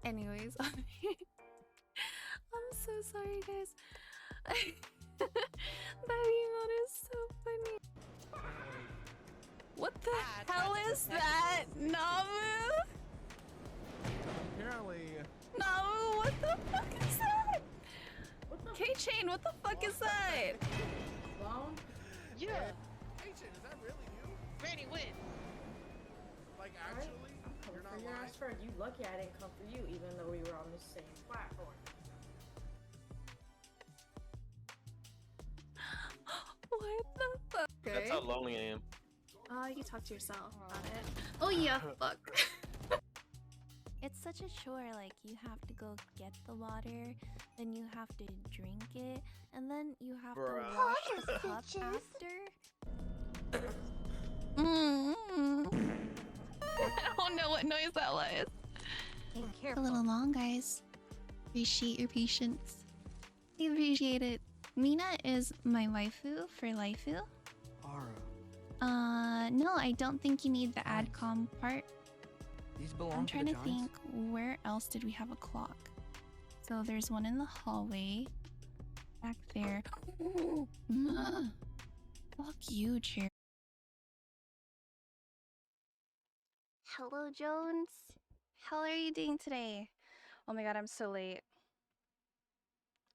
Anyways, I'm so sorry, guys. That emote is so funny. What the hell is that, Namu? Apparently. Namu, what the fuck is that? K-Chain, what the fuck is that? Clone? Yeah. K-Chain, is that really you? Granny wins. Like, actually? You're not For your lying? ass for you lucky I didn't come for you even though we were on the same platform. What the fuck? That's how lonely I am. You talk to yourself about it. Oh yeah, fuck. It's such a chore, like you have to go get the water, then you have to drink it, and then you have to wash the cup after. I don't know what noise that was. A little long, guys. Appreciate your patience. I appreciate it. Mina is my waifu for Laifu. No, I don't think you need the adcom part. These belong I'm to trying the to Giants? think, where else did we have a clock? So there's one in the hallway. Back there. Fuck you, chair. Hello, Jones. How are you doing today? Oh my god, I'm so late.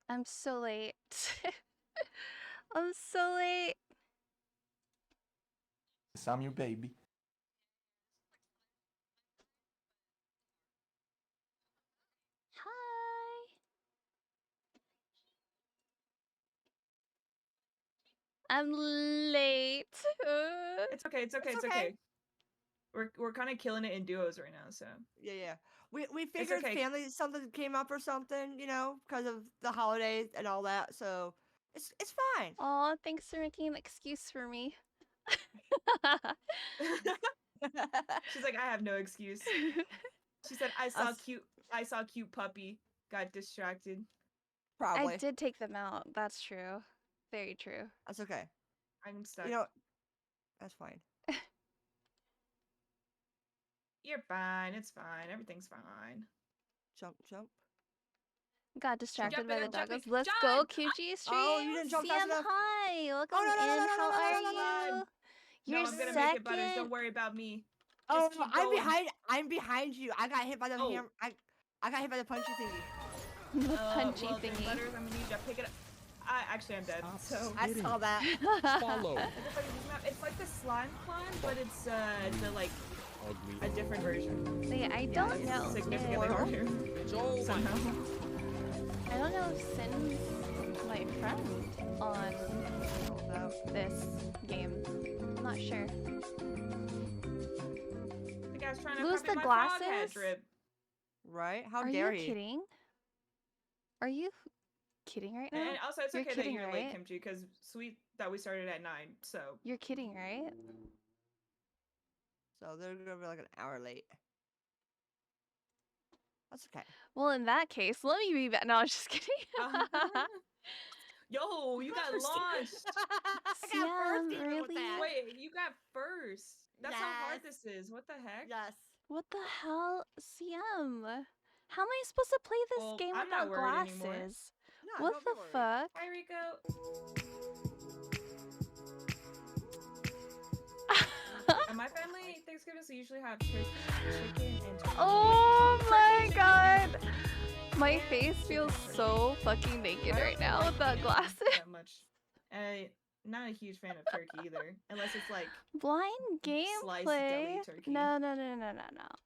I'm so late. I'm so late. I'm your baby. Hi. I'm late. It's okay. It's okay. It's okay. We're kind of killing it in duos right now, so. Yeah. We figured okay. family something came up or something, you know, because of the holidays and all that. So it's fine. Aw, thanks for making an excuse for me. She's like, I have no excuse. She said, I saw cute puppy, got distracted. Probably. I did take them out. That's true. Very true. That's okay. I'm stuck. You know, that's fine. You're fine. It's fine. Everything's fine. Jump. Got distracted by the I'm jumping. doggos. Let's John! go, QG stream. Oh, you didn't jump fast CM, enough. hi. Welcome no, in. no, How no, are no, you? You're No, I'm gonna second. make it, Butters. Don't worry about me. Oh, Just keep going. I'm behind you. I got hit by the Oh. hammer. I got hit by the punchy thingy. The punchy well, then, thingy. Butters, I'm gonna need you to pick it up. Actually, I'm dead. So. I saw that. Follow. It's like the slime climb, but it's the like Ugly. a different version. Wait, I don't know. Significantly if- harder. Joel, Somehow. I don't know if Sin's my friend on this game. I'm not sure. The guy's trying to Lose copy the my frog head glasses? drip. Right? How Are dare you he? kidding? Are you kidding right now? And also, it's You're okay kidding, that you're right? late, Kimchi, because sweet that we started at 9. So. You're kidding, right? So they're gonna be like an hour late. That's okay. Well, in that case, let me be back. No, I'm just kidding. Yo, you got launched. I got Siam, first even with really? that. Wait, you got first. That's how hard Yes. this is. What the heck? Yes. What the hell, CM? How am I supposed to play this Well, game I'm not without worried anymore. glasses? No, What don't the be worried. fuck? Hi, Rico. And my family Thanksgivings we usually have turkey, chicken, and turkey. Oh my god! My face feels so fucking naked I right don't now like without turkey glasses. that much. And I'm not a huge fan of turkey either, unless it's like Blind sliced gameplay. deli turkey. No.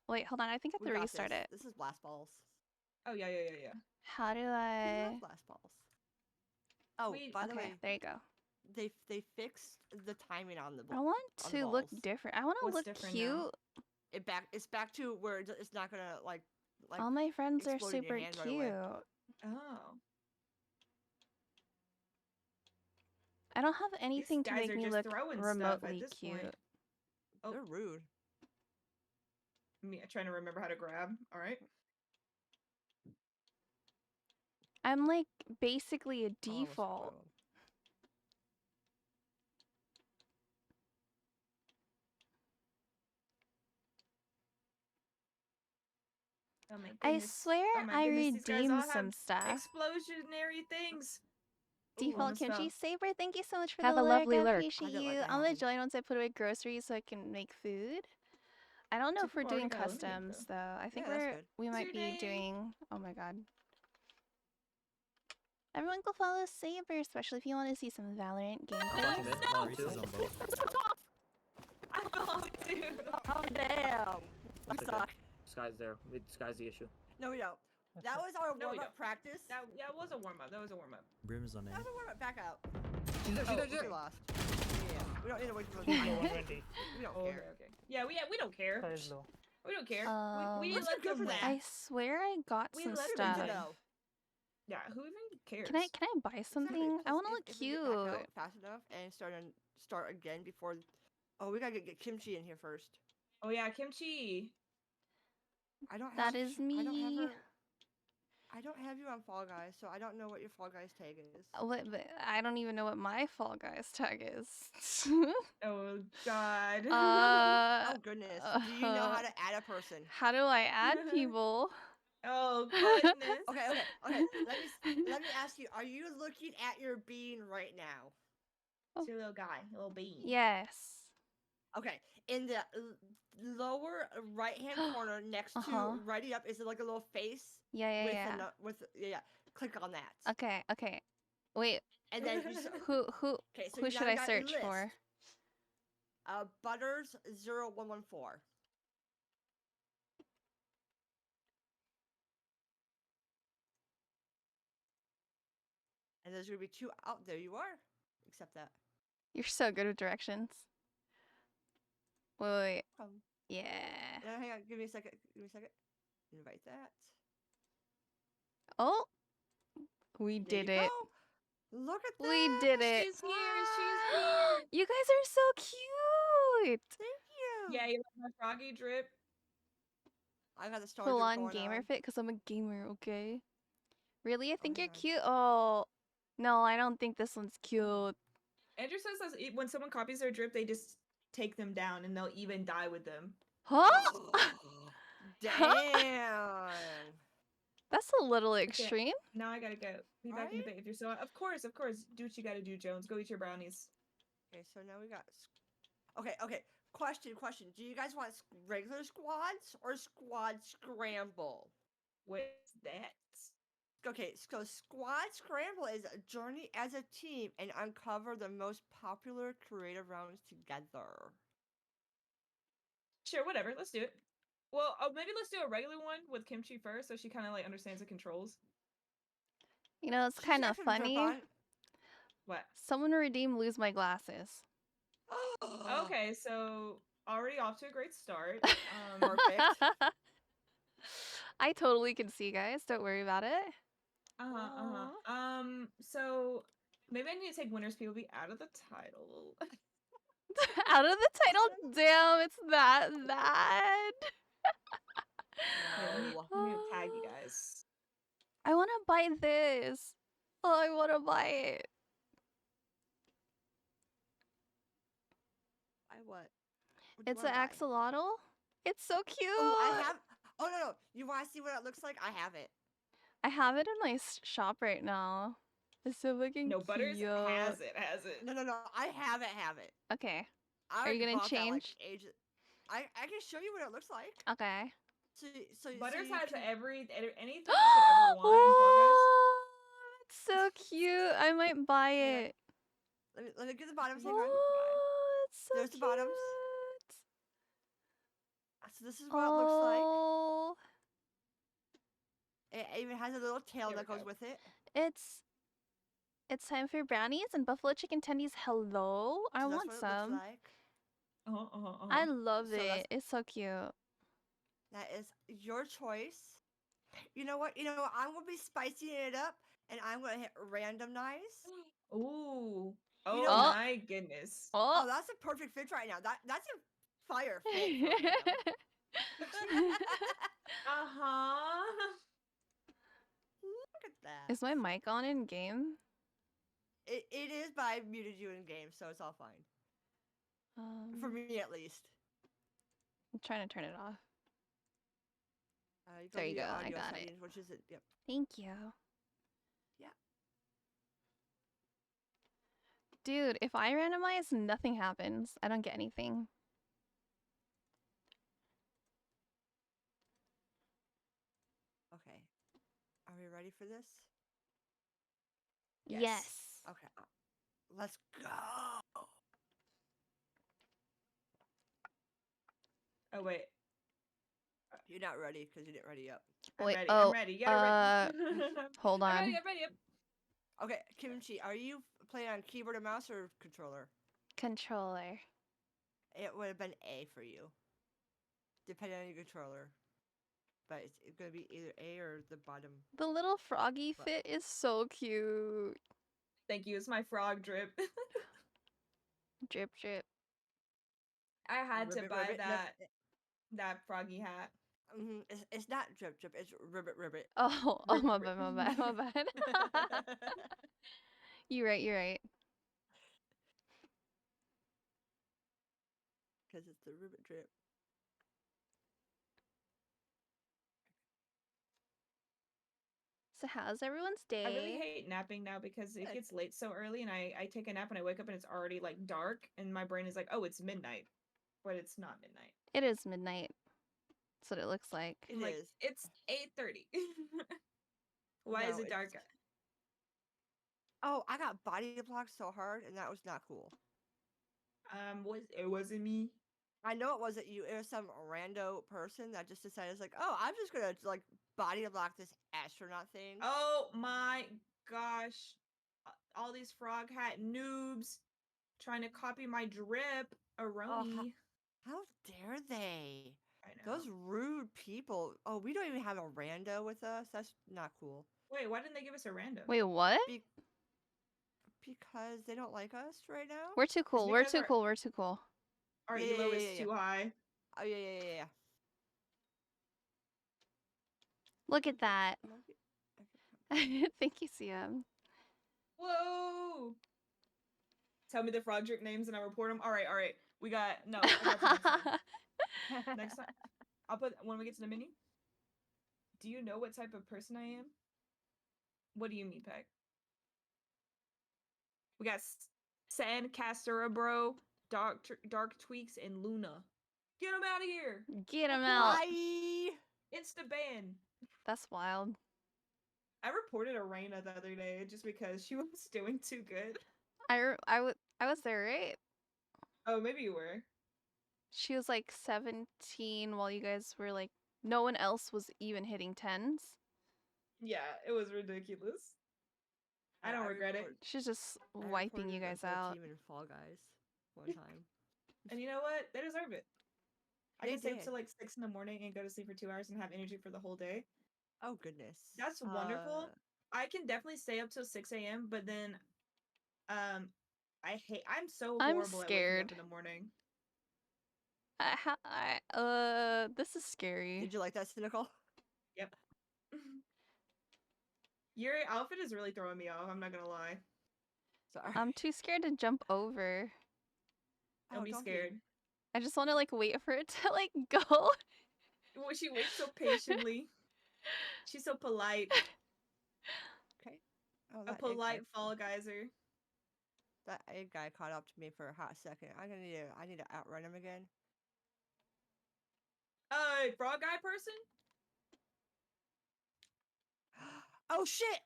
Wait, hold on. I think I We have to got restart this. it. This is blast balls. Oh yeah. How do We I? love blast balls. Oh, Wait, by the Okay, way, there you go. they fixed the timing on the I ball. want on the to look balls. different. I want to What's look different cute. now? It's back to where it's not gonna like All my friends are explode in your super hand right cute. away. Oh. I don't have anything to guys make are me just look throwing stuff at remotely this cute. point. Oh. They're rude. Me trying to remember how to grab. All right. I'm like basically a Oh, I almost default. spoiled. Oh my I goodness. swear Oh my I goodness, these guys redeemed all have some stuff. explosionary things. Ooh, Default almost Kimchi fell. Saber, thank you so much for Have the a lurk. lovely I lurk. appreciate I don't like you. that I'm gonna happening. join once I put away groceries so I can make food. I don't know Two if we're people already doing got eliminated, customs though. I think Yeah, that's good. we What's might your be name? doing. Oh my god. Everyone go follow Saber, especially if you want to see some Valorant gameplay. No! Reese's on both. I fell off too. Oh damn! I Okay. suck. Sky's there. Sky's the issue. No, we don't. That was our No, we warm-up don't. practice. That was a warm up. That was a warm up. Brim's on That was a warm-up. Back out. She's there, she's there, she's We there. lost. Yeah. We don't need to wait for those. Yeah, finals. 120. We don't Oh, okay, care. okay. Yeah, we don't care. Sky is low. We don't care. We Let's let go them for that. win. I swear I got We some let them stuff. win. No. Yeah, who even cares? Can I buy something? I want to look If we get back out cute. fast enough and start again before. Oh, we gotta get Kimchi in here first. Oh yeah, kimchi. I don't have. That is I don't have me. her. I don't have you on Fall Guys, so I don't know what your Fall Guys tag is. What? But I don't even know what my Fall Guys tag is. Oh god. Oh goodness. Do you know how to add a person? How do I add people? Oh goodness. Okay. Let me ask you. Are you looking at your bean right now? It's your little guy, little bean. Yes. Okay. In the lower right hand corner next Uh-huh. to righty up is like a little face Yeah, with yeah, yeah. Click on that. yeah. Okay, okay. Wait, And then you who okay, so who you should now I got search list. for? Butters 0114. And there's gonna be two out there. You are. Accept that. You're so good with directions. Wait. Yeah. No, hang on. Give me a second. Invite that. Oh, we There did you it. go. Look at that. We did it. She's here. She's here. You guys are so cute. Thank you. Yeah, you like my froggy drip. I got the star Full drip on going gamer on. fit because I'm a gamer. Okay. Really? I think my you're God. cute. Oh, no, I don't think this one's cute. Andrew says that when someone copies their drip, they just take them down and they'll even die with them. Huh? Damn. That's a little extreme. Now I gotta go. Be back in a Right? bit if you're so. Of course. Do what you gotta do, Jones. Go eat your brownies. Okay, so now we got. Okay. Question. Do you guys want regular squads or squad scramble? What's that? Okay, so squad scramble is a journey as a team and uncover the most popular creative rounds together. Sure, whatever. Let's do it. Well, maybe let's do a regular one with Kimchi first, so she kind of like understands the controls. You know, it's She's kind of actually jump funny. on- What? Someone redeem lose my glasses. Okay, so already off to a great start. Perfect. I totally can see, guys. Don't worry about it. So maybe I need to take winners POV out of the title. Out of the title, damn, it's that bad. Wait, let me tag you guys. I want to buy this. Oh, I want to buy it. I what? What do you It's an wanna buy? axolotl. It's so cute. Oh, I have. Oh no. You want to see what it looks like? I have it. I have it in my shop right now. It's so fucking No, cute. Butters has it. No. I have it. Okay. I Are you already gonna bought that, like, change? ages. I can show you what it looks like. Okay. So Butters you has can- anything you could ever want in Fall Oh, it's so cute. I might buy Hang on. it. Let me get the bottoms. Hang on. Oh, it's so There's the bottoms. cute. So this is what it looks like. Oh, It even has a little tail There we that goes go. with it. it's time for brownies and buffalo chicken tendies. Hello, I So that's want what it some. looks like. I love So it. that's- It's so cute. That is your choice. You know what? I'm gonna be spicing it up, and I'm gonna hit randomize. Ooh. Oh know what? my goodness. Oh, Oh. that's a perfect fit right now. That's a fire fit. for right now. Uh-huh. Look at that. Is my mic on in game? It is, but I muted you in game, so it's all fine. For me, at least. I'm trying to turn it off. You go There to you your go, I audio got it. settings, which is it? Yep. Thank you. Yeah. Dude, if I randomize, nothing happens. I don't get anything. Okay. Are we ready for this? Yes. Okay. Let's go. Oh wait, You're not ready because you didn't ready up. I'm Wait, ready. oh, I'm ready. You gotta ready. hold I'm on. ready. I'm ready. Okay, Kimchi, are you playing on keyboard and mouse or controller? Controller. It would have been A for you, depending on your controller. But it's gonna be either A or the bottom. The little froggy What? fit is so cute. Thank you. It's my frog drip. Drip, drip. I had to Ribbit, buy ribbit. No, that froggy hat. it's not drip drip. It's ribbit ribbit. Oh, Rip, my rip. bad, my bad, my bad. You're right, you're right. Because it's the ribbit drip. So how's everyone's day? I really hate napping now because it Good. gets late so early, and I take a nap and I wake up and it's already like dark, and my brain is like, oh, it's midnight, but it's not midnight. It is midnight. That's what it looks like. It I'm like, is. it's 8:30. Why is No, it dark? it's- Oh, I got body blocked so hard, and that was not cool. It wasn't me. I know it wasn't you. It was some rando person that just decided, like, oh, I'm just gonna like body block this astronaut thing. Oh my gosh. All these frog hat noobs trying to copy my drip. Aroni. How dare they? I know. Those rude people. Oh, we don't even have a rando with us. That's not cool. Wait, why didn't they give us a random? Wait, what? Because they don't like us right now. We're too cool. We're because too our- cool. We're too cool. Our Yeah, elo yeah, is yeah, too high. Oh yeah. Look at that. Okay. Thank you, CM. Whoa! Tell me the frog drip names and I'll report them. All right. We got no. I got you next time. Next time, I'll put when we get to the menu. Do you know what type of person I am? What do you mean, Peg? We got Sandcaster, bro, Dark Tweaks, and Luna. Get them out of here! Get him out. Bye. Insta ban. That's wild. I reported Arena the other day just because she was doing too good. I was there, right? Oh, maybe you were. She was like 17 while you guys were like, no one else was even hitting 10s. Yeah, it was ridiculous. I don't regret it. She's just I wiping you reported guys the whole out. Team in Fall Guys one time. And you know what? They deserve it. I They can stay up did. till like 6 in the morning and go to sleep for 2 hours and have energy for the whole day. Oh goodness. That's wonderful. I can definitely stay up till 6 a.m. But then, I'm so I'm horrible at waking scared. up in the morning. This is scary. Did you like that, Cynical? Yep. Your outfit is really throwing me off. I'm not gonna lie. Sorry. I'm too scared to jump over. Don't be scared. I just want to like wait for it to like go. Well, she waits so patiently. She's so polite. Okay. Oh, A that egg polite guy- fall geyser. That egg guy caught up to me for a hot second. I need to outrun him again. Frog guy person? Oh shit!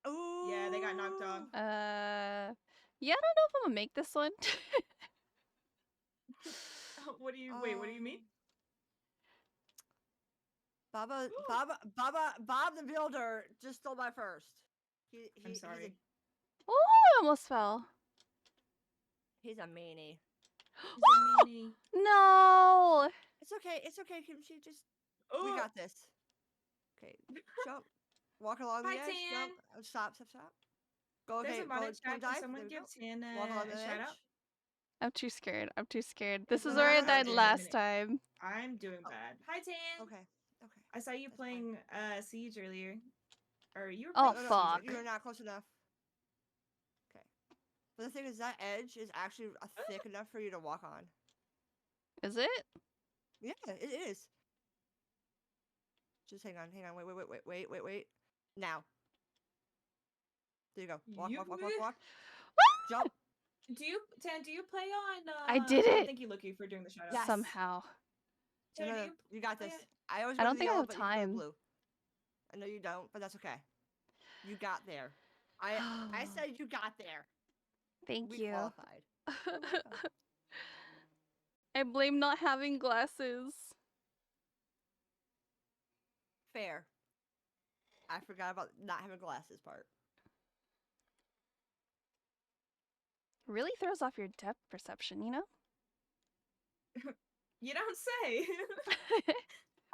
Ooh. Yeah, they got knocked off. Yeah, I don't know if I'm gonna make this one. What do you mean? Bob the Builder just stole my first. I'm sorry. Oh, I almost fell. He's a meanie. He's a meanie. No. It's okay, Kimchi. Just Oh, we got this. Okay, jump. Walk along Hi, the edge. Tan. Jump. Stop. Go. There's Okay, a bot go in chat. Can dive. someone There we give go. Tan Walk along a the shout edge. out? I'm too scared. I'm too scared. This is It's where I not died in a last minute. time. I'm doing Oh. bad. Hi, Tan. Okay. I saw you That's fine. playing Siege earlier. Or you were Oh, playing fuck. Siege, You right? are not close enough. Okay. But the thing is, that edge is actually thick enough for you to walk on. Is it? Yeah, it is. Just hang on. Wait. Now. There you go. Walk. Jump. Do you play on? I did it! Thank you, Lucky, for doing the shout out. Yes. Somehow. No, Tan, no, do you got play this. it? I always I go don't to the think I yellow, have but you can go time. blue. I know you don't, but that's okay. You got there. I said you got there. Thank We you. qualified. I blame not having glasses. Fair. I forgot about not having glasses part. Really throws off your depth perception, you know? You don't say.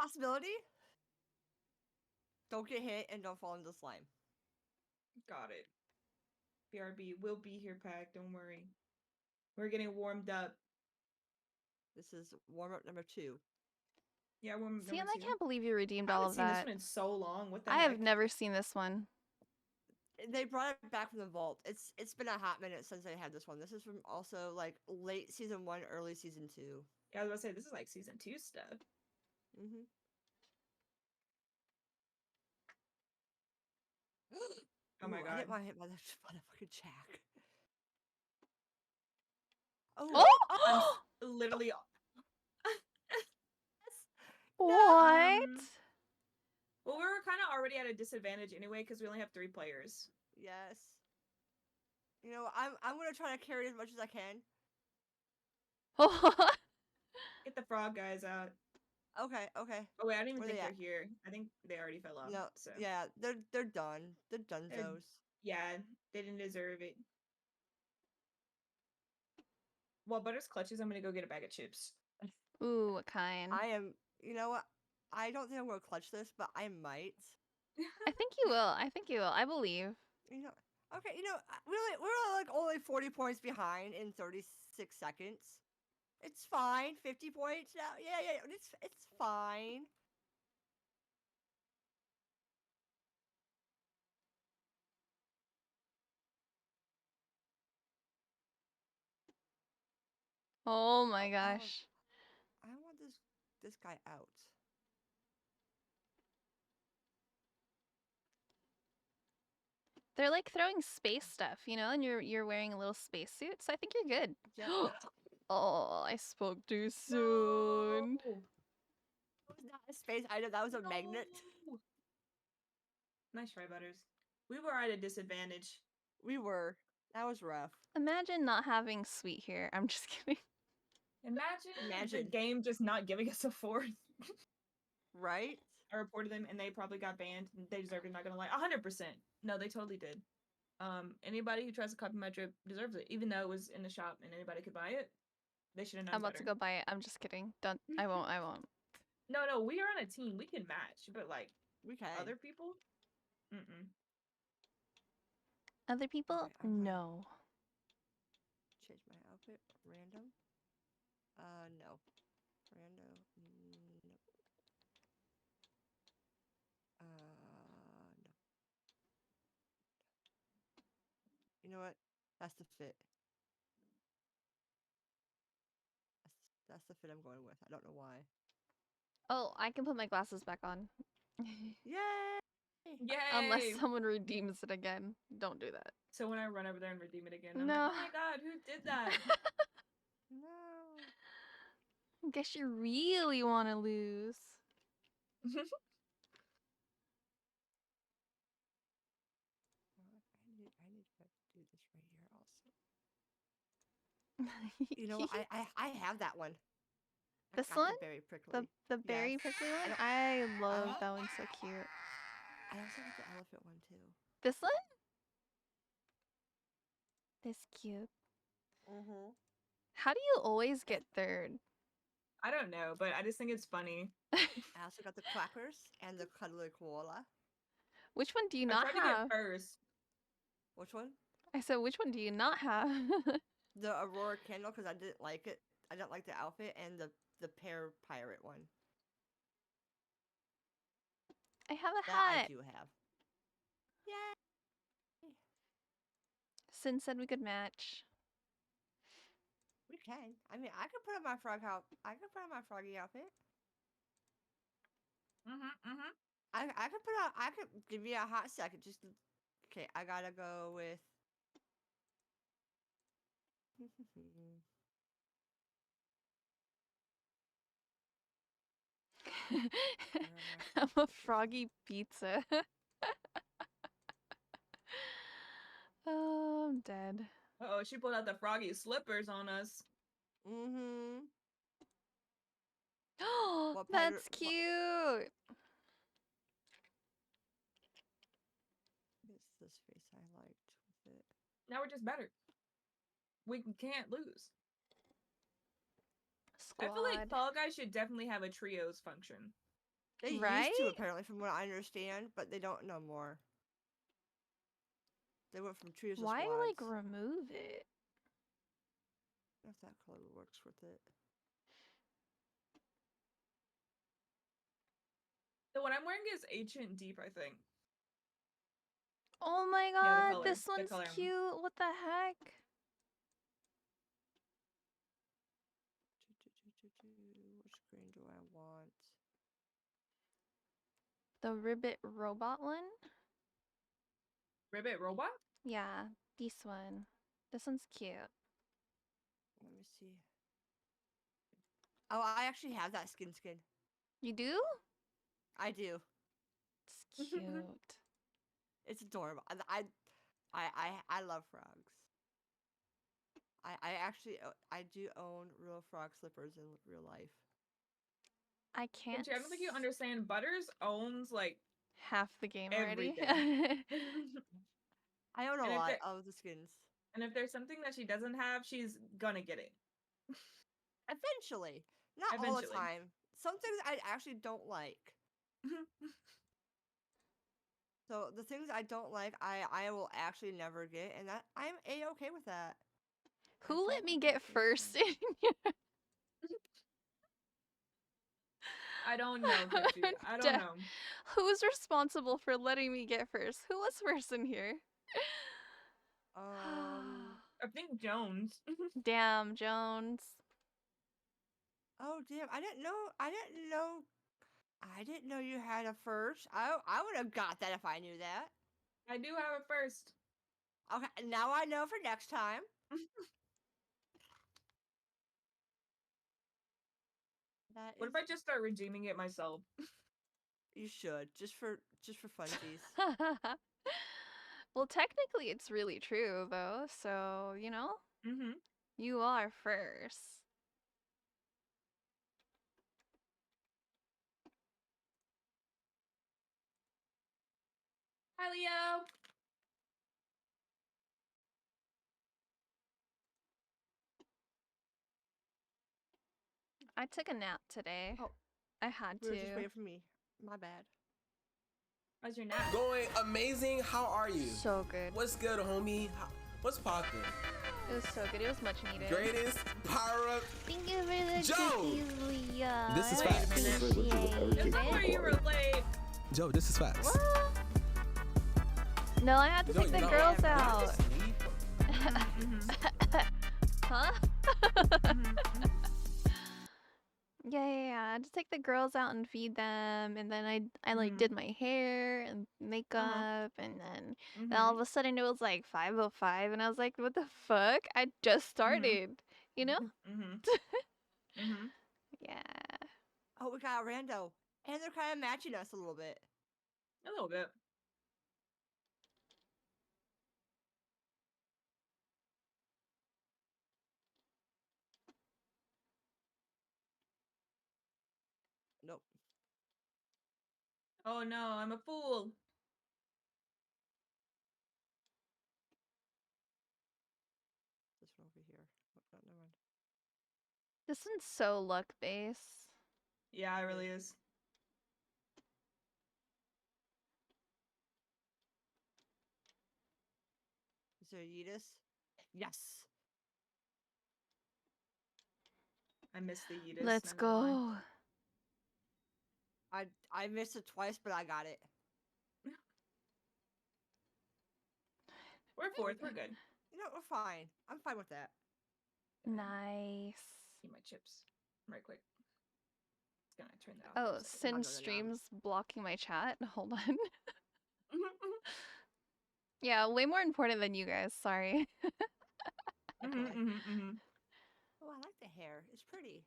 Possibility? Don't get hit and don't fall into slime. Got it. BRB, we'll be here, Pack. Don't worry. We're getting warmed up. This is warm up number 2. Yeah, warm up See, and number I 2. can't believe you redeemed I all haven't of seen this that. one in so long. What the I heck? have never seen this one. They brought it back from the vault. It's been a hot minute since they had this one. This is from also like late season 1, early season 2. Yeah, I was about to say this is like season 2 stuff. Mm-hmm. Oh my I god. didn't want to hit by the motherfucking jack. Oh! Literally. What? Well, we were kind of already at a disadvantage anyway because we only have 3 players. Yes. You know, I'm gonna try to carry as much as I can. Get the frog guys out. Okay. Oh wait, I don't even Where think they they're at? here. I think they already fell off. No, So yeah, they're done. They're dunzos. yeah, they didn't deserve it. While Butters clutches, I'm gonna go get a bag of chips. Ooh, what kind? I am. You know what? I don't think I'm gonna clutch this, but I might. I think you will. I think you will. I believe. You know. Okay. You know, we're like only 40 points behind in 36 seconds. It's fine. 50 points now. Yeah. It's fine. Oh my gosh. I want this guy out. They're like throwing space stuff, you know, and you're wearing a little spacesuit, so I think you're good. Yep. Oh, I spoke too soon. No. That was not a space item. That was a magnet. No. Nice try, Butters. We were at a disadvantage. We were. That was rough. Imagine not having Sweet here. I'm just kidding. Imagine the Imagine. game just not giving us a 4th. Right? I reported them and they probably got banned. And they deserved it, not gonna lie. 100%. No, they totally did. Anybody who tries to copy my drip deserves it, even though it was in the shop and anybody could buy it. They should have known I'm about better. to go buy it. I'm just kidding. Don't. I won't. No, we are on a team. We can match, but like We can. other people, mm-mm. Other people? Okay, I'm gonna- No. Change my outfit. Random. No. Random. No. No. You know what? That's the fit. That's the fit I'm going with. I don't know why. Oh, I can put my glasses back on. Yay! Yay! Unless someone redeems it again. Don't do that. So when I run over there and redeem it again, I'm No. like, oh my god, who did that? No. Guess you really want to lose. I need to do this right here also. You know, I have that one. I This got the one? Berry prickly. The berry Yes. prickly one? don't- I love that one. So cute. I also got the elephant one too. This one? This cute. Mm-hmm. How do you always get third? I don't know, but I just think it's funny. I also got the quackers and the cuddly koala. Which one do you I not tried to have? get first. Which one? I said, which one do you not have? The Aurora candle because I didn't like it. I didn't like the outfit and the pear pirate one. I have a That I hat. do have. Yay! Sin said we could match. We can. I mean, I could put on my frog out. I could put on my froggy outfit. I could put out. I could give me a hot second. Just okay. I gotta go with. I'm a froggy pizza. Oh, I'm dead. Oh, she pulled out the froggy slippers on us. Mm-hmm. Oh, What that's pattern- cute. It's this face I liked with it. Now we're just better. We can't lose. I feel like Squad. Fall Guys should definitely have a trios function. They used Right? to apparently, from what I understand, but they don't no more. They went from trios to Why squads. like remove it? If that color works with it. The one I'm wearing is Ancient Deep, I think. Oh my Yeah, the god, color- this the one's color. cute. What the heck? Which green do I want? The Ribbit robot one? Ribbit Robot? Yeah, this one. This one's cute. Let me see. Oh, I actually have that skin. You do? I do. It's cute. It's adorable. I love frogs. I actually I do own real frog slippers in real life. I can't. Which I don't think you understand. Butters owns like Half the game already. everything. I own a And if lot it- of the skins. And if there's something that she doesn't have, she's gonna get it. Eventually. Not all the Eventually. time. Some things I actually don't like. So the things I don't like, I will actually never get, and that I'm a-okay with that. Who let don't me like get that face first? thing. I don't know, Gucci. I don't Duh. know. Who's responsible for letting me get first? Who was first in here? I think Jones. Damn, Jones. Oh damn! I didn't know you had a first. I would have got that if I knew that. I do have a first. Okay, now I know for next time. That What is, if I just start redeeming it myself? you should just for funsies. Well, technically, it's really true, though. So, you know, Mm-hmm. you are first. Hi, Leo. I took a nap today. Oh. I had You were just to. waiting for me. My bad. How's your nap? Going amazing. How are you? So good. What's good, homie? What's poppin'? It was so good. It was much needed. Greatest power up. Thank you for the Joe! cookies, Leah. This is I facts. appreciate Just before you were late. Joe, this is facts. What? No, I had to Joe, take the no, girls you're out. asleep. Huh? Mhm. Yeah. I had to take the girls out and feed them, and then I like Mhm. did my hair and makeup, and then Mhm. all of a sudden it was like 5:05, and I was like, what the fuck? I just started, you know? Mhm. Mhm. Yeah. Oh, we got a rando, and they're kind of matching us a little bit. A little bit. Nope. Oh no, I'm a fool. This one over here. Oh, no, never mind. This one's so luck based. Yeah, it really is. Is there a Yeetus? Yes. I missed the Yeetus. Let's not gonna lie. go. I missed it twice, but I got it. We're fourth. We're good. You know, we're fine. I'm fine with that. Nice. Eat my chips right quick. gonna turn that off. Oh, for a second. Sin no, no. streams blocking my chat. Hold on. Yeah, way more important than you guys. Sorry. Mhm, Okay. mhm, mhm. Oh, I like the hair. It's pretty.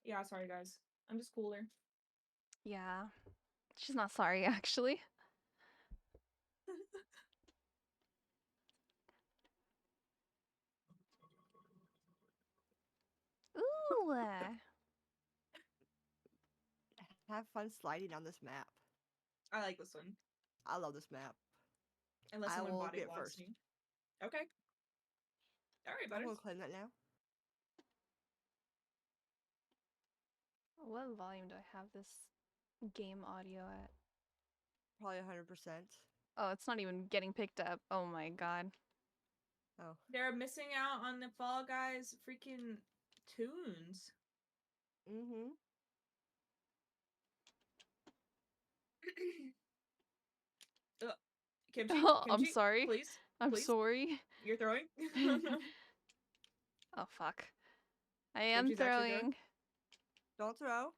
Yeah, sorry guys. I'm just cooler. Yeah. She's not sorry, actually. Ooh. Have fun sliding on this map. I like this one. I love this map. Unless I someone will body get blocks first. me. Okay. Alright, I'm butters. gonna claim that now. What volume do I have this game audio at? Probably 100%. Oh, it's not even getting picked up. Oh my god. Oh. They're missing out on the Fall Guys freaking tunes. Mm-hmm. Kimchi, I'm Kimchi, sorry. Please, I'm please. sorry. You're throwing. Oh fuck. I am Kimchi's actually throwing? throwing. Don't throw.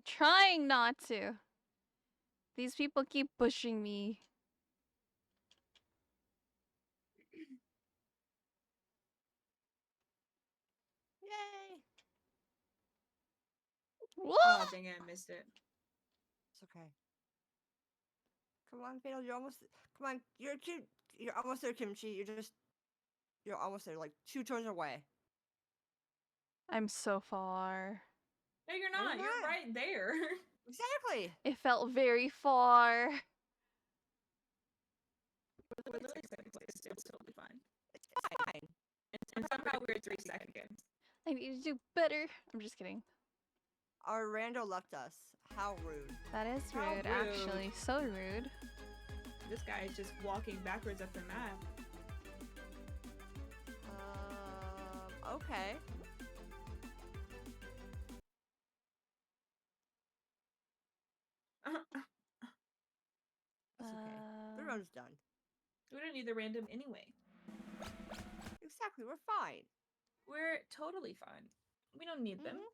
Trying not to. These people keep pushing me. Yay! Whoa! Oh dang it, I missed it. It's okay. Come on, Fatal. You're almost. Come on. You're almost there, Kimchi. You're almost there. Like 2 turns away. I'm so far. No, you're No, not. you're You're not. right there. Exactly. It felt very far. We're literally second place. It's totally fine. It's fine. And somehow we're 3 seconds. I need to do better. I'm just kidding. Our rando left us. How rude. That is How rude, rude. actually. So rude. This guy is just walking backwards up the map. Okay. That's okay. The round's done. We don't need the random anyway. Exactly. We're fine. We're totally fine. We don't need them. Mhm.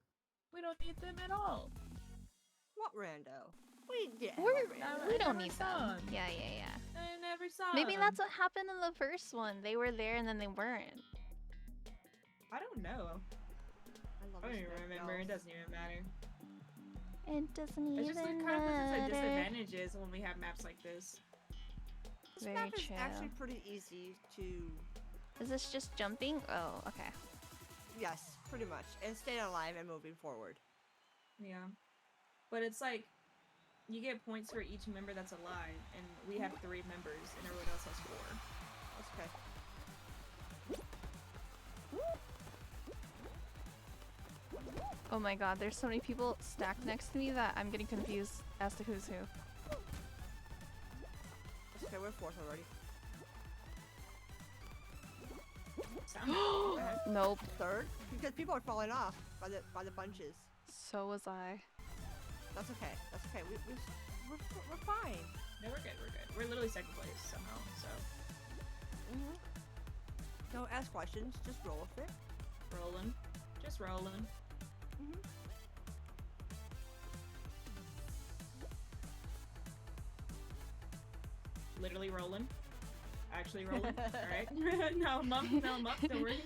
We don't need them at all. What rando? We did. We I don't never need saw them. 'em. Yeah, yeah, yeah. I never saw Maybe them. that's what happened in the first one. They were there and then they weren't. I don't know. I love I don't this even map, remember. It y'all. doesn't even matter. It doesn't It's just like even kind of puts us at matter. disadvantages when we have maps like this. This Very map is true. actually pretty easy to. Is this just jumping? Oh, okay. Yes, pretty much, and staying alive and moving forward. Yeah. But it's like, you get points for each member that's alive, and we have 3 members, and everyone else has 4. That's okay. Oh my god, there's so many people stacked next to me that I'm getting confused as to who's who. That's okay. We're 4th already. Sound go ahead. Nope. 3rd, because people are falling off by the bunches. So was I. That's okay. That's okay. We're fine. No, we're good. We're good. We're literally second place somehow, so Mhm. Don't ask questions. Just roll with it. rolling. Just rolling. Mhm. Literally rolling. Actually rolling. Alright. No, I'm up. No, I'm up. Don't worry.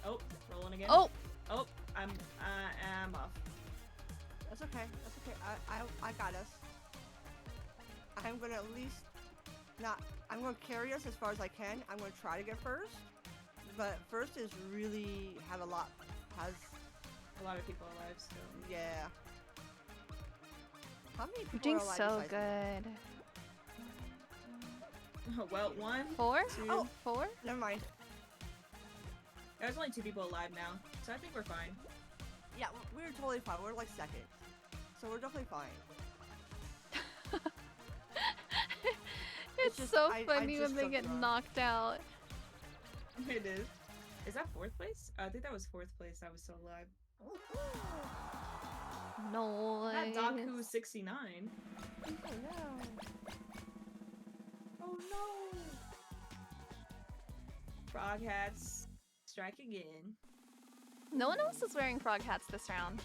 Oh, rolling again. Oh! Oh, I'm off. That's okay. That's okay. I got us. I'm gonna at least not. I'm gonna carry us as far as I can. I'm gonna try to get first, but first is really has A lot of people alive still. yeah. How many You're people doing are alive so besides me? good. Well, 1, 4? 2. Oh. 4? Never mind. There's only 2 people alive now, so I think we're fine. Yeah, we're totally fine. We're like second, so we're definitely fine. It's just- so I funny just when they took get wrong. knocked out. It is. Is that 4th place? I think that was 4th place. I was so alive. No. Not Daku 69. Oh no. Oh no! Frog hats strike again. No one else is wearing frog hats this round.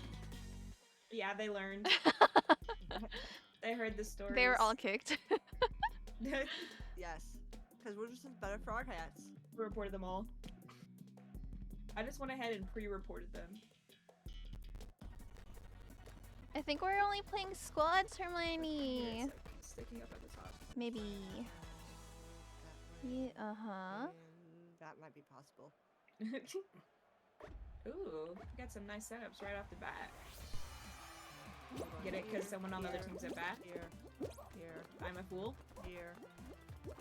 Yeah, they learned. They heard the story. They were all kicked. Yes. Because we're just better frog hats. We reported them all. I just went ahead and pre-reported them. I think we're only playing squads, Yeah, Hermione. it's, like, sticking up at the top. Maybe. Yeah, uh-huh. That might be possible. Ooh, we got some nice setups right off the bat. Get it? Because someone on the other team's at bat? Here. Here. I'm a fool? Here. Here.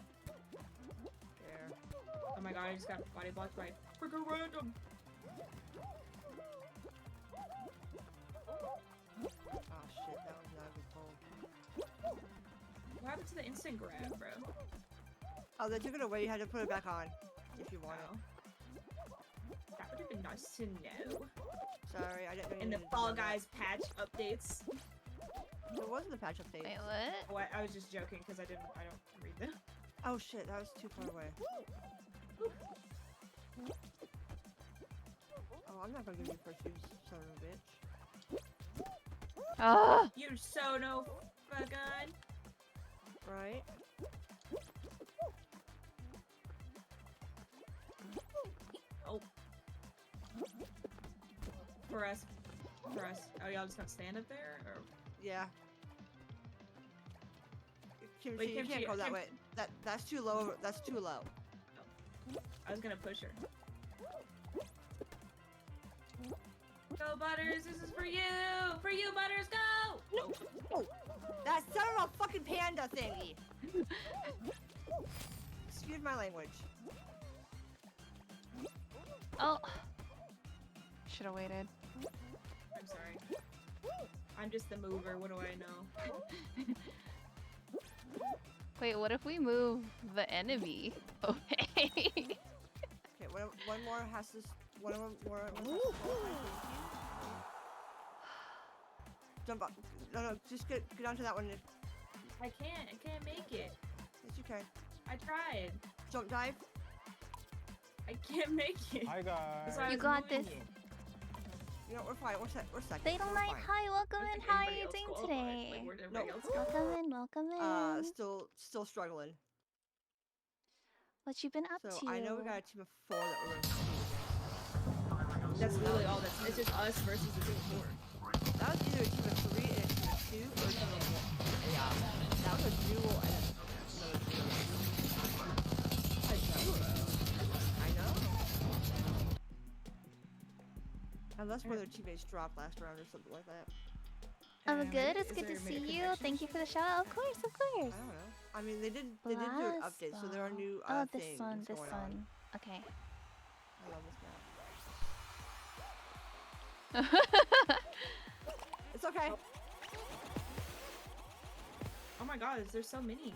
Oh my god, I just got body blocked by freaking random! Oh shit, that was not a good pull. What happened to the instant grab, bro? Oh, they took it away. You had to put it back on if you want Wow. That would have been nice to know. it. Sorry, I didn't know you In the needed to Fall know that. Guys patch updates. There wasn't a patch update. Wait, what? Oh, I was just joking because I don't read them. Oh shit, that was too far away. Oh, I'm not gonna give you first, you son of a bitch. Ah! You so no fucking. Right? Oh. For us. Oh, y'all just gonna stand up there? Or Yeah. Kimchi, Wait, you Kimchi, can't go that Kim- way. That's too low. That's too low. I was gonna push her. Go, Butters! This is for you! For you, Butters! Go! Oh, that son of a fucking panda thingy. Excuse my language. Oh. Should have waited. I'm sorry. I'm just the mover. What do I know? Wait, what if we move the enemy? Okay. Okay, one more has to. One more has to fall, I think. Jump up. No, just get onto that one. Yes, I can't make it. you can. I tried. Jump dive. I can't make it. Hi That's guys. why I You was got moving this. it. You know, we're fine. We're second. They don't we're mind. fine. Hi, welcome I don't in. think How are anybody you else doing qualified. today? Like, where'd No. everybody else go? Welcome in, welcome in. Still struggling. What you been up So to? I know we got a team of 4 that we're gonna compete against. That's literally all that's. It's just us versus the team of 4. That was either a team of 3 and a team of 2, or a team of 1. Yeah. That was a duel and another team. I know. Unless one of their teammates dropped last round or something like that. I'm good. It's Is good to there see maybe you. Thank you for the shout out. Of course, of I course. don't know. I mean, they did do an update, so there are new Oh, this things one, this going one. on. Okay. I love this map. It's okay. Oh my god, there's so many.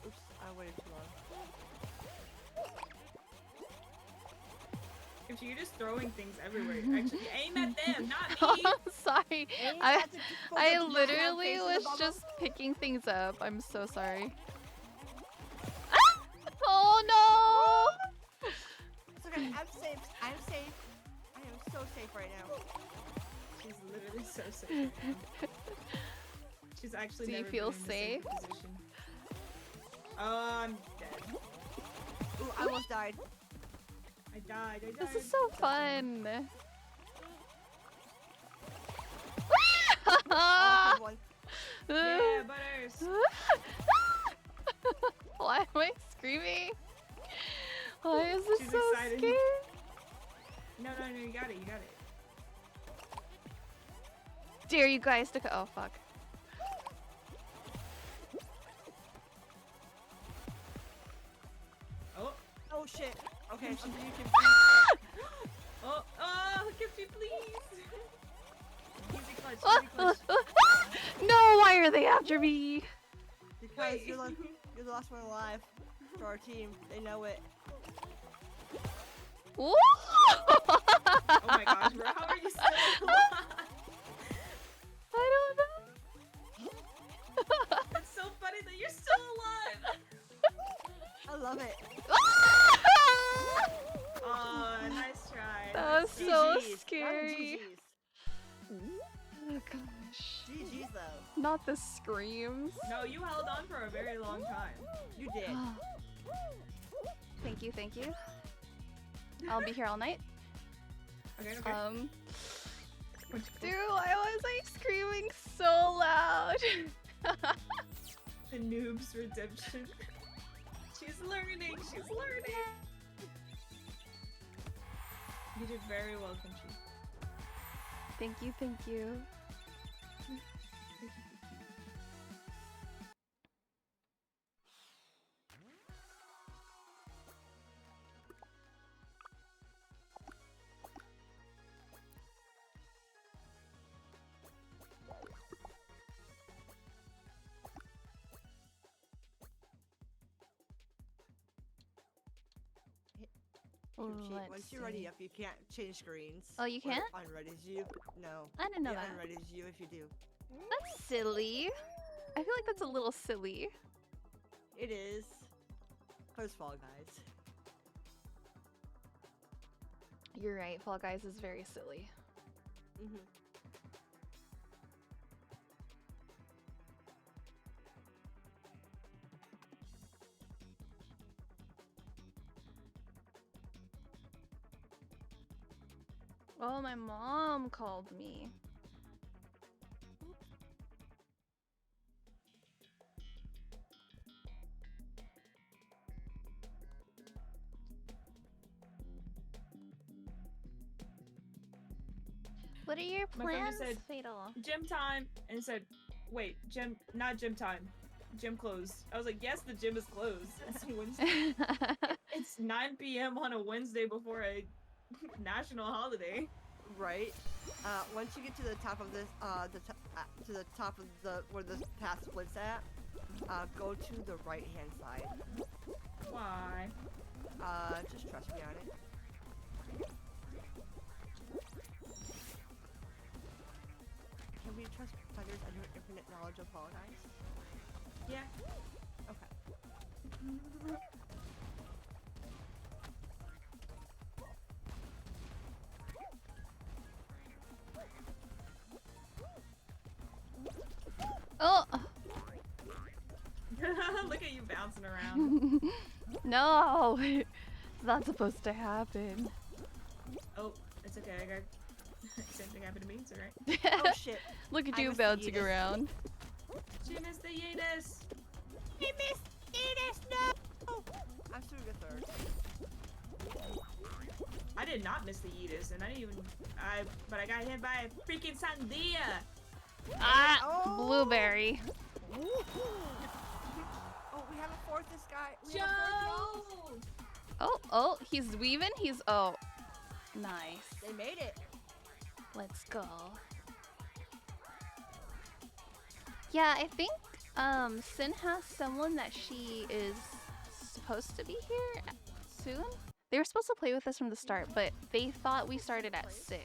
Oops, I waited too long. If you're just throwing things everywhere, actually aim at them, not Oh, me. I'm sorry. Hey, I that's a typical I Pokemon literally face in the was bubble. just picking things up. I'm so sorry. Ah! Oh no! It's okay. I'm safe. I'm safe. I am so safe right now. She's literally so safe right now. She's actually Do you never feel been in the same safe? position. Oh, I'm dead. Ooh, I almost died. I died. This is so fun. Oh, good one. Yeah, Butters. Why am I screaming? Why is this She's so excited. scary? No, you got it. You got it. Dare you guys to oh fuck. Oh, Oh shit. Okay, so you can. oh, Kimchi, please. Easy clutch. Ah, Easy clutch. No, why are they after me? Because Wait. you're the last one alive. for our team. They know it. Ooh! Oh my gosh, bro, how are you still alive? I don't know. It's so funny that you're still alive. I love it. Oh, nice try. That was nice try. so GGs. Lot of scary. GGs. Oh gosh. GGs though. Not the screams. No, you held on for a very long time. You did. Thank you, thank you. I'll be here all night. Okay, okay. Dude, I was like screaming so loud. The noob's redemption. She's learning. She's learning. You did very well, Country. Thank you, thank you. Kimchi, Let's once you're ready see. up, you can't change screens. Oh, you Or can't? Unreadies you. No. I didn't know It that. unreadies you if you do. That's silly. I feel like that's a little silly. It is. Cause Fall Guys. You're right, Fall Guys is very silly. Mm-hmm. Oh, my mom called me. What are your My friend plans, just said- Fatal? Gym time, and said, "Wait, gym? Not gym time. Gym closed." I was like, "Yes, the gym is closed. It's Wednesday. It's 9 p.m. on a Wednesday before a national holiday." Right. Once you get to the top of this, to the top of the where the path splits at, go to the right hand side. Why? Just trust me on it. Can we trust Tiger's and her infinite knowledge of Fall Guys? Yeah. Okay. Oh! Look at you bouncing around. No! It's not supposed to happen. Oh, it's okay. I got same thing happened to me. It's alright. Oh shit. Look at I you missed the bouncing Edith. around. She missed the Yidis. He missed Edith, no! I'm still good third. I did not miss the Yidis, and I didn't even. But I got hit by a freaking Sandia. Ah! Oh! Blueberry. Oh, we have a fourth this guy. We have a fourth, y'all. Oh, oh, he's weaving. He's, oh. Nice. They made it. Let's go. Yeah, I think Sin has someone that she is supposed to be here soon. They were supposed to play with us from the start, but they thought we started at 6.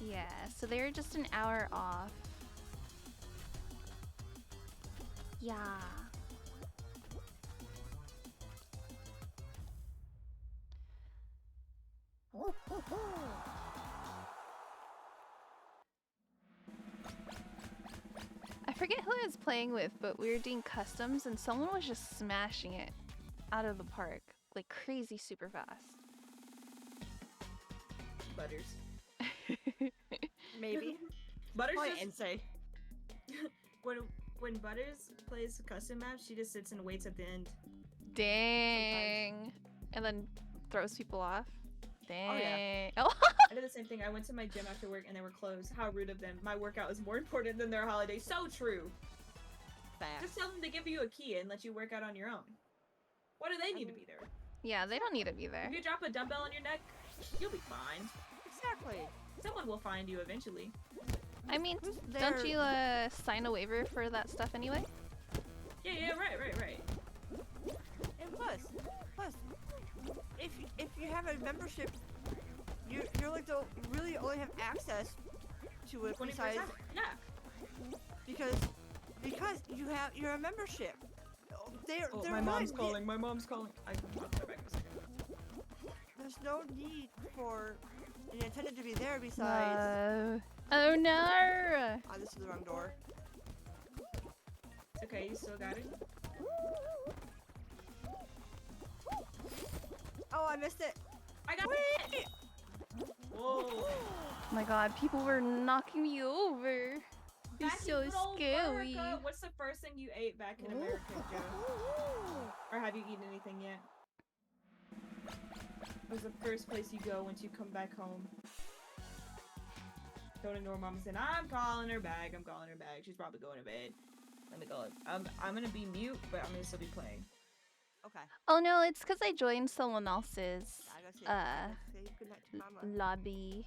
Yeah, so they're just an hour off. Yeah. I forget who I was playing with, but we were doing customs and someone was just smashing it out of the park. Like crazy super fast. Butters. Maybe. Butters Probably just Insane. when Butters plays custom maps, she just sits and waits at the end. Dang. And then throws people off. Dang. yeah. Oh, I did the same thing. I went to my gym after work and they were closed. How rude of them. My workout is more important than their holiday. So true. Fast. Just tell them to give you a key and let you work out on your own. Why do they need to be there? yeah, they don't need to be there. If you drop a dumbbell on your neck, you'll be fine. Exactly. Someone will find you eventually. I mean, Who's don't there? you sign a waiver for that stuff anyway? Yeah, right. Plus, if you have a membership, you're like the really only have access to it 24/7. besides Yeah. because you're a membership. They're My mom's not- calling. My mom's calling. I'll be right back in a second. There's no need for Nintendo to be there besides. Oh no! Oh, this is the wrong door. It's okay, you still got it. Oh, I missed it. I got it. Whoa. Oh my god, people were knocking me over. It's Back in so good old scary. America, what's the first thing you ate back in America, Joe? Or have you eaten anything yet? What's the first place you go once you come back home? Don't ignore mom saying, I'm calling her back. I'm calling her back. She's probably going to bed. Let me go. I'm gonna be mute, but I'm gonna still be playing. Okay. Oh no, it's because I joined someone else's I gotta say goodnight to Mama. lobby.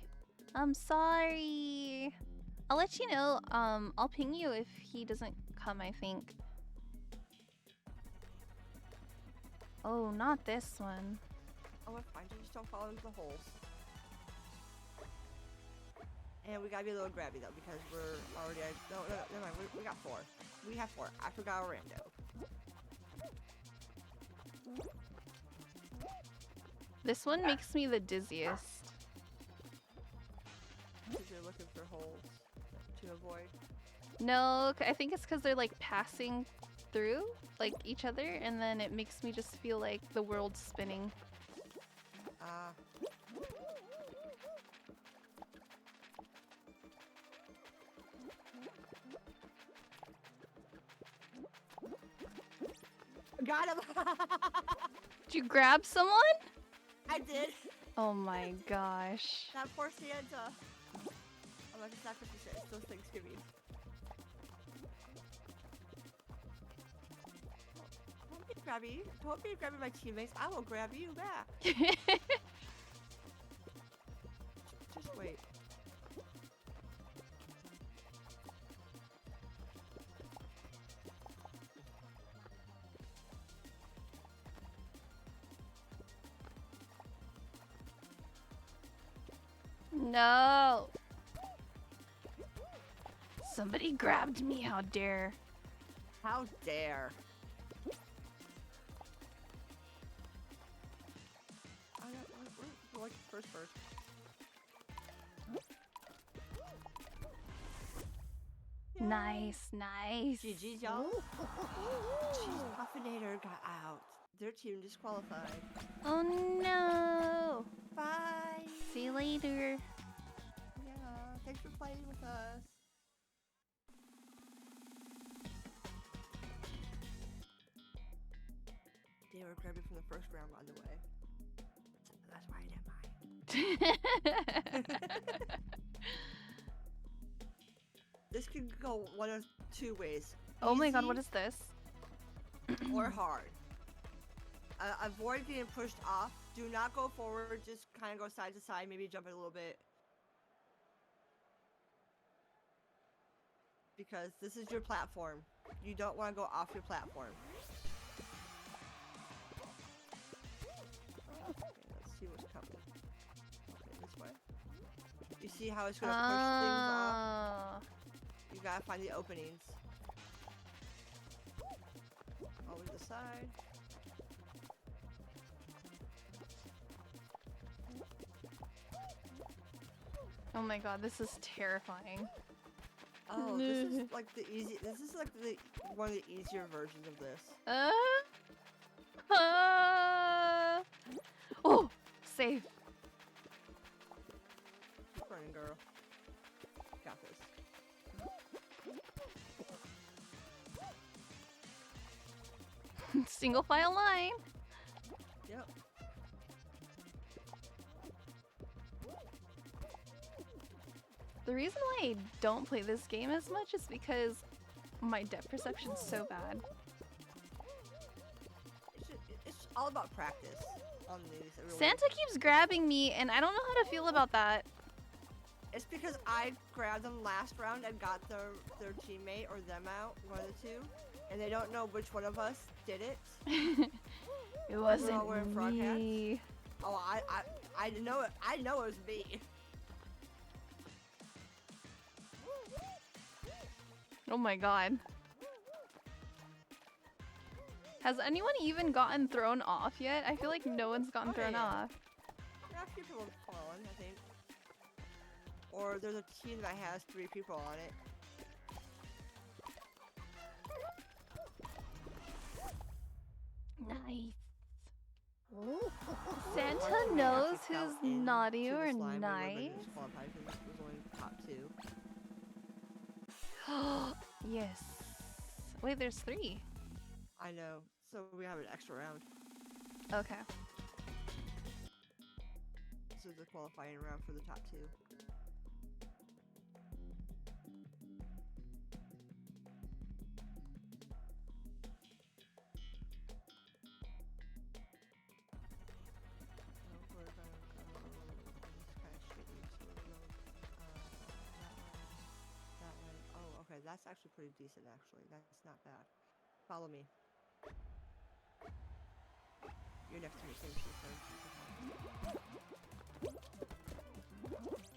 I'm sorry. I'll let you know. I'll ping you if he doesn't come, I think. Oh, not this one. Oh, we're fine. Just don't fall into the holes. And we gotta be a little grabby though, because we're already. No, never mind. We got 4. We have 4. I forgot Orlando. This one makes me the dizziest. Because you're looking for holes to avoid. No, I think it's because they're like passing through like each other, and then it makes me just feel like the world's spinning. Got him! Did you grab someone? I did. Oh my gosh. That poor Santa. I'm like, it's not Christmas yet. It's still Thanksgiving. Don't be grabby. Don't be grabbing my teammates. I will grab you back. Just wait. No. Somebody grabbed me, how dare. How dare. We're like first. Nice, nice. GG, y'all. Jeez, Puffinator got out. Their team disqualified. Oh no. Bye. See you later. Yeah, thanks for playing with us. They were grabbing from the first round, by the way. That's why I didn't mind. This can go one of 2 ways. Oh my god, Easy what is this? or hard. Avoid getting pushed off. Do not go forward. Just kind of go side to side. Maybe jump it a little bit. Because this is your platform. You don't want to go off your platform. Okay, let's see what's coming. Okay, this way. You see how it's going to push things off? You gotta find the openings. Over the side. Oh my god, this is terrifying. Oh, this is like the easy. This is like the one of the easier versions of this. Oh, save. Keep running, girl. Got this. Single file line. Yep. The reason why I don't play this game as much is because my depth perception's so bad. It's all about practice on these. Everyone. Santa keeps grabbing me, and I don't know how to feel about that. It's because I grabbed them last round and got their teammate or them out, one of the two, and they don't know which one of us did it. It all wasn't wearing frog hats? me. Oh, I know it. I know it was me. Oh my god. Has anyone even gotten thrown off yet? I feel like no one's gotten Oh, thrown yeah. off. Yeah, a few people have fallen, I think. Or there's a team that has 3 people on it. Nice. Oh, Santa one knows actually fell who's into naughty the or slime and would've been nice. disqualified 'cause it was only top 2. Yes. Wait, there's 3. I know. So we have an extra round. Okay. This is the qualifying round for the top 2. We're gonna go. This kind of shitty. So we're gonna that way. Oh, okay. That's actually pretty decent. Actually, that's not bad. Follow me. You're next to me, same shit. Oops.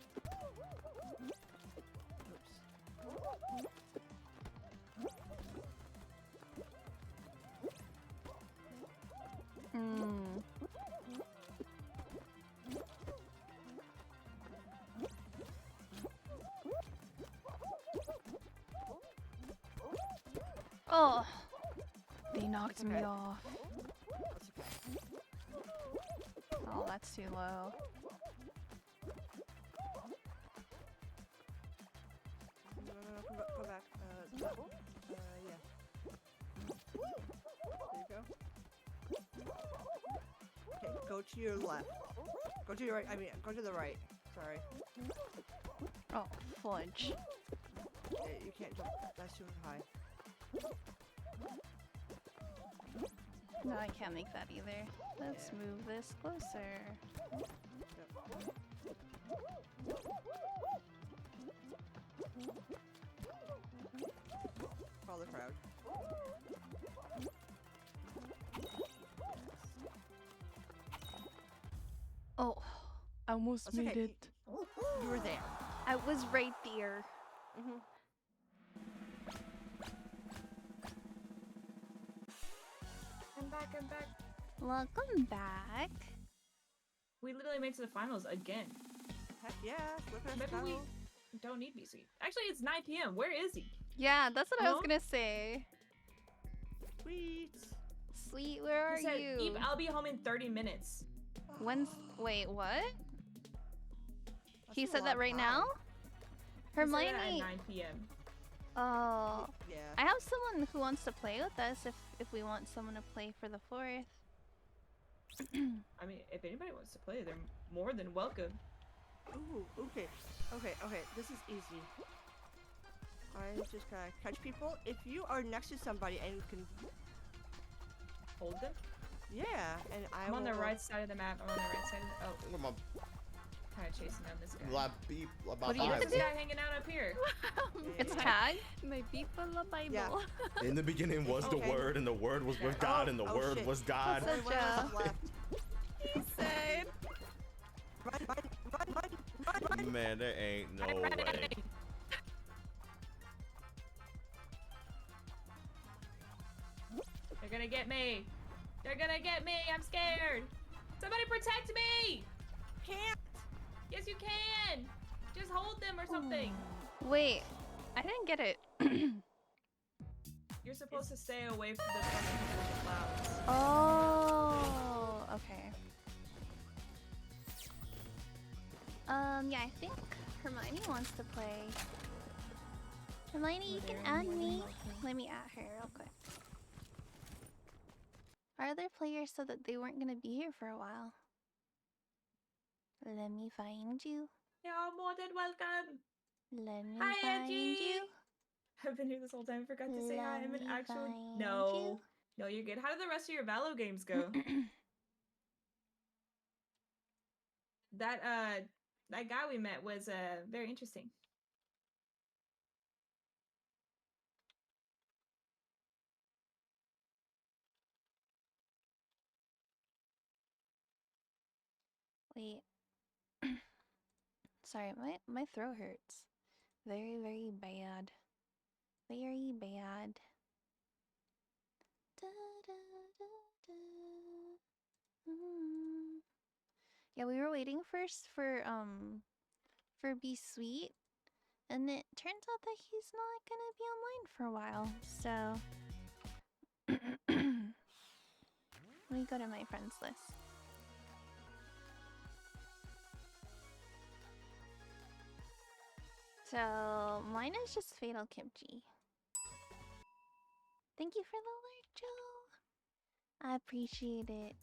Hmm. Oh, they knocked me okay. off. That's okay. Oh, that's too low. No, come back. Double? Yeah. There you go. Okay, go to your left. Go to your right. I mean, go to the right. Sorry. Oh, fudge. You can't jump. That's too high. No, I can't make that either. Let's Yeah. move this closer. Follow the crowd. Oh, I almost That's made okay. it. You were there. I was right there. Mm-hmm. I'm back. I'm back. Welcome back. We literally made it to the finals again. Heck yeah. Look at us Maybe go. we don't need BC. Actually, it's 9 p.m. Where is he? Yeah, that's what I was Huh? gonna say. Sweet. Sweet, where are He said, you? "Eve, I'll be home in 30 minutes." When's wait, what? That's He a said long that right time. now? He said that at Hermione. 9 p.m. Oh, Yeah. I have someone who wants to play with us if we want someone to play for the 4th. I mean, if anybody wants to play, they're more than welcome. Ooh, okay. Okay, this is easy. I'm just gonna catch people. If you are next to somebody and you can... Hold them. Yeah, and I'm on the right side of the map. I'm on the right side. Oh, Look at kind of chasing down this guy. my beep about What do you Oh, have there's to this do? guy hanging out up here. It's Yeah. tag. My people Bible. Yeah. In the beginning was the Okay. Word, and the Word was with Okay. God, and the Oh, Word shit. was God. Such Only one of us a- left. He said. Run. Man, there ain't no I'm way. running. They're gonna get me. They're gonna get me. I'm scared. Somebody protect me. Can't. Yes, you can. Just hold them or something. Wait, I didn't get it. You're supposed to stay away from the fucking people with the clouds. Oh, okay. Yeah, I think Hermione wants to play. Hermione, you can add me. Let me add her real quick. Our other players said that they weren't gonna be here for a while. Let me find you. You're more than welcome. Let me Hi, find Angie. you. I've been here this whole time. Forgot to say hi. I'm Let an me actual. find No. No, you're good. How did the rest of your Valo games go? That guy we met was very interesting. Wait. Sorry, my throat hurts. Very, very bad. Very bad. Da, da, da, da. Yeah, we were waiting first for Be Sweet, and it turns out that he's not gonna be online for a while. So let me go to my friends list. So mine is just Fatal Kimchi. Thank you for the alert, Joe. I appreciate it.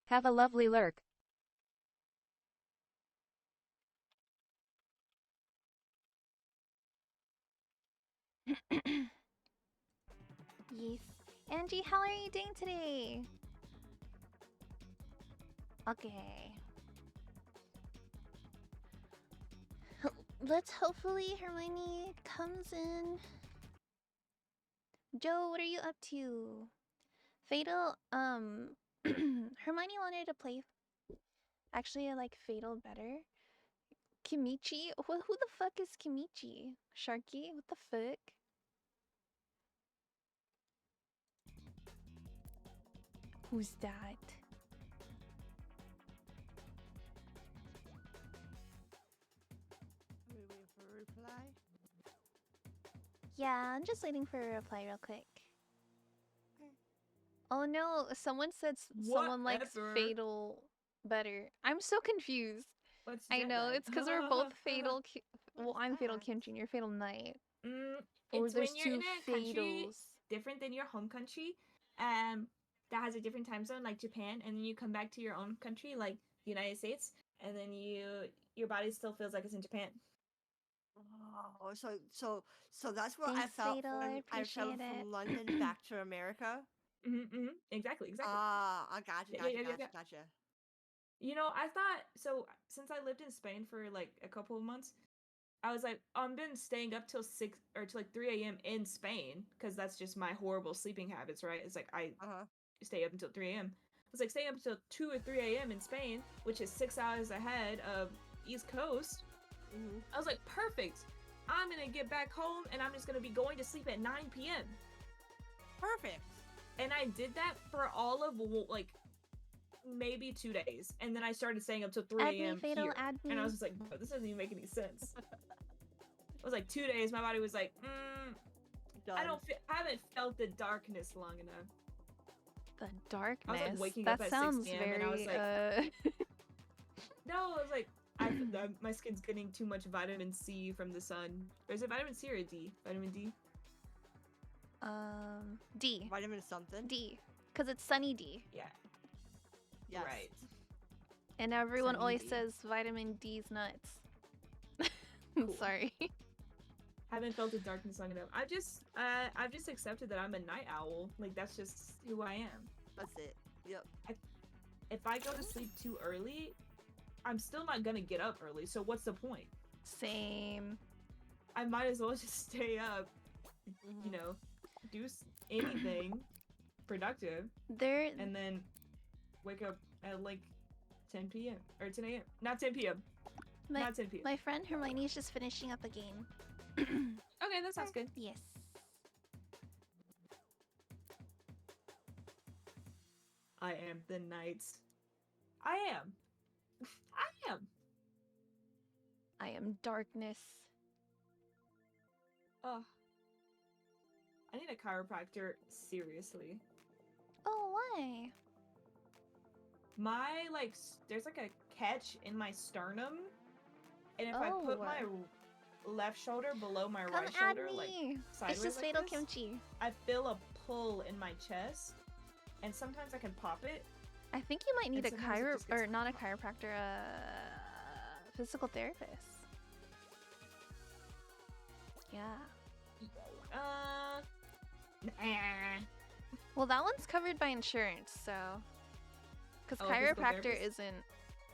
Have a lovely lurk. Yes. Angie, how are you doing today? Okay. Let's hopefully Hermione comes in. Joe, what are you up to? Fatal, Hermione wanted to play. Actually, I like Fatal better. Kimichi? Who the fuck is Kimichi? Sharky? What the fuck? Who's that? We wait for a reply. Yeah, I'm just waiting for a reply real quick. Oh no, someone said someone likes Whatever. Fatal better. I'm so confused. What's I jet know, lag? it's because we're both Fatal. Well, I'm Fatal that? Kimchi and you're Fatal Knight. Or It's there's when you're two in a country Fatals. different than your home country, that has a different time zone, like Japan, and then you come back to your own country, like the United States, and then your body still feels like it's in Japan. Oh, so that's what Thanks, I felt Fatal, I when I traveled appreciate it. from London back to America. Exactly. Ah, I gotcha, Yeah. gotcha. You know, I thought so. Since I lived in Spain for like a couple of months, I was like, I've been staying up till 6 or till like 3 a.m. in Spain because that's just my horrible sleeping habits, right? It's like I stay up until 3 a.m. It's like staying up until 2 or 3 a.m. in Spain, which is 6 hours ahead of East Coast. I was like, perfect. I'm gonna get back home and I'm just gonna be going to sleep at 9 p.m. Perfect. And I did that for all of like maybe 2 days, and then I started staying up till 3 Add me, a.m. Fatal, here, add and I me. was just like, bro, this doesn't even make any sense. It was like 2 days. My body was like, I haven't felt the darkness long enough. The darkness. I was like waking that up at sounds 6 p.m. very. and I was like, no, I was like, my skin's getting too much vitamin C from the sun. Or is it vitamin C or a D? Vitamin D. D. Vitamin something. D. Because it's Sunny D. Yeah. Yes. Right. And everyone Sunny always D. says vitamin D's nuts. Cool. Sorry. Haven't felt the darkness long enough. I've just accepted that I'm a night owl. Like that's just who I am. That's it. Yep. If I go to sleep too early, I'm still not gonna get up early. So what's the point? Same. I might as well just stay up. You know, do anything productive, There. and then wake up at like 10 p.m. or 10 a.m. Not 10 p.m. Not 10 p.m. My friend Hermione's just finishing up a game. Okay, that sounds good. Yes. I am the knight. I am. I am. I am darkness. Ugh. I need a chiropractor, seriously. Oh, why? My, like, there's like a catch in my sternum, and if I put my left shoulder below my Come right at shoulder, me. like, sideways It's just like Fatal this, Kimchi. I feel a pull in my chest, and sometimes I can pop it. I think you might need a And sometimes it just gets or not a chiropractor, a physical therapist. Yeah. Nah. Well, that one's covered by insurance, so. because Oh, physical chiropractor therapist? isn't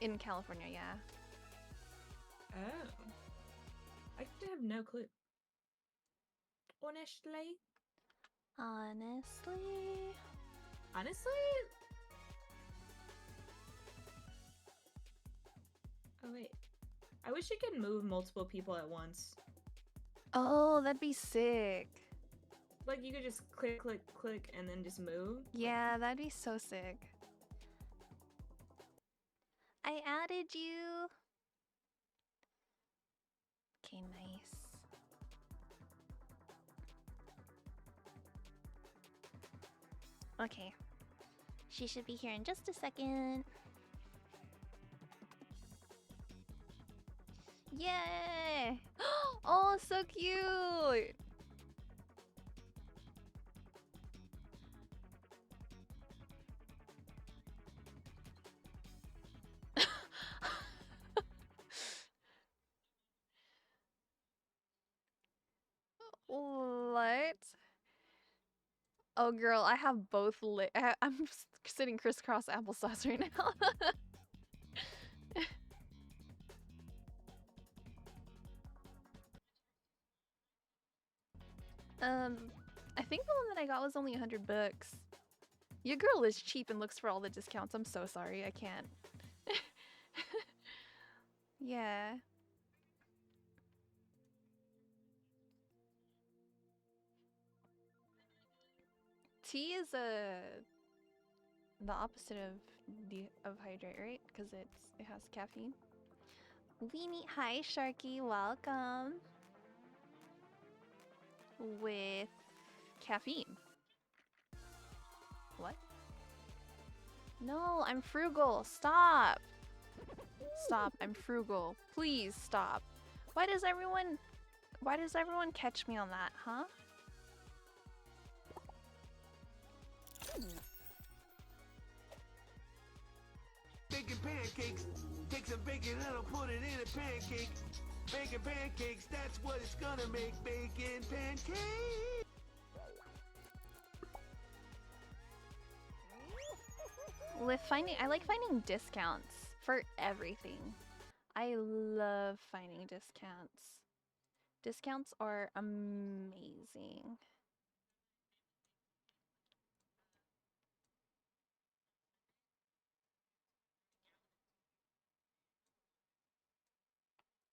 in California. Yeah. Oh. I have no clue. Honestly. Honestly. Honestly? Oh wait. I wish you could move multiple people at once. Oh, that'd be sick. Like you could just click, click, click, and then just move. Yeah, that'd be so sick. I added you. Okay, nice. Okay. She should be here in just a second. Yay! Oh, so cute! What? Oh, girl, I have both lit. I'm sitting crisscross applesauce right now. I think the one that I got was only $100. Your girl is cheap and looks for all the discounts. I'm so sorry, I can't. Yeah. Tea is the opposite of hydrate, right? Because it has caffeine. Weenie, hi Sharky, welcome. With caffeine. What? No, I'm frugal. Stop. Stop. I'm frugal. Please stop. Why does everyone catch me on that, huh? Baking pancakes. Take some bacon and I'll put it in a pancake. Bacon pancakes, that's what it's gonna make. Bacon pancakes. I like finding discounts for everything. I love finding discounts. Discounts are amazing.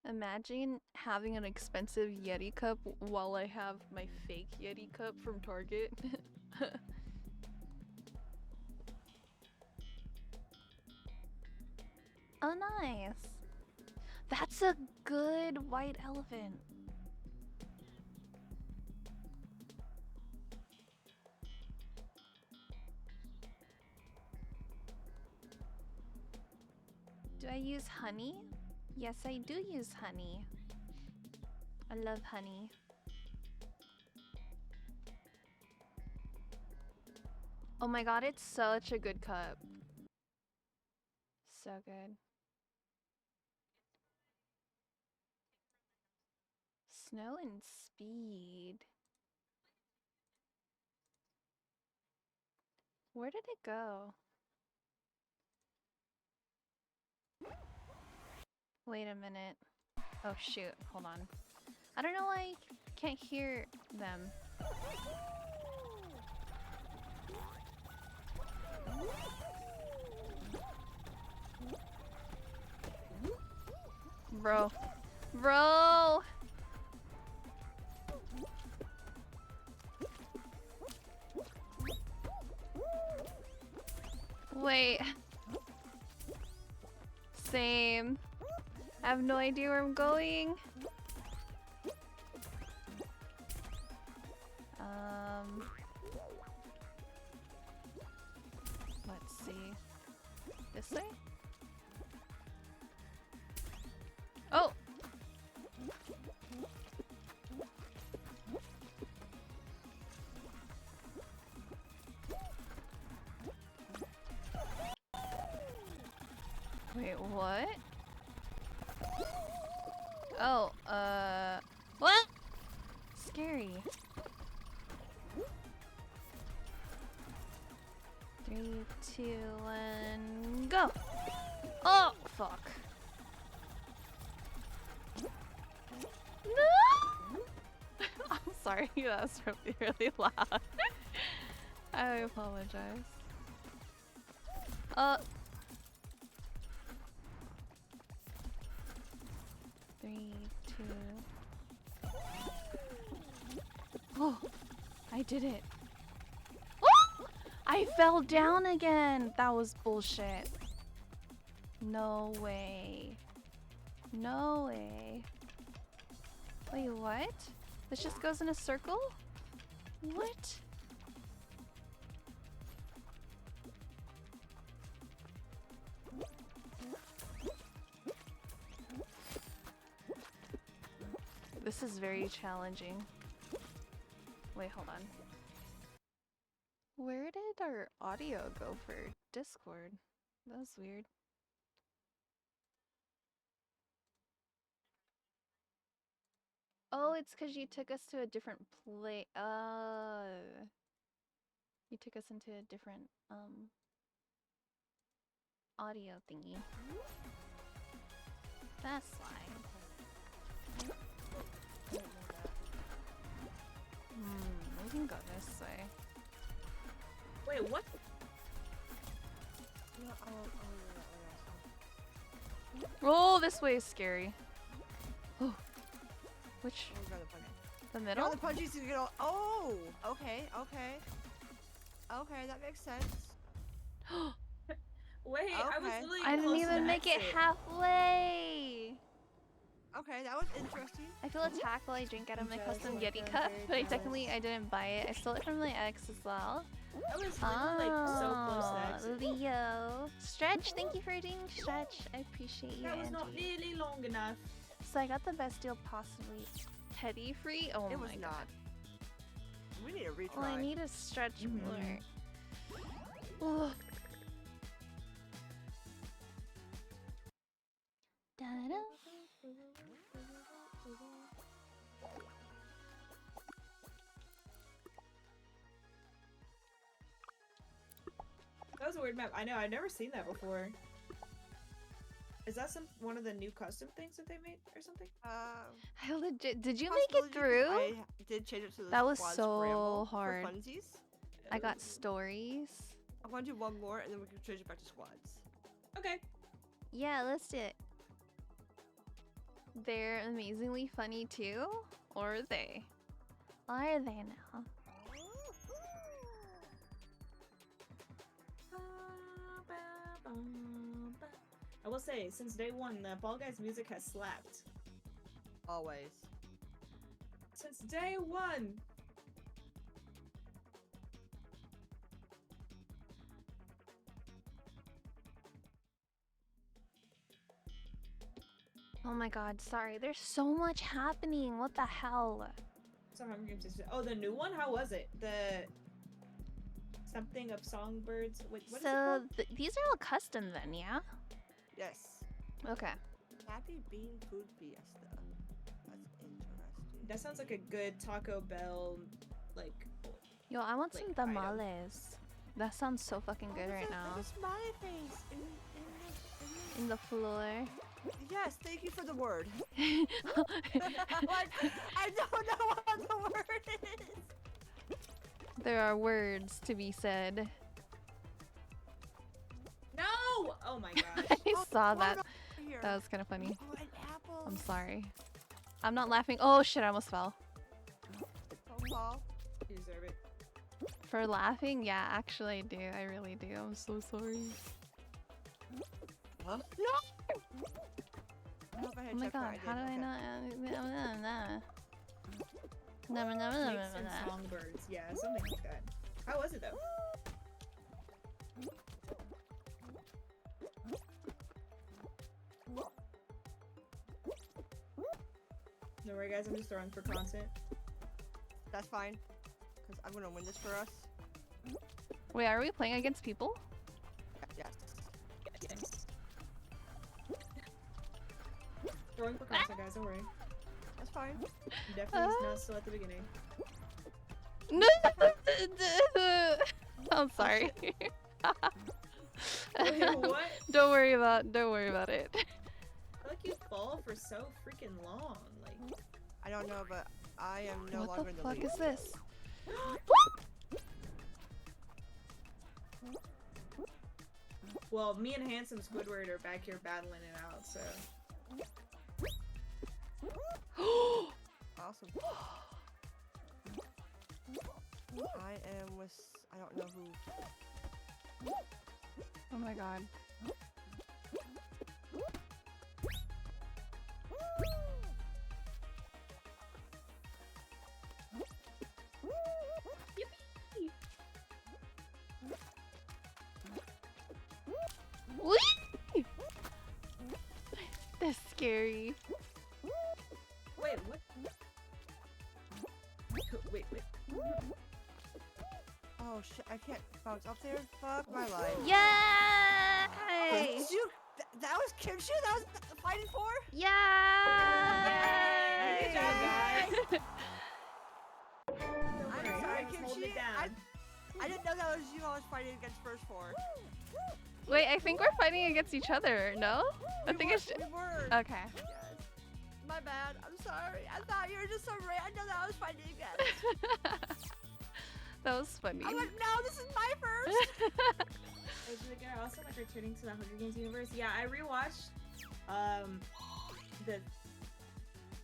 Imagine having an expensive Yeti cup while I have my fake Yeti cup from Target. Oh, nice. That's a good white elephant. Do I use honey? Yes, I do use honey. I love honey. Oh my god, it's such a good cup. So good. Snow and speed. Where did it go? Wait a minute. Oh shoot, hold on. I don't know why I can't hear them. Bro. Bro! Wait. Same. I have no idea where I'm going. Let's see. This way? Oh! Wait, what? Oh, what? Scary. 3, 2, 1, go. Oh, fuck. No! I'm sorry, that was really, really loud. I apologize. 3, 2. Oh, I did it. Oh! I fell down again. That was bullshit. No way. No way. Wait, what? This just goes in a circle? What? This is very challenging. Wait, hold on. Where did our audio go for Discord? That was weird. Oh, it's because you took us to a different play. You took us into a different audio thingy. That's why. We can go this way. Wait, what? Oh, this way is scary. Oh, which? The No, middle? the punchies to get all. Oh, okay, okay. Okay, that makes sense. Wait, I was Okay. really I didn't close to even the make it exit. halfway. Okay, that was interesting. I feel attacked while I drink out of my custom Yeti cup, but I didn't buy it. I stole it from my ex as well. I was literally like so close to the exit. Leo. Stretch, thank you for doing Stretch. I appreciate you, That was not Angie. nearly long enough. So I got the best deal possibly. Teddy free? Oh It my was god. not. We need a retry. Well, I need to stretch more. Ugh. Da-da. That was a weird map. I know, I've never seen that before. Is that one of the new custom things that they made or something? I legit. Did you make possibility it because through? I did change it to the That was squad so scramble hard. For funsies. I got stories. I want to do one more and then we can change it back to squads. Okay. Yeah, let's do it. They're amazingly funny too, or are they? Are they now? I will say, since day one, the Fall Guys music has slapped. Always. Since day one! Oh my god, sorry. There's so much happening. What the hell? Some Hunger Games. Oh, the new one? How was it? The something of songbirds. Wait, what is it So called? these are all custom then, yeah? Yes. Okay. Happy Bean Food Fiesta. That's interesting. That sounds like a good Taco Bell, like. Yo, I want some Like, item. tamales. That sounds so fucking good right now. There's smiley face In the floor. Yes, thank you for the word. Like, I don't know what the word is. There are words to be said. No! Oh my gosh. I saw what that. about here? That was kind of funny. Oh, an apple. I'm sorry. I'm not laughing. Oh shit, I almost fell. Don't fall. You deserve it. For laughing? Yeah, actually I do. I really do. I'm so sorry. Huh? No! I hope I had Oh my checked god, what how do did. I Okay. not? Never, Make some songbirds. Yeah, something like that. How was it though? No worry guys, I'm just throwing for content. That's fine. Because I'm gonna win this for us. Wait, are we playing against people? Yes. Yes. Throwing for content guys, don't worry. That's fine. Definitely not still at the beginning. No! I'm sorry. Wait, what? worry about it. I feel like you fall for so freaking long. Like, I don't know, but I am no What longer the in the fuck lead. is this? well, me and Handsome Squidward are back here battling it out. So Awesome. I am with. I don't know who. Oh my god. Whee! That's scary. wait, what? Wait. Oh shit! I can't bounce up there. Fuck my life. Yay! Did you? That was Kimchi. That was fighting for. Yay! Good job, guys. I'm sorry, Hold Kimchi. it down. I didn't know that was you I was fighting against first for. Wait, I think we're fighting against each other, no? I think it's We were. okay. Yes. My bad. I'm sorry. I thought you were just some random that I was fighting against. That was funny. I'm like, no, this is my first. Is it good? Also, like returning to the Hunger Games universe. Yeah, I rewatched the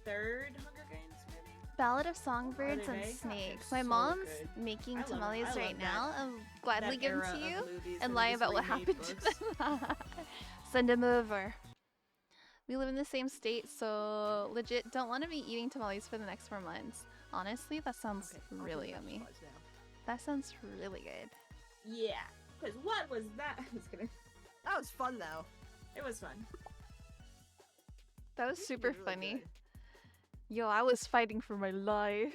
third Hunger Games movie. Ballad of Songbirds Other and day. Snakes. It's My so mom's good. making I love- tamales I love right that- now. I'll gladly that give them era to of you movies and where lie they just about what remade happened books. to them. Send them over. We live in the same state, so legit don't want to be eating tamales for the next 4 months. Honestly, that sounds Okay, I'll really take that yummy. slice now. That sounds really good. Yeah, because what was that? I was kidding. That was fun though. It was fun. That was You super did really funny. good. Yo, I was fighting for my life.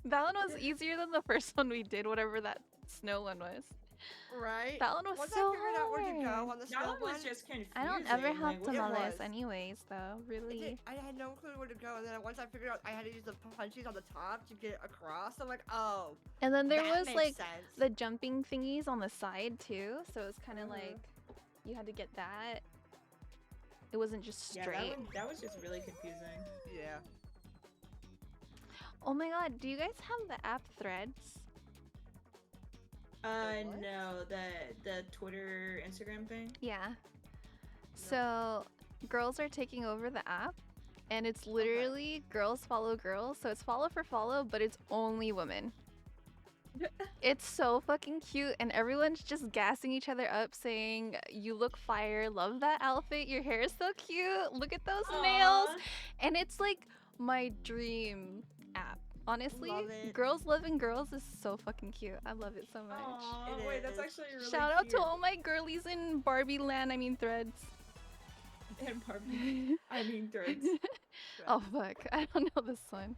That one was easier than the first one we did, whatever that snow one was. Right? That one was Once so I figured out where'd you go hard. on the That snow one was just confusing. I don't ever have like, what- tamales was. anyways, though. Really. I had no clue where to go, and then once I figured out I had to use the punchies on the top to get across, I'm like, oh. And then there that was makes like sense. the jumping thingies on the side too, so it was kind of Mhm. like you had to get that. It wasn't just Yeah, straight. that was just really confusing. Yeah. Oh my god, do you guys have the app Threads? what? No, the Twitter, Instagram thing. Yeah. So girls are taking over the app, and it's literally girls follow girls. So it's follow for follow, but it's only women. It's so fucking cute, and everyone's just gassing each other up, saying, "You look fire! Love that outfit! Your hair is so cute! Look at those nails!" Aw. And it's like my dream app. Honestly, Love it. Girls Loving Girls is so fucking cute. I love it so much. Aw, It wait, that's is. actually really Shout out to cute. all my girlies in Barbie Land. I mean Threads. And Barbie. I mean, Threads. Oh fuck, I don't know this one.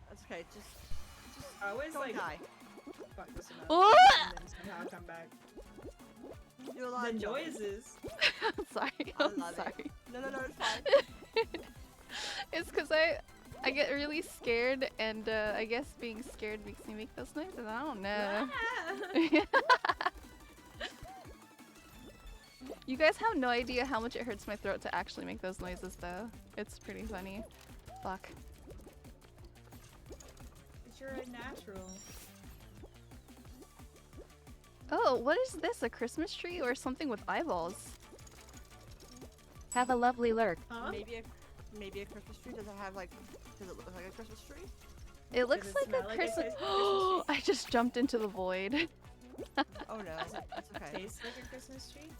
That's okay. Just I always don't like die. fuck this up. Oh! And then somehow come back. Do a lot The of jumping. noises. I'm sorry. I I'm love it. sorry. No, it's fine. It's because I get really scared, and I guess being scared makes me make those noises. I don't know. Ah! You guys have no idea how much it hurts my throat to actually make those noises, though. It's pretty funny. Fuck. You're a natural. Oh, what is this? A Christmas tree or something with eyeballs? Have a lovely lurk. Huh? Maybe a Christmas tree. Does it have like? Does it look like a Christmas tree? It looks it like smell a like a Christmas. Christmas Oh, I just jumped into the void. Oh no, it's okay. Tastes like a Christmas tree?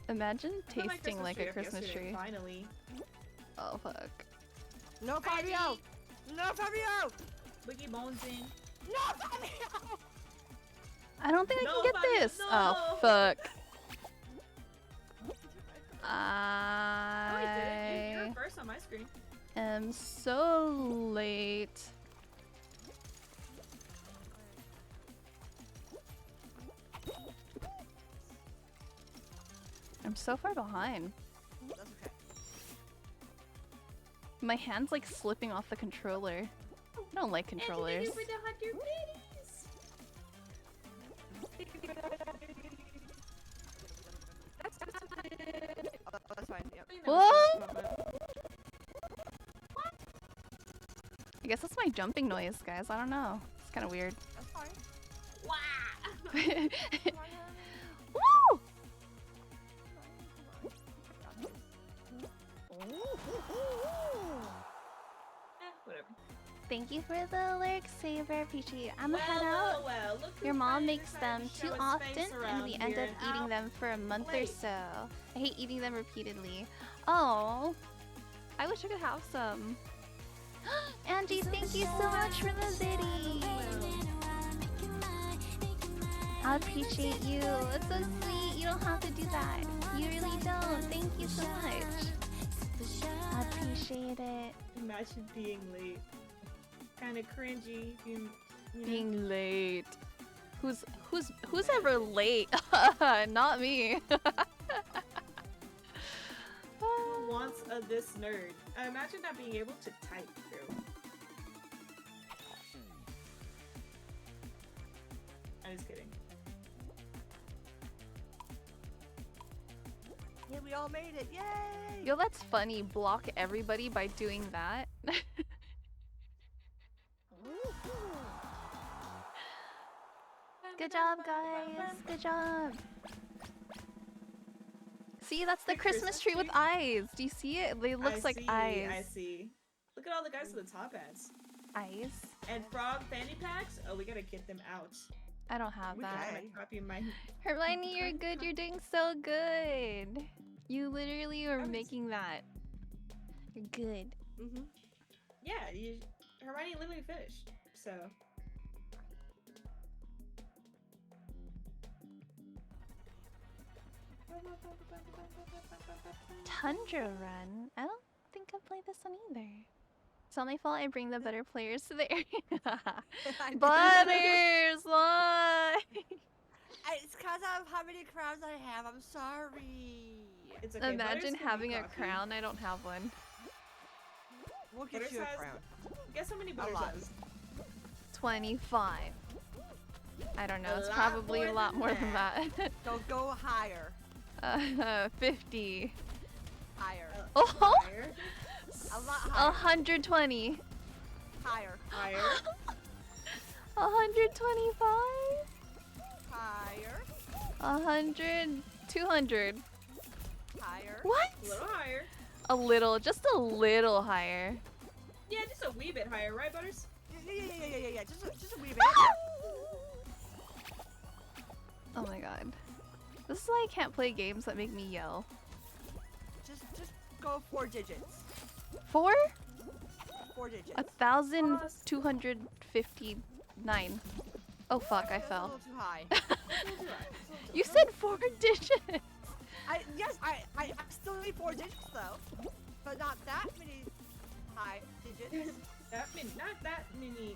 Imagine I put my tasting like a up Christmas yesterday, tree. Finally. Oh fuck. No, Fabio! No, Fabio! Boogie Bones in. No, Fabio! I don't think I No, can get Fabio, this. no! Oh fuck. Oh, you did it. You I were first on my screen. am so late. I'm so far behind. That's okay. My hand's like slipping off the controller. I don't like controllers. And you did it for the 100 fine. Yep. I think that was What? supposed to pop up. I guess that's my jumping noise, guys. I don't know. It's kind of weird. That's fine. Woo! Whatever. Thank you for the lyric saver, Peachy. I'm gonna head out. Well, look who Your mom finally makes decided them to too show his often, face and around we end here. up eating Ow. them for a month or Wait. so. I hate eating them repeatedly. Oh, I wish I could have some. Angie, thank you so much for the biddy. I appreciate you. It's so sweet. You don't have to do that. You really don't. Thank you so much. I appreciate it. Imagine being late. Kind of cringy. You know? Being late. Who's ever late? Not me. Who wants a this nerd? Imagine not being able to type through. I'm just kidding. Yeah, we all made it. Yay! Yo, that's funny. Block everybody by doing that. Good job, guys. Good job. See, that's the Big Christmas tree with eyes. Do you see it? It looks like eyes. I see. Look at all the guys with the top hats. Eyes? And frog fanny packs? Oh, we gotta get them out. I don't have We that. I'm can. gonna copy my... Hermione, you're good. You're doing so good. You literally are I'm- making that. You're good. Mm-hmm. Yeah, Hermione literally finished. So... Tundra Run? I don't think I've played this one either. It's not my fault I bring the better players to the area. Butters! Why? It's because of how many crowns I have. I'm sorry. It's okay. Butters Imagine can be having a coffee. crown. I don't have one. We'll get Butters you a has- crown. Guess how many Butters lot. has? 25. I don't know. A It's lot probably more a lot than more than that. So go higher. 50. Higher. Oh! Higher. A lot higher. 120. Higher. Higher. 125. Higher. 100. 200. Higher. What? A little higher. A little. Just a little higher. Yeah, just a wee bit higher, right, Butters? Yeah. Just a wee bit. Oh my god. This is why I can't play games that make me yell. Just go 4 digits. 4? 4 digits. 1,259. Oh fuck, I That's a fell. little too high. You said 4 digits! Yes, I still need 4 digits though, but not that many high digits. Not that many.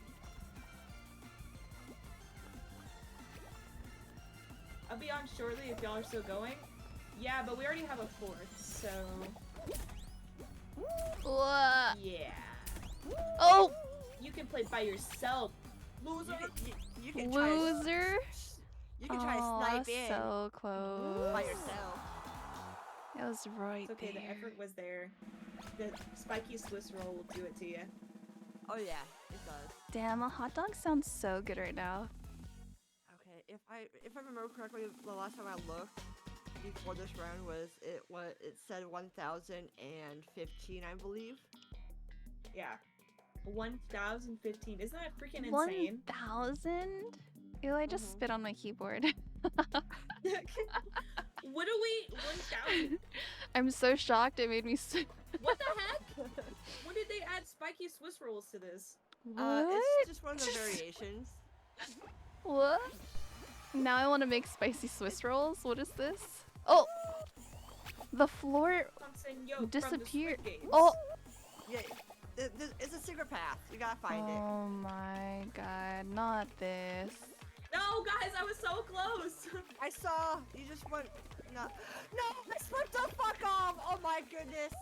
I'll be on shortly if y'all are still going. Yeah, but we already have a 4th, so What? yeah. Oh! You can play by yourself, loser. You can try. Loser? You can try to Oh, snipe that's in so close. by yourself. It was right It's okay, there. the effort was there. The spiky Swiss roll will do it to you. Oh yeah, it does. Damn, a hot dog sounds so good right now. Okay, if I remember correctly, the last time I looked before this round was it said 1,015, I believe. Yeah. 1,015. Isn't that freaking insane? 1,000? Ew, I just spit on my keyboard. What do we? 1,000? I'm so shocked it made me What the heck? When did they add spiky Swiss rolls to this? What? It's just one of the variations. What? Now I want to make spicy Swiss rolls? What is this? Oh! The floor Thompson, yo, from the disappeared. Squid Games. Oh! Yeah, it's a secret path. You gotta find it. Oh my god, not this. No, guys, I was so close. I saw. You just went. No, I slipped the fuck off. Oh my goodness.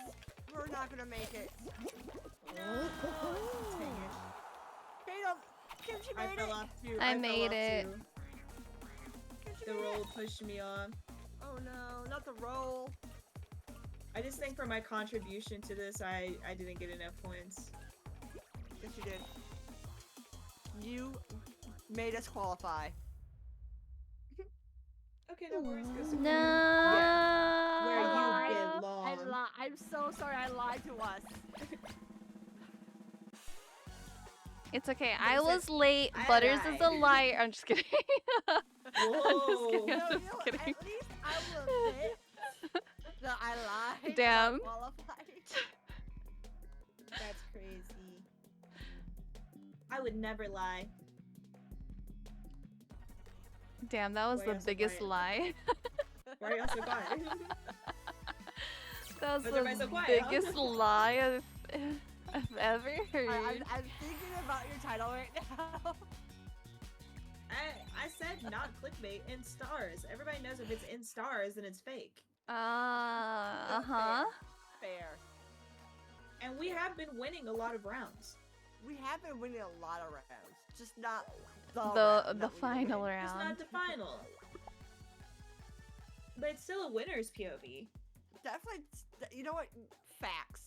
We're not gonna make it. No. Dang it. Tatum, Kimchi I made fell it. off too. I fell made off it. too. Kimchi The made roll it. pushed me off. Oh no, not the roll. I just think for my contribution to this, I didn't get enough points. Yes, you did. You made us qualify. Okay, no worries. Goes No. Where you I belong. I'm so sorry. I lied to us. It's okay. I Listen, was late. I Butters is a lied. liar. I'm just kidding. Whoa. I'm No, just no, kidding. at least I will admit that I lied. Damn. I qualified. That's crazy. I would never lie. Damn, that was Why the you so biggest quiet? lie. Why are y'all so quiet? That was Why's everybody the so quiet, huh? biggest lie I've ever heard. I'm thinking about your title right now. I said not clickbait, in stars. Everybody knows if it's in stars, then it's fake. Uh-huh. Fair. And we have been winning a lot of rounds. We have been winning a lot of rounds, just not the The round that we final win. It's round. not the final. But it's still a winner's POV. Definitely. You know what? Facts.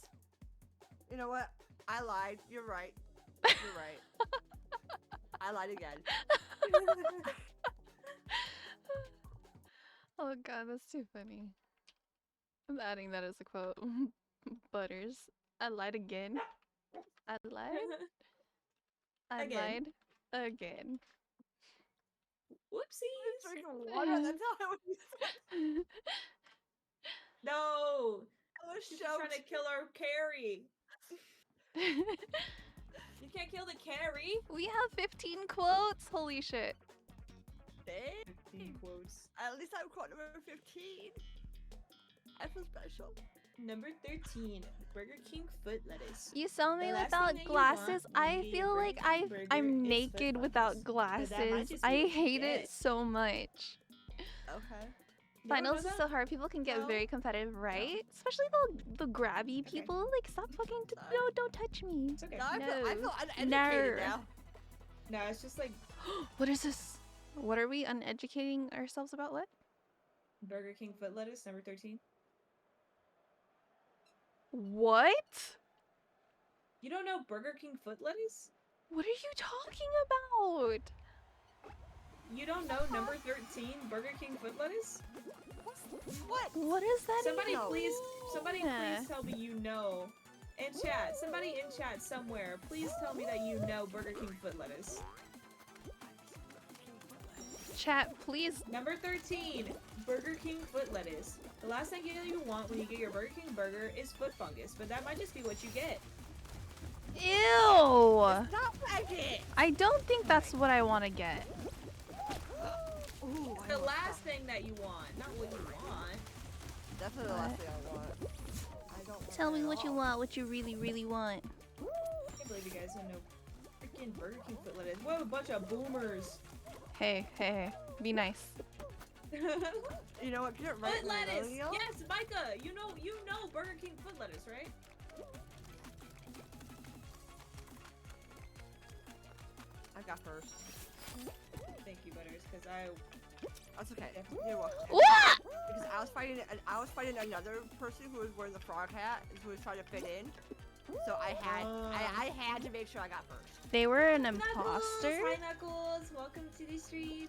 You know what? I lied. You're right. You're right. I lied again. Oh god, that's too funny. I'm adding that as a quote. Butters. I lied again. I lied. I Again. lied again. Whoopsies. Drinking water. That's how I was. No. I was She's trying to kill our carry. You can't kill the carry. We have 15 quotes. Holy shit. 15 quotes. At least I'm quote number 15. I feel special. Number 13, Burger King foot lettuce. You saw me The last without thing that you want glasses. when I you eat a feel Burger like King burger I'm is naked foot without lettuce. But that might glasses. just be I what you hate it get. so much. Okay. You don't know Finals is that? so hard. People can get No? very competitive, right? Especially the grabby people. Like, stop fucking. Sorry. No, don't touch me. It's okay. No, I No. feel uneducated No. now. No, it's just like What is this? What are we uneducating ourselves about? What? Burger King foot lettuce, number 13. What? You don't know Burger King foot lettuce? What are you talking about? You don't know number 13 Burger King foot lettuce? What? What is that? Somebody even? somebody Yeah. please tell me you know. In chat, somebody in chat somewhere, please tell me that you know Burger King foot lettuce. Chat, please. Number 13, Burger King foot lettuce. The last thing you want when you get your Burger King burger is foot fungus, but that might just be what you get. Ew. Not like it. I don't think that's what I want to get. Ooh, It's the last thing that you want, not what you want. Definitely the last thing I want. I don't want Tell it me at what you all. want, what you really, really want. I can't believe you guys don't know freaking Burger King foot lettuce. What a bunch of boomers. Hey, hey, hey. Be nice. You know what? Get right Foot in the lettuce! millennial. Yes, Micah! You know Burger King foot lettuce, right? I got first. Thank you, Butters, because I... That's okay. Definitely. You're welcome. What? Because I was fighting another person who was wearing the frog hat, who was trying to fit in. So I had to make sure I got first. They were an Knuckles! imposter? Hi, Knuckles! Welcome to the stream.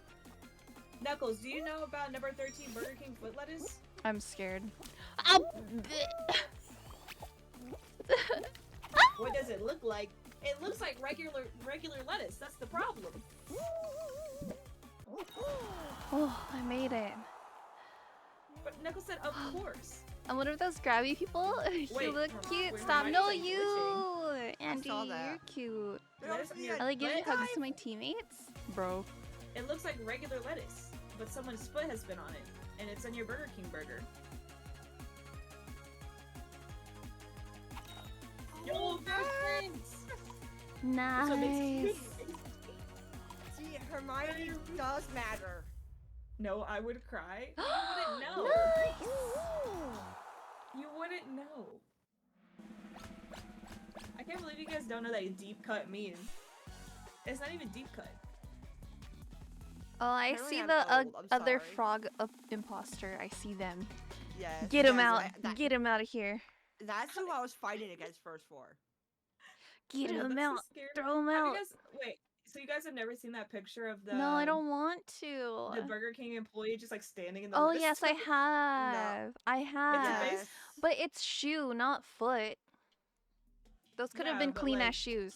Knuckles, do you know about number 13 Burger King foot lettuce? I'm scared. Ow! What does it look like? It looks like regular lettuce. That's the problem. Oh, I made it. But Knuckles said, of course. I'm one of those grabby people. You Wait, look cute. wait, Stop. why No, is it you. Andy, saw you're that. cute. Let us be I like giving But hugs to my teammates. Bro. It looks like regular lettuce, but someone's foot has been on it, and it's on your Burger King burger. Yo, first things! That's what makes Nice. See, Hermione does matter. No, I would cry. You wouldn't know. Nice. You wouldn't know. I can't believe you guys don't know that deep cut means. It's not even deep cut. Oh, I Apparently see I'm the old, I'm other sorry. frog imposter. I see them. Yes. Get him yes, out. that- Get him out of here. That's who I was fighting against first for. Get Oh, him that's so out. scary. Throw him Have out. you guys wait? So you guys have never seen that picture of the No, I don't want to. the Burger King employee just like standing in the Oh lettuce yes, I tub? have. I have. face? Yes. But it's shoe, not foot. Those could have Yeah, been but, clean like, ass shoes.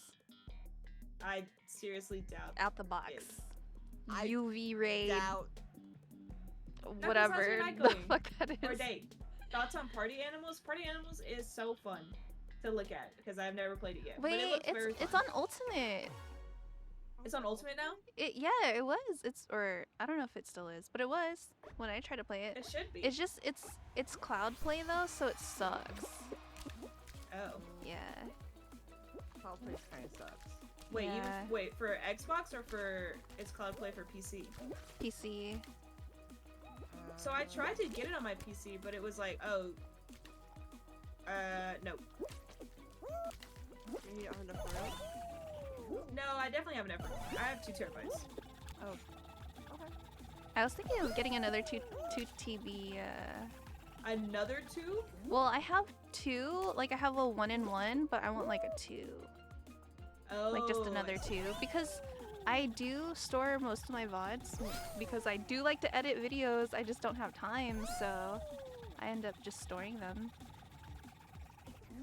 I seriously doubt. Out the box. I UV ray. Doubt. Whatever. how's your night The going? fuck that Or is. date. Thoughts on Party Animals? Party Animals is so fun to look at because I've never played it yet. but it Wait, looks very it's fun. on Ultimate. It's on Ultimate now. Yeah, it was. It's or I don't know if it still is, but it was when I tried to play it. It should be. It's just it's cloud play though, so it sucks. Oh. Yeah. Cloud Play kind of sucks. Wait, Yeah. even wait for Xbox or for it's Cloud Play for PC. PC. So I tried to get it on my PC, but it was like, oh, no. You don't have enough room? No, I definitely have enough. I have 2 terabytes. Oh. Okay. I was thinking of getting another two TB. Another 2? Well, I have 2. Like I have a 1-in-1, but I want like a 2. Oh. Like just I another see. 2 because I do store most of my VODs because I do like to edit videos. I just don't have time, so I end up just storing them.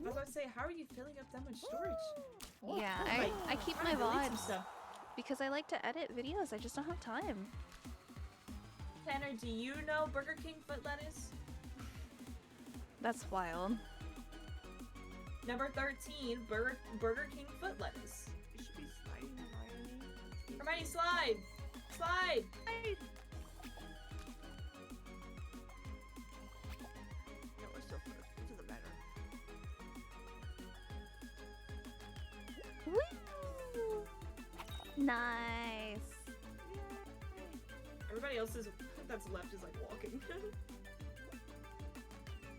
I was about to say, how are you filling up that much storage? Yeah, Like, I keep trying my to delete some VODs stuff. because I like to edit videos. I just don't have time. Tanner, do you know Burger King foot lettuce? That's wild. Number 13, Burger King foot lettuce. You should be sliding, Hermione. Hermione, slide! Slide! No, we're still first. It doesn't matter. Woo! Nice. Everybody else is that's left is like walking.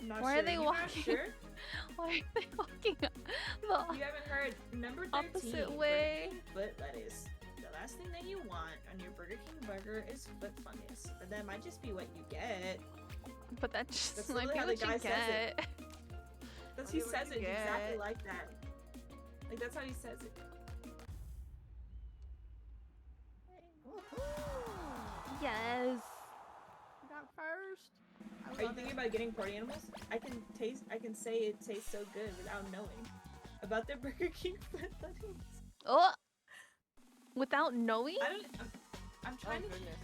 Not Why sure. are they You not walking? Sure? Why are they walking the You haven't heard number 13. opposite Burger way? King foot lettuce. The last thing that you want on your Burger King burger is foot fungus, but that might just be what you get. But that just That's might literally be how what the you guy says it. get. That's Okay, he what says you it exactly get? like that. Like that's how he says it. Yes. Not first. Are you thinking about getting Party Animals? I can say it tastes so good without knowing about the Burger King foot lettuce. Oh. Without knowing? I'm trying to goodness.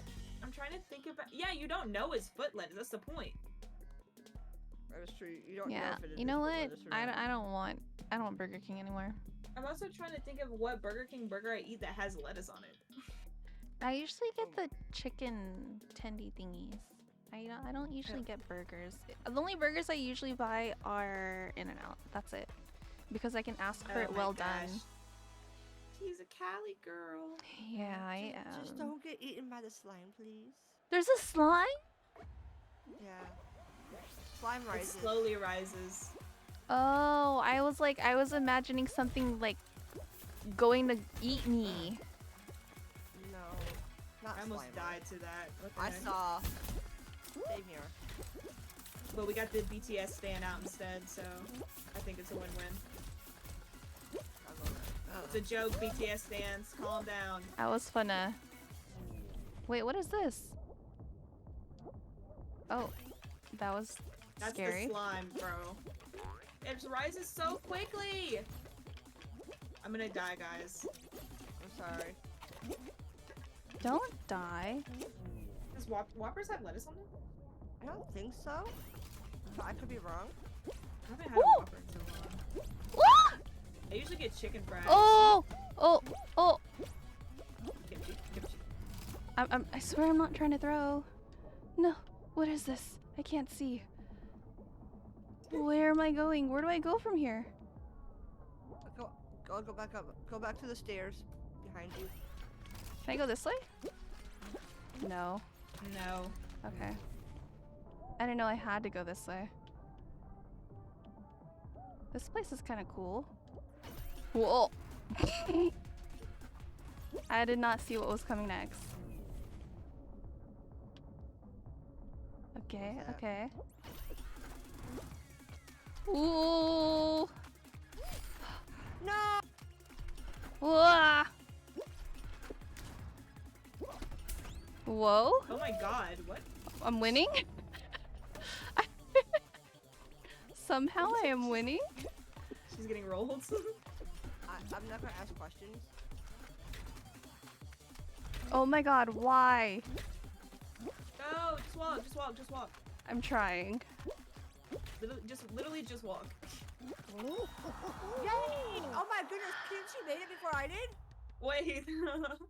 I'm trying to think about. Yeah, you don't know it's foot lettuce. That's the point. That is true. You don't know Yeah. if it is You know foot what? lettuce or I not. don't want Burger King anymore. I'm also trying to think of what Burger King burger I eat that has lettuce on it. I usually get the chicken tendy thingies. I don't usually get burgers. The only burgers I usually buy are In-N-Out. That's it. Because I can ask for Oh it my well gosh. done. She's a Cali girl. Yeah, I Just am. don't get eaten by the slime, please. There's a slime? Yeah. Slime It rises. slowly rises. Oh, I was imagining something like going to eat me. No. Not I almost slime died to that. What the I heck? saw. Same here. But we got the BTS stand out instead, so I think it's a win-win. It's a joke, BTS stands. Calm down. That was fun. Wait, what is this? Oh, that was That's scary. the slime, bro. It rises so quickly. I'm gonna die, guys. I'm sorry. Don't die. Does Whoppers have lettuce on them? I don't think so. But I could be wrong. I haven't had Woo! a Whopper in so long. Ah! I usually get chicken fries. Oh, oh. Kimchi, kimchi. I swear I'm not trying to throw. No. What is this? I can't see. Where am I going? Where do I go from here? Go back up. Go back to the stairs behind you. Can I go this way? No. No. Okay. I didn't know I had to go this way. This place is kind of cool. Whoa! I did not see what was coming next. Okay, What's that? okay. Ooh. No. Whoa. Whoa. Oh my god, what? I'm winning? Somehow I am winning? She's getting rolled. I'm not gonna ask questions. Oh my god, why? No, just walk, just walk, just walk. I'm trying. Literally just walk. Yay! Oh my goodness, Kimchi made it before I did? Wait,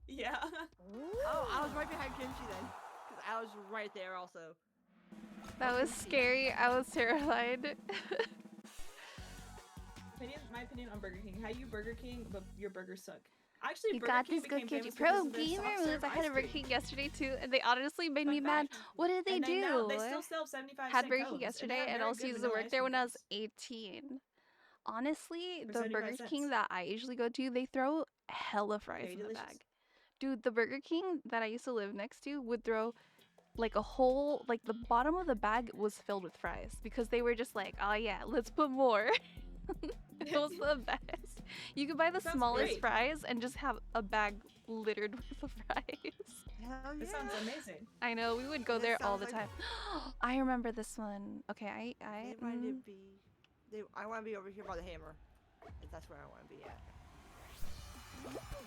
yeah. Oh, I was right behind Kimchi then. Because I was right there also. That was scary. I was terrified. My opinion on Burger King. How you Burger King, but your burgers suck. Actually, You Burger got King this good became Kimchi. famous because Pro of their gamer soft moves. serve I had a ice Burger cream. King yesterday too, and they honestly made me Fun mad. fact. What did they And do? now they still sell 75 Had cent Burger cones, King and they yesterday, have and very also good used to vanilla work ice there cream when I was cones. 18. Honestly, For the 75 Burger cents. King that I usually go to, they throw hella fries Very in the delicious. bag. Dude, the Burger King that I used to live next to would throw like a whole, like the bottom of the bag was filled with fries because they were just like, oh yeah, let's put more. It was the best. You could buy the Sounds smallest great. fries and just have a bag littered with the fries. Hell yeah. This sounds amazing. I know, we would go This there all the sounds like- time. I remember this one. Okay, They wanted to be. I want to be over here by the hammer. If that's where I want to be at.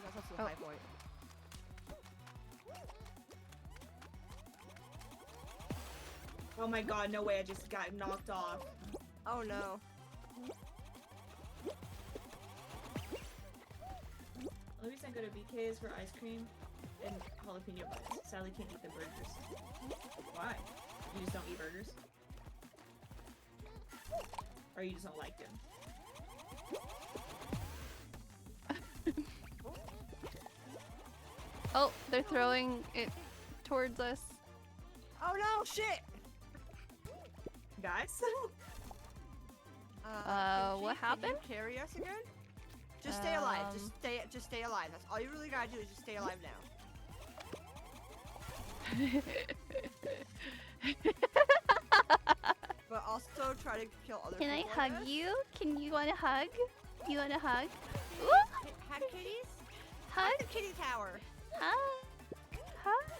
That's also the Oh. high point. Oh my god, no way, I just got knocked off. Oh no. At least I go to BK's for ice cream and jalapeno bites. Sadly, can't eat the burgers. Why? You just don't eat burgers? Or you just don't like them? Oh, they're throwing it towards us. Oh no! Shit! Guys? Kimchi, what can happened? you carry us again? Just stay alive. Just stay alive. That's all you really gotta do is just stay alive now. But also try to kill other Can I people. hug guess. you? Can you want a hug? You want a hug? Ooh, Hug kitties? hug? The kitty tower. Hug? Hug?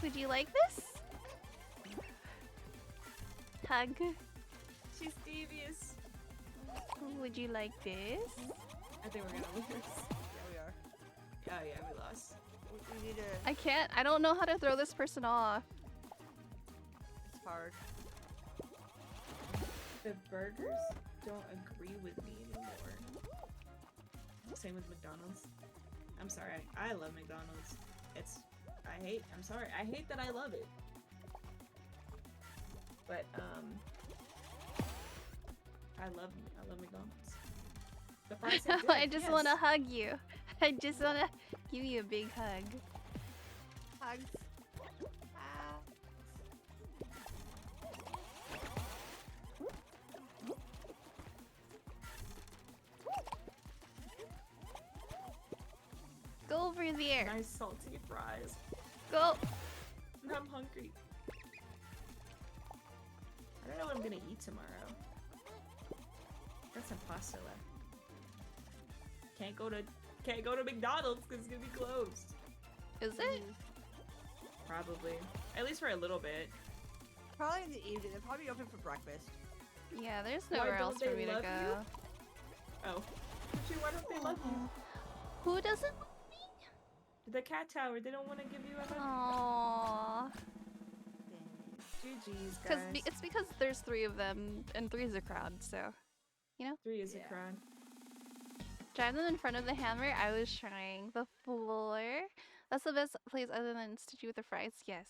Would you like this? Hug? She's devious. Would you like this? I think we're gonna lose. Yeah, we are. Oh yeah, we lost. We need to. I can't. I don't know how to throw this person off. It's hard. The burgers don't agree with me anymore. Same with McDonald's. I'm sorry, I love McDonald's. I'm sorry, I hate that I love it. But, I love McDonald's. The fries are good, I just yes. want to hug you. I just want to give you a big hug. Hugs. Go over there. Nice salty fries. Go. I'm hungry. I don't know what I'm gonna eat tomorrow. Got some pasta left. Can't go to McDonald's because it's gonna be closed. Is it? Probably. At least for a little bit. Probably in the evening. They'll probably be open for breakfast. Yeah, there's Why nowhere don't else for they me to love go. you? Oh. Why don't they love you? Who doesn't? The cat tower, they don't want to give you a hug. Aww. GG's, Because guys. it's because there's 3 of them, and 3 is a crowd, so you know. 3 is a crowd. Drive them in front of the hammer. I was trying the floor. That's the best place other than Stitchy with the fries. Yes,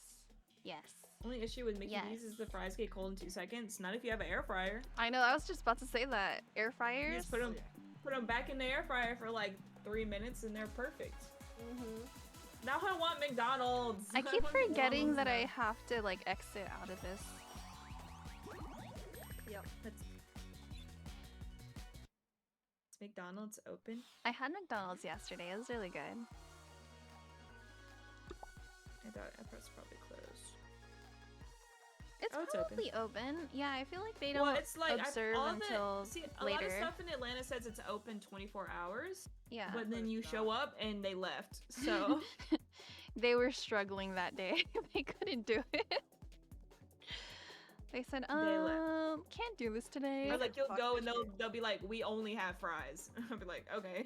yes. Only issue with Mickey Yes. D's is the fries get cold in 2 seconds. Not if you have an air fryer. I know. I was just about to say that. Air You fryers. just put them back in the air fryer for like 3 minutes and they're perfect. Now I want McDonald's. I keep want forgetting McDonald's that I now. have to like exit out of this. Yep. Let's McDonald's open. I had McDonald's yesterday. It was really good. I thought I pressed probably closed. It's Oh, it's open. probably open. Yeah, I feel like they don't Well, it's like observe all until see, a lot of later. stuff in Atlanta says it's open 24 hours, Yeah. but then you show up and they left. So They were struggling that day. They couldn't do it. They said, left. can't do this today. or like you'll Fuck go this and shit. they'll be like, we only have fries. I'll be like, okay.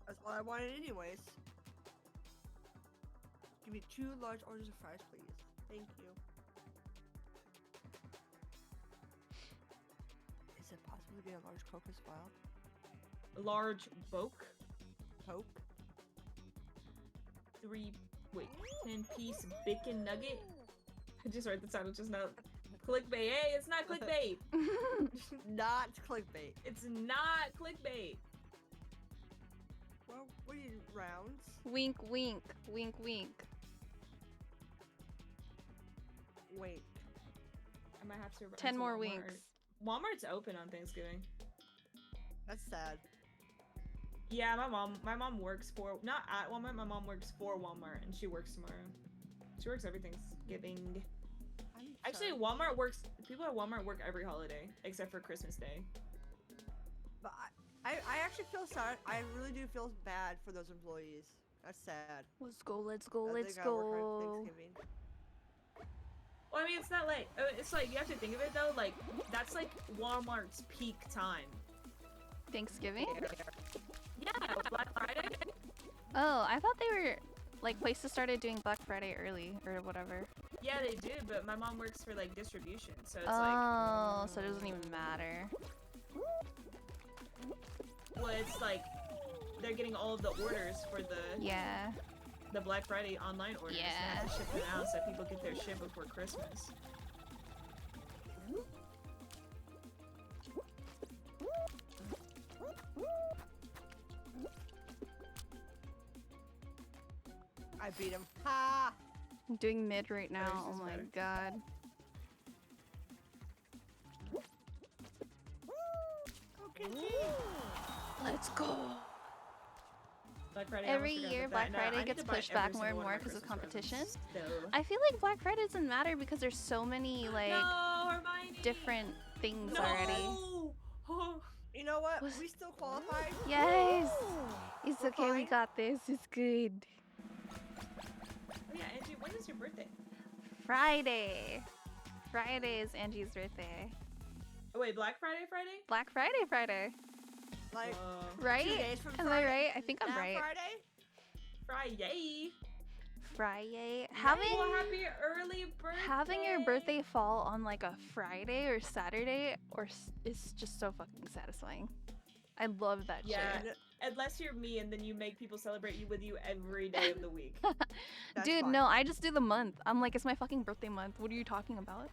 That's what I wanted anyways. Give me 2 large orders of fries, please. Thank you. Is it possible to get a large Coke as well? Large boke, Coke? 10-piece bacon nugget. I just read the title just now. Clickbait. Hey, it's not clickbait. Not clickbait. It's not clickbait. Well, what are you, rounds? Wink, wink, wink, wink. Wait. I might have to. run 10 to more Walmart. winks. Walmart's open on Thanksgiving. That's sad. Yeah, my mom works for, not at Walmart, my mom works for Walmart and she works tomorrow. She works every Thanksgiving. I'm Actually, sorry. Walmart works, people at Walmart work every holiday except for Christmas Day. But I actually feel sad. I really do feel bad for those employees. That's sad. Let's go, let's go, that they let's gotta work on go. Thanksgiving. Well, I mean, it's not like, it's like, you have to think of it though, like, that's like Walmart's peak time. Thanksgiving? Yeah, Black Friday. Oh, I thought they were like places started doing Black Friday early or whatever. Yeah, they do, but my mom works for like distribution, so it's Oh, so it doesn't even matter. well, it's like they're getting all of the orders for Yeah. the Black Friday online orders. They have to ship them out so people get their shit before Christmas. I beat him. Ha! I'm doing mid right now. Yours Oh is my better. god. Let's go. Black Friday. Every year, Black Friday gets pushed back more and more because of competition. I feel like Black Friday doesn't matter because there's so many like no, Hermione. different things no. already. Oh, You know what? Was- We still qualified. Yes. It's We're okay, we fine. got this. It's good. yeah, Angie, when is your birthday? Friday. Friday is Angie's birthday. Oh wait, Black Friday, Friday? Black Friday, Friday. Like Right? 2 days from Am I Friday. right? I think I'm That right. Friday? Friday. Friday. Well, happy early birthday. Having your birthday fall on like a Friday or Saturday or is just so fucking satisfying. I love that Yeah. shit. Unless you're me and then you make people celebrate you with you every day of the week. That's Dude, fine. no, I just do the month. I'm like, it's my fucking birthday month. What are you talking about?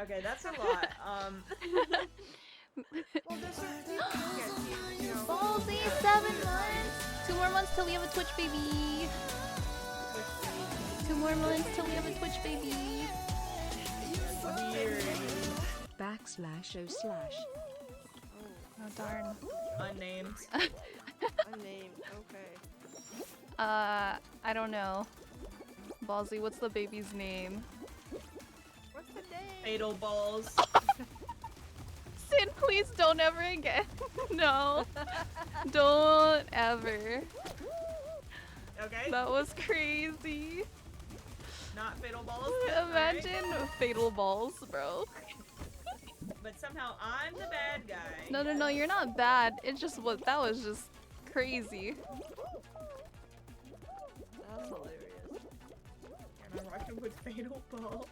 Okay, that's a lot. Well, there's certain people who get, you know, Ballsy, 7 months. 2 more months till we have a Twitch baby. 2 more months till we have a Twitch baby. Weird. oh, Oh darn. Unnamed. unnamed. Okay. I don't know. Ballsy, what's the baby's name? What's the name? Fatal balls. Sin, please don't ever again. No. Don't ever. Okay? That was crazy. Not fatal balls. Imagine fatal balls, bro. But somehow I'm the bad guy. No, no, no, you're not bad. It just was, that was just crazy. That's hilarious. And I'm rocking with fatal balls.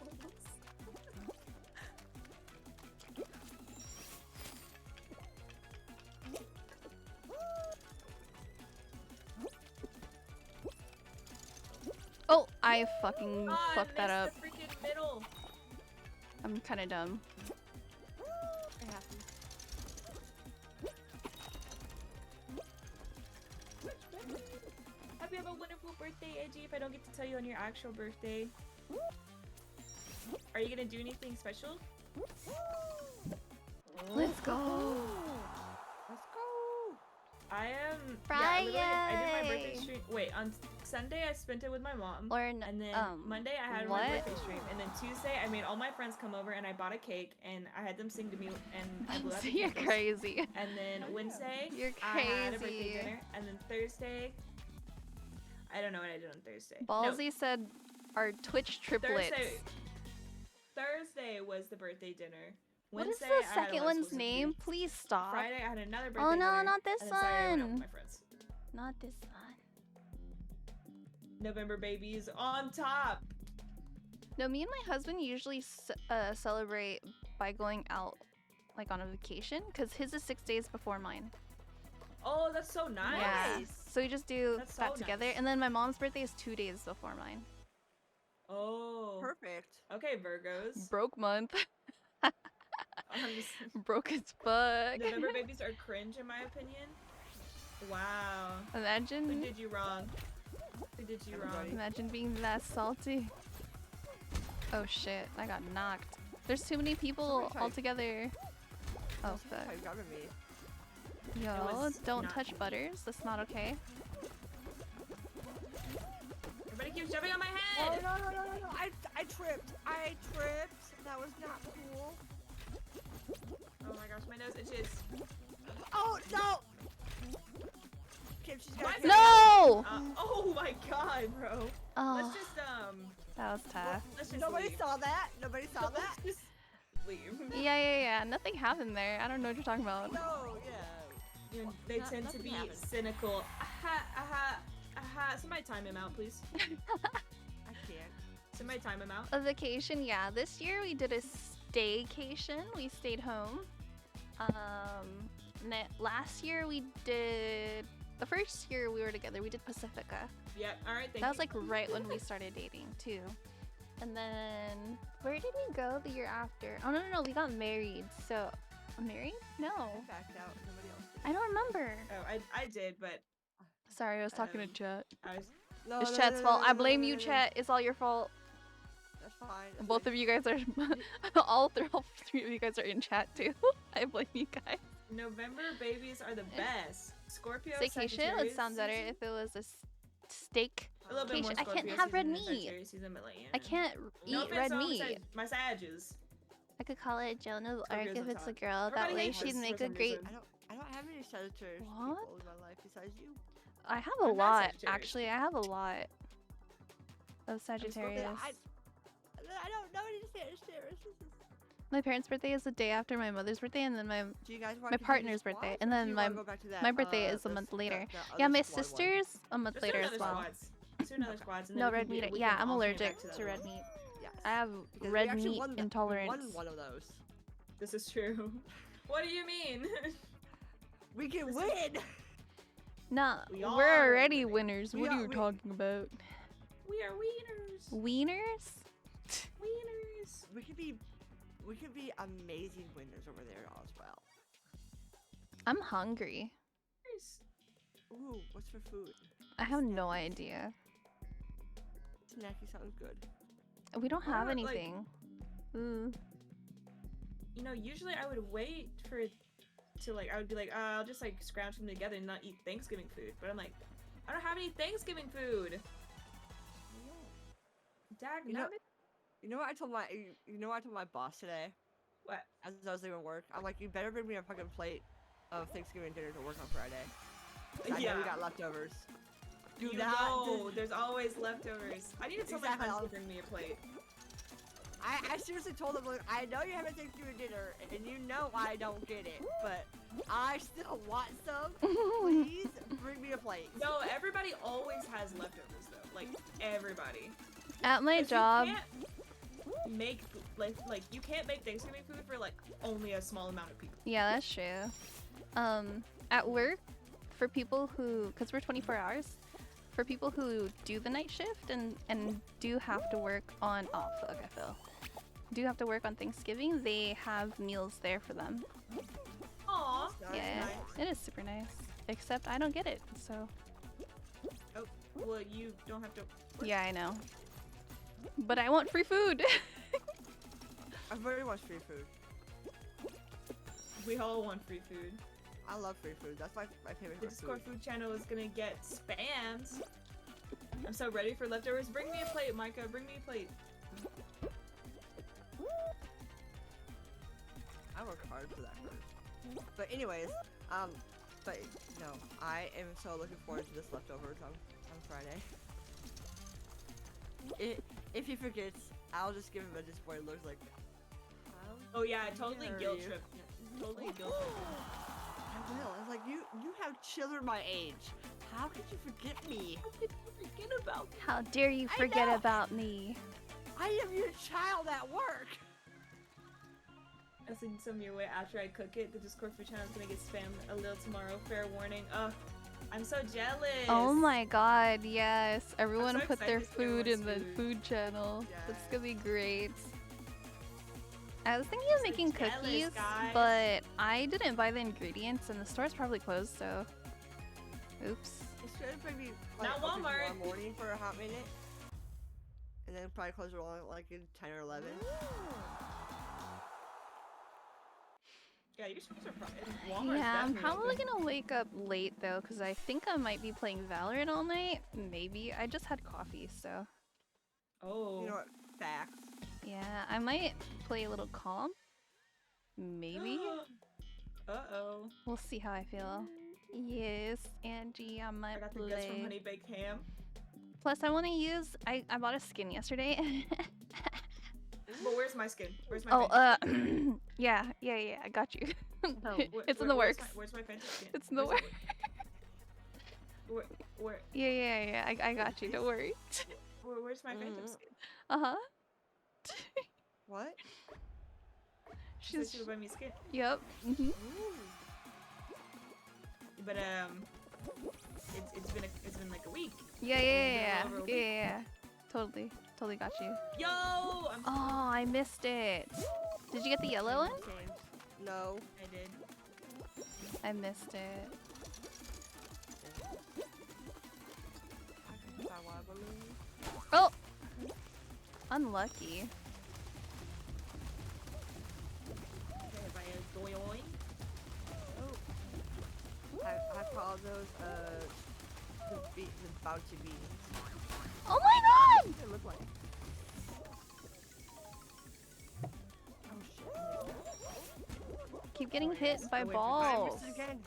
Oh, I fucking Oh, I fucked that up. missed the freaking middle. I'm kinda dumb. It happens. Hope you have a wonderful birthday, Edgy, if I don't get to tell you on your actual birthday. Are you gonna do anything special? Let's go. Let's go. I am. Yeah, I did my birthday Friday. stream. Wait, on Sunday I spent it with my mom. Or And then Monday I had what? my birthday stream, and then Tuesday I made all my friends come over and I bought a cake and I had them sing to me and I blew out the You're candles. crazy. And then Wednesday You're I had a birthday crazy. dinner, and then Thursday I don't know what I did on Thursday. No, Ballsy said our Twitch triplets. Thursday was the birthday dinner. What is Wednesday, the I had a second Let's one's Supposed to name? Be. Please stop. Friday I had another birthday Oh no, dinner, not this and then Saturday I went out with one. my friends. Not this one. November babies on top. No, me and my husband usually celebrate by going out, like on a vacation, because his is 6 days before mine. Oh, that's so nice. Yeah. So we just do That's that so together, nice. and then my mom's birthday is 2 days before mine. Oh. Perfect. Okay, Virgos. Broke month. I'm just- Broke as fuck. November babies are cringe in my opinion. Wow. Who Imagine, did you wrong? Who did you wrong? imagine being that salty. Oh shit, I got knocked. There's too many people Somebody tried- all together. Oh fuck. You got me. Yo, was don't not touch me. Butters. That's not okay. Everybody keeps jumping on my Oh head. no! I tripped. I tripped. That was not cool. Oh my gosh, my nose itches. Oh no! Kim, she's Why got is it- No! Oh my god, bro. Oh, Let's just that was tough. let's just Nobody leave. saw that. Nobody saw that. Let's just leave. Yeah. Nothing happened there. I don't know what you're talking about. No, yeah. You know, they Not- tend to nothing be happened. cynical. Somebody time him out, please. I can't. Somebody time him out. A vacation, yeah. This year we did a staycation. We stayed home. Last year we did. The first year we were together, we did Pacifica. Yep. All right. Thank That was you. like right when we started dating too. And then where did we go the year after? Oh no, we got married. So married? No, I backed out. Nobody else did. I don't remember. Oh, I did, but Sorry, I was talking to chat. I was. No, It's no, chat's no, fault. no, I no, blame no, you, no, no. chat. It's all your fault. That's fine. That's Both fine. of you guys are, all three of you guys are in chat too. I blame you guys. November babies are the best. Scorpio. Staycation would Sagittarius sound better season. if it was a steak. A little bit more I can't Scorpio have red season than meat. Sagittarius season, but like, yeah. I can't No eat offense red to all meat. My Sages. I could call it Jonah's arc Scorpios if on it's a top. girl. That Everybody way hates she'd us make for a some great. reason. I don't have any Sagittarius What? people in my life besides you. I have a I'm not lot. Sagittarius. Actually, I have a lot of Scorpio. Sagittarius. I don't know any Sagittarius. My parents' birthday is the day after my mother's birthday, and then Do you guys want My to partner's birthday, and then my birthday is a month later. Yeah, my sister's a month Let's do later as another well. squads. Let's do another squads. And No then we red can meat. do- we Yeah, can I'm alternate back allergic that to red one. meat. Yes. I have Because we red actually meat won intolerance. We won one of those. This is true. What do you mean? We can win. Nah, We we're are already winning. winners. We What are are- you we- talking about? We are wieners. Wieners? Wieners. We could be amazing winners over there as well. I'm hungry. Ooh, what's for food? I have no idea. Snacky sounds good. We don't have What, like- anything. Ooh. You know, usually I would wait for it to like. I would be like, I'll just like scrounge them together and not eat Thanksgiving food. But I'm like, I don't have any Thanksgiving food. Dag You know- nabbit. You know what I told my boss today? What? As I was leaving work, I'm like, you better bring me a fucking plate of Thanksgiving dinner to work on Friday. 'Cause I know we got leftovers. Do You not. know, there's always leftovers. I need to tell my Exactly. friends to bring me a plate. I seriously told him, like, I know you haven't Thanksgiving dinner, and you know I don't get it, but I still want some. Please bring me a plate. No, everybody always has leftovers though. Like everybody. At my 'Cause job, You can't make like you can't make Thanksgiving food for like only a small amount of people. yeah, that's true. At work, for people who, because we're 24 hours, for people who do the night shift and do have to work on, oh fuck, I fell. Do have to work on Thanksgiving, they have meals there for them. Aw. Nice, Yeah, nice. it is super nice. Except I don't get it, so Oh, well, you don't have to. yeah, I know. But I want free food. Everybody wants free food. We all want free food. I love free food. That's my favorite The food. Discord food channel is gonna get spammed. I'm so ready for leftovers. Bring me a plate, Micah. Bring me a plate. I work hard for that first. But anyways, but no, I am so looking forward to this leftovers on Friday. If he forgets, I'll just give him a display looks like. Oh yeah, totally dare guilt you. trip. Totally guilt trip. I will. I was like, you have children my age. How could you forget me? How did you forget about me? How dare you I forget know. about me? I am your child at work. I send some your way after I cook it. The Discord food channel is gonna get spammed a little tomorrow. Fair warning. Ugh, I'm so jealous. Oh my god, yes. Everyone so put their excited to see food in everyone's the food. food channel. That's Yes. gonna be great. I was thinking of so making jealous, cookies, guys. but I didn't buy the ingredients and the store's probably closed, so. Oops. It's gonna maybe like Not open Walmart. tomorrow morning for a hot minute, and then probably close around like in 10 or 11. Yeah, you're surprised. Walmart's Yeah, I'm definitely probably open. gonna wake up late though, because I think I might be playing Valorant all night. Maybe. I just had coffee, so. Oh. You know what? Facts. Yeah, I might play a little calm. Maybe. Uh-oh. We'll see how I feel. Yes, Angie, I I might got the guts from play. Honey Baked Ham. Plus, I want to use. I bought a skin yesterday. But where's my skin? Where's my Oh, fancy yeah, I got you. Wh- It's in where- the where's works. Where's my fancy skin? It's in the Where's works. it? Where? Yeah. I got you. Don't worry. Where's my phantom Mhm. skin? Uh huh. What? She said She's. she would buy me skin. Yep. Mhm. But it's been like a week. Yeah. over a week. Yeah. Totally got you. Yo, I'm Oh, I missed it. Did you get the yellow one? James. No. I did. I missed it. Oh! Unlucky. Okay, buy a doyoing. I call those the bouncy beans. Oh my god! They look like. Oh shit! Keep getting hit by Wait for I balls. missed it again.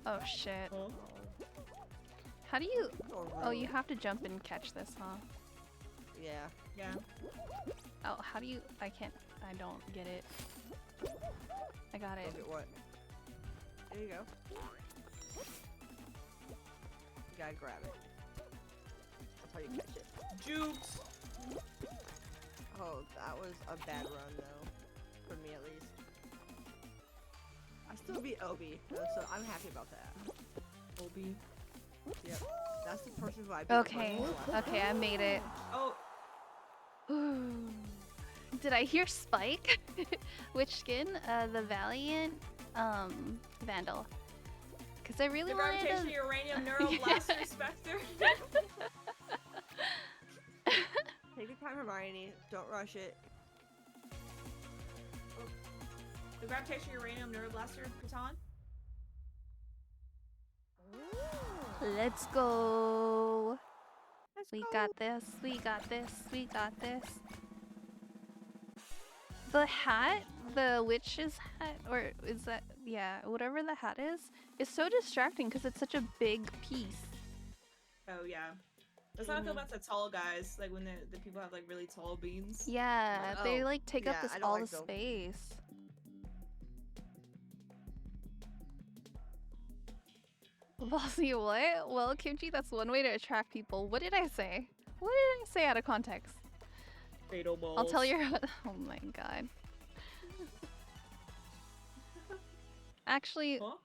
Oh shit. Huh? How do you... Oh, really? you have to jump and catch this, huh? Yeah. Yeah. Oh, how do you... I can't... I don't get it. I got it. Look at what? There you go. You gotta grab it. That's how you catch it. Jukes. Oh, that was a bad run though. For me at least. I still beat Obi, though, so I'm happy about that. Obi. Yep. That's the person who I beat. Okay. Okay, I made it. Oh, Did I hear Spike? Which skin? The Valiant Vandal. Because I really the wanted gravitational to... uranium neuroblaster specter. Take your time, Hermione. Don't rush it. The gravitational uranium neuroblaster baton. Let's go. Let's We go. got this. We got this. We got this. The hat, the witch's hat, or is that, yeah, whatever the hat is so distracting because it's such a big piece. Oh yeah. That's how I feel about the tall guys. Like when the people have like really tall beans. Yeah, they Oh, like take up yeah, this I don't all like the those. space. Bossy, what? Well, Kimchi, that's one way to attract people. What did I say? What did I say out of context? Fatal balls. I'll tell you. Oh my god. Actually, Huh?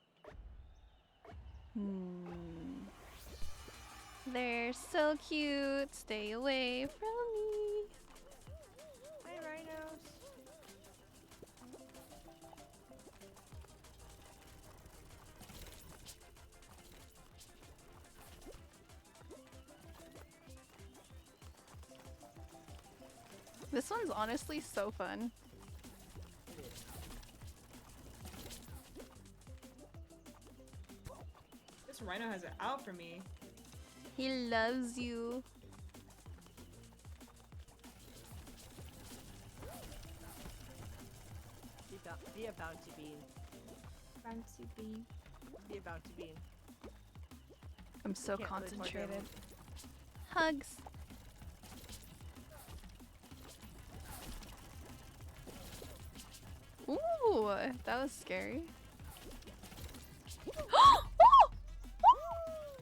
they're so cute. Stay away from me. Hi, rhinos. This one's honestly so fun. This Rhino has it out for me. He loves you. Be a bounty bean. Fancy bee. Be a bounty bean. I'm so Can't really talk concentrated. about Hugs. Ooh, that was scary.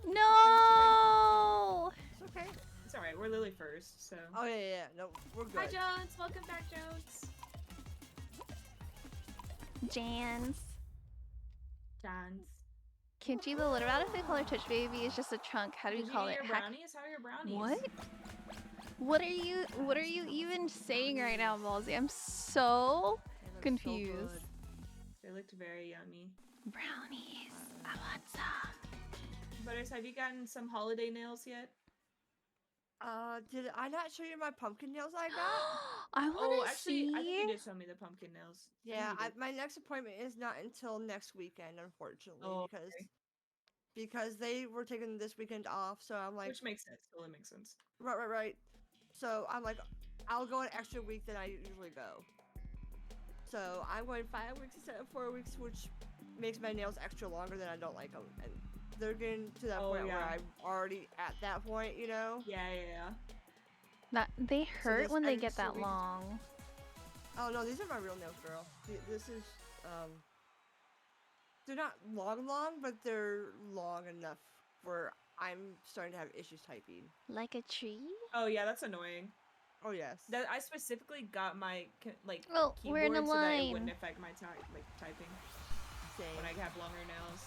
No! It's okay. It's alright, we're Lily first, so. Oh yeah. No, we're good. Hi Jones, welcome back Jones. Jans. Jones. Kimchi, the litter out if they call her Touch Baby is just a trunk. How do we Did call you it? eat your brownies? How are your brownies? What? What are you even saying right now, Ballsy? I'm so They look so confused. good. They looked very yummy. Brownies. I want some. Butters, have you gotten some holiday nails yet? Did I not show you my pumpkin nails I got? I want Oh, to actually, see. I think you did show me the pumpkin nails. Yeah, I think you my next appointment is not until next weekend, unfortunately, Oh, because they were taking this weekend off. So I'm did. like, Which makes sense. Totally makes sense. right. So I'm like, I'll go an extra week than I usually go. So I'm going 5 weeks instead of 4 weeks, which makes my nails extra longer than I don't like them. And they're getting to that Oh, point where yeah. I'm already at that point, you know? Yeah. That they hurt this when they extra get that week- long. Oh no, these are my real nails, girl. This is they're not long, but they're long enough where I'm starting to have issues typing. Like a tree? Oh yeah, that's annoying. Oh yes. That I specifically got my Oh, we're in a keyboard so that it wouldn't line. affect my typing Same. when I have longer nails.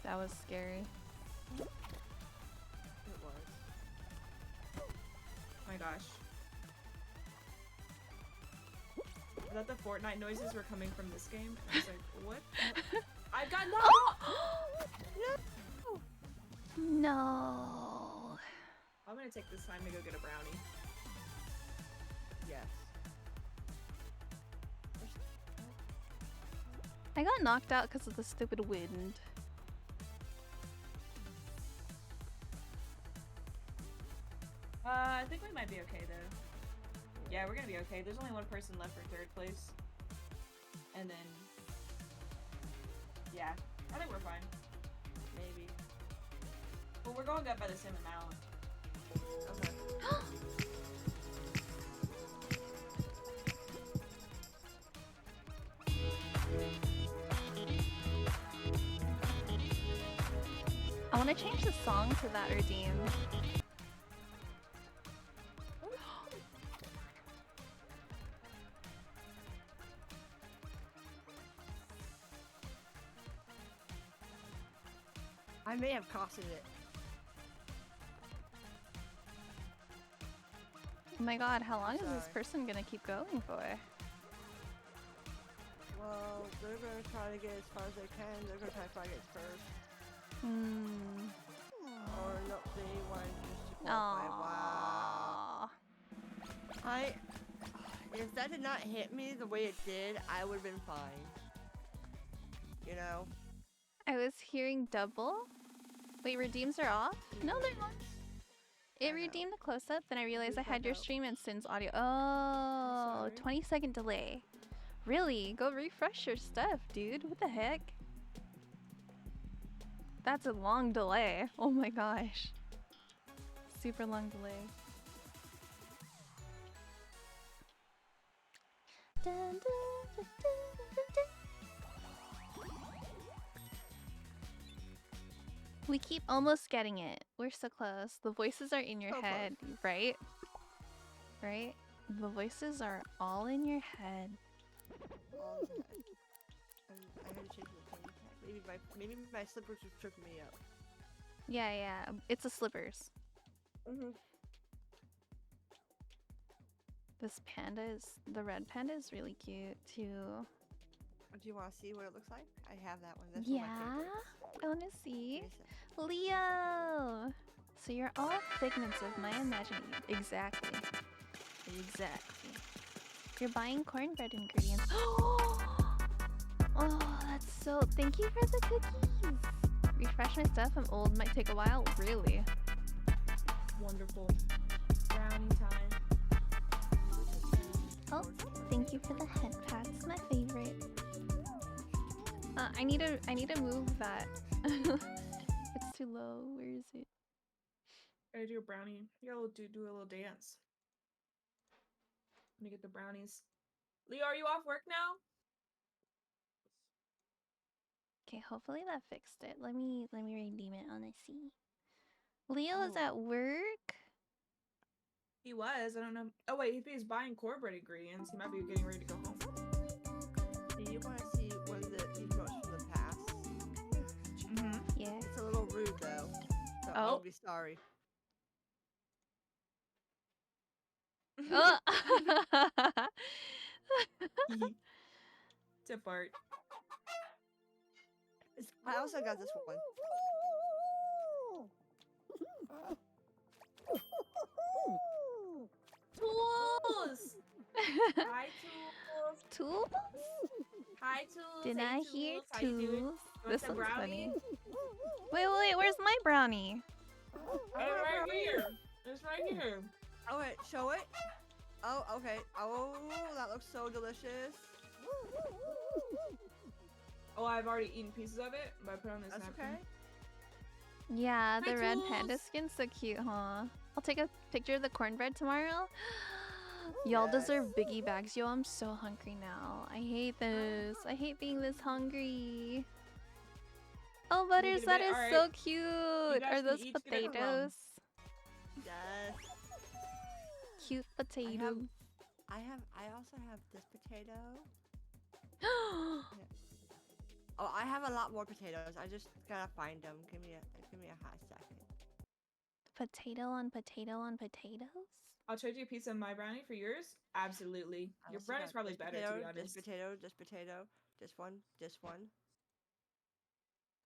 That was scary. It was. Oh my gosh. I thought the Fortnite noises were coming from this game, and I was like, what? I got no! No. I'm gonna take this time to go get a brownie. Yes. I got knocked out because of the stupid wind. I think we might be okay though. Yeah, we're gonna be okay. There's only one person left for third place. And then... yeah, I think we're fine. Maybe. Well, we're going up by the same amount. Okay. I want to change the song to that redeem. I may have costed it. Oh my god, how long is this Sorry. person gonna keep going for? Well, they're gonna try to get as far as they can. They're gonna try to get first. Hmm. Or no, they want just to qualify. Wow. Aww. If that did not hit me the way it did, I would have been fine. You know? I was hearing double. Wait, redeems are off? No, they're not. It I know. redeemed the close-up, then I realized I Please had your back out. stream and Sin's audio. Oh, sorry. 20-second delay. Really? Go refresh your stuff, dude. What the heck? That's a long delay. Oh my gosh. Super long delay. Dun, dun, dun, dun, dun, dun. We keep almost getting it. We're so close. The voices are in your So head, right? Right? The voices are all in your head. I had to change the ping tag. Maybe my slippers were tripping me up. Yeah. It's the slippers. This panda is... the red panda is really cute, too. Do you want to see what it looks like? I have that one. That's one of my Yeah? favorites. I want to see. Let me see. Leo! So you're all figments of my imagination. Exactly. You're buying cornbread ingredients. Oh, that's so. Thank you for the cookies. Refresh my stuff. I'm old. Might take a while. Really? Wonderful. Brownie time. Oh, thank you for the head pats. My favorite. I need to move that. It's too low. Where is it? Gotta do a brownie. You gotta do a little dance. Let me get the brownies. Leo, are you off work now? Okay, hopefully that fixed it. Let me redeem it on a C. Leo is at work. He was. I don't know. Oh wait, if he's buying cornbread ingredients, he might be getting ready to go home. Do you want to see one of the emotes from the past? Yeah. It's a little rude though. So Oh. I'll be sorry. Oh. Tip art. I also got this one. Tools! Hi, Tools! Tools? Hi, Tools! Did Hey, I hear Tools. How you doing? tools? You want This some one's brownie? funny. Wait, where's my brownie? Right here. It's right here. Oh wait, show it. Oh, okay. Oh, that looks so delicious. Oh, I've already eaten pieces of it, but I put it on this That's napkin. okay. Yeah, the Hi, red Tools. panda skin's so cute, huh? I'll take a picture of the cornbread tomorrow. Y'all deserve biggie bags. Yo, I'm so hungry now. I hate this. I hate being this hungry. Oh, Butters, it a that bit. is Alright. so You cute. guys Are can those each get a crumb. potatoes? Yes. Cute potato. I also have this potato. Oh, I have a lot more potatoes. I just gotta find them. Give me a hot second. Potato on potato on potatoes? I'll trade you a piece of my brownie for yours. Absolutely. I Your also brownie's got probably this better, potato, to be honest. This potato, this potato, this one, this one.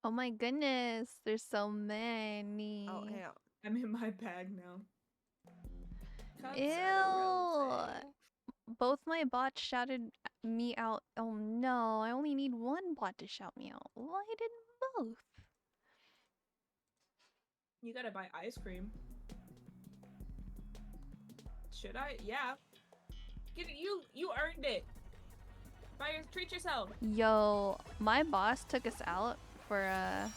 Oh my goodness, there's so many. Oh, hang on. I'm in my bag now. Ew. Both my bots shouted me out. Oh no, I only need one bot to shout me out. Why didn't both? You gotta buy ice cream. Should I? Yeah. Get it. You earned it. Treat yourself. Yo, my boss took us out for a.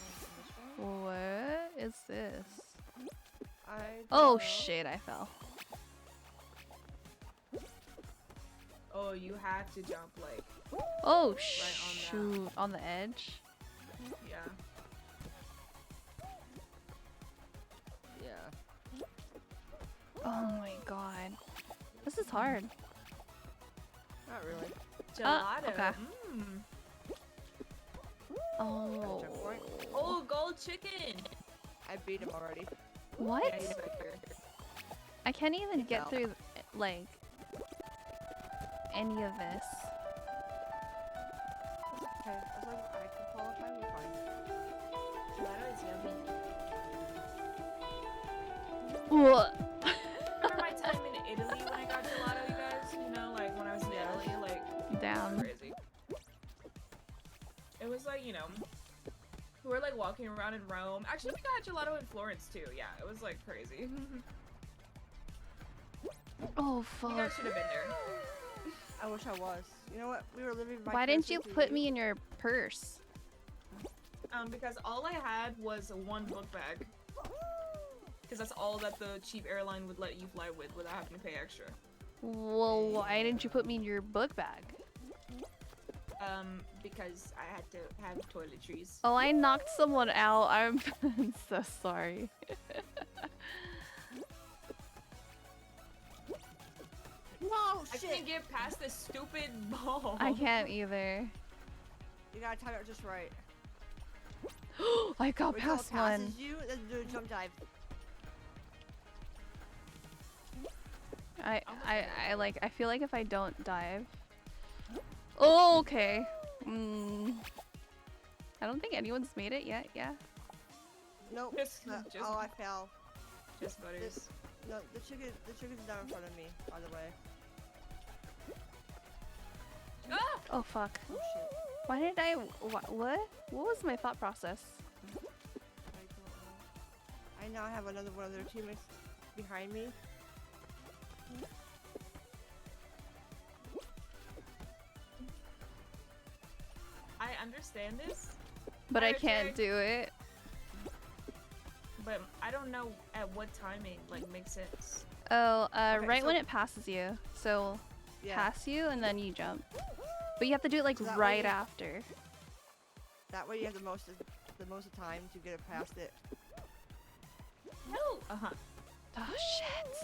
What is this? Oh shit, I fell. Oh, you have to jump like. Oh Right on shoot, on the edge. Yeah. Yeah. Oh my god. This is hard. Not really. Gelato. okay. Mm. Oh. Checkpoint. Oh, gold chicken. I beat him already. What? Yeah, he's back there. I can't even get fell. through, like, any of this. Okay, as long as I can qualify, we're fine. Gelato is yummy. What? Remember my time in Italy when I got gelato, you guys? You know, like when I was in Italy, like Damn. crazy. It was like, you know, we were like walking around in Rome. Actually, we got gelato in Florence too. Yeah, it was like crazy. Oh You guys fuck. should have been there. I wish I was. You know what? We were living. Why didn't you vicariously put me in your purse? Because all I had was one book bag. Because that's all that the cheap airline would let you fly with without having to pay extra. Well, why didn't you put me in your book bag? Because I had to have toiletries. Oh, I knocked someone out. I'm so sorry. Whoa, I shit! can't get past this stupid ball. I can't either. You gotta time it just right. I got Wait till it past passes one. you, then do a jump dive. I feel like if I don't dive. Oh, okay. I don't think anyone's made it yet. Yeah. Nope. Just- Oh, I fell. Just butters. No, the chicken's down in front of me, by the way. Ah! Oh fuck. Oh shit. Why did I? What? What was my thought process? I don't know. I now have another one of their teammates behind me. I understand this, But I Fire can't trick. do it. but I don't know at what timing like makes sense. Oh, Okay, right when so- it passes you. So Yeah. pass you and then you jump. But you have to do it like So that way right you- after. That way you have the most of time to get it past it. No. Uh-huh. Oh shit.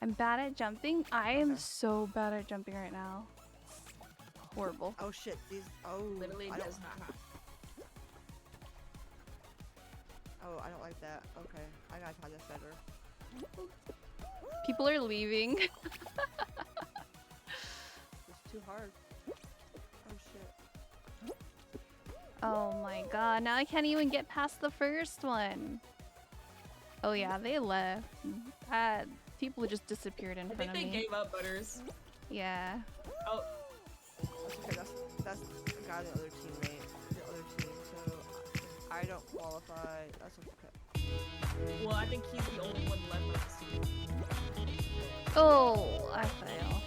I'm bad at jumping. I am Okay. so bad at jumping right now. Horrible. Oh shit, these Literally I don't, does not happen. I don't like that. Okay, I gotta try this better. People are leaving. It's too hard. Oh shit. Oh my god, now I can't even get past the first one. Oh yeah, they left. People just disappeared in I front think they of me. gave up, Butters. Yeah. Oh, That's okay. That's I got the other teammate, the other team. So I don't qualify. That's okay. well, I think he's the only one left of this team. Oh, I fail.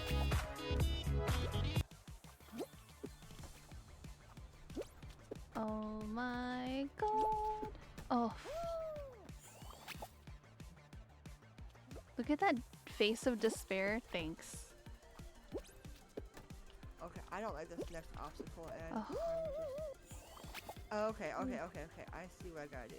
Oh my god. Oh. Look at that face of despair. Thanks. Okay, I don't like this next obstacle, and Oh. I'm just. Oh, okay. I see what I gotta do.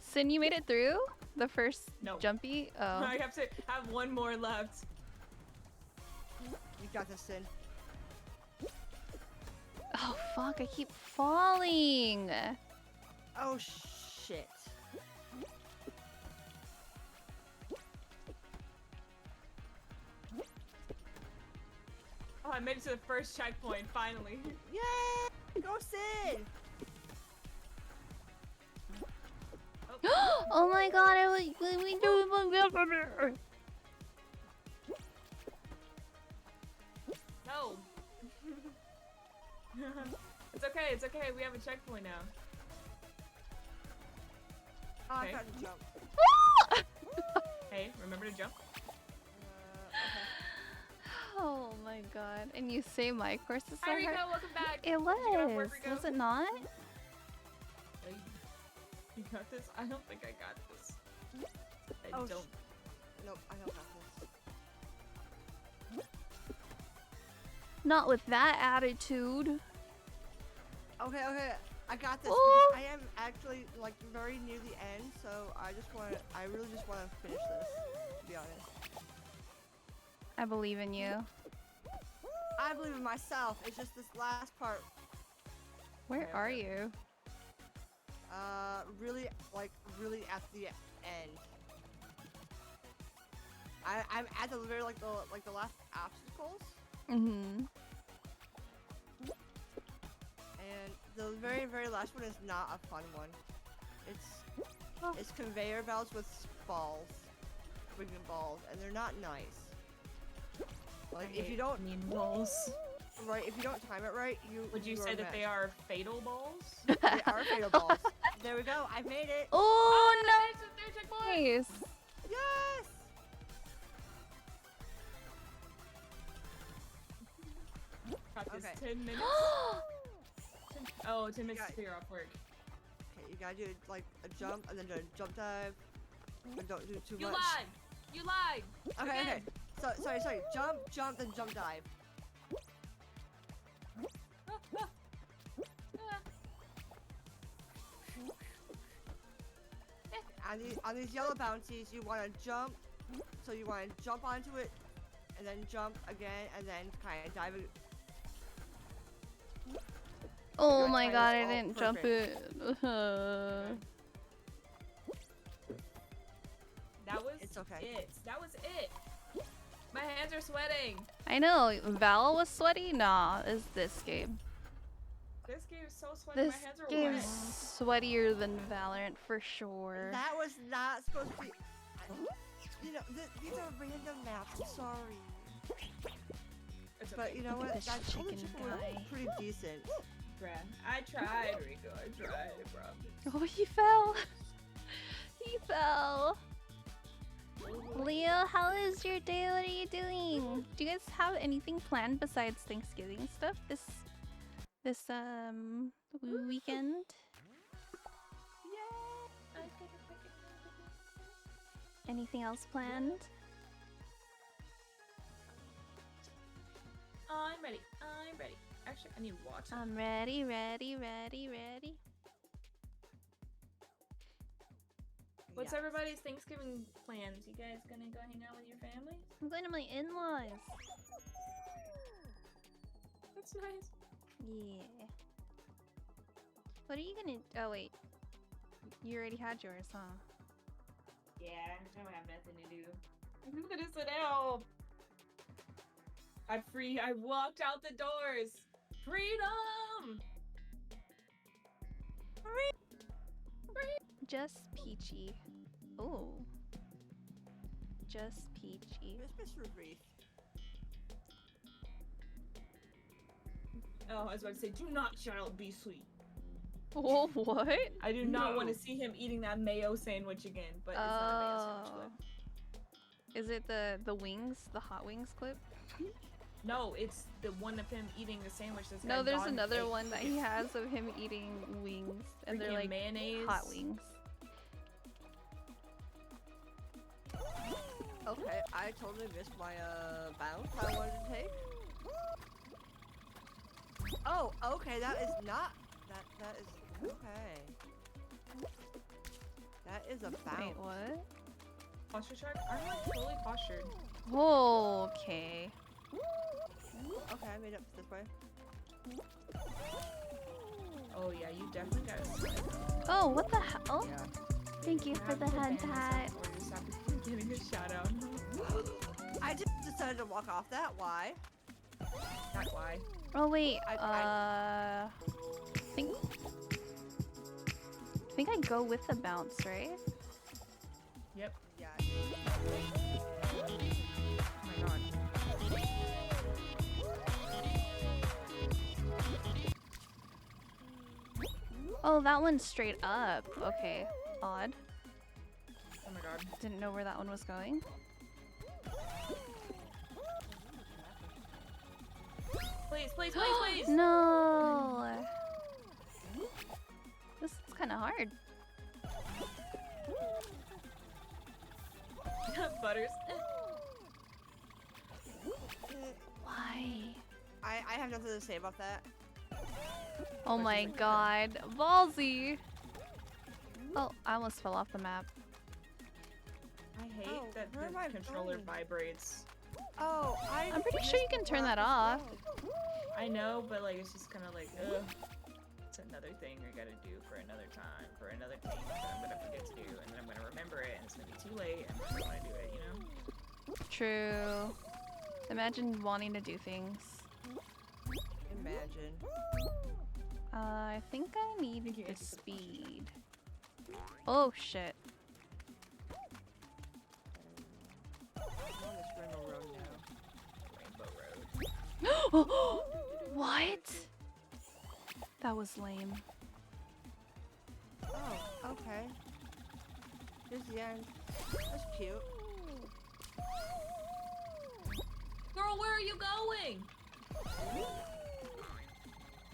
Sin, you made it through the first No. jumpy? Oh. I have to have one more left. You got this, Sin. Oh fuck, I keep falling. Oh shit. Oh, I made it to the first checkpoint, finally. Yay! Go, Sin. Oh my god, I was we do No. It's okay, we have a checkpoint now. Oh, I Okay. got to jump. Hey, remember to jump? Okay. Oh my god. And you say my course is so Hi, Rico, hard. welcome back. It Did you get off work, was. Rico? Was it not? Hey, you got this? I don't think I got this. I Oh, don't. Nope, I don't got this. Not with that attitude. Okay, I got this. Ooh. Because I am actually like very near the end, so I really just want to finish this. To be honest, I believe in you. I believe in myself. It's just this last part. Where Okay, are okay. you? Really at the end. I'm at the very the last obstacles, Mm-hmm. and the very last one is not a fun one. Oh. It's conveyor belts with balls, swinging balls, and they're not nice. Like if you don't mean balls. right, if you don't time it right, Would you are say that they messed. are fatal balls? They are fatal balls. There we go. I made it. Oh There's a third checkpoint. no! Nice. Yes. Got this. Okay. 10 minutes. 10 minutes to clear off work. Okay, you gotta do like a jump and then do a jump dive. But don't do too You much. lied. You lied. Okay, Again. okay. So sorry. Jump, then jump dive. On these yellow bounties, you want to jump. So you want to jump onto it, and then jump again, and then kind of dive it. Oh Gotta my try god, this I all didn't jump it. That was It's okay. it. That was it. My hands are sweating. I know. Val was sweaty? Nah, it's this game. This game is so sweaty. This My hands are game's wet. sweatier than Valorant for sure. That was not supposed to be. you know, these are random maps. I'm sorry. It's But okay. you know what? This That chicken chicken was guy. pretty decent. Bruh, I tried, Rico. I tried, I promise. Oh, he fell. He fell. Leo, how is your day? What are you doing? Do you guys have anything planned besides Thanksgiving stuff this weekend? Anything else planned? I'm ready. I'm ready. Actually, I need water. I'm ready. What's Yes. everybody's Thanksgiving plans? You guys gonna go hang out with your families? I'm going to my in-laws. That's nice. Yeah. What are you gonna? Oh wait, you already had yours, huh? Yeah, I don't have nothing to do. I'm gonna sit down. I walked out the doors. Freedom! Just peachy. Oh. Just peachy. Where's Mr. Wreath? Oh, I was about to say, do not shout out Be Sweet. Oh, what? I do not want No. to see him eating that mayo sandwich again, but it's not a mayo sandwich clip. Is it the wings, the hot wings clip? No, it's the one of him eating the sandwich that's No, got there's gone another cake. one that he has of him eating wings, and they're Freaking like mayonnaise. hot wings. Okay, I totally missed my bounce I wanted to take. Oh, okay, that is not that is okay. That is a bounce. Wait, what? Posture check? I'm like fully postured. Okay. Okay, I made up this way. Oh yeah, you definitely got it. Oh, what the hell? Yeah. Thank you for the head pat. We're just happy for getting a shout out. I just decided to walk off that. Why? Not why. Oh wait, I think I go with the bounce, right? Yep. Yeah. Oh my god. Oh, that one's straight up. Okay, odd. Oh my god. Didn't know where that one was going. Please, please, please, please! No. This is kind of hard. Butters. Why? I have nothing to say about that. Oh my god, ballsy. Oh, I almost fell off the map. I hate Oh, that where am I the controller going? vibrates. Oh, I'm pretty sure you can turn that off. I know, but like it's just kind of like, ugh. It's another thing I gotta do for another time, for another thing that I'm gonna forget to do, and then I'm gonna remember it, and it's gonna be too late, and I don't wanna do it, you know? True. Imagine wanting to do things. Imagine. I think I need you the guys just speed. Oh shit. I'm on this Rainbow Road now. Rainbow Road. What? That was lame. Oh, okay. Here's the end. That's cute. Girl, where are you going?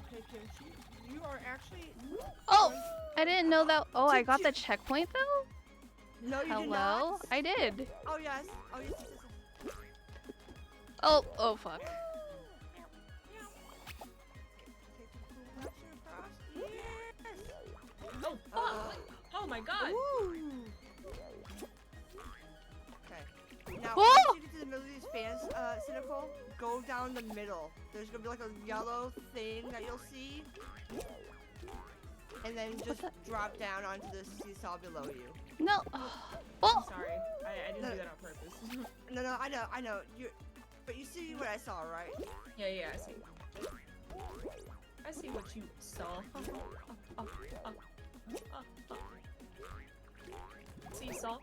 Okay, Kimchi, you are actually. Oh! I didn't know that. Oh, I got the checkpoint though? No, you did Hello? not. I did. Oh yes. Oh yes. yes, yes. Oh fuck. Oh, fuck! Oh my god! Okay. Now, Whoa! once you get to the middle of these fans, Cynical, go down the middle. There's gonna be like a yellow thing that you'll see. And then just drop down onto the seesaw below you. No. I'm Oh! sorry. I didn't do that on purpose. No, I know. But you see what I saw, right? Yeah, I see. I see what you saw. Seesaw.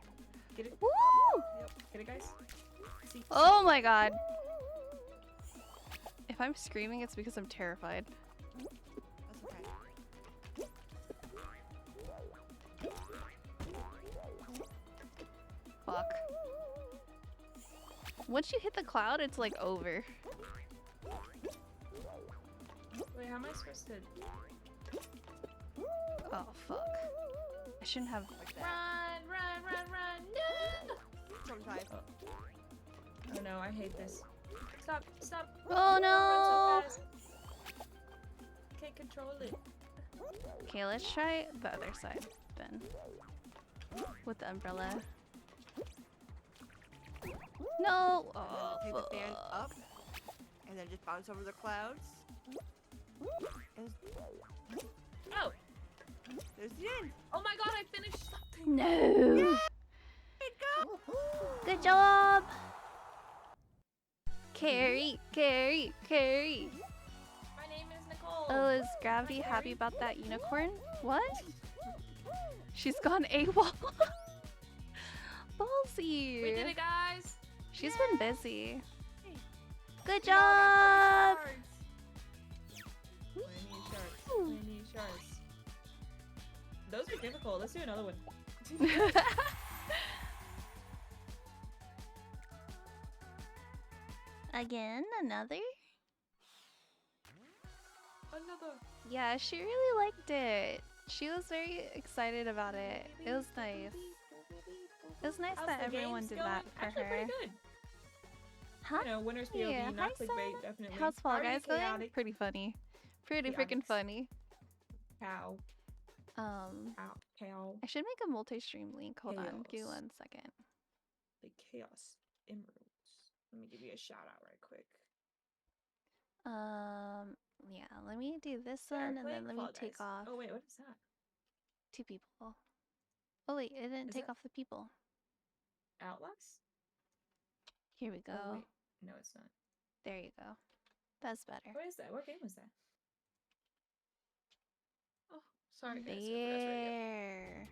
Get it? Woo! Get it, guys? See? Oh my god. If I'm screaming, it's because I'm terrified. That's okay. Fuck. Once you hit the cloud, it's like over. Wait, how am I supposed to... Oh fuck. I shouldn't have. Run! No! Sometimes. Oh no, I hate this. Stop! Oh no! Run so fast. Can't control it. Okay, let's try the other side then. With the umbrella. No! Oh, Take the fan up, and then just bounce over the clouds. And Oh! there's the end. Oh my god, I finished something! No! Good job! Carrie! My name is Nicole! Oh, is Gravity happy about that unicorn? What? She's gone AWOL. Ballsy! We did it, guys! She's been busy. Good job! Plenty of sharks. Those are difficult. Let's do another one. Again, another? Another. Yeah, she really liked it. She was very excited about it. It was nice. It was nice How's that the everyone games did going? that for Actually her. pretty good. Huh? You know, winners POV, Yeah, not hi, clickbait, Sam. definitely. How's Fall Already Guys going? chaotic. Pretty funny. Pretty freaking Chaotic. funny. Cow. Cow. I should make a multi-stream link. Hold on. Give me Chaos. 1 second. The Chaos Emeralds. Let me give you a shout out right quick. Yeah, let me do this They're one and then playing let me Fall take Guys. off Oh wait, what is that? 2 people. Oh wait, it didn't Is take it- off the people. Outlast? Here we go. Oh wait, no it's not. There you go. That's better. What is that? What game was that? Oh, sorry guys. I forgot to write it There.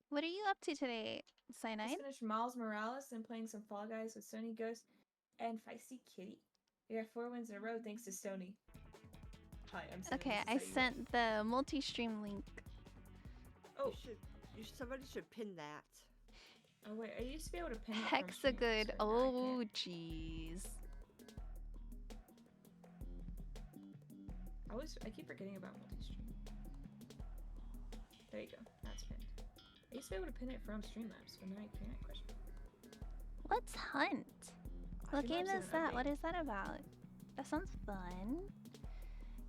What are you up to today, up. Cyanide? Just finished Miles Morales and playing some Fall Guys with Sony Ghost and Feisty Kitty. We got 4 wins in a row thanks to Sony. Hi, I'm Sony. Okay, This is I how you win. sent the multi-stream link. Oh, Somebody should pin that. oh wait, I used to be able to pin it from streams, Hexagood. but now I Oh, can't. jeez. I keep forgetting about multi-stream. There you go. That's pinned. I used to be able to pin it from Streamlabs, but now I can't. Question. Let's hunt. What Streamlabs game did is an that? What update. is that about? That sounds fun.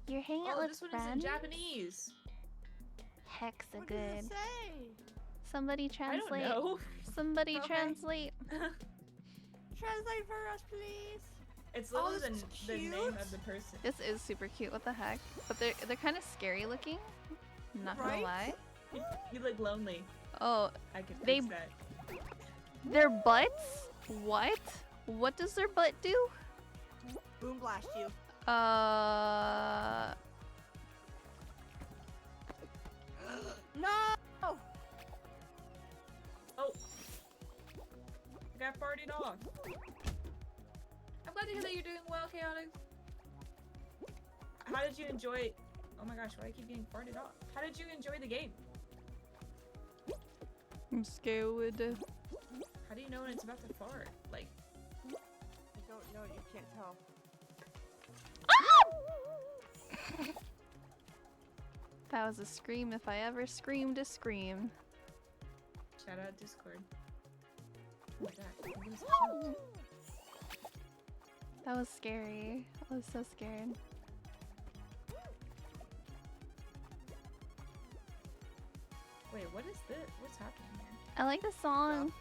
You're hanging out Oh, with this one is in friends? Japanese. What does it Hexagood. say? Somebody I translate. don't know. Somebody Okay. translate. Translate for us, please. It's Oh, literally this is the name cute. of the person. This is super cute. What the heck? But they're kind of scary looking. Not gonna Right? lie. You look lonely. Oh, I could They- fix that. their butts? What? What does their butt do? Boom blast you. No! Oh! I got farted off. I'm glad to hear that you're doing well, Chaotic. How did you enjoy... Oh my gosh, why do I keep getting farted off? How did you enjoy the game? I'm scared. How do you know when it's about to fart? Like, I don't know, you can't tell. That was a scream if I ever screamed a scream. shout out Discord. What was that? What was that? That was scary. I was so scared. Wait, what is this? What's happening here? I like the song.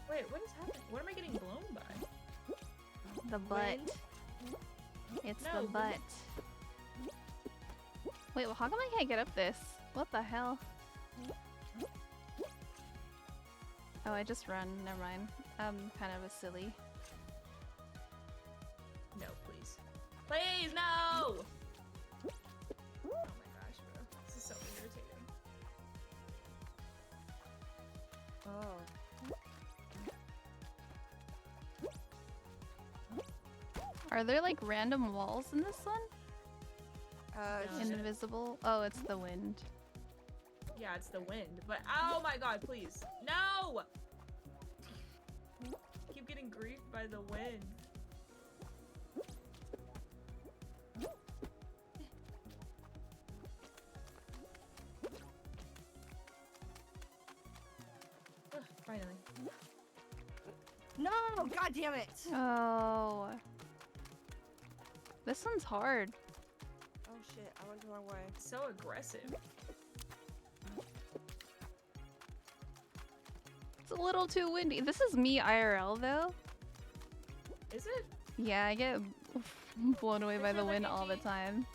Wait, what is happening? What am I getting blown by? The butt. It's No, the the- butt. Wait, well, how come I can't get up this? What the hell? Oh, I just run. Never mind. I'm kind of a silly. No, please. Please, no! Oh my gosh, bro. This is so irritating. Oh. Are there like random walls in this one? No. Invisible? Oh, it's the wind. Yeah, it's the wind. But oh my god, please. No! Keep getting griefed by the wind. Ugh, finally. No! God damn it! Oh. This one's hard. Oh shit, I went the wrong way. So aggressive. It's a little too windy. This is me IRL though. Is it? Yeah, I get blown away by Is the it wind like all the itchy? time.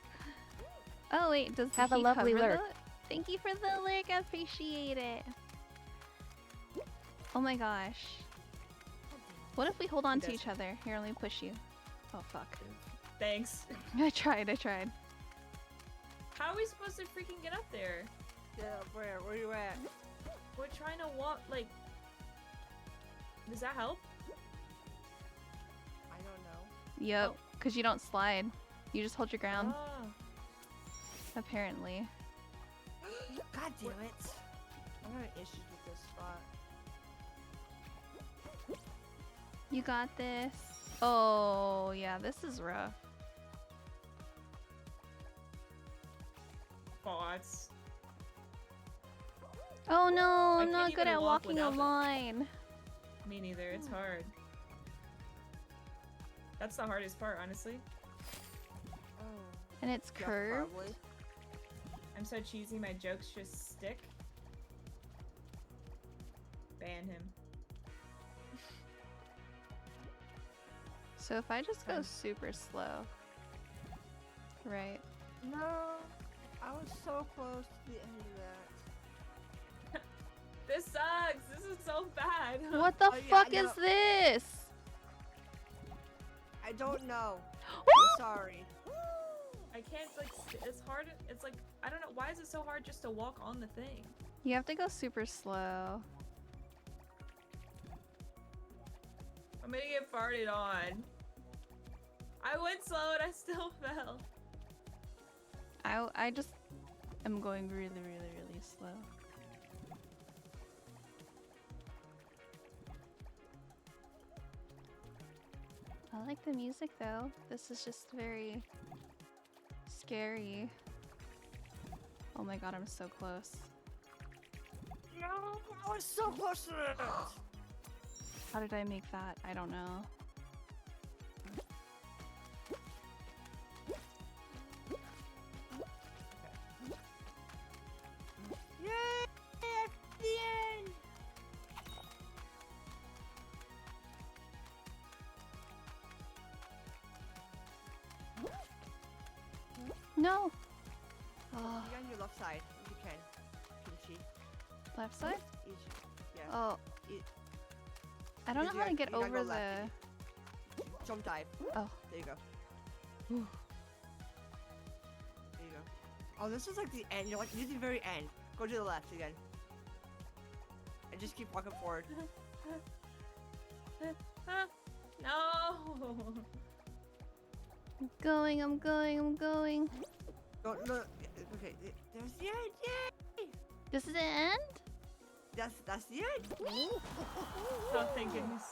Oh wait, does Have a he lovely cover lurk. Thank you for the lurk, I appreciate it. Oh my gosh. What if we hold on to does. each other? Here, let me push you. Oh fuck. Thanks. I tried. How are we supposed to freaking get up there? Yeah, where? Where you at? We're trying to walk, like... Does that help? I don't know. Yep, because you don't slide. You just hold your ground, Ah. apparently. God damn it! I'm having issues with this spot. You got this. Oh, yeah, this is rough. Bots. Oh no, I I'm can't not good even at walk walking a without it. line. Me neither, it's hard. That's the hardest part, honestly. Oh. And it's Yeah, curved. probably. I'm so cheesy, my jokes just stick. Ban him. So if I just go Fine. super slow. Right. No, I was so close to the end of that. This sucks! This is so bad! What the Oh, yeah, fuck I is know. this? I don't know. I'm sorry. I can't, like, it's hard, it's like, I don't know, why is it so hard just to walk on the thing? You have to go super slow. I'm gonna get farted on. I went slow and I still fell. I just am going really slow. I like the music though. This is just very scary. Oh my god, I'm so close. No, I was so close to it. How did I make that? I don't know. Yay! At the end. No! Be Oh, on your left side if you can. Kimchi. left side? Easy. Yeah. Oh, E- I don't know you how to gotta- get you gotta go over the... left. Jump dive. Oh. There you go. Whew. There you go. Oh, this is like the end. You're like near the very end. Go to the left again. And just keep walking forward. No! I'm going. Don't look. Okay, there's the end. Yay! This is the end? That's the end. Oh, thank goodness.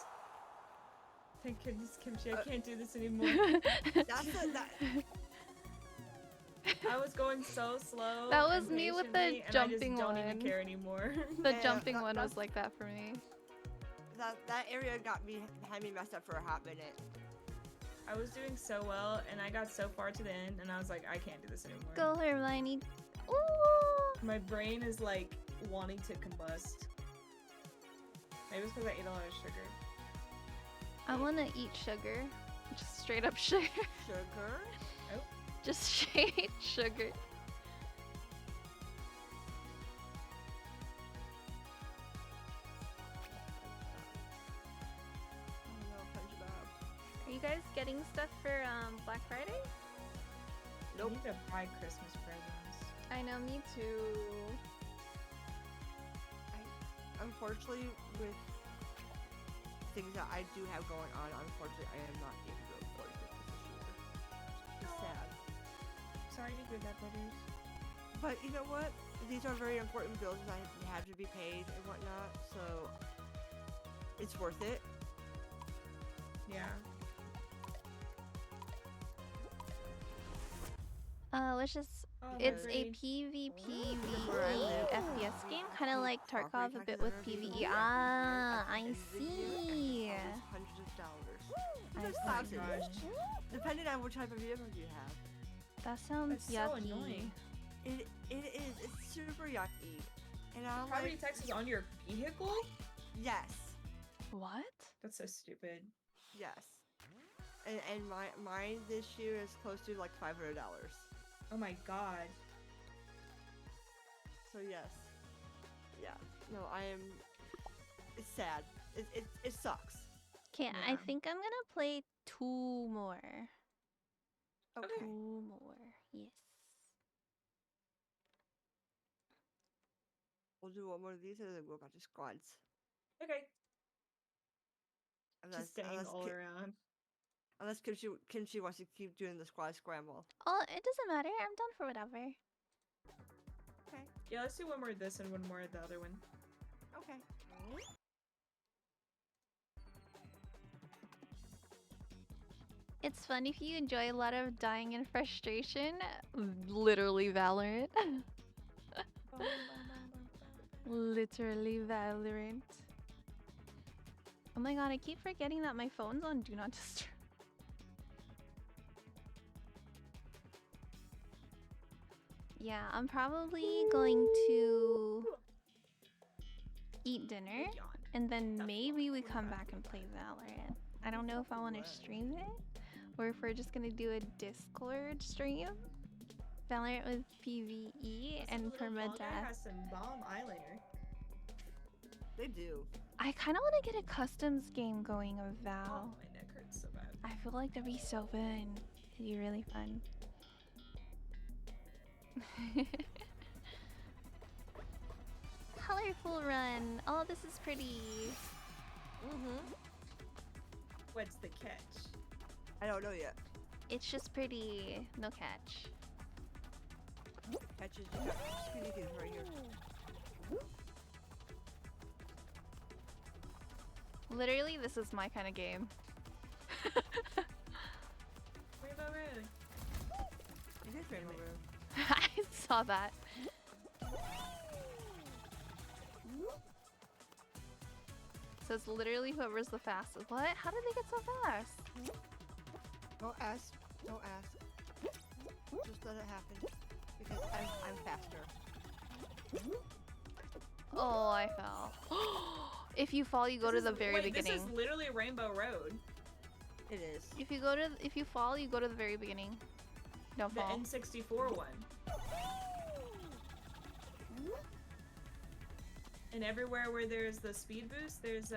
Thank goodness, Kimchi, I can't do this anymore. That's the, that. I was going so slow. That was and me with the patiently, and jumping I just don't even one. care anymore. The Yeah, jumping that- one was that's- like that for me. That area had me messed up for a hot minute. I was doing so well, and I got so far to the end, and I was like, I can't do this anymore. Go Hermione. Ooh! My brain is like wanting to combust. Maybe it's because I ate a lot of sugar. I wanna eat sugar. Just straight up sugar. Sugar. Just straight sugar. Oh no, SpongeBob. Are you guys getting stuff for Black Friday? Nope. I need to buy Christmas presents. I know, me too. I'm unfortunately, with things that I do have going on, unfortunately, I am not able to afford it this year. It's sad. Sorry to hear that, Butters. But you know what? These are very important bills that have to be paid and whatnot, so it's worth it. Yeah. Let's just. Oh, It's a agreed. PvPvE Where I live, FPS game, kind of like Tarkov, a bit with PvE. taxes Ah, I and see. hundreds of dollars. I Just see. thousands, depending on what type of vehicle you have. That sounds That's so yucky. annoying. It is. It's super yucky. And I'm Property like, taxes on your vehicle? yes, What? That's so stupid. yes. And mine this year is close to like $500. Oh my god. So yes, yeah. No, I am. It's sad. It sucks. Okay, I Yeah. think I'm gonna play 2 more. Okay. 2 more. Yes. We'll do one more of these, and then we'll go back to squads. Okay. Unless, Just staying unless, all Ki- around. unless Kimchi wants to keep doing the squad scramble. Oh, it doesn't matter. I'm down for whatever. Okay. Yeah, let's do one more of this and one more of the other one. Okay. It's fun if you enjoy a lot of dying and frustration. Literally Valorant. Literally Valorant. Oh my god, I keep forgetting that my phone's on Do Not Disturb. Yeah, I'm probably going to eat dinner Good yawn. and then That's maybe we fine. come back and play Valorant. I don't know if I want to stream it or if we're just gonna do a Discord stream. Valorant with PvE and This little blonde guy permadeath. has some bomb eyeliner. They do. I kind of want to get a customs game going of Oh, Val. my neck hurts so bad. I feel like that'd be so fun. It'd be really fun. Colorful run. Oh, this is pretty. What's the catch? I don't know yet. It's just pretty. No catch. Catches you got skinny kids right here. Literally, this is my kind of game. Rainbow Road. It is Rainbow Road. I saw that. So it's literally whoever's the fastest. What? How did they get so fast? Don't ask. Don't ask. Just let it happen. Because I'm faster. Oh, I fell. If you fall, you go to This the is- very wait, beginning. This is literally Rainbow Road. It is. If you fall, you go to the very beginning. Don't The fall. N64 one. And everywhere where there's the speed boost, there's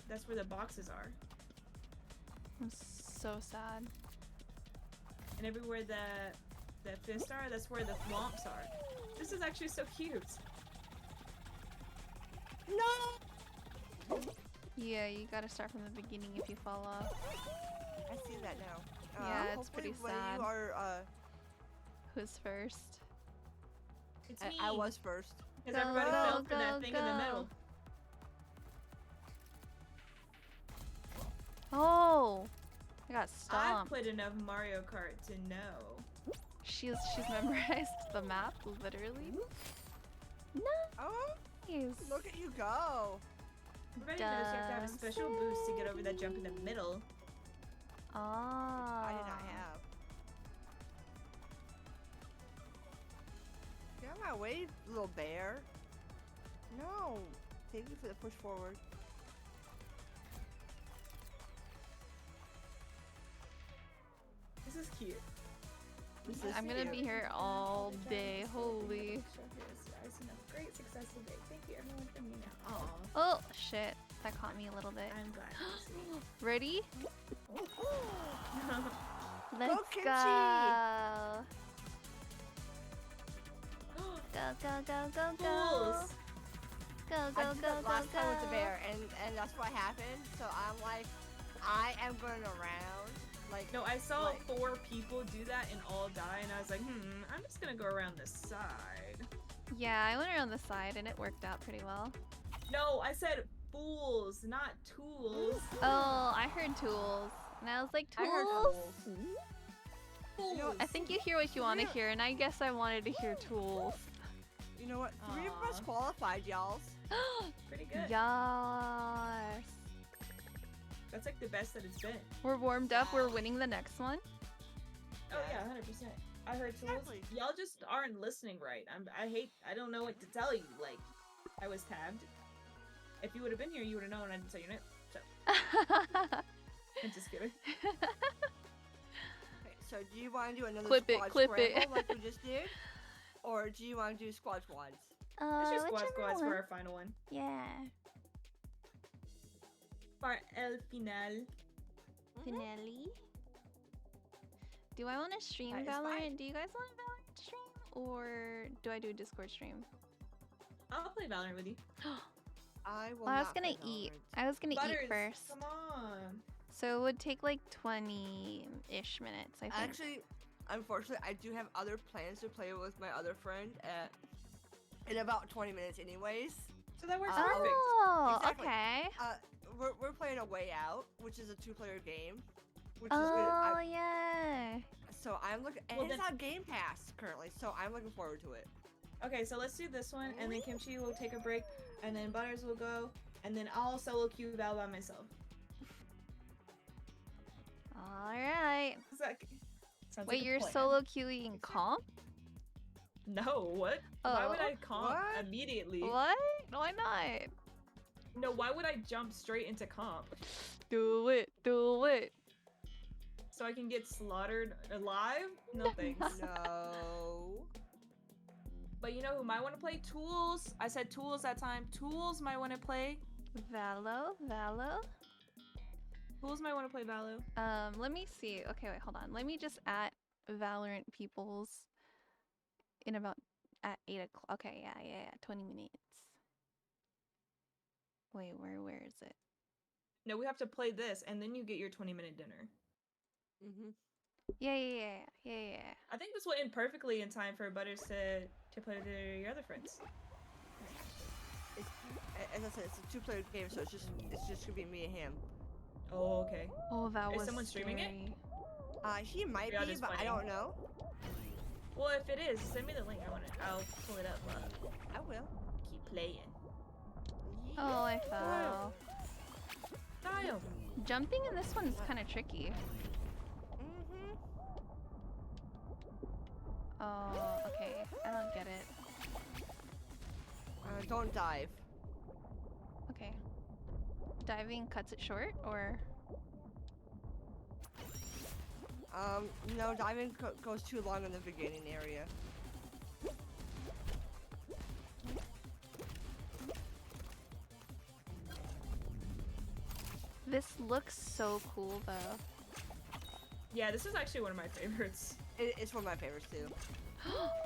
that's where the boxes are. I'm so sad. And everywhere the fists are, that's where the thwomps are. This is actually so cute. No! Yeah, you gotta start from the beginning if you fall off. I see that now. Yeah, it's hopefully pretty when sad. you are, Who's first? It's me. I was first. Because everybody Go, fell for go, that thing in the go. middle. Oh, I got I've stomped. played enough Mario Kart to know. She's memorized the map literally. Oh, Nice. look at you go. Everybody knows you have to have a special boost to get over that jump in the middle. Ah. I did not have. Get out of my way, little bear. No. Thank you for the push forward. This is cute. This is I'm gonna cute. be here all day. Holy. Great success today. Thank you everyone for me now. Aw. Oh shit, that caught me a little bit. I'm glad. Ready? Go, Let's Kimchi! go. Go, go, go, go, go. Fools. Go, I go, did go, that go, last time with the go. bear, and that's what happened. So I'm like, I am going around. Like, No, I saw like, 4 people do that and all die, and I was like, I'm just gonna go around the side. Yeah, I went around the side and it worked out pretty well. No, I said fools, not tools. Oh, I heard tools. And I was like, I heard tools? fools. Fools. You know, I think you hear what you want to Yeah. hear, and I guess I wanted to hear tools. You know what? 3 of us Aw. qualified, y'all. Pretty good. Yes. That's like the best that it's been. We're warmed up. We're winning the next one. Oh yeah, 100%. I heard tools. Exactly. Y'all just aren't listening right. I don't know what to tell you. Like, I was tabbed. If you would have been here, you would have known I didn't say your name. So, I'm just kidding. Okay, so do you want to do another Clip it, squad clip it. scramble like we just did? Or do you want to do squads? Let's do whichever squads one. for our final one. Yeah. For el final. Finale. Do I want to stream That is Valorant? fine. Do you guys want a Valorant stream? Or do I do a Discord stream? I'll play Valorant with you. I will Well, I was not gonna play eat. Valorant. I was gonna Butters, eat first. come on. So it would take like 20-ish minutes, I think. Actually, unfortunately, I do have other plans to play with my other friend in about 20 minutes anyways. So that works perfect. Oh, Exactly. okay. We're playing A Way Out, which is a 2-player game. Which is good. Oh, yeah. So I'm looking, and Well, it's then- on Game Pass currently, so I'm looking forward to it. Okay, so let's do this one, and then Kimchi will take a break, and then Butters will go, and then I'll solo queue Val by myself. Alright. Sounds Wait, like a you're plan. solo queuing comp? No, what? Why would Oh. I comp What? immediately? What? Why not? No, why would I jump straight into comp? Do it. Do it. So I can get slaughtered alive? No thanks. No. But you know who might want to play? Tools. I said Tools that time. Tools might want to play. Valo? Valo? Tools might want to play Valo. Let me see. Okay, wait, hold on. Let me just at Valorant peoples in about at 8 o'clock. Okay, yeah. 20 minutes. Wait, where is it? No, we have to play this, and then you get your 20-minute dinner. Mm-hmm. Yeah. I think this will end perfectly in time for Butters to play with your other friends. It's, as I said, it's a 2-player game, so it's just gonna be me and him. Oh, okay. Oh, that Is was someone streaming it? scary. He might Y'all be, just but I playing. don't know. Well, if it is, send me the link. I'll pull it up. I will. Keep playing. Oh, I fell. Style. Jumping in this one is kind of tricky. Mm-hmm. Oh, okay. I don't get it. Don't dive. Okay. Diving cuts it short, or? No, diving goes too long in the beginning area. This looks so cool, though. Yeah, this is actually one of my favorites. It's one of my favorites too.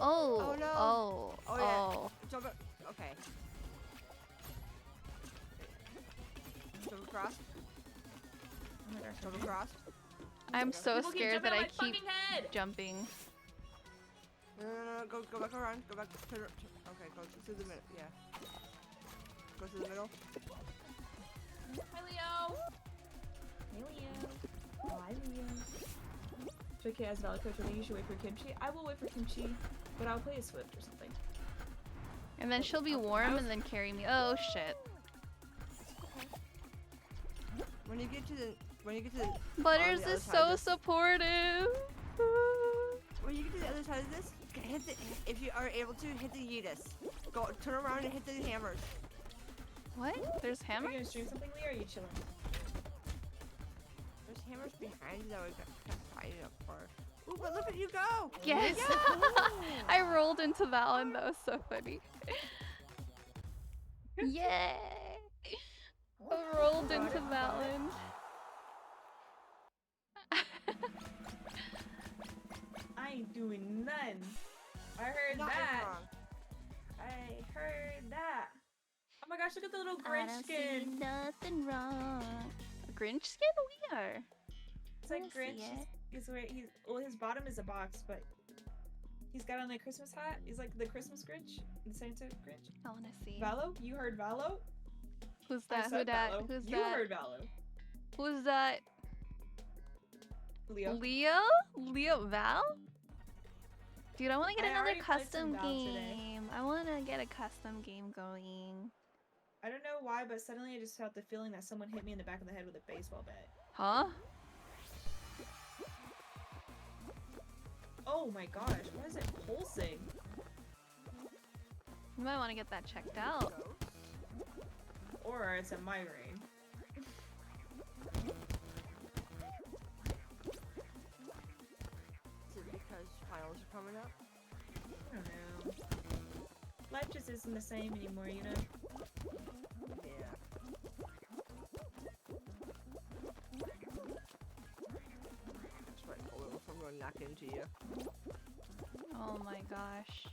Oh, Oh, no. oh, Oh, yeah. oh. Jump up. Okay. Jump across. Oh my gosh, Jump okay. across. I'm so People keep scared jumping that on I my keep fucking head. jumping. No. Go back around. Go back. Okay, go through the middle. Yeah. Go through the middle. Hi, Leo. Hey, Leo. Hi, Leo. JK as Valid Coach, I think you should wait for Kimchi. I will wait for Kimchi, but I'll play a Swift or something. And then she'll be warm and then carry me. Oh, shit. When you get to the Butters the other is side so of this- supportive. when you get to the other side of this, hit the, if you are able to, hit the Yeetus. Go turn around and hit the hammers. What? There's Are hammer? you gonna stream something, Leo, or are you chilling? There's hammers behind you that we got fighting up for. Ooh, but look at you go! Yes. I rolled into that one. That was so funny. Yay! I rolled into that one. I ain't doing none. I heard Nothing that. wrong. I heard that. I'm my gosh, look at the little I Grinch don't see skin. nothing wrong. A Grinch skin? Where? It's like I see Grinch. it. He's where he's well, his bottom is a box, but he's got on a Christmas hat. He's like the Christmas Grinch, the Santa Grinch. I wanna see. Valo, you heard Valo? Who's I that? Who said that? Valo. Who's you that? heard Valo. Who's that? Leo. Leo Val? Dude, I wanna get I another already played custom some Val today. game. I wanna get a custom game going. I don't know why, but suddenly I just felt the feeling that someone hit me in the back of the head with a baseball bat. Huh? Oh my gosh, why is it pulsing? You might wanna get that checked out. Or it's a migraine. Is it because finals are coming up? I don't know. Life just isn't the same anymore, you know? Yeah. That's right, hold on, I'm gonna knock into you. Oh my gosh.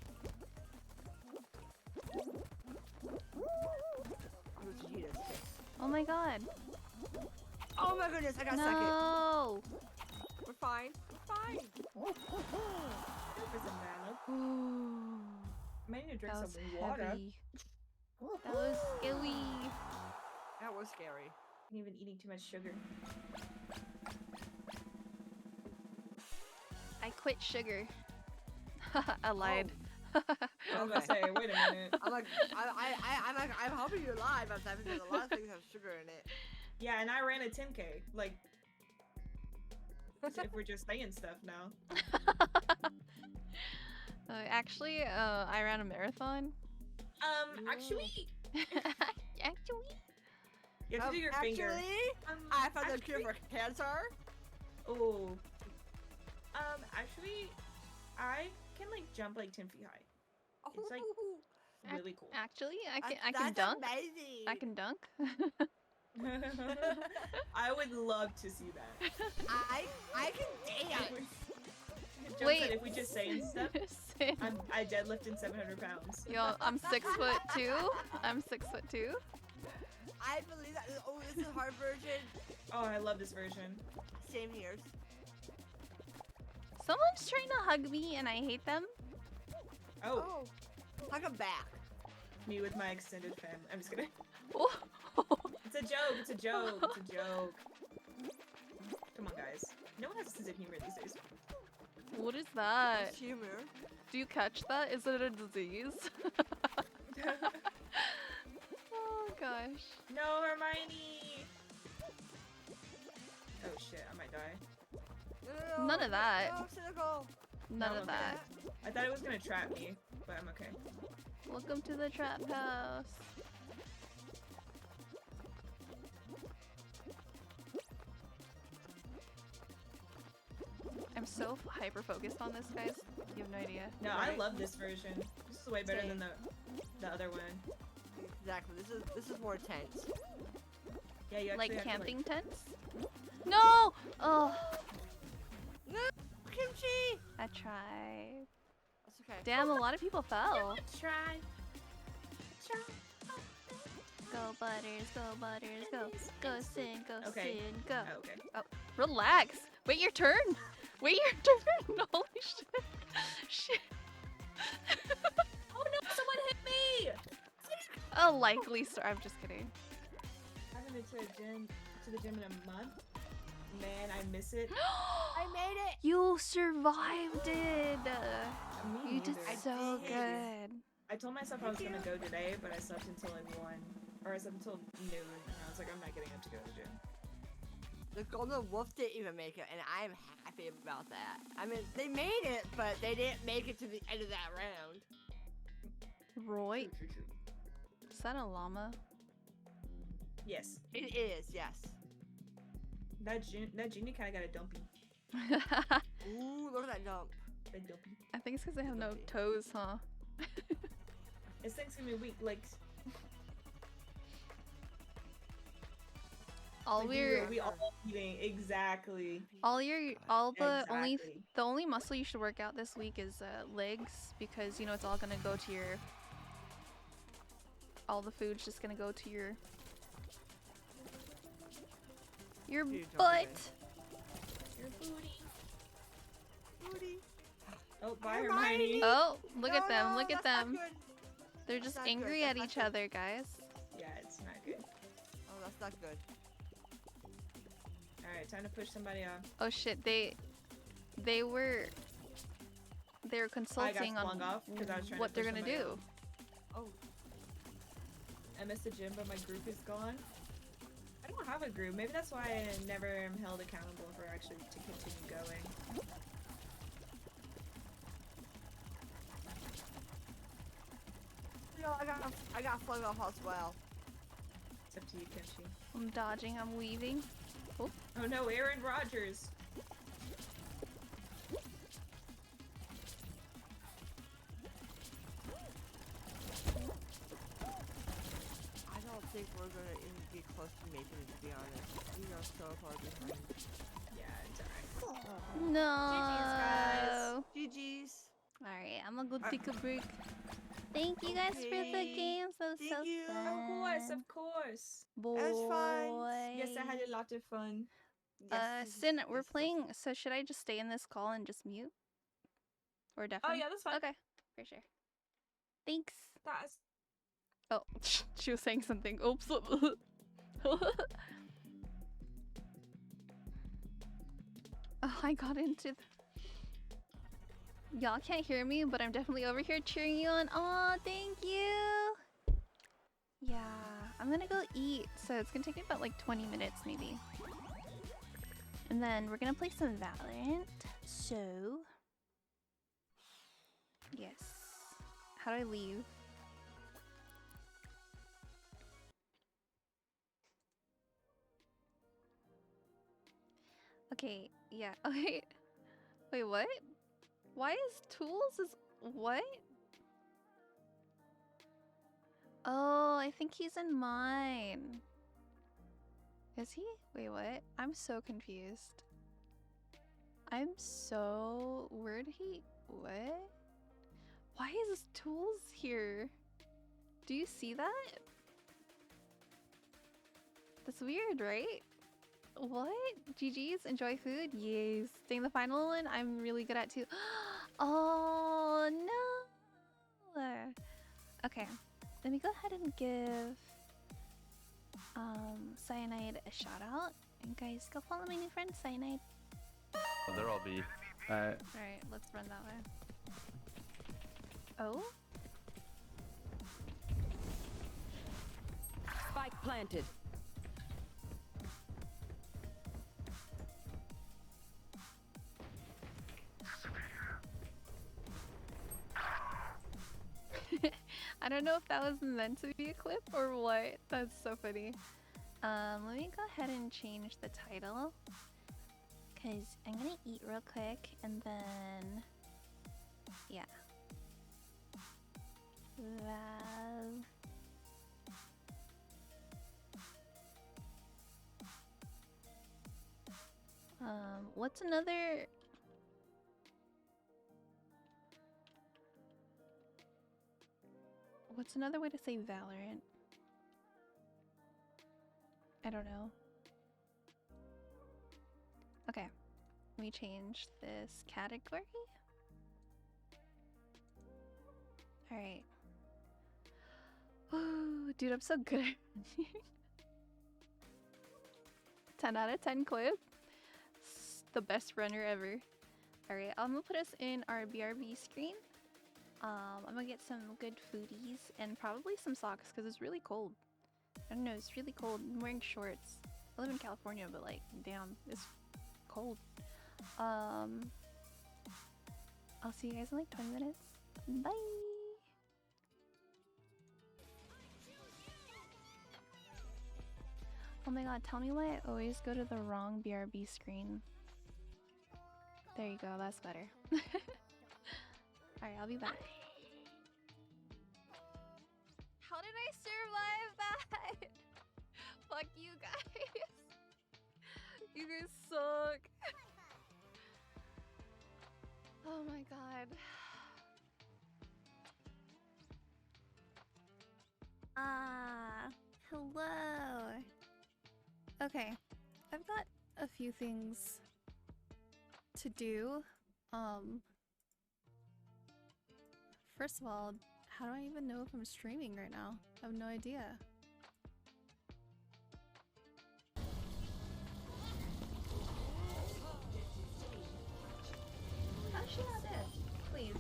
Oh, Jesus. Oh my god. Oh my goodness, I got second. No! We're fine. We're fine. There's a Valo. Ooh, I might need to drink that was some water. heavy. That was scary. That was scary. I'm even eating too much sugar. I quit sugar. I lied. I was about to say, wait a minute. I'm like, I'm helping you alive. I'm having there's a lot of things have sugar in it. Yeah, and I ran a 10K. Like, if we're just saying stuff now. Actually, I ran a marathon. Actually, Actually? you have to do your Actually, finger. I found the cure actually- for cancer. Oh. Actually, I can like jump like 10 feet high. It's like really cool. Actually, I can That's dunk. amazing. I can dunk. I would love to see that. I can dance. Joe Wait. said if we just saying stuff, I deadlifted 700 pounds. Yo, I'm 6'2". I'm 6'2". I believe that. Oh, this is a hard version. Oh, I love this version. Same here. Someone's trying to hug me and I hate them. Oh, Hug him back. me with my extended family. I'm just kidding. Oh. It's a joke. It's a joke. It's a joke. Come on, guys. No one has a sense of humor these days. What is that? It's humor. Do you catch that? Is it a disease? Oh gosh. No, Hermione! Oh shit, I might die. No, None of that. No, cynical. None No, of that. I thought it was gonna trap me, but I'm okay. Welcome to the trap house. I'm so hyper focused on this, guys. You have no idea. No, I love this version. This is way better than the other one. Exactly. This is more tense. Yeah, you actually Like have to, camping tents? No! Oh, No, kimchi. I tried. That's okay. Damn, a lot of people fell. Try. Go Butters, go Butters, go. Go Sin, go Okay. Sin, go. Oh, okay. Oh, relax. Wait your turn. Wait your turn. Holy shit. Shit. Oh no, someone hit me! A likely story. I'm just kidding. I haven't been to the gym in a month. Man, I miss it. I made it. You survived it. Me You did neither. so did. good. I told myself I was gonna go today, but I slept until like 1. Or I slept until noon, and I was like, I'm not getting up to go to the gym. The Golden Wolf didn't even make it, and I'm happy about that. I mean, they made it, but they didn't make it to the end of that round. Roy, True. is that a llama? Yes. It is, yes. That genie kind of got a dumpy. Ooh, look at that jump. A dumpy. I think it's because they have no toes, huh? This thing's gonna be weak legs. All Like, we're we all eating exactly. the only muscle you should work out this week is legs, because you know it's all gonna go to your all the food's just gonna go to your Dude, don't butt. do Your booty. Booty. Oh, bye, Hermione. Hermione. Oh, look No, at them! no, Look at that's not them! good. They're That's just not good, angry that's at not each good. other, guys. Yeah, it's not good. Oh, that's not good. All right, time to push somebody off. Oh shit! They were consulting on flung off 'cause I was trying to what they're push gonna somebody do. off. Oh. I missed the gym, but my group is gone. I don't have a group. Maybe that's why I never am held accountable for actually to continue going. No, I got flung off as well. It's up to you, Kimchi. I'm dodging. I'm weaving. Oh, Oh no, Aaron Rodgers. I don't think we're gonna even get close to making it, to be honest. We are so far behind. Yeah, it's alright. no. GG's. Alright, I'm gonna go take a break. Thank you guys for the Okay. games. That was Thank so you. fun. Of course, of course. Boy. That's fine. Yes, I had a lot of fun. Yes, Sin, we're yes, playing. So should I just stay in this call and just mute? Or definitely? Oh yeah, that's fine. Okay, for sure. Thanks. That's Oh, she was saying something. Oops. Oh, I got into. Y'all can't hear me, but I'm definitely over here cheering you on. Oh, thank you. Yeah, I'm gonna go eat, so it's gonna take me about like 20 minutes maybe. And then we're gonna play some Valorant. So, yes. How do I leave? Okay, yeah. Oh, wait. Wait, what? Why is Tools is what? Oh, I think he's in mine. Is he? Wait, what? I'm so confused. I'm so... Where'd he... What? Why is Tools here? Do you see that? That's weird, right? What? GG's? Enjoy food? Yes. Stay in the final one? I'm really good at too. Oh, no! Okay. Let me go ahead and give Cyanide a shout out. And guys, go follow my new friend Cyanide. Oh, there I'll be. Alright, let's run that way. Oh? Spike planted. I don't know if that was meant to be a clip or what. That's so funny. Let me go ahead and change the title. Cause I'm gonna eat real quick and then yeah. Val. What's another way to say Valorant? I don't know. Okay, let me change this category. Alright. Ooh, dude, I'm so good at 10 out of 10 clip. The best runner ever. Alright, I'm gonna put us in our BRB screen. I'm gonna get some good foodies and probably some socks because it's really cold. I don't know, it's really cold. I'm wearing shorts. I live in California, but like, damn, it's cold. I'll see you guys in like 20 minutes. Bye! Oh my god, tell me why I always go to the wrong BRB screen. There you go, that's better. Alright, I'll be back. How did I survive that? Fuck you guys. You guys suck. Oh my god. Okay, I've got a few things to do. First of all, how do I even know if I'm streaming right now? I have no idea. How's she not dead? Please.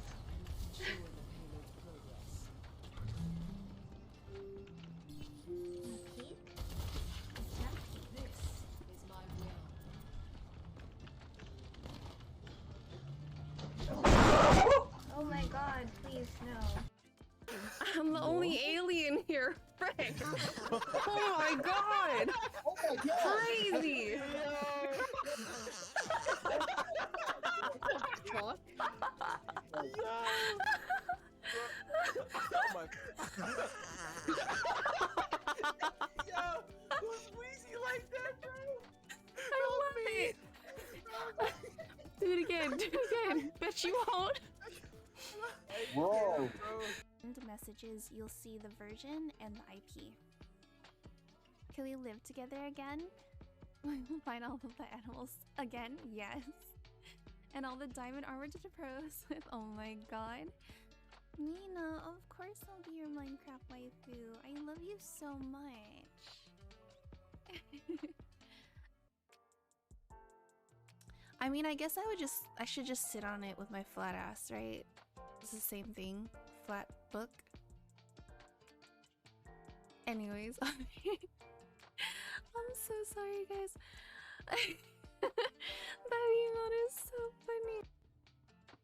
Oh my god, please no. I'm the only alien here. Frick. Oh my god. Oh my god! Crazy. Oh my. Yo, who's Weezy like that, bro? I love it. Do it again. Do it again. Bet you won't. Whoa! In the messages, you'll see the version and the IP. Can we live together again? Find all of the animals again? Yes. And all the diamond armor to the pros with. Oh my god. Mina, of course I'll be your Minecraft waifu. I love you so much. I mean, I guess I should just sit on it with my flat ass, right? It's the same thing. Flat book. Anyways, I'm so sorry, guys. That emote is so funny.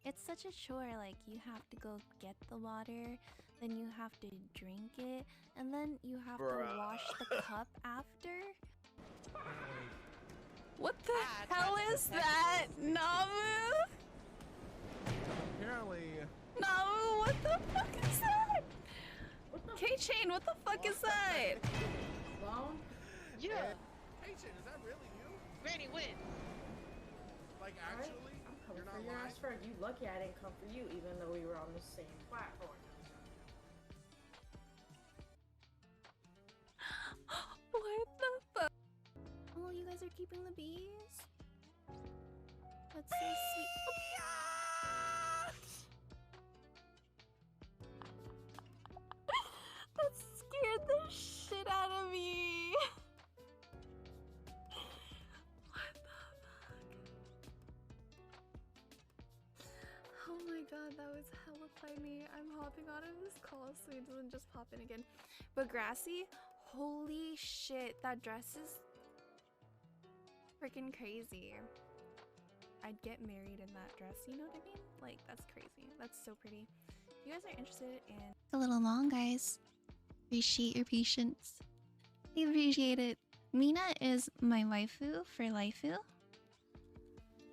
It's such a chore, like you have to go get the water, then you have to drink it, and then you have to wash the cup after. What the hell is that? Namu? Apparently. Namu, what the fuck is that? K-Chain, what the fuck is that? Clown? Yeah. Hey, Chin, is that really you? Granny, win. Like, Alright, actually? I'm coming You're for not your lying? ass, Ferg. You lucky I didn't come for you, even though we were on the same platform. What the fuck? Oh, you guys are keeping the bees? That's so sweet. That scared the shit out of me. What the fuck? Oh my god, that was hella funny. I'm hopping out of this call so it doesn't just pop in again. But Grassy, holy shit, that dress is freaking crazy. I'd get married in that dress, you know what I mean? Like, that's crazy. That's so pretty. If you guys are interested in a little long, guys, appreciate your patience. I appreciate it. Mina is my waifu for Laifu.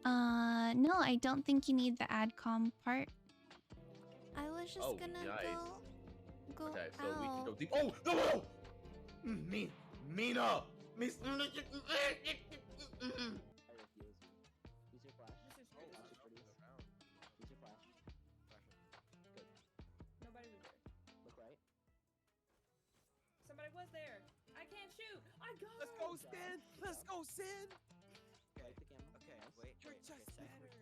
No, I don't think you need the adcom part. I was just Oh, gonna nice. go Okay, so out. we can go deep. Oh, no, no! Mina! Miss. Nobody was there. Look right. Somebody was there. I can't shoot. I go. Let's go, Sin. Let's go, Sin. Okay, okay, wait, You're wait, just okay, better.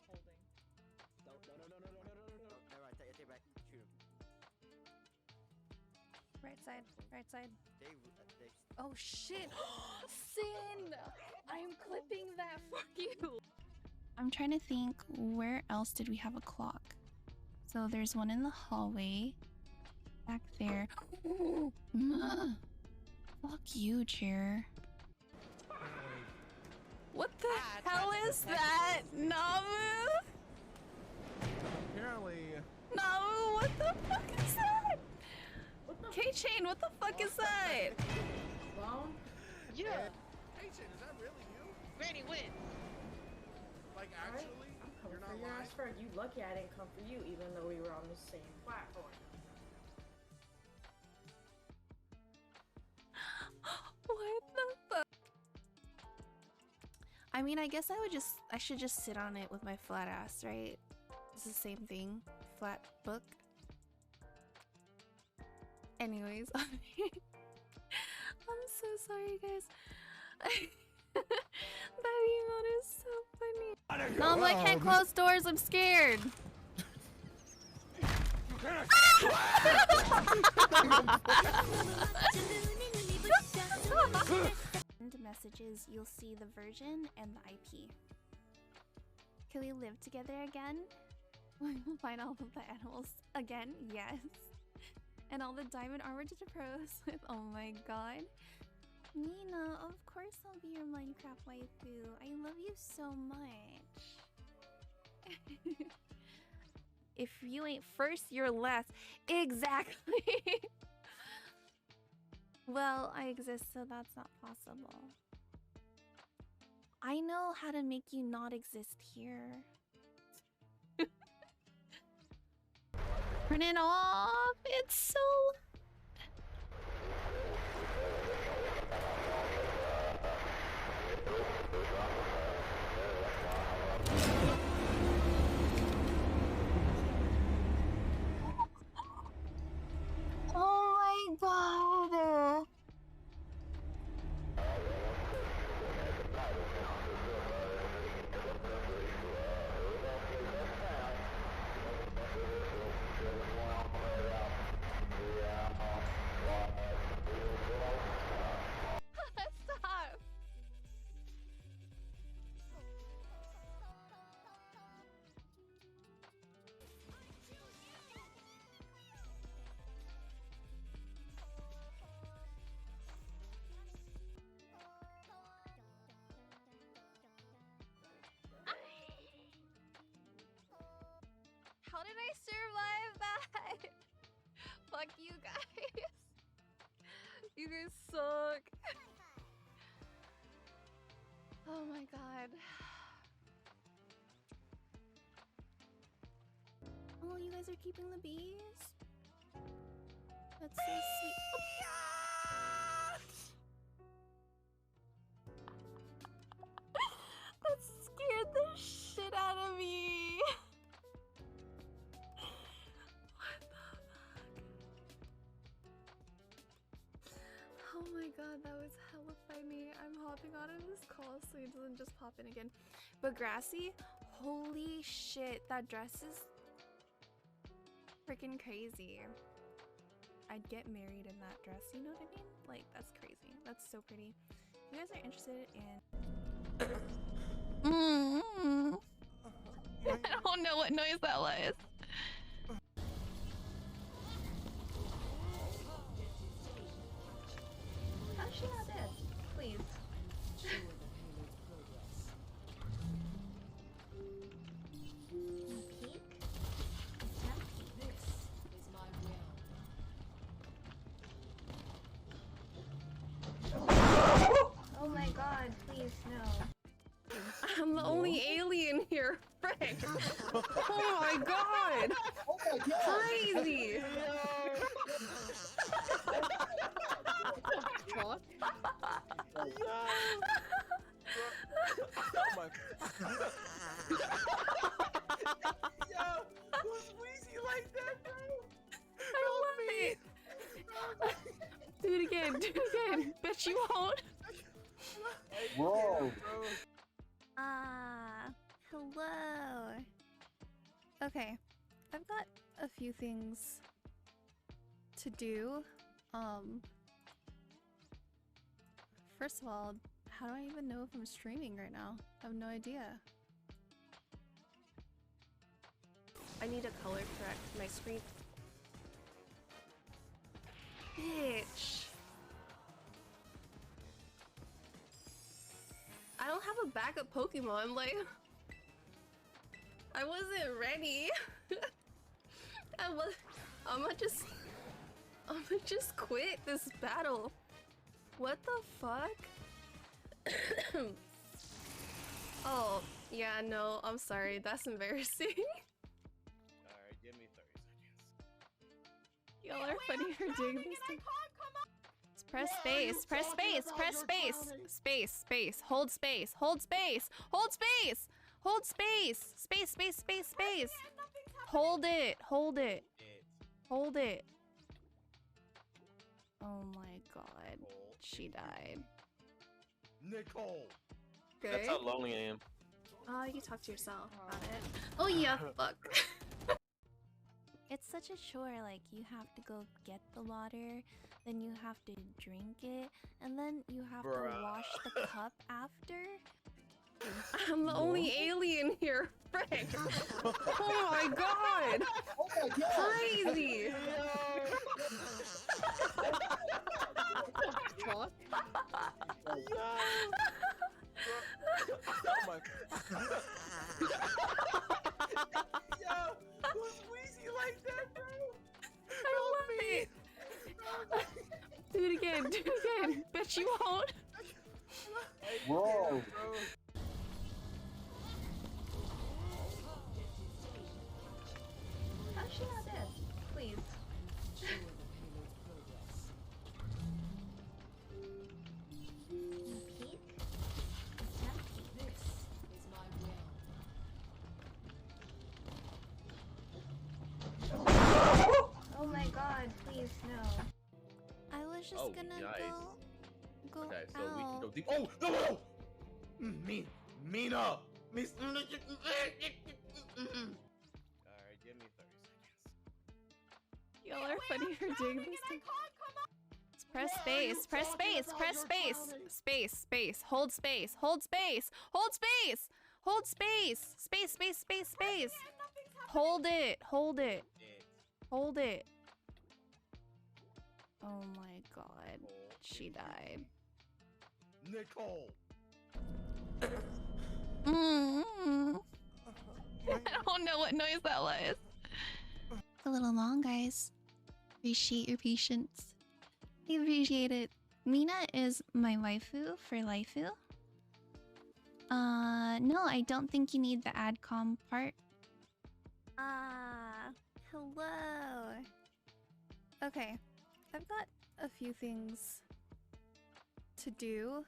hold that. Holding. No, never mind, take it back, shoot him. Right side, right side. They Oh shit! Sin! I'm clipping that for you! I'm trying to think, where else did we have a clock? So there's one in the hallway. Back there. Fuck you, chair. What the hell is that? Namu? Apparently. Namu, what the fuck is that? K-Chain, what the fuck is that? Clown? Yeah. Hey, Chin, is that really you? Granny, win. Like, Alright, actually? I'm coming You're for not your lying? ass, Ferg. You lucky I didn't come for you, even though we were on the same platform. What the fuck? I mean, I guess I should just sit on it with my flat ass, right? It's the same thing. Flat book. Anyways, so sorry, guys. That emote is so funny. Mom, I can't close doors. I'm scared. Into messages, you'll see the version and the IP. Can we live together again? We'll find all of the animals again? Yes. And all the diamond armor to the pros with. Oh my god. Nina, of course I'll be your Minecraft waifu. I love you so much. If you ain't first, you're last. Exactly. Well, I exist, so that's not possible. I know how to make you not exist here. Turn it off. It's so oh my god. Stop. How did I survive that? Fuck you guys. You guys suck. Oh my god. Oh, you guys are keeping the bees? That's so sweet. That scared the shit out of me. What the fuck? Oh my god, that was hella funny. I'm hopping out of this call so he doesn't just pop in again. But Grassy, holy shit, that dress is freaking crazy. I'd get married in that dress, you know what I mean? Like, that's crazy. That's so pretty. If you guys are interested in... I don't know what noise that was. How's she not dead? Please. Peek? Oh my god, please, no. I'm the only alien here, Frank. Oh my god! Oh my god! Crazy! Fuck. Oh my. Yo, who's Weezy like that, bro? I love it! Do it again, do it again. Bet you won't. Whoa. Hello. Okay, I've got a few things to do. First of all, how do I even know if I'm streaming right now? I have no idea. I need to color correct my screen. Bitch. I don't have a backup Pokemon, like... I wasn't ready. I'ma just quit this battle. What the fuck? Oh, yeah, no, I'm sorry. That's embarrassing. Alright, give me 30 seconds. Y'all are funny for doing this. Press space, press space, press space. Space, space, hold space, hold space, hold space, hold space, space, space, space, space. Hold it, hold it, hold it. Oh my god. She died. Nicole. That's Okay. how lonely I am. You talk to yourself about it. Oh yeah, fuck. It's such a chore, like you have to go get the water, then you have to drink it, and then you have to wash the cup after. I'm the only alien here, frick! Oh my god! Crazy! Fuck. Oh my. Yo, who's wheezy like that, bro? I love it! Do it again, do it again! Bet you won't! Whoa. How's she not dead? Please. Oh my god, please no. I was just Oh, gonna nice. go Okay, so out. we can go deep. Oh, no, no. Mina. Miss. Alright, give me 30 seconds. Y'all are funny for doing this. Press space, press space, press space. Space, space, hold space, hold space, hold space, hold space, space, space, space, space. Hold it, hold it, hold it. Oh my god, she died. Nicole. I don't know what noise that was. It's a little long, guys. Appreciate your patience. I appreciate it. Mina is my waifu for Laifu. No, I don't think you need the adcom part. Hello. Okay, I've got a few things to do.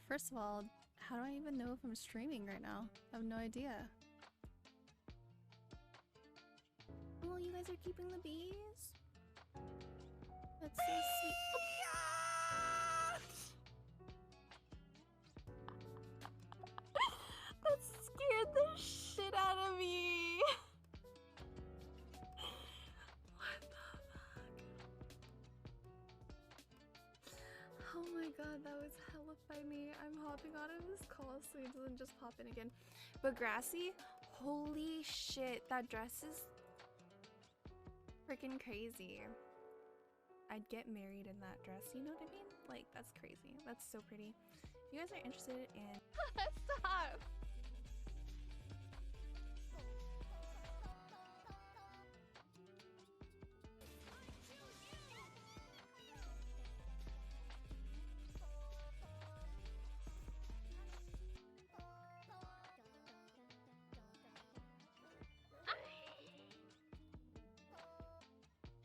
First of all, how do I even know if I'm streaming right now? I have no idea. Oh, you guys are keeping the bees? That's so sweet. That scared the shit out of me. What the fuck? Oh my god, that was hella funny. I'm hopping out of this call so he doesn't just pop in again. But Grassy, holy shit, that dress is freaking crazy. I'd get married in that dress, you know what I mean? Like, that's crazy. That's so pretty. If you guys are interested in... Stop!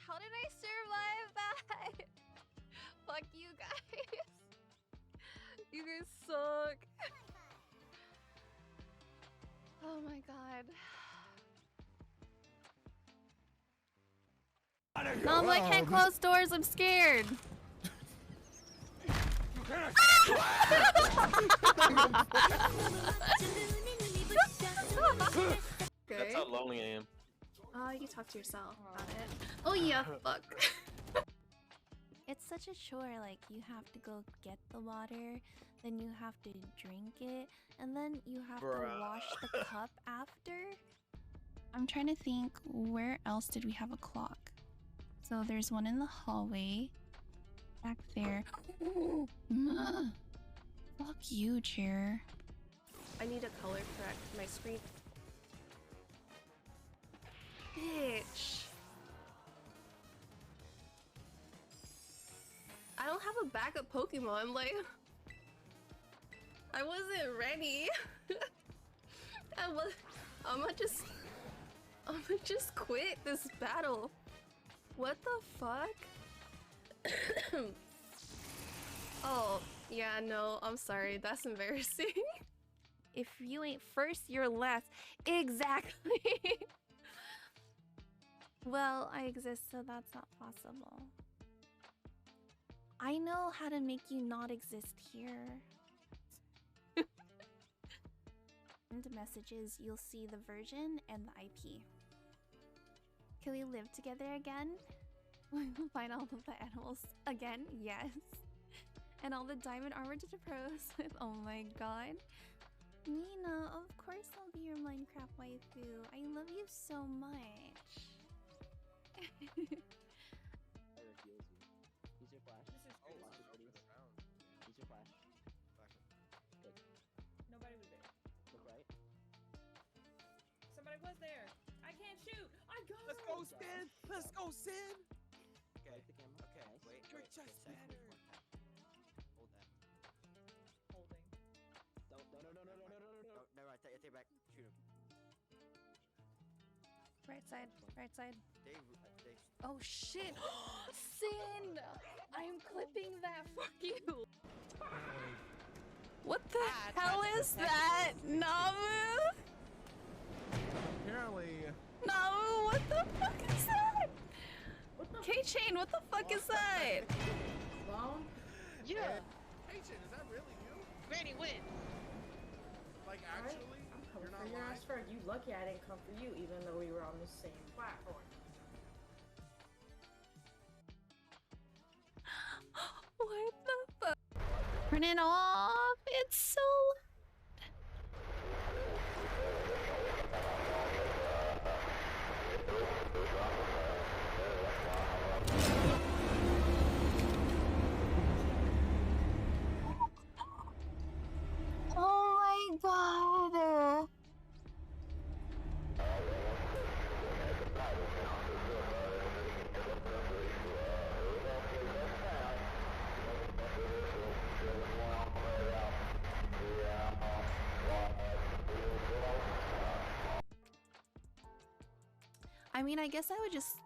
How did I survive that? Fuck you guys. You guys suck. Oh my god. Mom, I can't close doors. I'm scared. That's how lonely I am. You talk to yourself about it. Oh yeah, fuck. It's such a chore, like you have to go get the water, then you have to drink it, and then you have to wash the cup after. I'm trying to think, where else did we have a clock? So there's one in the hallway. Back there. Fuck you, chair. I need to color correct my screen. Bitch. I don't have a backup Pokemon, like... I wasn't ready. I'ma just quit this battle. What the fuck? Oh, yeah, no, I'm sorry. That's embarrassing. If you ain't first, you're last. Exactly. Well, I exist, so that's not possible. I know how to make you not exist here. In the messages, you'll see the version and the IP. Can we live together again? We'll find all of the animals again? Yes. And all the diamond armor to the pros with. Oh my god. Nina, of course I'll be your Minecraft waifu. I love you so much. I refuse you. Use your flash. This is Oh, crazy. wow. Use Use your flash. Good. Nobody was there. Look right. Somebody was there. I can't shoot. I got Let's him. go, Sin! Let's go, Sin! Okay. Right the camera. Okay. Nice. Wait. Your Wait. chest Say matter. one more time. Hold that. Holding. No. Oh, never mind. Take it back. Shoot him. Right side, right side. They. Oh shit! Sin! I'm clipping that for you! What the hell is that? Namu? Apparently, Namu, what the fuck is that? What the K-Chain, what the fuck is that? clown? Yeah. hey, Chin, is that really you? Granny, win. Like, Alright, actually? I'm coming You're for not your lying? ass, Ferg. You lucky I didn't come for you, even though we were on the same platform. What the fuck? Turn it off! It's so oh my god! I mean, I guess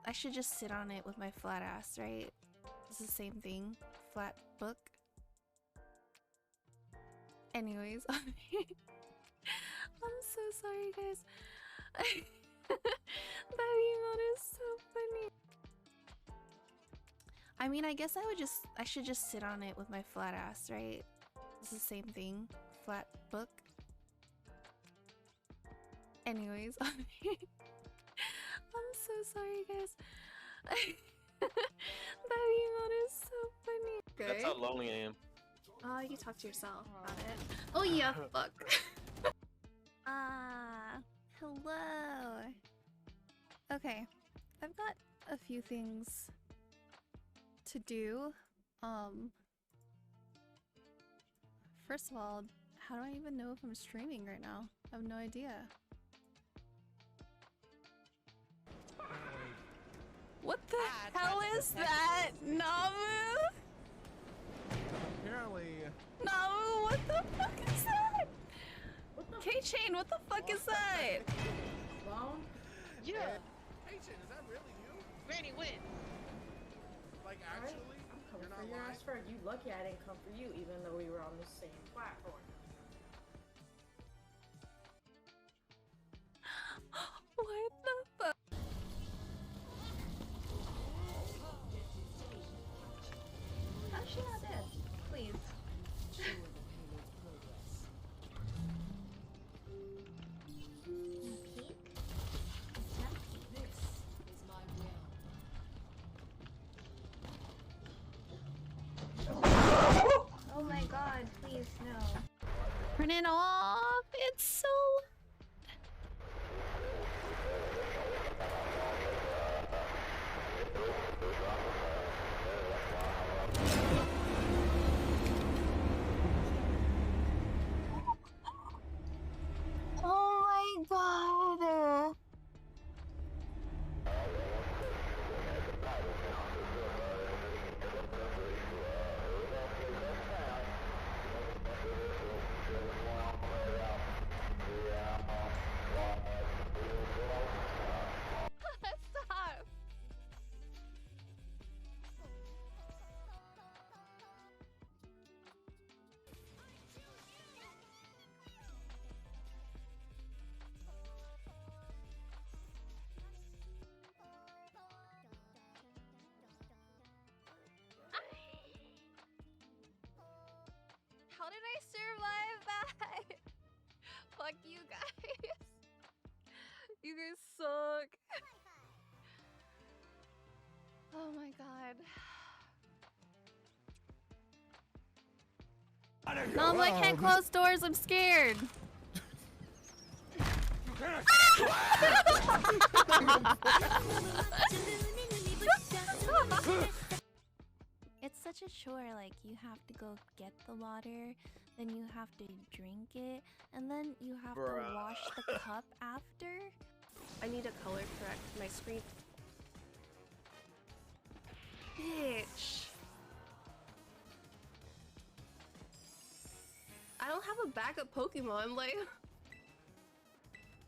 I should just sit on it with my flat ass, right? It's the same thing. Flat book. Anyways, I'm so sorry, guys. That emote is so funny. I mean, I guess I should just sit on it with my flat ass, right? It's the same thing. Flat book. Anyways, I'm so sorry, guys. That emote is so funny. That's how lonely I am. You can talk to yourself about it. Oh yeah, fuck. Hello. Okay, I've got a few things to do. First of all, how do I even know if I'm streaming right now? I have no idea. What the hell is that? Namu? Apparently, Namu, what the fuck is that? K-Chain, what the fuck is that? Clown? Yeah. hey, Chin, is that really you? Granny, win. Like, Alright, actually? I'm coming You're for not your lying? ass, Ferg. You lucky I didn't come for you, even though we were on the same platform. What the fuck? How's she not dead? Please. Oh my god, please no. Turn it off! It's so oh my god! I survived that? Fuck you guys. You guys suck. Oh my god. Mom, I can't close doors. I'm scared. It's such a chore, like you have to go get the water, then you have to drink it, and then you have to wash the cup after. I need to color correct my screen. Bitch. I don't have a backup Pokemon, like...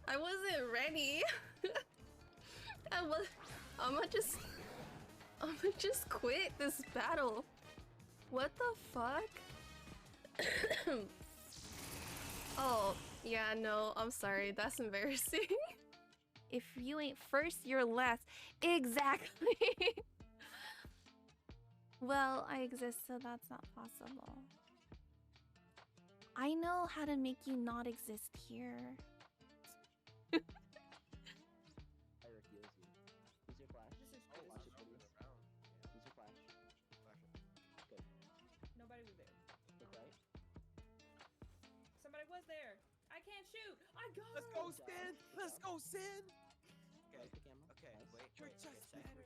I wasn't ready. I'ma just quit this battle. What the fuck? Oh, yeah, no, I'm sorry. That's embarrassing. If you ain't first, you're last. Exactly. Well, I exist, so that's not possible. I know how to make you not exist here. Nobody was there. Somebody was there. I can't shoot. I got Let's go, Sin. Let's go, Sin. Okay, okay, wait, You're wait, just okay, better.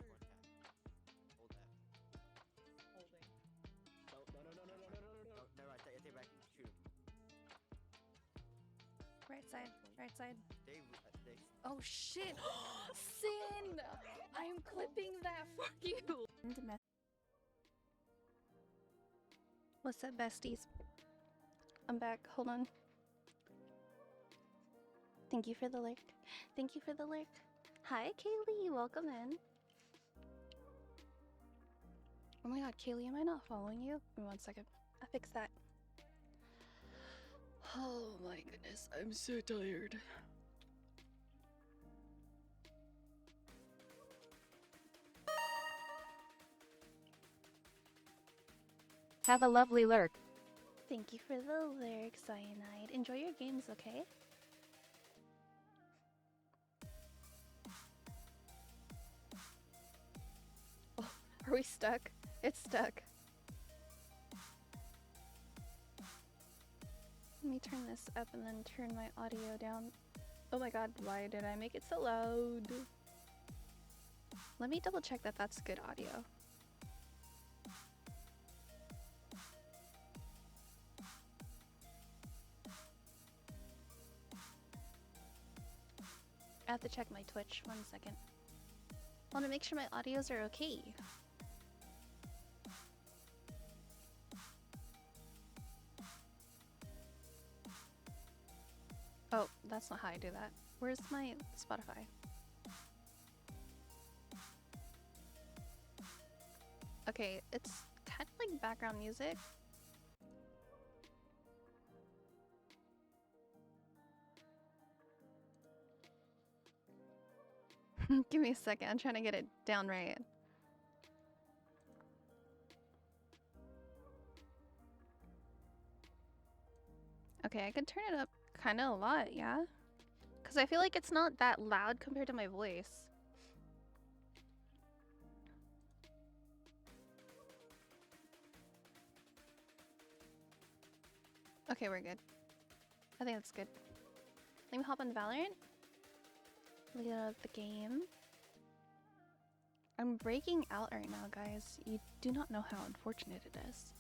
Hold that. holding. No, never mind, take it back. Shoot him. Right side, right side. They Oh shit! Sin! I'm clipping that for you! What's up, besties? I'm back. Hold on. Thank you for the lurk. Thank you for the lurk. Hi, Kaylee. Welcome in. Oh my god, Kaylee, am I not following you? Give me 1 second. I fixed that. Oh my goodness, I'm so tired. Have a lovely lurk. Thank you for the lyric, Cyanide. Enjoy your games, okay? Oh, are we stuck? It's stuck. Let me turn this up and then turn my audio down. Oh my god, why did I make it so loud? Let me double check that that's good audio. I have to check my Twitch. 1 second. I want to make sure my audios are okay. Oh, that's not how I do that. Where's my Spotify? Okay, it's kind of like background music. Give me a second, I'm trying to get it down right. Okay, I could turn it up kind of a lot, yeah? Because I feel like it's not that loud compared to my voice. Okay, we're good. I think that's good. Let me hop on Valorant. Load up the game. I'm breaking out right now, guys. You do not know how unfortunate it is.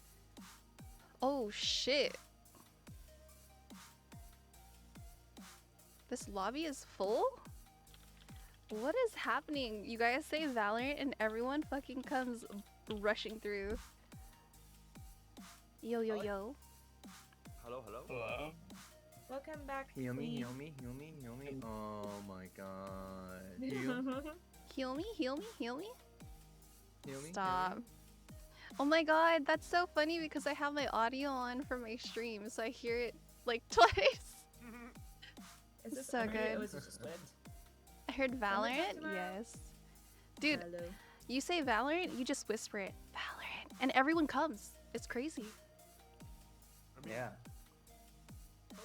Oh shit. This lobby is full? What is happening? You guys say Valorant and everyone fucking comes rushing through. Yo, yo, yo. Hello, hello. Hello? Welcome back. Heal me, Lee. heal me, heal me, heal me. Oh my god. Heal, Heal me, heal me, heal me. heal me. Stop. Oh my god, that's so funny because I have my audio on for my stream, so I hear it like twice. Is this So Emily, good. or is it just Wind? I heard Somebody talk Valorant, to Mara? yes. Dude, Hello. you say Valorant, you just whisper it, Valorant, and everyone comes. It's crazy. Yeah.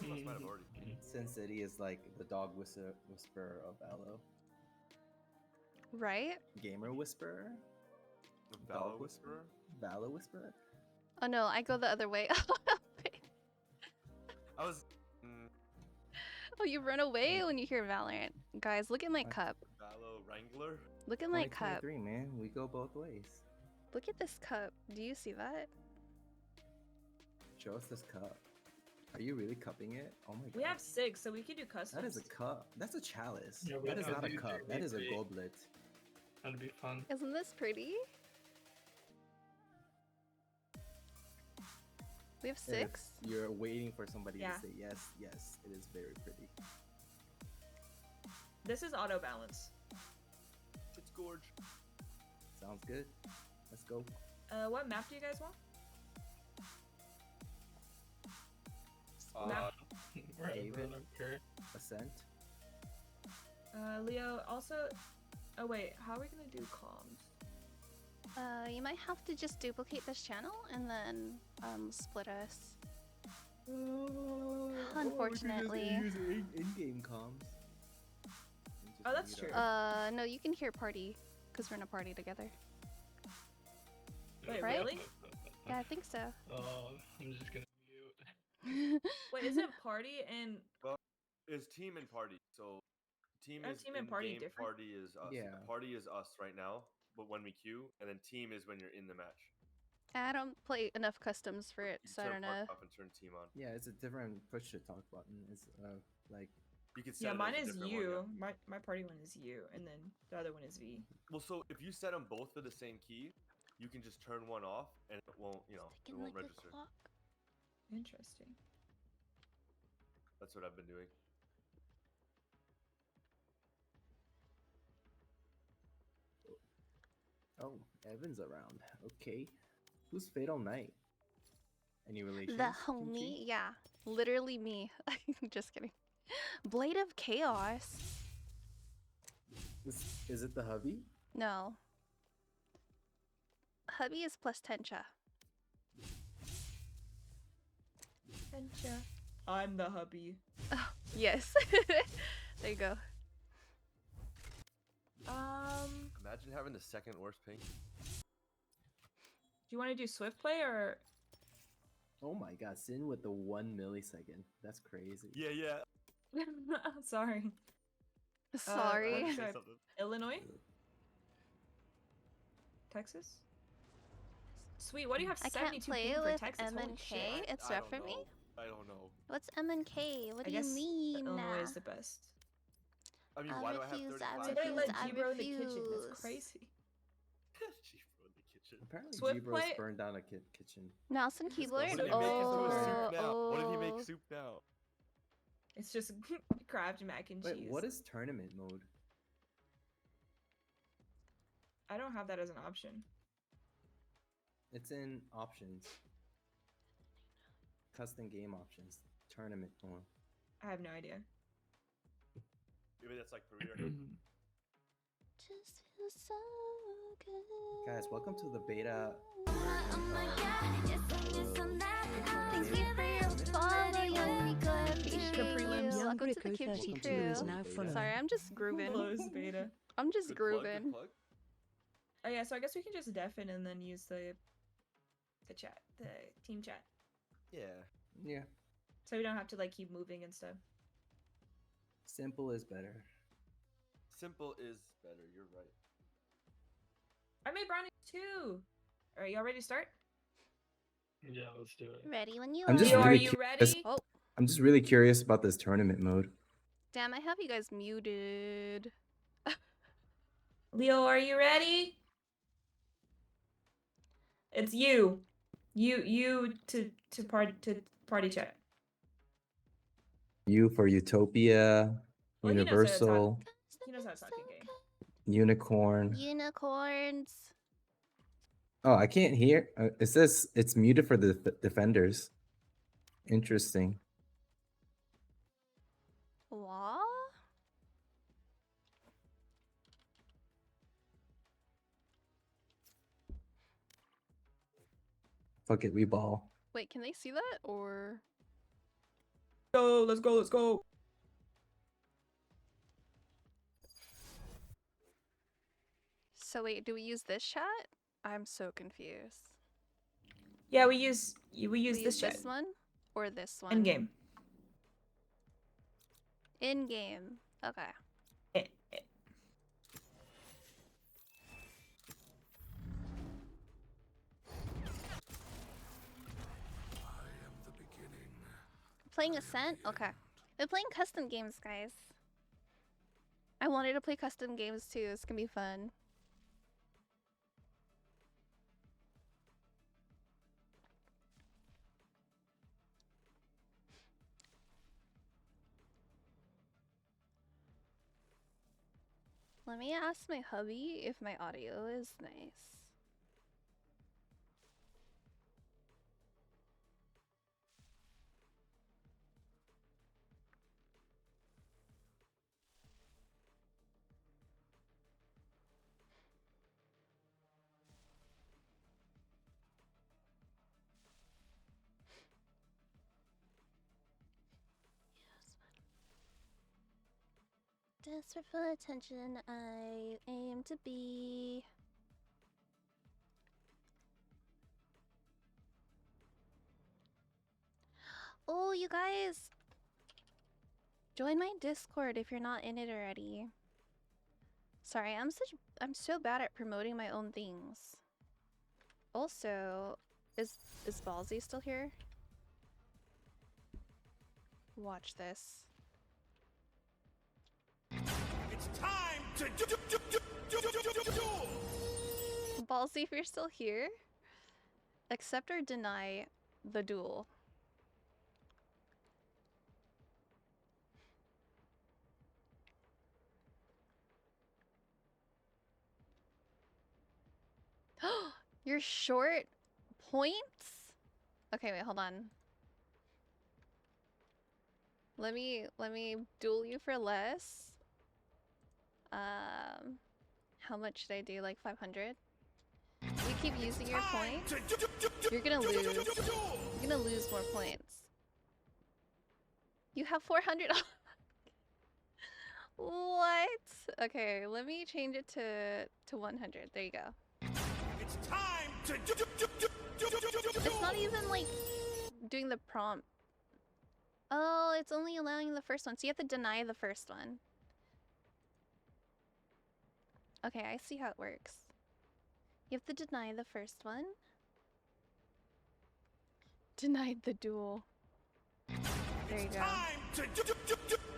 Must might have already. Sin City is like the dog whisperer of Aloe. Right? Gamer whisperer? The Valor Whisperer? Valor whisperer? Oh no, I go the other way. I was. Oh, you run away when you hear Valorant. Guys, look at my cup. Valor Wrangler? Look at my cup. 2023, man. We go both ways. Look at this cup. Do you see that? Show us this cup. Are you really cupping it? Oh my god. We have 6, so we can do customs. That is a cup. That's a chalice. Yeah, we that is can not a do cup. That is a goblet. That'd be fun. Isn't this pretty? We have 6? If you're waiting for somebody Yeah. to say yes, yes, it is very pretty. This is auto balance. It's gorge. Sounds good. Let's go. What map do you guys want? Wherever, David. I don't care. Ascent. Leo, also... Oh wait, how are we gonna do comms? You might have to just duplicate this channel and then split us. Unfortunately. Use in-game comms. Oh, that's true. No, you can hear party because we're in a party together. Wait, right? really? Yeah, I think so. Oh, I'm just gonna mute. Wait, isn't party and... Well, it's team and party. So, team Aren't is team and party in-game, different? Party is us. Yeah. Party is us right now, but when we queue, and then team is when you're in the match. I don't play enough customs for it, You so I turn don't know. party off and turn team on. Yeah, it's a different push to talk button. It's like You can set Yeah, it mine as a is different you. one, yeah. My party one is you, and then the other one is V. Well, so if you set them both for the same key, you can just turn one off, and it won't, it Thinking won't like a register. clock. Interesting. That's what I've been doing. oh, Evan's around. Okay. Who's Fatal Knight? Any relation? The homie, yeah. Literally me. Just kidding. Blade of Chaos. Is it the hubby? No. Hubby is plus tencha. Tencha. I'm the hubby. Oh, yes. There you go. Imagine having the second worst ping. Do you want to do swift play or? Oh my god, Sin with the 1 millisecond. That's crazy. Yeah, yeah. Sorry. Sorry. what should I- Illinois? Texas? Sweet, what do you have I can't 72 play ping for with Texas? M Holy and shit. K. It's I rough don't for me. know. I don't know. What's M and K? What I do you guess mean? Illinois is the best. I mean, I why do I have refuse, 35? I Somebody let refuse, I G-Bro in the kitchen. refuse. That's crazy. G-Bro in the kitchen. Apparently, Swift G-Bros play- burned down a kitchen. Nelson keyboard? What did he make into a soup now? Oh, What did he make soup now? It's just Kraft mac and Wait, cheese. what is tournament mode? I don't have that as an option. It's in options. Custom game options. Tournament mode. I have no idea. Maybe that's like career. just feels so good. Guys, welcome to the beta. Thank you for your follow, young Rico. I appreciate The prelims. you. Young Welcome to the Rico Kimchi 32 crew. is now full. Sorry, I'm just grooving. Close beta. I'm just Good plug, good grooving. plug. Oh yeah, so I guess we can just deafen and then use the chat, the team chat, Yeah. Yeah. so we don't have to like keep moving and stuff. Simple is better. Simple is better. You're right. I made brownies too. All right, y'all ready to start? Yeah, let's do it. Ready when you I'm just Leo, are. are really you curious. ready? Oh, I'm just really curious about this tournament mode. damn, I have you guys muted. Leo, are you ready? It's you. You to party chat. U for Utopia, Well, he knows how to Universal, He knows how to talk in game. Unicorn. Unicorns. Oh, I can't hear. It says it's muted for the defenders. Interesting. What? Fuck it, we ball. Wait, can they see that or? Go, let's go, let's go. So wait, do we use this chat? I'm so confused. Yeah, we use this Use chat. this one or this one? In game. In game. Okay. Playing Ascent? Okay. We're playing custom games, guys. I wanted to play custom games too. It's gonna be fun. Let me ask my hubby if my audio is nice. Desperate for attention, I aim to be. Oh, you guys! Join my Discord if you're not in it already. Sorry, I'm so bad at promoting my own things. Also, is Ballsy still here? Watch this. It's time to Ballsy, if you're still here, accept or deny the duel. You're short points? Okay, wait, hold on. Let me duel you for less. How much did I do? Like 500? You keep using your points, you're gonna lose. You're gonna lose more points. You have 400. What? Okay, let me change it to 100. There you go. It's time to It's not even like doing the prompt. Oh, it's only allowing the first one, so you have to deny the first one. Okay, I see how it works. You have to deny the first one. Denied the duel. There you go.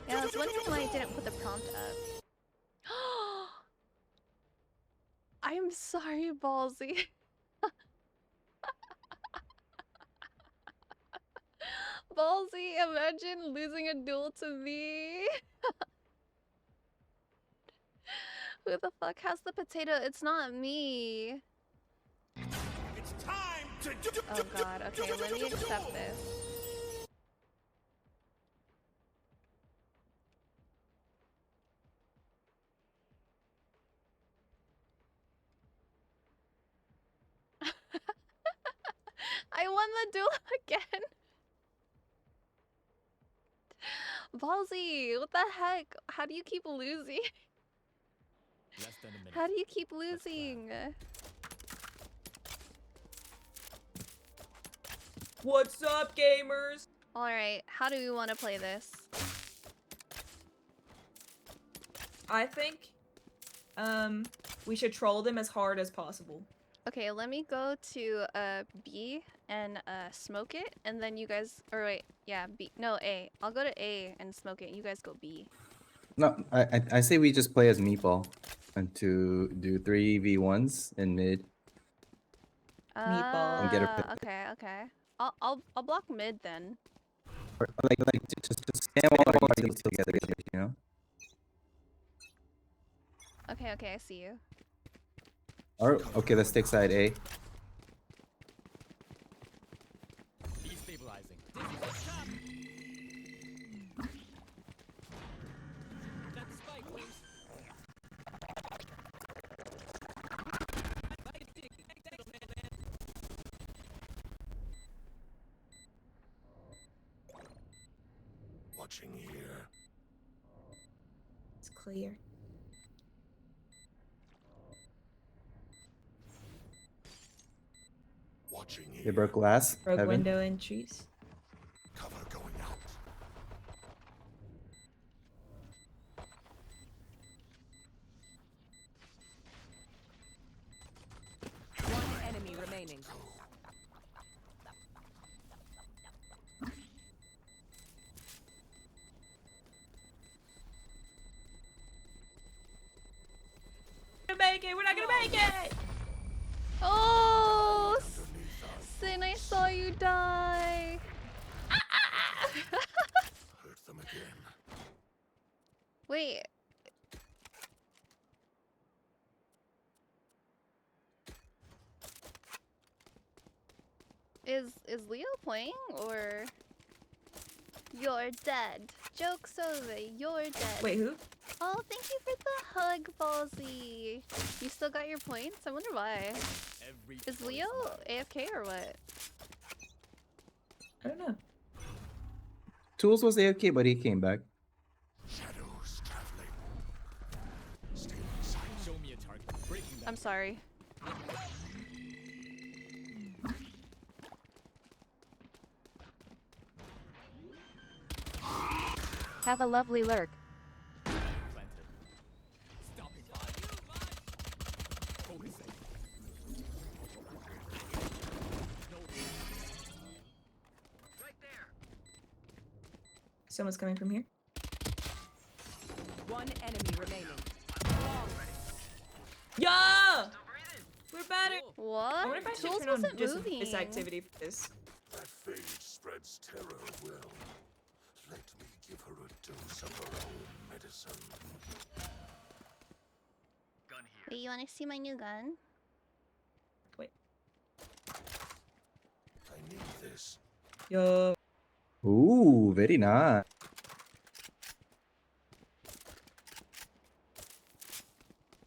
Yeah, I was wondering why I didn't put the prompt up. I'm sorry, Ballsy. Ballsy, imagine losing a duel to me. Who the fuck has the potato? It's not me. It's time to Oh god, okay, let me accept this. I won the duel again. Ballsy, what the heck? How do you keep losing? Less than a minute. How do you keep losing? What's up, gamers? Alright, how do we want to play this? I think, we should troll them as hard as possible. Okay, let me go to B and smoke it, and then you guys, or wait, yeah, B, no, A. I'll go to A and smoke it. You guys go B. No, I say we just play as Meatball and to do 3v1s in mid. Meatball. And get her pit. Okay. I'll block mid then. Or, like just scam all our parties together, you know? Okay, I see you. Or okay, let's take side A. Destabilizing. Got the spike, please. Watching here. It's clear. Watching They here. broke glass. Broke Heaven. window and trees. Cover going out. One enemy remaining. We're not gonna make it. We're not gonna make it. Oh, Sin, I saw you die. Hurt them again. Wait. Is Leo playing or you're dead? Joke's over. You're dead. Wait, who? Oh, thank you for the hug, Ballsy. You still got your points? I wonder why. Is Leo AFK or what? I don't know. Tools was AFK, but he came back. Shadows traveling. Stealing sight. Show me a target. Breaking that. I'm sorry. Have a lovely lurk. Planted. Stopping by. Focusing. Someone's coming from here. One enemy remaining. Yeah. We're better. I What? wonder if I should Tools turn on wasn't just moving. this activity for this. That fade spreads terror will. Let me give her a dose of her own medicine. Wait, you want to see my new gun? I need this. Yo. Ooh, very nice.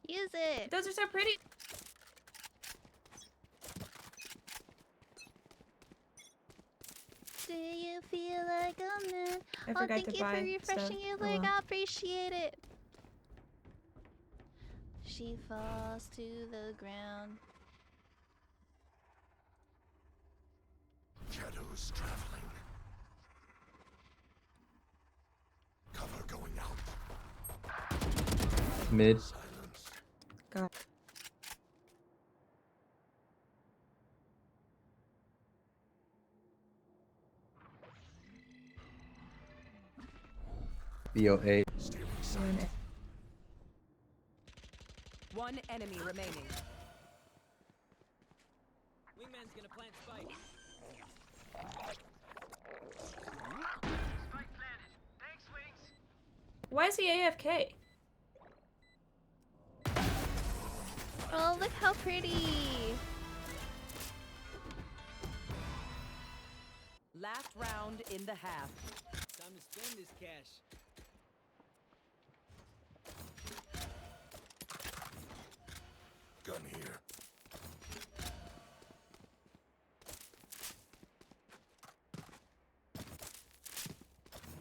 Use it. Those are so pretty. Do you feel like a man? I Oh, forgot thank to you for buy refreshing stuff. your Oh, leg. well. I appreciate it. She falls to the ground. Shadows traveling. Cover going out. Mid. Silence. God. BOA. Stealing We're sight. in it. One enemy remaining. Wingman's gonna plant spike. Why is he AFK? Oh, look how pretty. Last round in the half. Time to spend this cash. Gun here.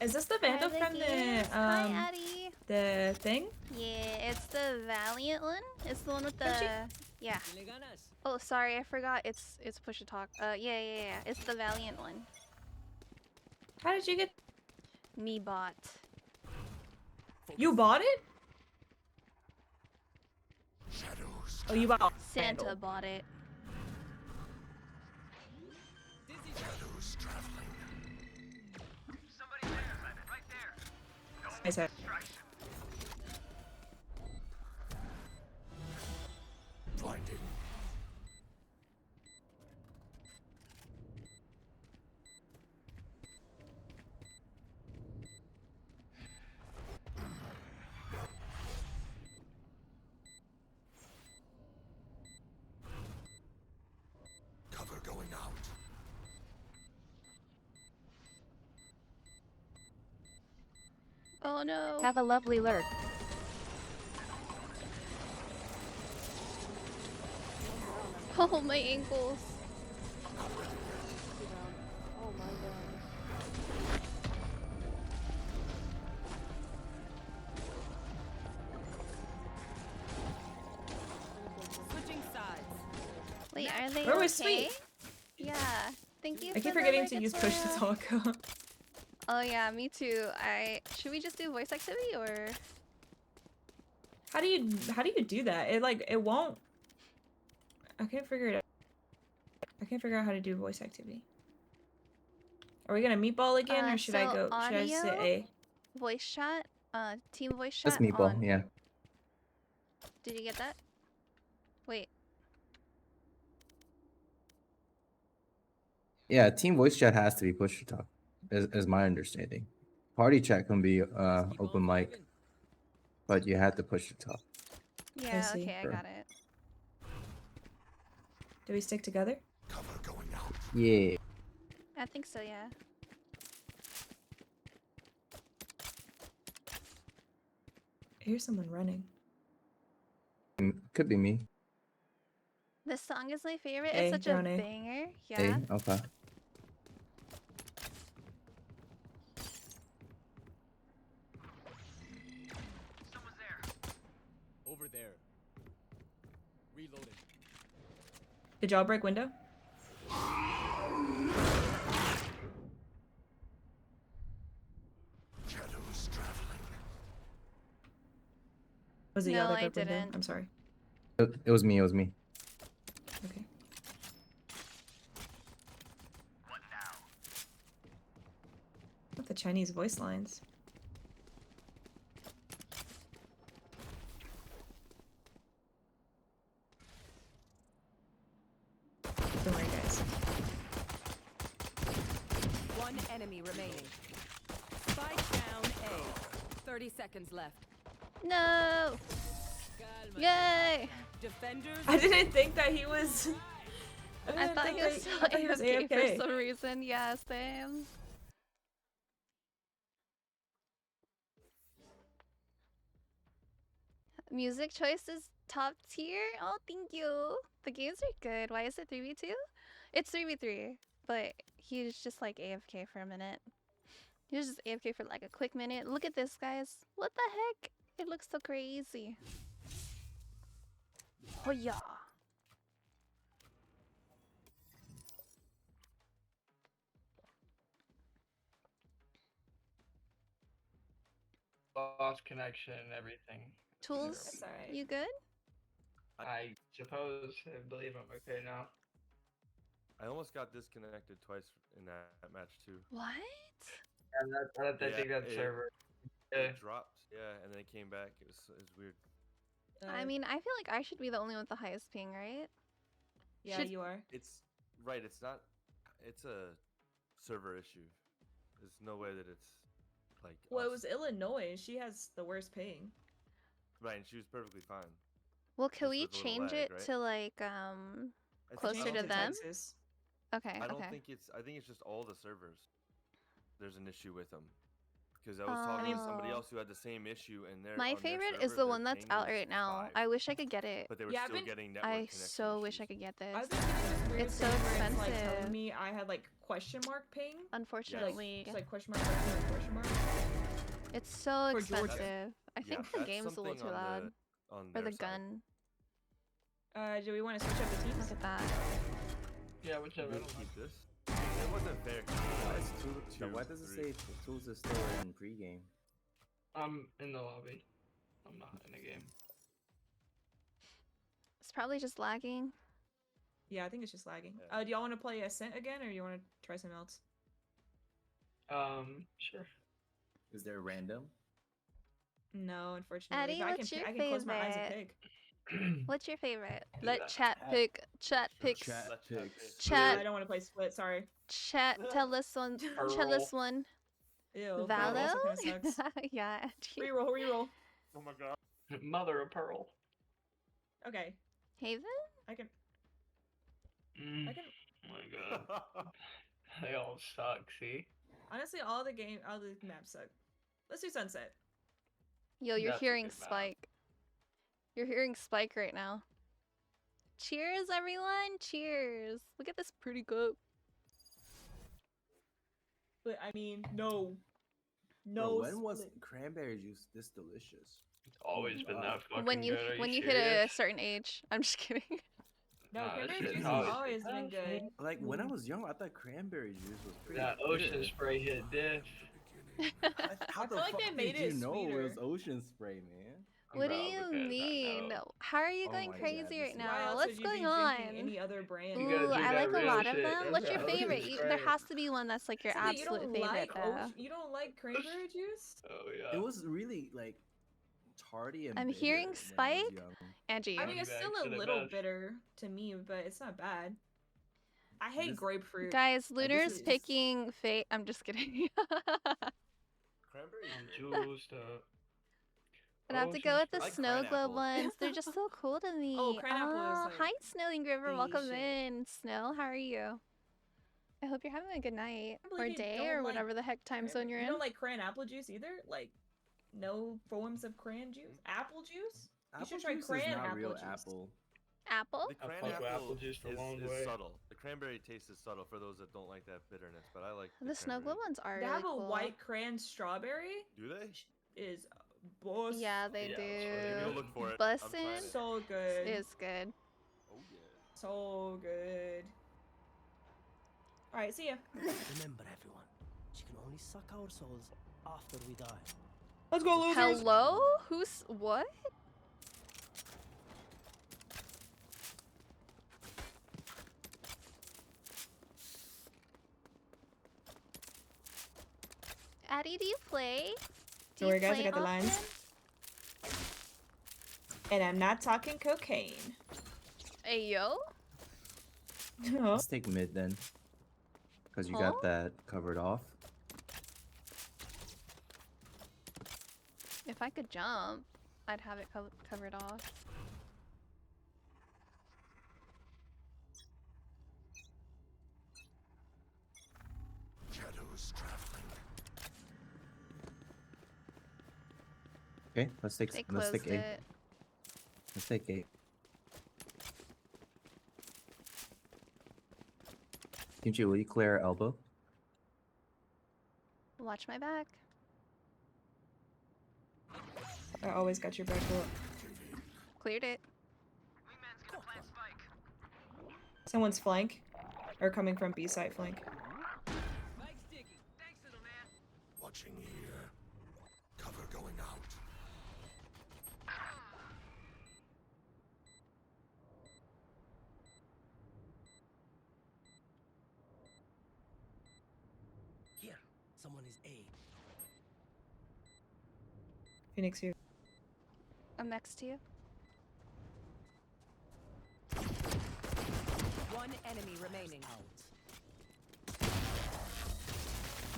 Is this the Vandal Hi, from Lucas. the Hi, Addie. the thing? Yeah, it's the Valiant one. It's the one with the Don't you- yeah. Le ganas. Oh, sorry, I forgot. It's push to talk. Yeah. It's the Valiant one. How did you get? Me bought. You bought it? Shadows. Oh, you bought Santa Vandal. bought it. Shadows traveling. I said. Blinding. Cover going out. Oh no. Have a lovely lurk. Oh, my ankles. Oh my god. Are they Where okay? was Sweet? Yeah. Thank you. I keep for the forgetting to use push to Rigatoro. talk. Oh yeah, me too. Should we just do voice activity or? How do you do that? It won't. I can't figure it out. I can't figure out how to do voice activity. Are we gonna meatball again, or should I So go? Should I audio, say A? voice chat, team voice chat That's meatball. on. Yeah. Did you get that? Wait. Yeah. Team voice chat has to be push to talk, is my understanding. Party chat can be open mic, but you have to push to talk. Yeah. see. Okay, I Sure. got it. Do we stick together? Yeah. I think so. Yeah. I hear someone running. Could be me. This song is my favorite. A, It's such down a A. banger. Yeah. Hey. Okay. Over there. Reloading. Did y'all break window? Shadows traveling. Was it No, y'all that I broke window? didn't. I'm sorry. It was me. It was me. Okay. What the Chinese voice lines? Don't worry, guys. One enemy remaining. Spike down A. 30 seconds left. No. Yay! Defenders. I didn't think that he was. I thought he was so I thought he was AFK AFK. for some reason. Yeah, same. Music choice is top tier. Oh, thank you. The games are good. Why is it 3v2? It's 3v3, but he's just like AFK for a minute. He was just AFK for like a quick minute. Look at this, guys. What the heck? It looks so crazy. Oh yeah. Lost connection and everything. Tools, That's alright. you good? I suppose. I believe I'm okay now. I almost got disconnected twice in that match too. What? Yeah, I think that server. Yeah. It dropped, yeah, and then it came back. It was weird. I mean, I feel like I should be the only one with the highest ping, right? Yeah, should- you are. It's right. It's not. It's a server issue. There's no way that it's like. Well, it us. was Illinois. She has the worst ping. Right, and she was perfectly fine. Well, can Just we with a little change lag, it right? to like I think- closer I to don't think them? Texas. Okay, I don't okay. think it's. I think it's just all the servers. There's an issue with them. Because I was talking to somebody Oh. else who had the same issue, and their My on their favorite server, is the their one that's ping out was right now. 5, I wish I could get it. but they were Yeah, I've still been- getting network I connection so wish I issues. could get this. I've been getting this weird It's so thing where it's like expensive. telling me I had like question mark ping. Unfortunately, It's like question mark, question mark, question mark. it's so For Georgia. expensive. I think the that's game's a little something too loud. on Or the their side. gun. Do we want to switch up the teams? Look at that. Yeah, whichever. We'll keep this. It wasn't fair. It's two, Why does it three. say Tools is still in pregame? I'm in the lobby. I'm not in the game. It's probably just lagging. Yeah, I think it's just lagging. Yeah. Do y'all want to play Ascent again, or do you want to try something else? Sure. Is there random? No, unfortunately. Addie, but what's your I can close my eyes and favorite? pick. What's your favorite? Do Let that. chat pick. Chat picks. Chat Let's picks. Chat. I don't want to play Split. Sorry. Chat. Tell us one. Tell Pearl. us one. Ew. that Valo. also kinda sucks. Yeah. Angie. Reroll, reroll. Oh my god. Mother of pearl. Okay, Haven. I can. Mm. I can. Oh my god. They all suck. See. Honestly, all the maps suck. Let's do Sunset. Yo, you're That's a hearing good map. Spike. You're hearing Spike right now. Cheers, everyone! Cheers! Look at this pretty cup. But I mean, no. Bro, No. when was Split. cranberry juice this delicious? It's always been that fucking When you good. Are when you serious? hit a certain age. I'm just kidding. No, Nah, cranberry that juice shit's has always always been good. Like when I was young, I thought cranberry juice was pretty. That ocean good. spray hit diff. How I the feel like fuck they made did it you know it was sweeter. ocean spray, man? What do Bro, you because I mean? know. How are you Oh going my God, crazy this right is- Why now? else What's would you going be on? drinking any other brand? You gotta Ooh, drink I that like a real lot of shit. them. That's What's your that ocean favorite? There spray. has to be one that's like your Something you absolute don't favorite, like though. you don't like cranberry juice? Oh yeah. It was really like tardy and. I'm bitter hearing when I was Spike. young. Angie. I mean, it's Back still to a the little best. bitter to me, but it's not bad. I hate This- grapefruit. Guys, Lunar's it's- picking fate. I'm just kidding. Cranberry I'm is good. juiced up. I'd have to Ocean go with the spray. like snow globe Cranapple. ones. They're just so cool to me. Oh, Cranapple is, like, hi, Snowing River. the Welcome shit. in. Snow, how are you? I hope you're having a good night I believe or you day don't or like whatever the heck time zone you're You in. don't like cran apple juice either? Like, no forms of cran juice? Apple juice? You should try juice cran is not apple real juice. apple. Apple? The I fuck with cranapple apple juice for long is way. subtle. The cranberry taste is subtle for those that don't like that bitterness, but I like The snow globe cranberry. ones are They really have a cool. white cran strawberry. Do they? Is boss. Yeah, they Yeah, that's right. Maybe do. I'll look for it. I'm trying Bussin' it. So good. is good. Oh yeah. So good. Alright, see ya. Remember, everyone, she can only suck our souls after we die. Let's go, losers. Hello? Who's what? Addie, do you play? Do Don't worry, you guys, I play got the lines. often? And I'm not talking cocaine. Hey, yo? Let's take mid then, because you Huh? got that covered off. If I could jump, I'd have it covered off. Shadows traveling. Okay, let's take They let's closed take A. it. Let's take A. Kimchi, will you clear elbow? Watch my back. I always got your back up. Cleared it. Someone's flank. Or coming from B side flank. Watching here. Cover going out. Here, someone is A. Phoenix here. I'm next to you. One enemy remaining.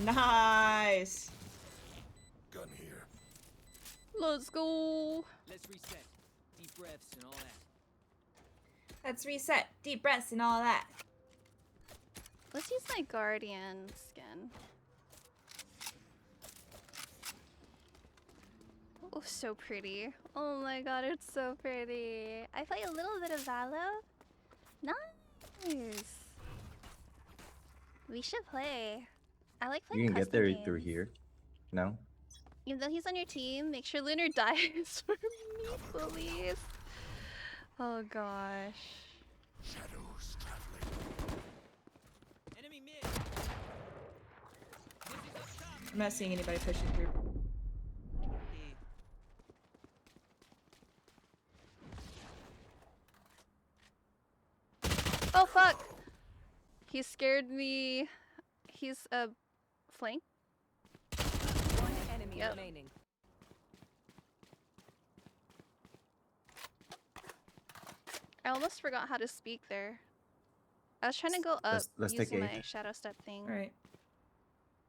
Nice. Gun here. Let's go. Let's reset. Deep breaths and all that. Let's reset. Deep breaths and all that. Let's use my guardian skin. Oh, so pretty. Oh my god, it's so pretty. I play a little bit of Valo. Nice. We should play. I like playing You can get custom there through games. here. No? Even though he's on your team, make sure Lunar dies for me, please. Oh gosh. Shadows traveling. Enemy mid. I'm not seeing anybody pushing through. Oh fuck! He scared me. He's a flank. One enemy Yep. remaining. I almost forgot how to speak there. I was trying to go up let's take using A. my shadow step thing. Alright.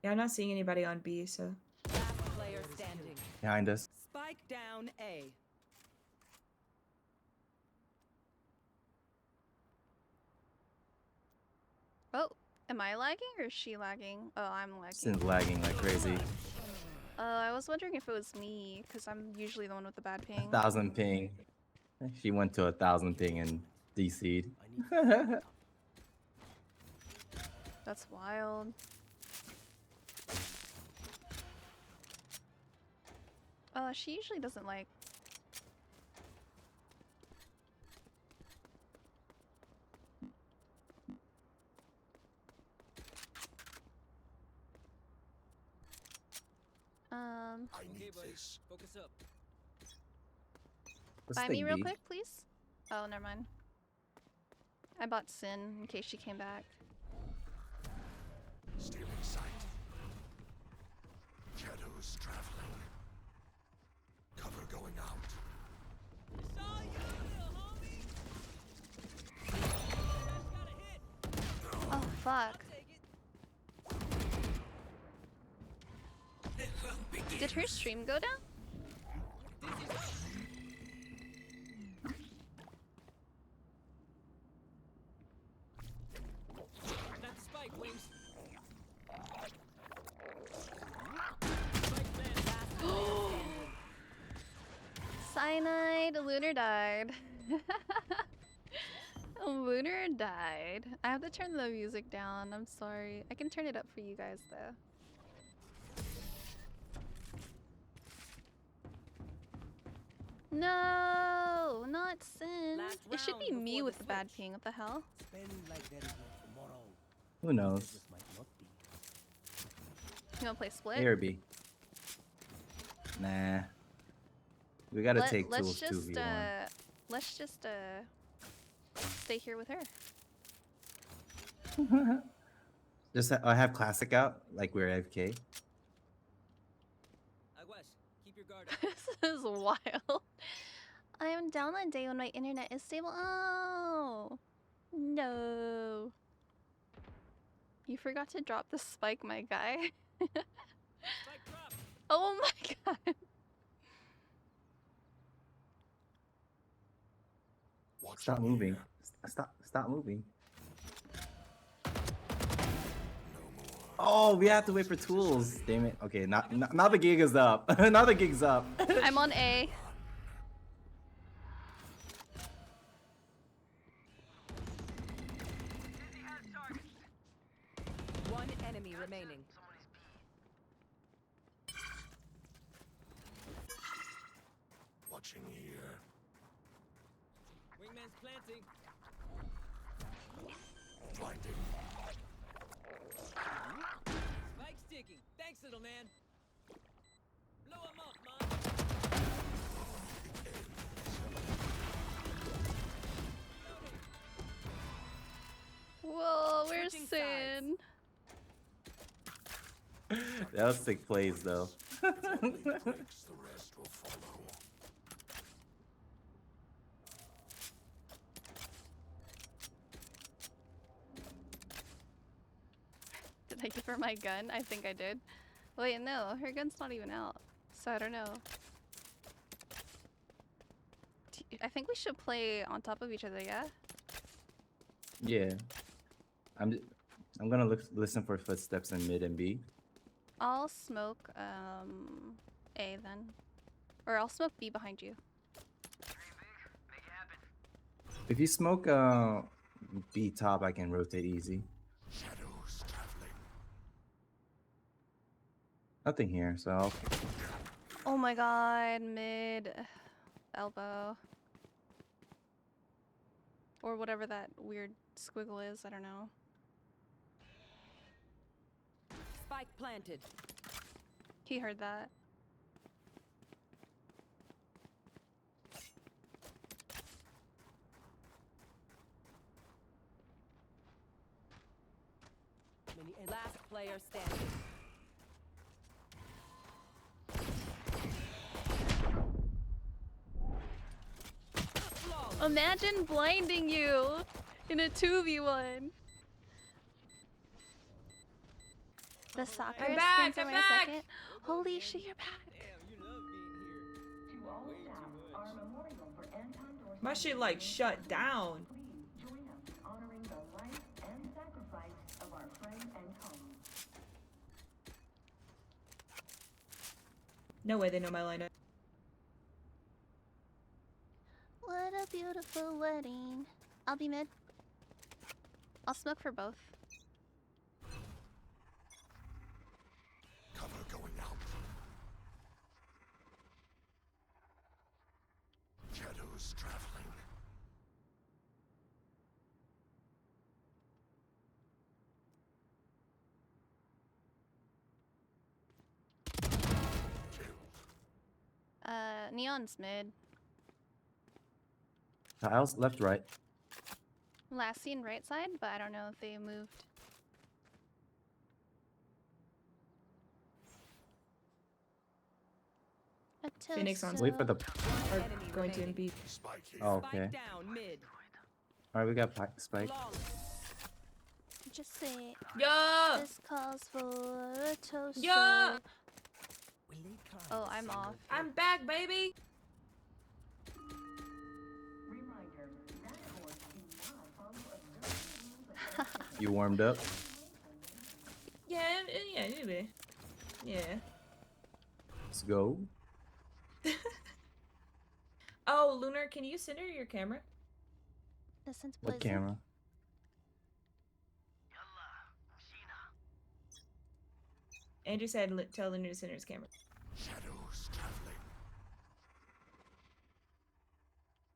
Yeah, I'm not seeing anybody on B, so. Last player standing. Behind us. Spike down A. Oh, am I lagging or is she lagging? Oh, I'm lagging. Sin's lagging like crazy. I was wondering if it was me, because I'm usually the one with the bad ping. 1,000 ping. She went to 1,000 ping and DC'd. That's wild. She usually doesn't like. Okay, buddy. Focus up. Let's Buy me take real B. quick, please. Oh, never mind. I bought Sin in case she came back. Still in sight. Shadows traveling. Cover going out. Oh, fuck. Did her stream go down? Not the spike, Wings. Cyanide, Lunar died. Lunar died. I have to turn the music down. I'm sorry. I can turn it up for you guys though. No, not Sin. It should be me with the bad ping. What the hell? Spend like there is no tomorrow. Who knows? This might not be. You wanna play split? A or B? Nah. We gotta take let's tools just 2v1. let's just stay here with her. Just I have classic out, like we're AFK. Aguas, keep your guard up. This is wild. I am down on day when my internet is stable. Oh no. You forgot to drop the spike, my guy. Oh my god. Stop moving. Stop moving. Oh, we have to wait for tools. Damn it. Okay, now the gig is up. Now the gig's up. I'm on A. One enemy remaining. Watching here. Wingman's planting. Blinding. Spike sticking. Thanks, little man. Blow him up, man. Whoa, where's Switching Sin? That was sick plays though. The rest will follow. Did I give her my gun? I think I did. Wait, no, her gun's not even out. So I don't know. I think we should play on top of each other, yeah? Yeah. I'm gonna listen for footsteps in mid and B. I'll smoke A then. Or I'll smoke B behind you. If you smoke B top, I can rotate easy. Shadows traveling. Nothing here, so I'll... Oh my god, mid elbow. Or whatever that weird squiggle is, I don't know. Spike planted. He heard that. Last player standing. Imagine blinding you in a 2v1. The soccer I'm is back, for I'm my back. second. Holy shit, you're back. My shit like shut down. No way they know my lineup. What a beautiful wedding. I'll be mid. I'll smoke for both. Cover going out. Shadows traveling. Neon's mid. Tiles left, right. Last seen right side, but I don't know if they moved. Phoenix on. Wait for the. Are going to be. Oh, okay. Down mid. All right, we got Spike. Just say Yeah. this calls for a toast. Yeah. Oh, I'm off. I'm back, baby. You warmed up. Yeah, maybe. Yeah. Let's go. Oh, Lunar, can you center your camera? Listen to What camera? Andrew said, tell Lunar to center his camera. Shadows traveling.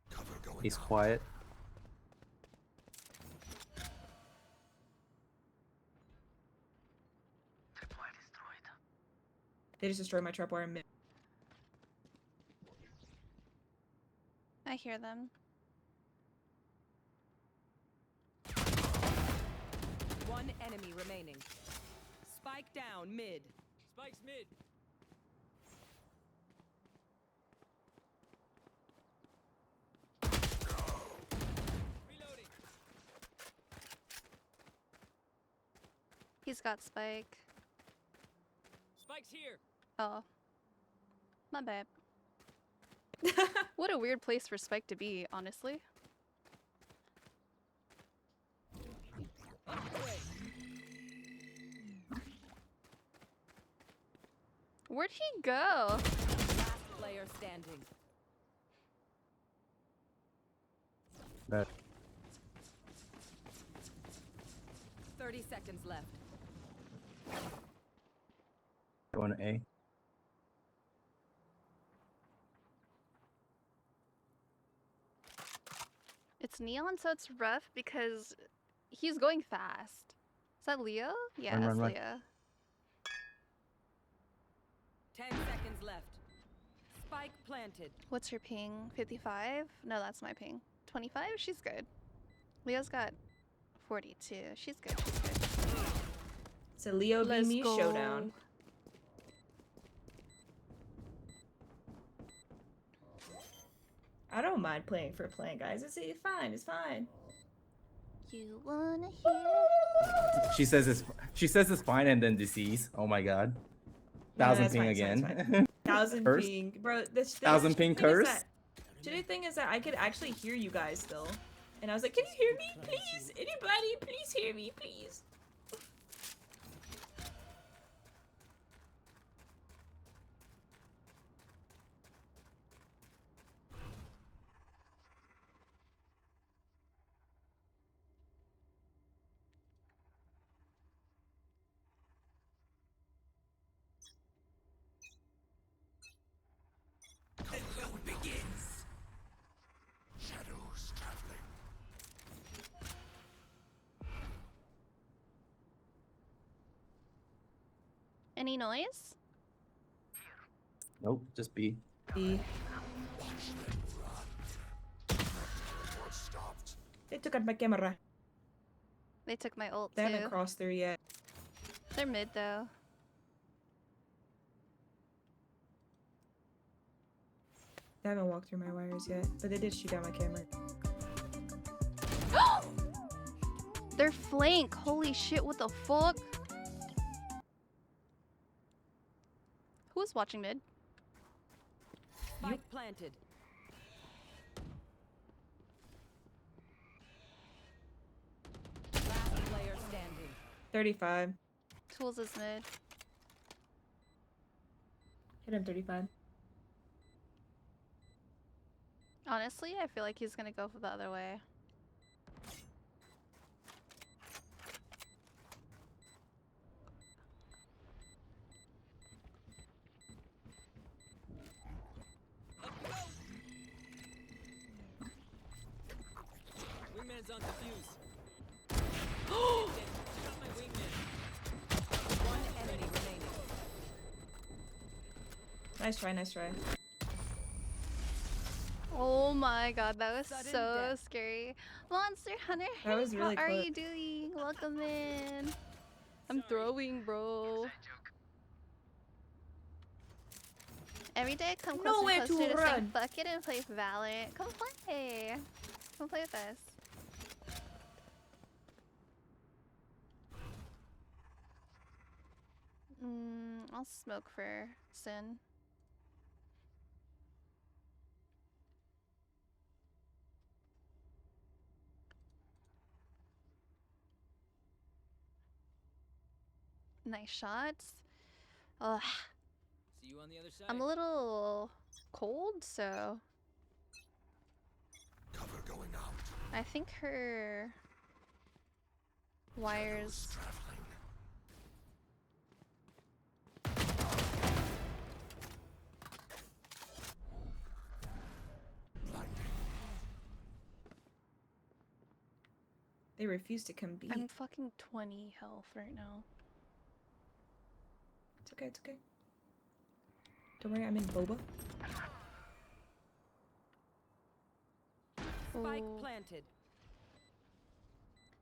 Cover going He's out. quiet. They just destroyed my trapwire in mid. I hear them. One enemy remaining. Spike down mid. Spike's mid. Reloading. He's got Spike. Spike's here. Oh. My bad. What a weird place for Spike to be, honestly. Where'd he go? Last player standing. That 30 seconds left. going to A. It's Neon, so it's rough because he's going fast. Is that Leo? Yeah, Run, that's run, run. Leo. 10 seconds left. Spike planted. What's her ping? 55? No, that's my ping. 25? She's good. Leo's got 42. She's good. She's good. It's a Leo v Let's me go. showdown. I don't mind playing for playing, guys. It's fine. It's fine. You wanna hear? She says it's fine and then disease. Oh my god. No, 1000 that's ping fine, it's fine, it's again. fine. 1000 Curse? ping, bro. The 1000 ping shitty thing is curse? that- Shitty thing is that I could actually hear you guys still, and I was like, "Can you hear me, please? Anybody, please hear me, please." The hunt begins. Shadows traveling. Any noise? Nope, just B. B. What's stopped? They took out my camera. They took my ult They too. haven't crossed through yet. They're mid though. They haven't walked through my wires yet, but they did shoot out my camera. They're flank. Holy shit, what the fuck? Who's watching mid? Spike planted. Last player standing. 35. Tools is mid. Hit him 35. Honestly, I feel like he's gonna go for the other way. Wingman's on defuse. Shot my wingman. One enemy remaining. Nice try, nice try. Oh my god, that was Sudden so death. scary. Monster Hunter, That was really how are close. you doing? Welcome in. I'm throwing, bro. Every day I come closer Nowhere and to closer to saying run. fuck it and play Valorant. Come play. Come play with us. I'll smoke for Sin. Nice shots. Ugh. See you on the other side. I'm a little cold, so Cover going out. I think her wires. Traveling. They refuse to come beat. I'm fucking 20 health right now. It's okay, it's okay. Don't worry, I'm in boba. Spike Ooh. planted.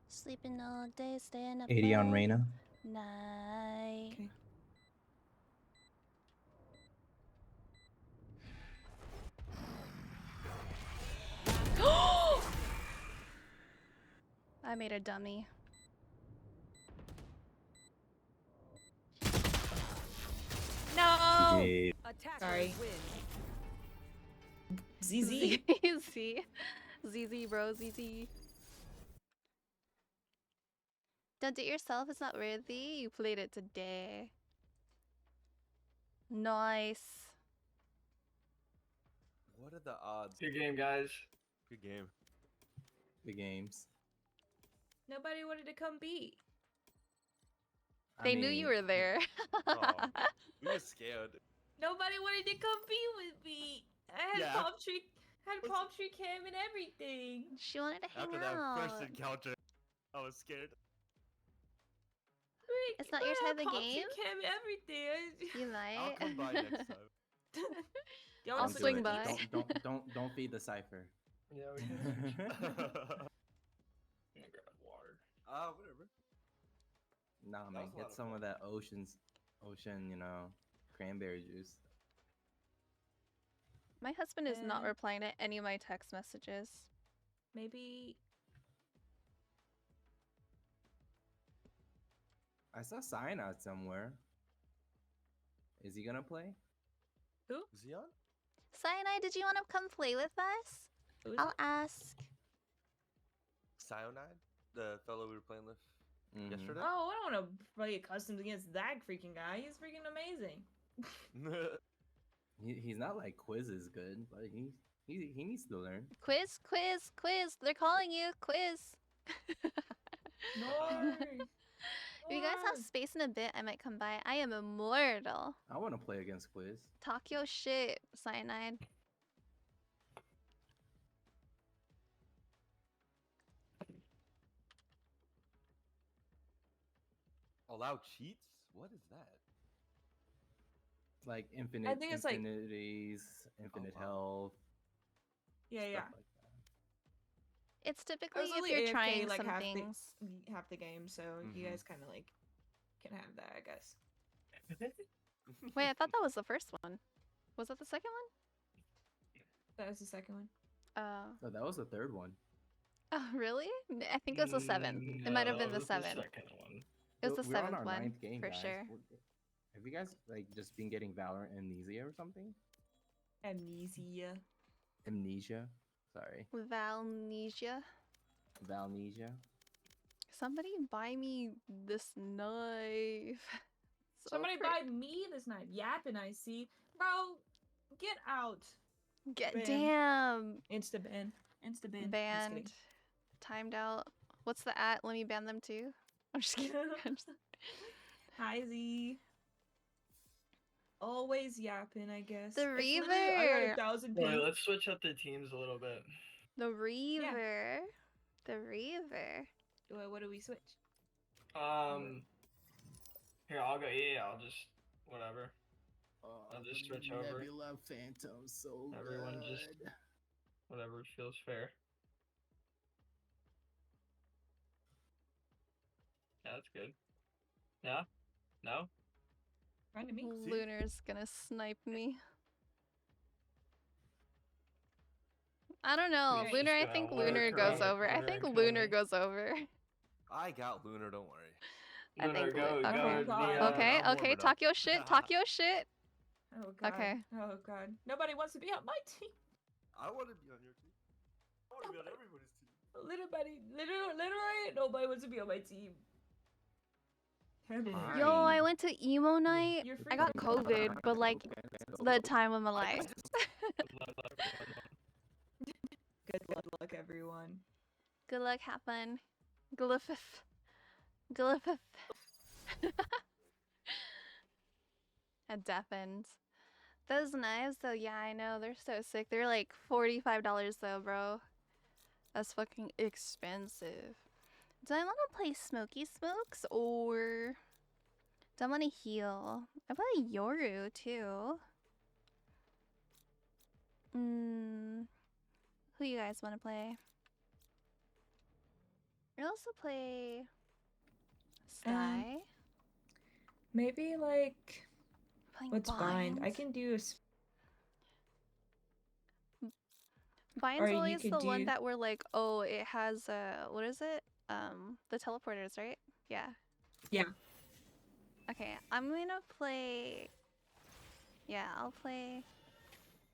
Sleeping all day, staying up 80 on all Reyna. night. Okay. I made a dummy. No! Yeah. Attackers Sorry. win. ZZ. ZZ, bro, ZZ. Don't do it yourself, it's not worthy. You played it today. Nice. What are the odds? Good game, guys. Good game. The games. Nobody wanted to come beat. They knew you were there. Aw, we were scared. Nobody wanted to come beat with me. I had Yeah. palm tree cam and everything. She wanted to hang After out. that first encounter, I was scared. It's not your type of game? Cam and everything. You might. I'll come by next time. Y'all I'll wanna swing switch by. beats? Don't feed the cipher. Yeah, we can. I'm gonna grab water. Whatever. Nah, That man, was a lot get of some fun. of that ocean, cranberry juice. My husband is not And- replying to any of my text messages. Maybe I saw Cyanide somewhere. Is he gonna play? Is he on? Cyanide, did you want to come play with us? Who's I'll it? ask. Cyanide? The fellow we were playing with Mhm. yesterday? Oh, I don't want to play customs against that freaking guy. He's freaking amazing. He's not like Quiz is good, but he needs to learn. Quiz, quiz, quiz. They're calling you. Quiz. No. If you guys have space in a bit, I might come by. I am immortal. I want to play against Quiz. Talk your shit, Cyanide. Allow cheats? What is that? Like infinite think it's like- infinities, infinite wow. health. Yeah, yeah. stuff like that. It's typically if Supposedly you're AFK, trying like some half things. half the game, so you Mhm. guys kind of like can have that, I guess. Wait, I thought that was the first one. Was that the second one? That was the second one. So that was the third one. Oh, really? I think it was the seventh. It might have been the seventh. second one. It was the We're on seventh our one, ninth game, for guys. sure. Have you guys like just been getting Valorant amnesia or something? Amnesia. Amnesia. Sorry, Valnesia. Valnesia. Somebody buy me this knife. So Somebody pretty. buy me this knife. Yapping, I see. Bro, get out. Get ban. damn Insta ban. Insta ban. banned. Timed out. What's the at? Let me ban them too. I'm just kidding. I'm just- Hi Z. Always yapping, I guess. The It's literally- Reaver. I got 1,000 Wait, pings. let's switch up the teams a little bit. The Reaver. The Reaver. What do we switch? Here, I'll go. Yeah, I'll just whatever. I'll just switch over. Nebula Phantom, so Everyone good. just Whatever feels fair. Yeah, that's good. Yeah? No? Trying to me. Lunar's gonna snipe me. I don't know. It's Lunar, just I think gonna Lunar work goes around the over. I corner think and Lunar kill me. goes over. I got Lunar, don't worry. I think go, Lu- go okay. to the, Okay, I'm okay, warming talk up. your shit, talk your shit. Oh god. Okay. Oh god. Nobody wants to be on my team. I want to be on your team. I want to be on everybody's team. Literally, nobody wants to be on my team. Yo, I went to emo night. You're I got freaking- COVID, but like the time of my life. Good luck, everyone. Good luck, have fun. Glyphith. Glyphith. That deafens. Those knives though, yeah, I know, they're so sick. They're like $45 though, bro. That's fucking expensive. Do I want to play Smoky Smokes or do I want to heal? I play Yoru too. Who you guys want to play? I also play Sky. Maybe like Playing what's bind? I Binds. can do. Binds Or you always could the one do- that we're like, oh, it has what is it? The teleporters, right? Yeah. Yeah. Okay, I'm gonna play. Yeah, I'll play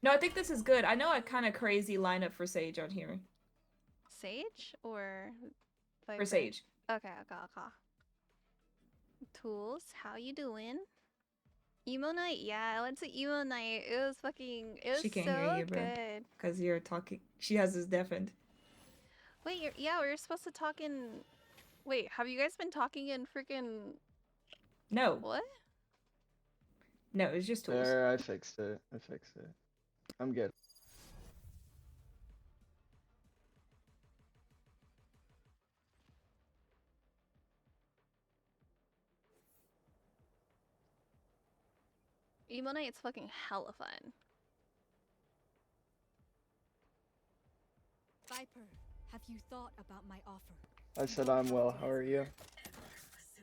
No, I think this is good. I know a kind of crazy lineup for Sage on here. Sage or For Sage. Okay. Tools, how you doing? Emo night, yeah, I went to emo night. It was fucking. It was She can't so hear you, bro. good. Because you're talking. She has this deafened. Wait, yeah, we were supposed to talk in. Wait, have you guys been talking in freaking? No. What? No, it's just tools. There, I fixed it. I'm good. Emo night's fucking hella fun. Viper, have you thought about my offer? I said I'm well. How are you?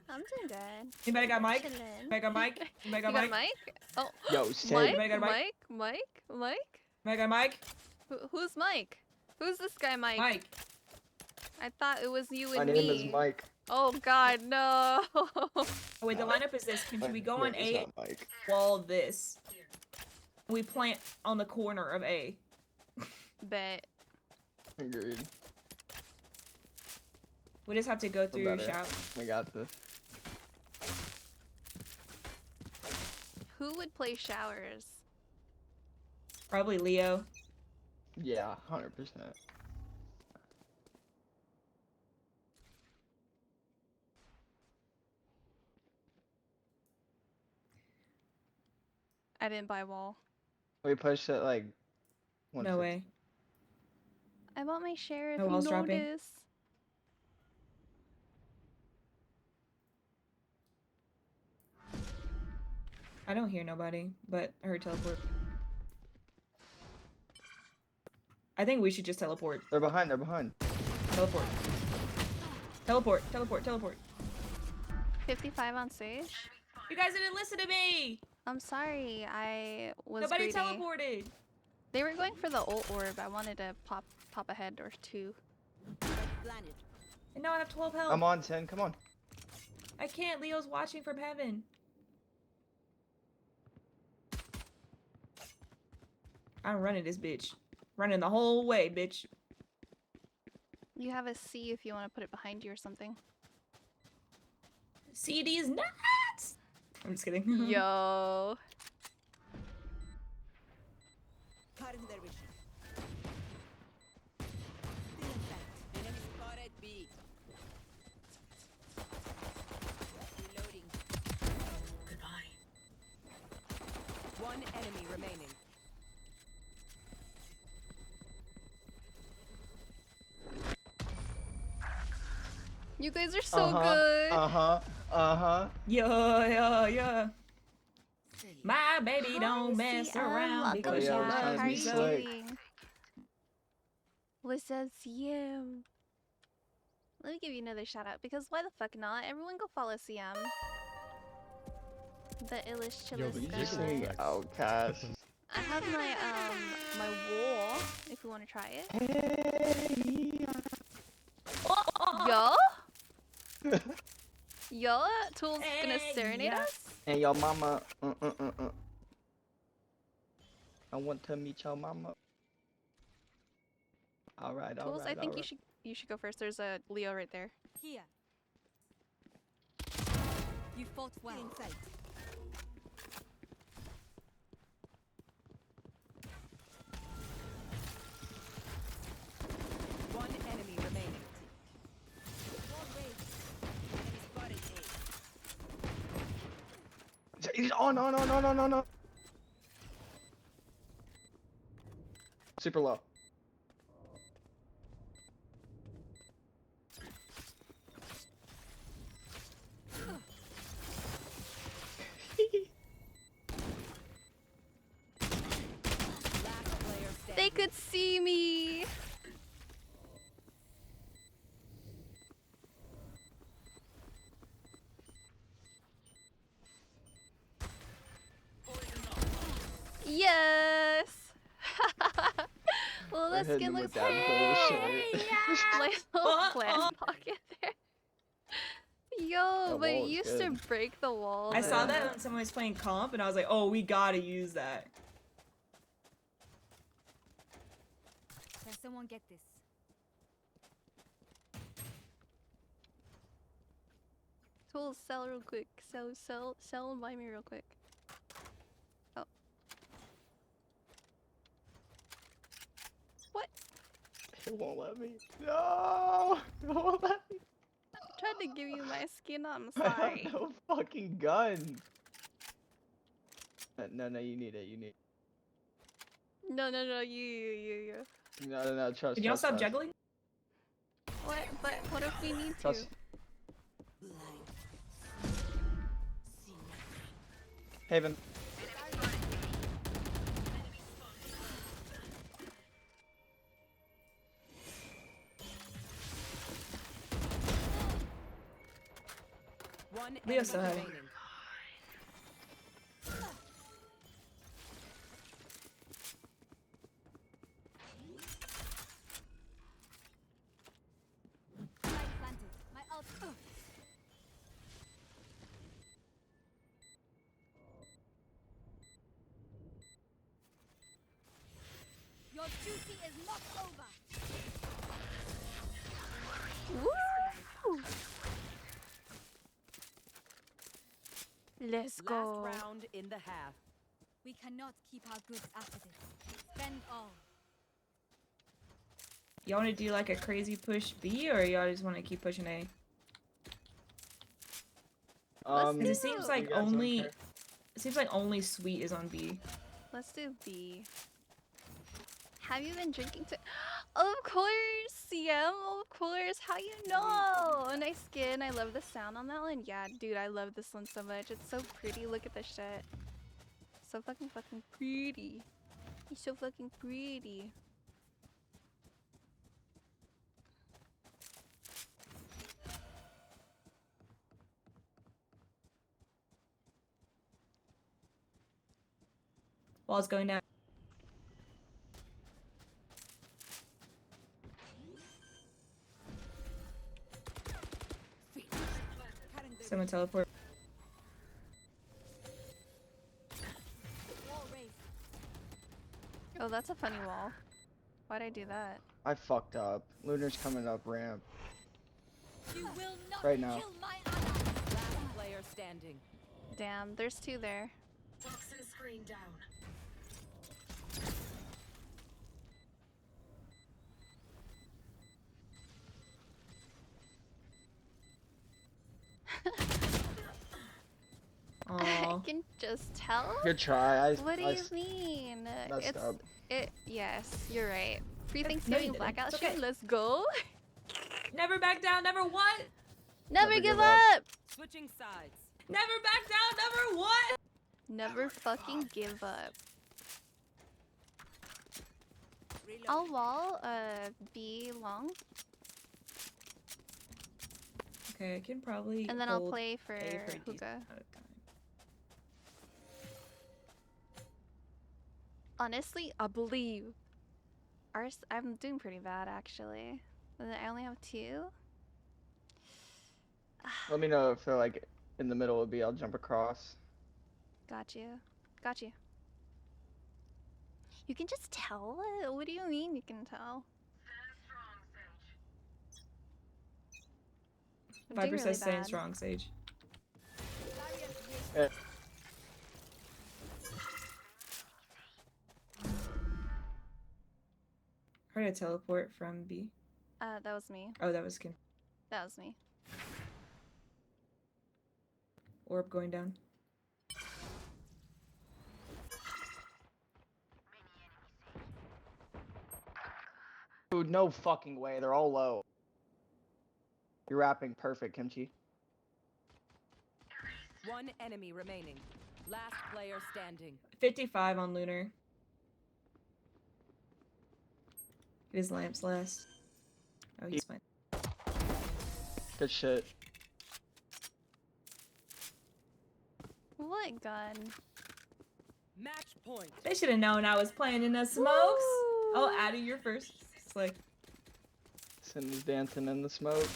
I'm doing good. Anybody got mic? Chillin'. Anybody got mic? Anybody got You got mic? a mic? Oh. Yo, Mike, Sage. Anybody got a mic? Mike. Anybody got mic? Who's Mike? Who's this guy, Mike? Mike. I thought it was you My and name me. is Mike. Oh God, no. Oh, wait, the lineup is this. Can we go on It's A not Mike. wall this? We plant on the corner of A. Bet. Agreed. We just have to go We're through better. shout. We got this. Who would play showers? Probably Leo. Yeah, 100%. I didn't buy wall. We pushed it like. No way. I bought my share if No you wall's dropping. notice. I don't hear nobody, but I heard teleport. I think we should just teleport. They're behind. Teleport. Teleport. 55 on stage. You guys didn't listen to me! I'm sorry, I was Nobody greedy. teleported! They were going for the ult orb. I wanted to pop a head or two. And now I have 12 health. I'm on 10. Come on. I can't. Leo's watching from heaven. I'm running this bitch. Running the whole way, bitch. You have a C if you want to put it behind you or something. CD is nuts! I'm just kidding. Yo. Cutting their vision. Enemy spotted B. Reloading. Goodbye. One enemy remaining. You guys are so good. Yeah. My baby Hi, don't mess CM. around Welcome because she back. loves How me are so. you doing? What's up, CM? Let me give you another shout out because why the fuck not? Everyone go follow CM. The illest Yo, chillest but you guy. just sing Outcast. I have my my wall if you want to try it. Yo? Yo? Tool's gonna serenade us? And your mama. I want to meet your mama. Alright, Tools, alright. I think you should go first. There's a Leo right there. Here. You fought well. In sight. One enemy remaining. Oh no no no no no no. Super low. They could see me. Yes. Well, We're that hitting skin with looks that bullshit. like a little plant pocket there. Yo, That but wall it is used good. to break the wall. I saw though. that when someone was playing comp, and I was like, oh, we gotta use that. Can someone get this? Tools, sell real quick. Sell and buy me real quick. Oh. What? It won't let me. No! It won't let me. Tried to give you my skin, I'm I sorry. have no fucking gun. No, you need it. You need. No, you. No. Trust. Can y'all trust, stop trust. juggling? What? But what if we need to? Trust. Haven. One Leo enemy still has- remaining. Spike planted. My ult. Your duty is not over. Woo! Let's go. Last round in the half. We cannot keep our goods after this. Spend all. Y'all want to do like a crazy push B, or y'all just want to keep pushing A? Because it seems like only, it seems like only Sweet is on B. Let's do B. Have you been drinking to? Of course, CM. Of course. How you know? Nice skin. I love the sound on that one. Yeah, dude, I love this one so much. It's so pretty. Look at this shit. So fucking pretty. He's so fucking pretty. Wall's going down. Someone teleport. Wall raised. Oh, that's a funny wall. Why'd I do that? I fucked up. Lunar's coming up ramp. You will not Right now. kill my ally. Last player standing. Damn, there's two there. Toxin screen down. I can just tell. Good try. What do you mean? messed It's up. yes, you're right. Free No, you Thanksgiving didn't. blackout It's okay. stream. Let's go. Never back down, never what? Never give give up. up. Switching sides. Never back down, never what? Never fucking give up. I'll wall B long, Okay, I can probably. and then I'll hold play for A for a decent hookah. amount of time. Honestly, I believe. Ours, I'm doing pretty bad actually. I only have 2. Let me know if they're like in the middle of B. I'll jump across. Got you. Got you. You can just tell it? What do you mean you can tell? I'm doing Viper really says staying bad. strong, Sage. Eh, Heard a teleport from B. That was me. Oh, that was Kim. That was me. Orb going down. Dude, no fucking way. They're all low. You're rapping perfect, Kimchi. One enemy remaining. Last player standing. 55 on Lunar. His lamps last. Oh, he's fine. Good shit. What gun? Match point. They should have known I was playing in the smokes. Oh, Addy, you're first. Slick. Cindy's dancing in the smoke.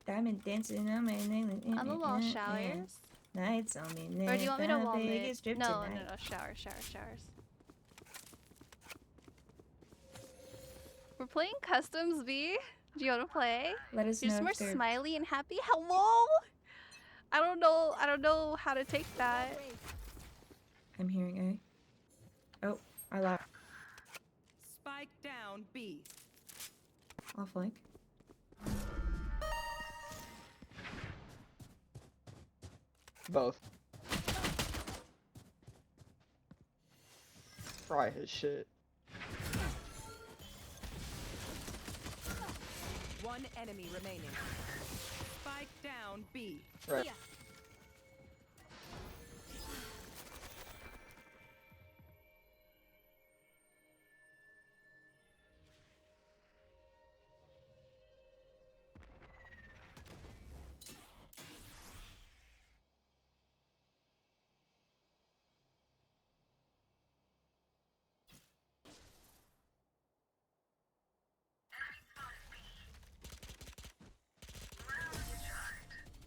Diamond dancing on my name. I'm a wall showers. Nights on me. Or do you want me to wall mid? Vegas strip No, tonight. no, no, showers. We're playing customs B. Do you want to play? Let us You're know just more if they're- smiley and happy. Hello. I don't know how to take that. I'm hearing A. Oh, I lied. Spike down B. I'll flank. Both. Fry his shit. One enemy remaining. Spike down B. Right.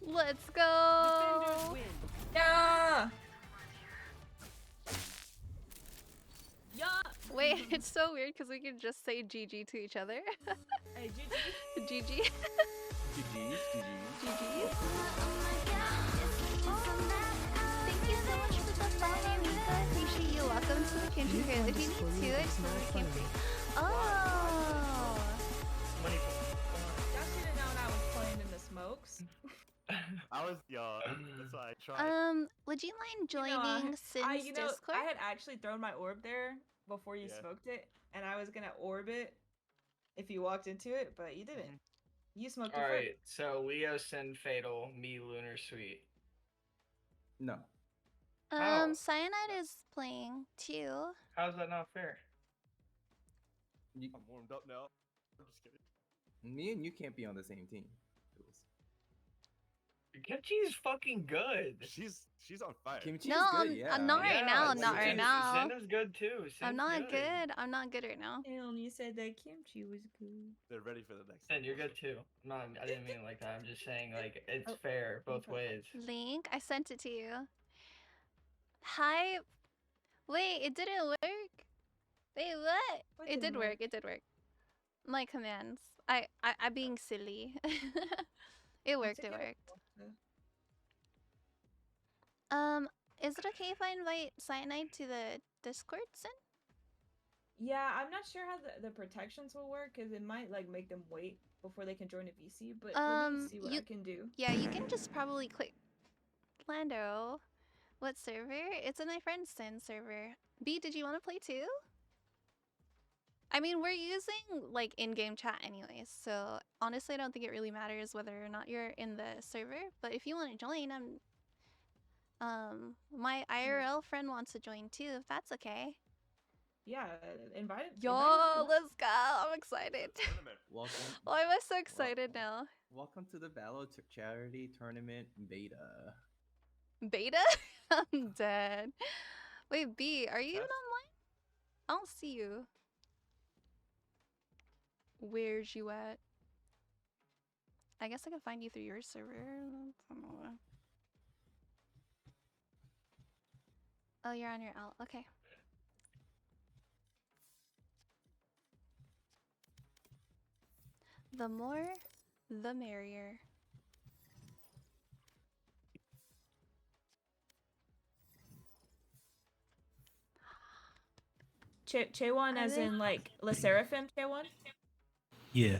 Let's go. Yeah. Yeah. Wait, it's so weird because we can just say GG to each other. Hey, GG. GG. GG's, GG. Thank you so much for the follow, Rika. Appreciate you. Welcome to the pantry here. If you need to, it's for the pantry. Oh. Y'all should have known I was playing in the smokes. I was young. That's why I tried. Would you mind You know, joining Sin's Discord? I had actually thrown my orb there before you Yeah. smoked it, and I was gonna orb it if you walked into it, but you didn't. You smoked it Alright, so Leo, Sin, Fatal, me, Lunar, Sweet. No. How? Cyanide is playing too. How's that not fair? You, I'm warmed up now. I'm just kidding. me and you can't be on the same team. Kimchi's fucking good. She's on fire. Kimchi's No, good, yeah. I'm not right now. I'm not Sin- right now. Sin is good too. I'm Sin's not good. I'm not good right now. Damn, you said that kimchi was good. They're ready for the next. Sin, you're good too. No, I didn't mean it like that. I'm just saying like it's Oh, fair both okay. ways. Link, I sent it to you. Hi. Wait, it didn't work. Wait, what? What It didn't did work? work. It did work. My commands. I being silly. It worked. It worked. Is it okay if I invite Cyanide to the Discord, Sin? Yeah, I'm not sure how the protections will work because it might like make them wait before they can join a VC. But let me see what I can do. Yeah, you can just probably click Lando. What server? It's in my friend's Sin server. B, did you want to play too? I mean, we're using like in-game chat anyways, so honestly, I don't think it really matters whether or not you're in the server. But if you want to join, My IRL friend wants to join too, if that's okay. Yeah, invite. Yo, let's go! I'm excited. Welcome. Why am I so excited now? Welcome to the Valor Charity Tournament Beta. Beta? I'm dead. Wait, B, are you even online? I don't see you. Where's you at? I guess I can find you through your server. I don't know. Oh, you're on your alt. Okay. The more, the merrier. Chaewon as in like Le Seraphim Chaewon? Yeah.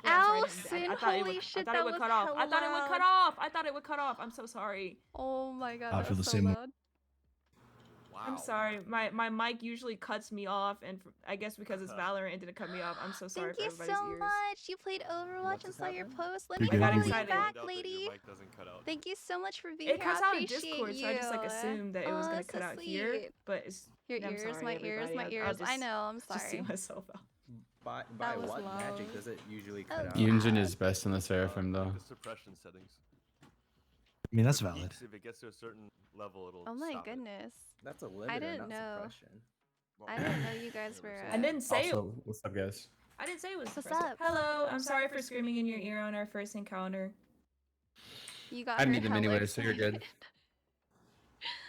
Allison, holy shit, I thought that it would was cut off. I hella thought it would cut loud. off. I thought it would cut off. I'm so sorry. Oh my god, I that feel was the so same way. loud. I'm sorry. My mic usually cuts me off, and I guess because it's Valorant, it didn't cut me off. I'm so sorry Thank you for everybody's so ears. much. You played Overwatch and saw your post. Let You me good, follow you you good. back, lady. Thank you so much for being It here. cuts I out in appreciate Discord, you. so I just like assumed that it was Oh, gonna that's cut so out here, sweet. but it's Your I'm ears, sorry, my ears, everybody. my I'll ears. I just- know, I'm Just see sorry. myself out. By That was what magic loud. does it usually Oh, cut out? Yunjin is best in the Seraphim though. The suppression settings. I mean, that's valid. If it gets to a certain level, it'll. Oh my stop it. goodness. That's a limiter, I didn't not know. suppression. I didn't know you guys were. I didn't say it. Also, what's up, guys? I didn't say it was. What's suppressive. up? Hello. I'm sorry for screaming in your ear on our first encounter. You got I her need them hella anyway, so you're good. excited.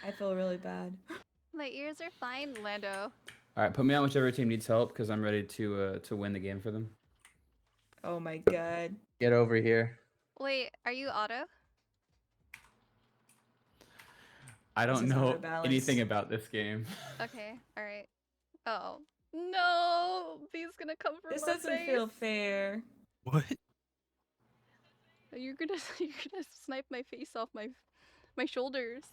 I feel really bad. My ears are fine, Lando. All right, put me on whichever team needs help because I'm ready to win the game for them. Oh my god. Get over here. Wait, are you auto? I This don't is out know of balance. anything about this game. Okay, alright. Oh. No! B's gonna come for This my doesn't face. feel fair. What? You're gonna snipe my face off my shoulders.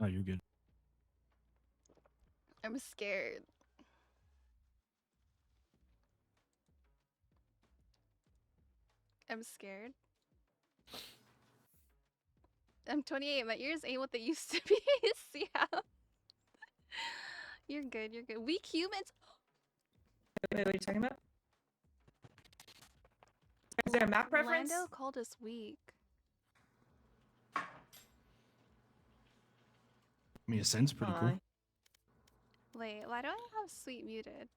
Oh, you're good. I'm scared. I'm scared. I'm 28. My ears ain't what they used to be. See how? You're good. You're good. Weak humans. Wait, what are you talking about? Is there a map preference? Lando called us weak. I mean, it sounds pretty cool. Wait, why do I have sweet muted?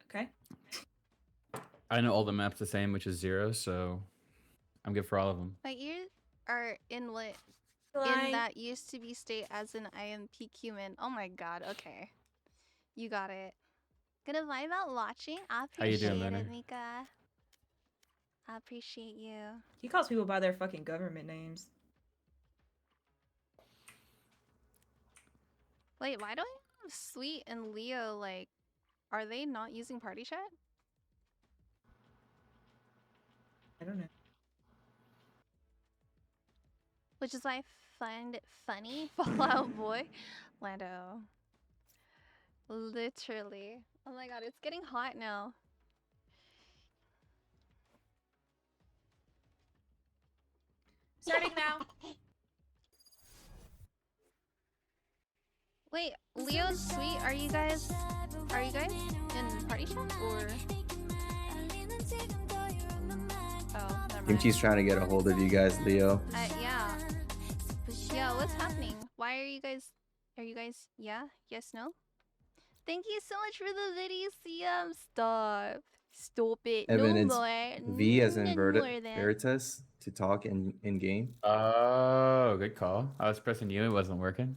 Okay. I know all the maps the same, which is 0, so I'm good for all of them. My ears are inlet Fly. in that used to be state as an IMP human. Oh my god, okay. You got it. Gonna vibe out watching. I How you appreciate doing, it, Leonard? Mika. I appreciate you. He calls people by their fucking government names. Wait, why do I have Sweet and Leo, like, are they not using party chat? I don't know. Which is why I find it funny. Fallout Boy. Lando. Literally. Oh my god, it's getting hot now. Starting now. Wait, Leo and Sweet, are you guys in party chat or? Oh, never mind. Kimchi's trying to get a hold of you guys, Leo. Yeah. Yeah, what's happening? Why are you guys, yeah? Yes, no? Thank you so much for the video, CM. Stop it. Evan, no it's more. V as in No more then. Veritas to talk in game. Oh, good call. I was pressing you, it wasn't working.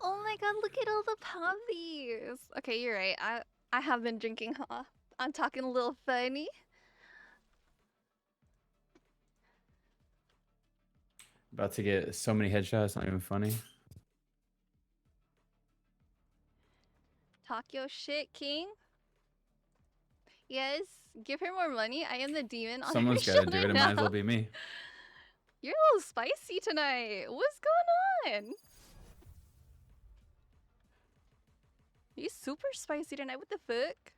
Oh my god, look at all the puppies. Okay, you're right. I have been drinking, huh? I'm talking a little funny. About to get so many headshots, not even funny. Talk your shit, King. Yes, give her more money. I am the demon on Someone's her got to do shoulder it. It might as now. well be me. You're a little spicy tonight. What's going on? You super spicy tonight. What the fuck?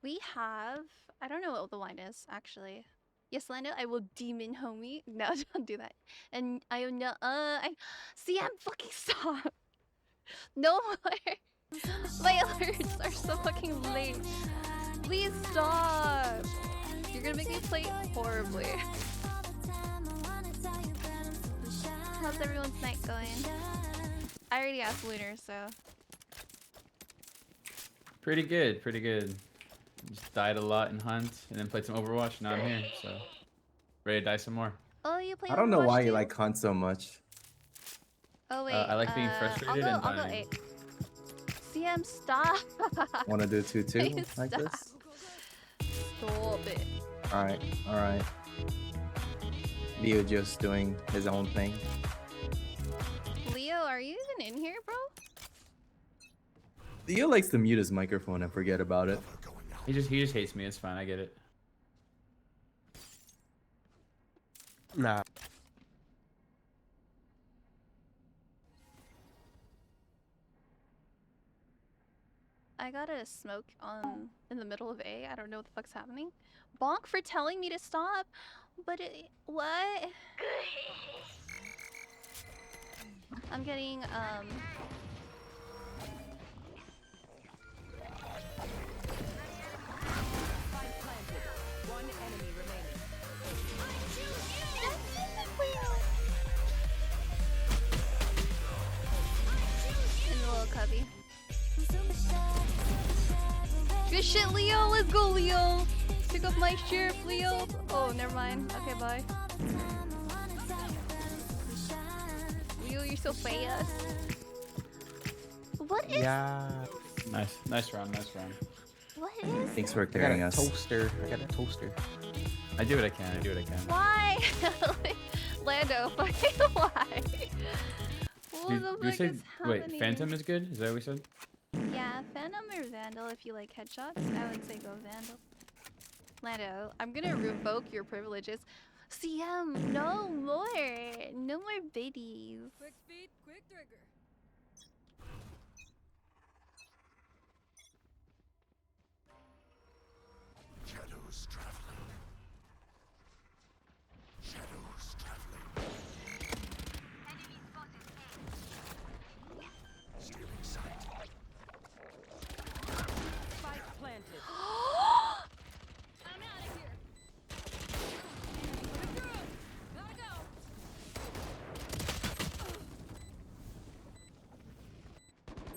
We have. I don't know what the line is actually. Yes, Lando, I will demon homie. No, don't do that. And I know. See, I'm fucking stop. No more. My alerts are so fucking late. Please stop. You're gonna make me play horribly. How's everyone's night going? I already asked Lunar, so. Pretty good, pretty good. Just died a lot in Hunt, and then played some Overwatch. Now I'm here, so ready to die some more. Oh, you play I don't know Overwatch why you too? like Hunt so much. Oh wait. I like being frustrated and I'll go dying. 8. CM, stop. Want to do 2-2 Please like stop. this? Stop it. All right, all right. Leo just doing his own thing. Leo, are you even in here, bro? Leo likes to mute his microphone and forget about it. He just hates me. It's fine. I get it. Nah. I got a smoke on in the middle of A. I don't know what the fuck's happening. Bonk for telling me to stop. But what? I'm getting One enemy remaining. in the little cubby. Good shit, Leo. Let's go, Leo. Pick up my sheriff, Leo. Oh, never mind. Okay, bye. Leo, you're so fast. What is? Yeah. Nice round. Nice round. What is? Thanks for I got carrying a us. toaster. I got a toaster. I do what I can. Why? Lando, fucking why? What Did the we fuck say is wait? happening? Phantom is good. Is that what we said? Yeah, Phantom or Vandal if you like headshots. I would say go Vandal. Lando, I'm gonna revoke your privileges. CM, no more. No more biddies. Quick feet, quick trigger. Shadows traveling. Shadows traveling. Enemy spotted. Stealing sight. Spike planted. I'm out of here. Gotta go.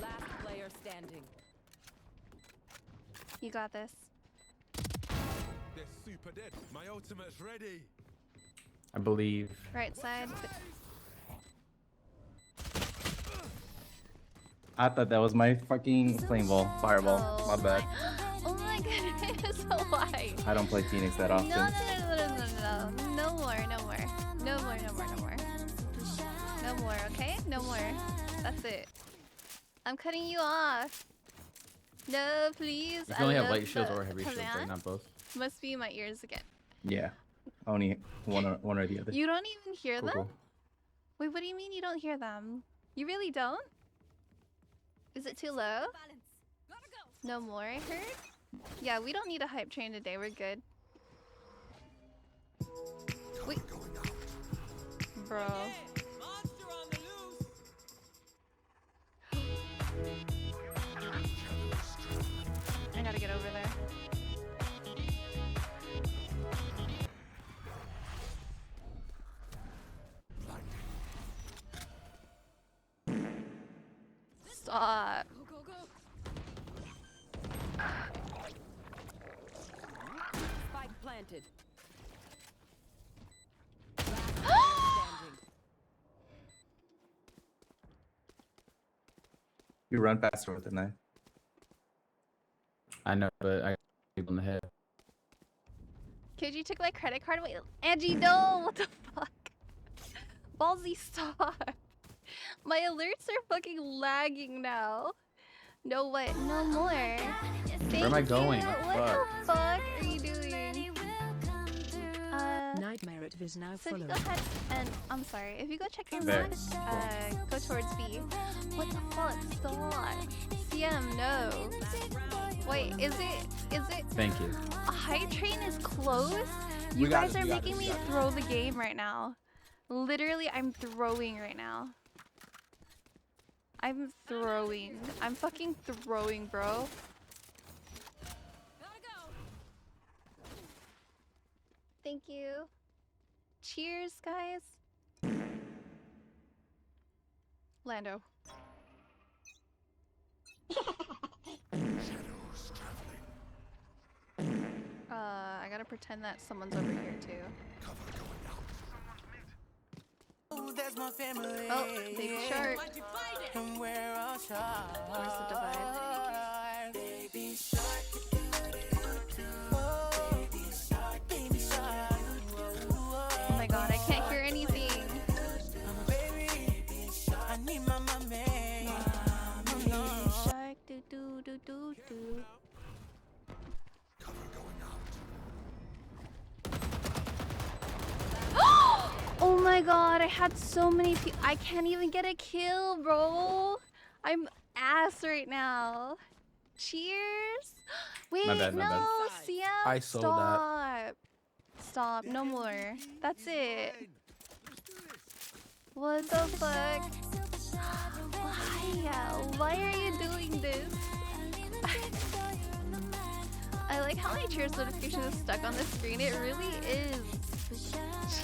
Last player standing. You got this. They're super dead. My ultimate's ready. I believe. Right side. I thought that was my fucking flame ball, fireball. Oh My bad. Oh my goodness, why? I don't play Phoenix that No, often. no, no, no, no, no, no. No more, no more. No more, no more, no more. No more, okay? No more. That's it. I'm cutting you off. No, please. You can only have love light shields the or heavy shields, right? command. Not both. Must be in my ears again. Yeah, only one or the other. You don't even hear Cool, them? cool. Wait, what do you mean you don't hear them? You really don't? Is it too low? No more, I heard? Yeah, we don't need a hype train today. We're good. Wait. Bro. I gotta get over there. Stop. Go, go, go. Spike planted. Last player standing. You run faster with the knife. I know, but I got people in the head. KG took my credit card. Wait, Angie, no! What the fuck? Ballsy, stop. My alerts are fucking lagging now. No, what? No more. Where am I going? What Fuck. the fuck are you doing? Nightmare at Viz now So if you follow. go ahead and I'm sorry, if you go check your There. map, go towards B. What the fuck? Stop. CM, no. Wait, is it Thank you. a hype train is close? We You got guys it, are we got it, making we me got it. throw the game right now. Literally, I'm throwing right now. I'm throwing. I'm fucking throwing, bro. Thank you. Cheers, guys. Lando. I gotta pretend that someone's over here too. There's my family. Oh, baby shark. And we're all shark. Where's the divide? Baby shark. Baby shark. Baby shark. Oh my god, I can't hear anything. Baby shark. I need my mommy. Baby shark, do do do do do. Oh my god, I had so many people. I can't even get a kill, bro. I'm ass right now. Cheers. Wait, My bad, no, my bad. CM. I sold that. Stop, no more. That's it. What the fuck? Why are you doing this? I like how my cheers notification is stuck on the screen. It really is.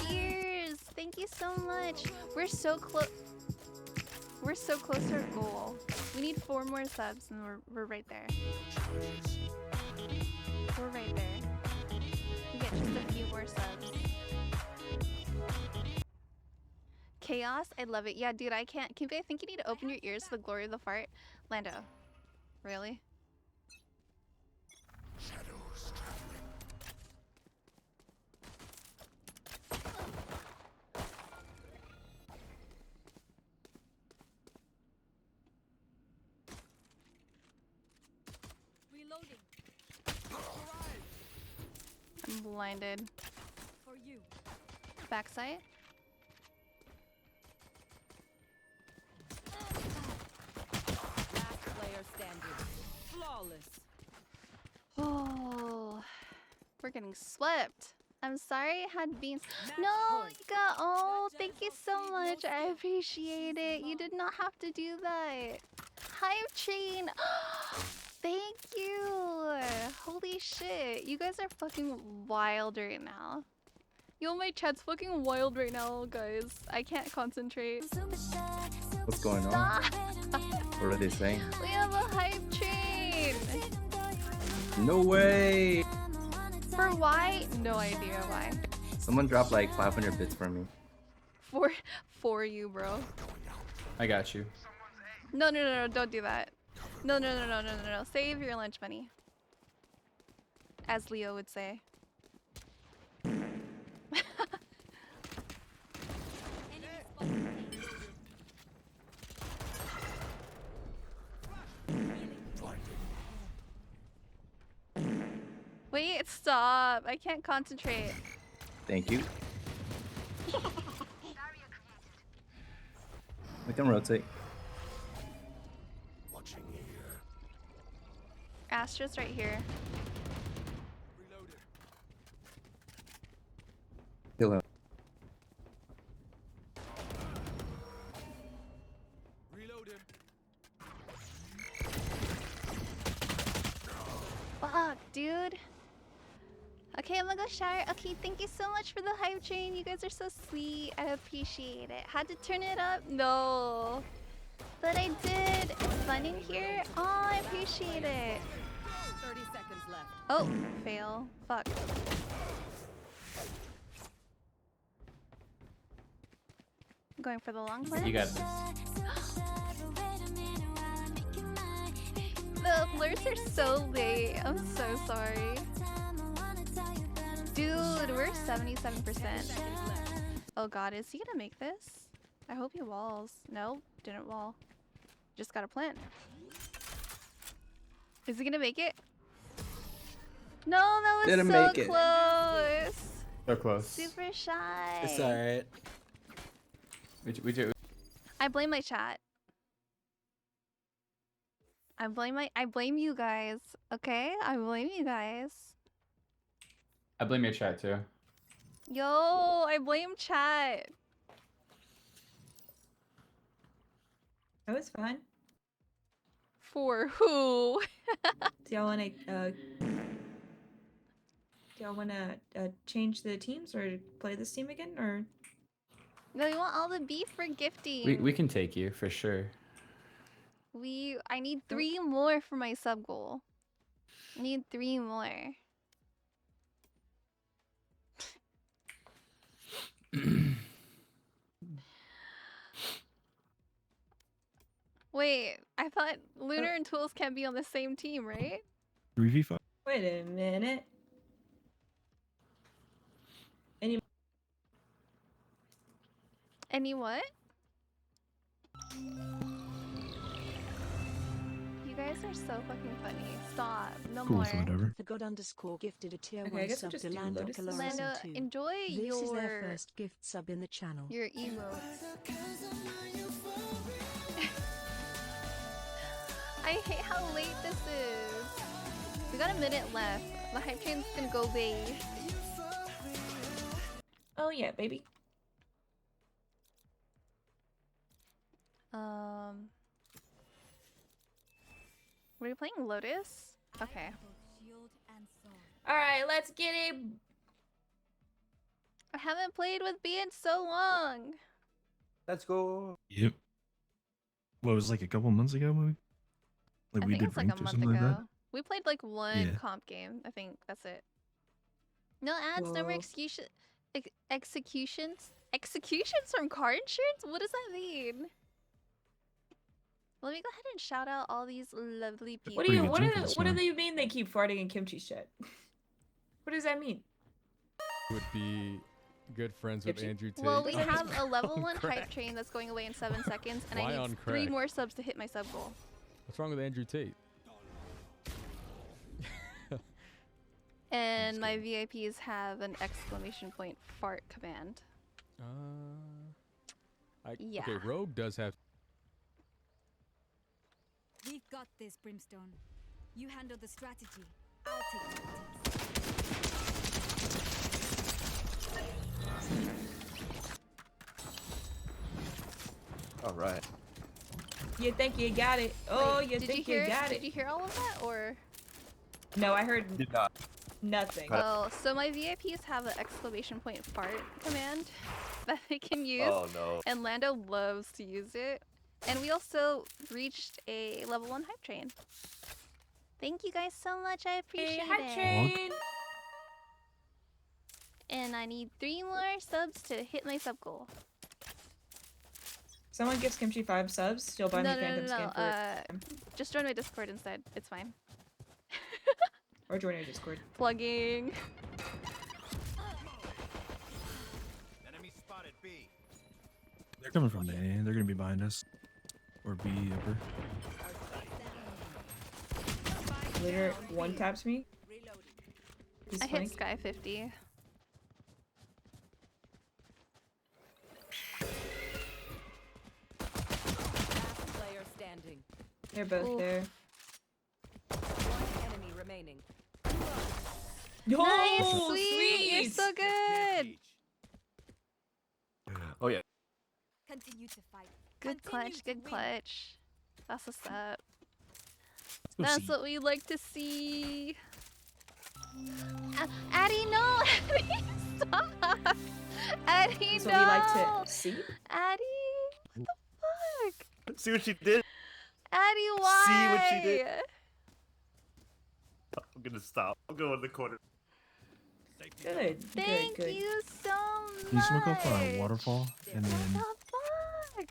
Cheers! Thank you so much. We're so close. We're so close to our goal. We need 4 more subs, and we're right there. We're right there. We get just a few more subs. Chaos, I love it. Yeah, dude, I can't. Kimbe, I think you need to open your ears to the glory of the fart. Lando, really? Reloading. I'm blinded. For you. Backside? Last player standing. Flawless. Oh, we're getting swept. I'm sorry it had been. Match No, point. you got. Oh, thank you so much. I appreciate it. You did not have to do that. Hype train. Thank you. Holy shit. You guys are fucking wild right now. Yo, my chat's fucking wild right now, guys. I can't concentrate. What's going on? What are they saying? We have a hype train. No way! For why? No idea why. Someone dropped like 500 bits for me. For you, bro. I got you. No, don't do that. No. Save your lunch money. As Leo would say. Wait, stop. I can't concentrate. Thank you. We can rotate. Astra's right here. Kill him. Fuck, dude. Okay, I'm gonna go shower. Okay, thank you so much for the hype train. You guys are so sweet. I appreciate it. Had to turn it up? No. But I did. It's fun in here. Oh, I appreciate it. 30 seconds left. Oh, fail. Fuck. I'm going for the long play. You got this. The alerts are so late. I'm so sorry. Dude, we're 77%. Oh god, is he gonna make this? I hope he walls. No, didn't wall. Just got a plant. Is he gonna make it? No, that was Didn't so make it. close. So close. Super shy. It's alright. I blame my chat. I blame you guys. Okay? I blame you guys. I blame your chat too. Yo, I blame chat. That was fun. For who? Do y'all wanna change the teams or play this team again, or? No, you want all the beef for gifting. We can take you for sure. I need 3 more for my sub goal. I need 3 more. Wait, I thought Lunar and Tools can't be on the same team, right? 3v5. Wait a minute. Any what? You guys are so fucking funny. Stop. No Cool, more. so whatever. The God underscore gifted a tier Okay, I 1 guess we'll sub just to do Lando Lotus. Calorison Lando, 2. enjoy This is their your first gift sub in the channel. your emotes. I hate how late this is. We got a minute left. The hype train's gonna go away. Oh yeah, baby. Were you playing Lotus? Okay. All right, let's get it. I haven't played with B in so long. Let's go. Yep. What was like a couple months ago, maybe? Like I we think did it's like ranked a or month something ago. like that. We played like one Yeah. comp game. I think that's it. No ads, no more Whoa. executions. Executions from card insurance? What does that mean? Let me go ahead and shout out all these lovely people. What do you? What do they mean? They keep farting in kimchi shit. What does that mean? Would be good friends with Gypsy? Andrew Tate. Well, we on- have a level on 1 crack. hype train that's going away in 7 seconds, and Why I on need 3 crack? more subs to hit my sub goal. What's wrong with Andrew Tate? And my VIPs have an exclamation point fart command. Yeah. Okay, Rogue does have. We've got this, Brimstone. You handle the strategy. I'll take tactics. All right. You think you got it? Oh, Wait, you did think you hear? you got Did it? you hear all of that, or? No, I heard Did not. nothing. Oh, so my VIPs have an exclamation point fart command that they can use. Oh, no. And Lando loves to use it. And we also reached a level 1 hype train. Thank you guys so much. I appreciate hype it. train. And I need 3 more subs to hit my sub goal. Someone gives Kimchi 5 subs, she'll buy me Phantom skin for it. Just join my Discord instead. It's fine. Or join our Discord. Plugging. Enemy spotted B. They're coming from A. They're gonna be behind us. Or B upper. Later, one taps me. He's I flank. hit Sky 50. Last player standing. They're both Ooh. there. One enemy remaining. Nice, Oh, sweet. You're sweet. so good. Oh yeah. Continue to fight. Good clutch. Good clutch. That's what's up. Go That's see. what we like to see. Addie, no! Addie, stop! Addie, That's no! what we like to see. Addie, what the fuck? See what she did? Addie, why? See what she did? I'm gonna stop. I'll go in the corner. Good. Thank good. you so much. You smoke up a waterfall and then What the fuck?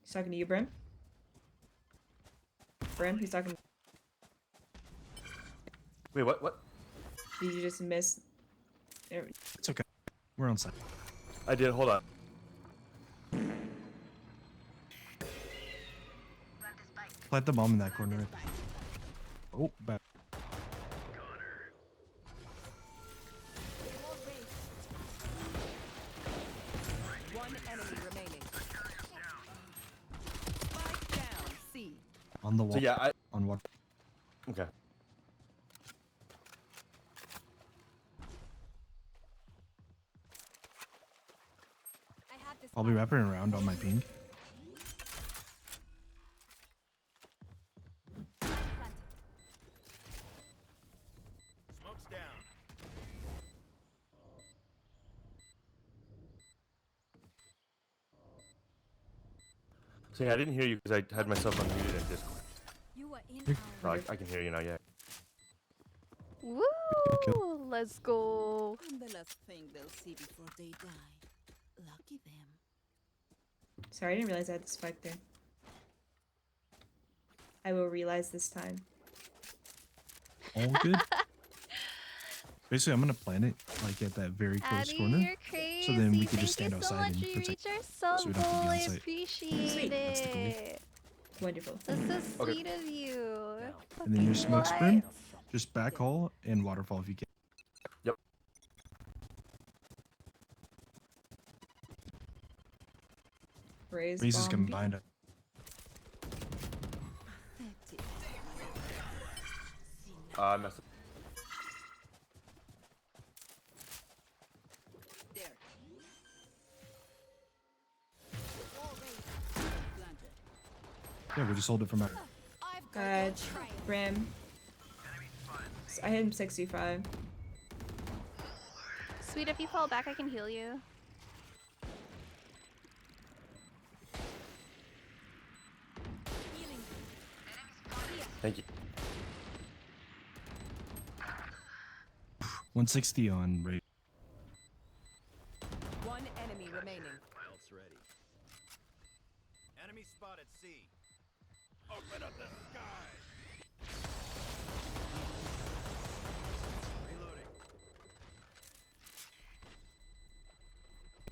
He's talking to you, Brim. Brim, he's talking. Wait, what? What? Did you just miss? it's okay. We're on site. I did. Hold on. Plant the bomb in that corner. Oh, bad. One enemy remaining. Spike down. C. On the wall. So yeah, On what? Okay. I'll be wrapping around on my ping. Smoke's down. So yeah, I didn't hear you because I had myself unmuted in Discord. You are in No, I can hear you now. Yeah. Woo! Let's go. I'm the last thing they'll see before they die. Lucky them. Sorry, I didn't realize I had the spike there. I will realize this time. All good. Basically, I'm gonna plant it like at that very close Addie, corner, you're crazy. so then we can just stand Thank you so outside much. and You protect. reached our so sub we goal. don't have to be I on site. appreciate Sweet. That's the goal. it. Wonderful. That's so Okay. sweet of you. And then your smoke What? sprint, just back haul and waterfall if you can. Yep. Raise Raze is bomb. combined. I messed up. Yeah, we just hold it from out. Ram. I hit him 65. Sweet, if you fall back, I can heal you. Thank you. 160 on rate. One enemy remaining. Piles ready. Enemy spotted C. Open up the sky. Reloading.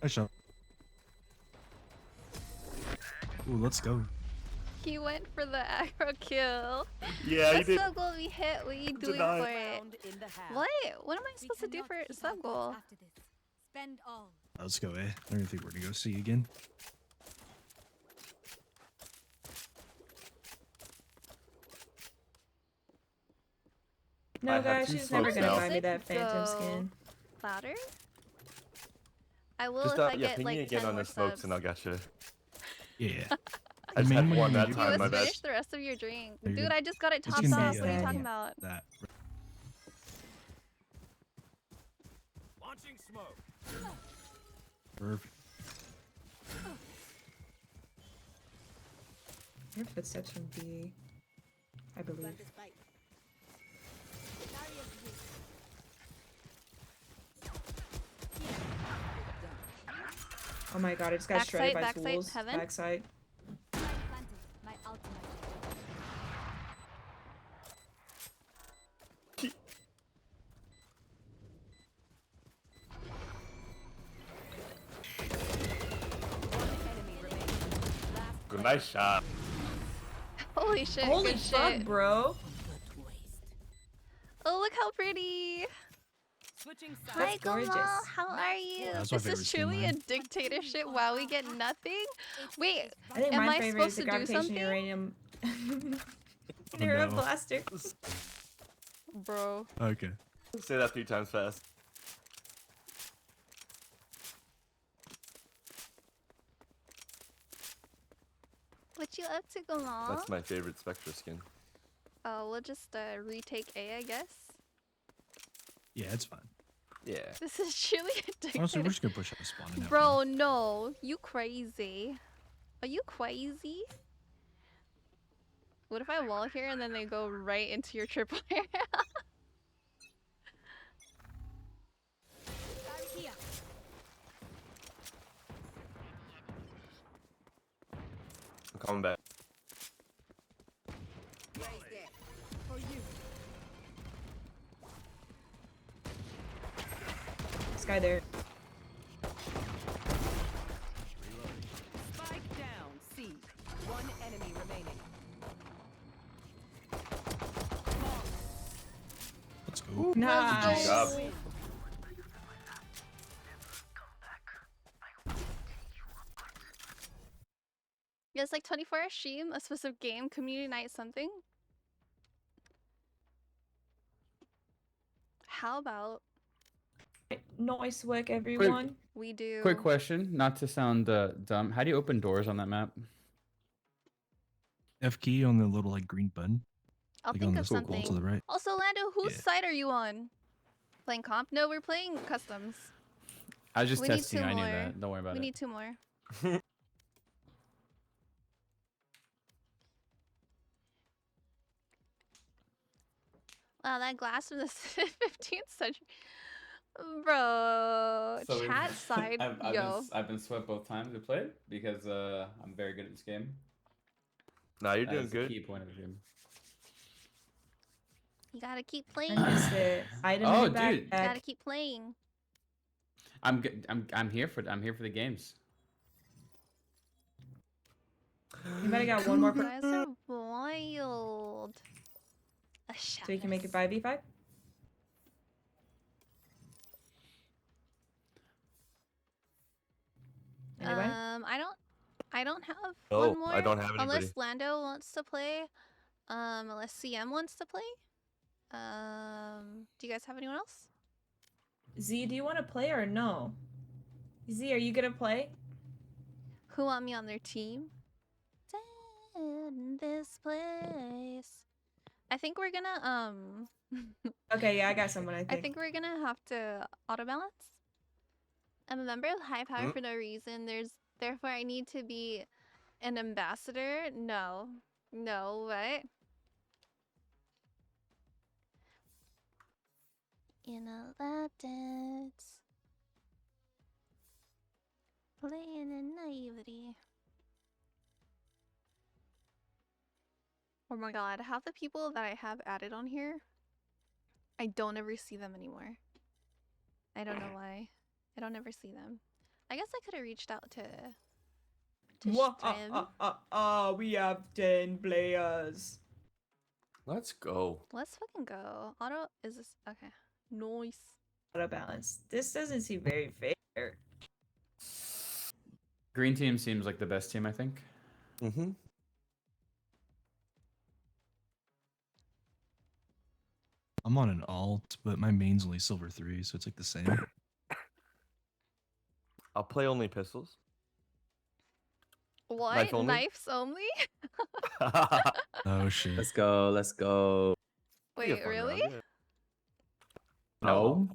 Nice shot. Ooh, let's go. He went for the aggro kill. Yeah, he What's did. sub goal we hit? What are you doing Deny. for it? What? What am I supposed to do for sub goal? After this, spend all. Let's go, eh? I don't think we're gonna go see again. No, I have guys, 2 she's never smokes gonna now. buy me that phantom Go. skin. Louder? I will Just if I yeah, get ping like me 10 again on more the smokes subs. and I'll get you. Yeah. I just had one that You time. My must bad. finish the rest of your drink. There you Dude, go. I just got it It's topped gonna off. be, What are you uh, talking about? That. Launching smoke. Perfect. Your footsteps from B, I believe. Oh my god, I just got shredded by Backside, tools. heaven. Backside. Planted. My ultimate. Good, nice shot. Holy shit. Holy good fuck, shit. bro. Oh, look how pretty. Switching Hi, sides. gorgeous. Gamal. How are you? That's my This favorite is skin truly a line. dictatorship while we get nothing. Wait, I think am my I favorite is supposed the to do gravitation something? uranium. Oh, Neuro no. blaster. Bro. Okay. Say that 3 times fast. What you up to, Gamal? That's my favorite Spectre skin. Oh, we'll just retake A, I guess. Yeah, it's fine. Yeah. This is truly a Honestly, we're dictatorship. just gonna push out the spawn and have Bro, no. You crazy. Are you crazy? What if I wall here and then they go right into your triple area? Here. I'm coming back. For you. This guy there. Spike down. C. One enemy remaining. Let's go. Nice. Good job. You guys like 24-hour stream, a specific game, community night, something? How about Nice work, everyone. we do? Quick question, not to sound dumb. How do you open doors on that map? F key on the little like green button. I'll like think on the of circle something. to the right. Also, Lando, whose Yeah. side are you on? Playing comp? No, we're playing customs. I was just We need testing. two I knew more. that. Don't worry about We it. need 2 more. Wow, that glass from the 15th century. Bro, So chat side, yo. I've been swept both times we played because I'm very good at this game. Nah, you're That doing is the good. key point of the game. You gotta keep playing. I missed it. Item Oh, in the dude. You backpack. gotta keep playing. I'm here for the games. You better got one more You guys are wild. A so we can make it 5v5. Anybody? I don't have No, one more. I don't have Unless anybody. Lando wants to play. Unless CM wants to play. Do you guys have anyone else? Z, do you want to play or no? Z, are you gonna play? Who want me on their team? In this place. I think we're gonna Okay, yeah, I got someone. I think. I think we're gonna have to auto balance. I'm a member of High Power Mm. for no reason. Therefore I need to be an ambassador. No. No, what? In a lap dance. Playing in naivety. Oh my god, half the people that I have added on here, I don't ever see them anymore. I don't know why. I don't ever see them. I guess I could have reached out to Strim. We have 10 players. Let's go. Let's fucking go. Auto, is this, okay. Nice. Auto balance. This doesn't seem very fair. Green team seems like the best team, I think. Mm-hmm. I'm on an alt, but my main's only silver 3, so it's like the same. I'll play only pistols. What? Knife only? Knives only? Oh shit. Let's go. Let's go. Wait, really? No.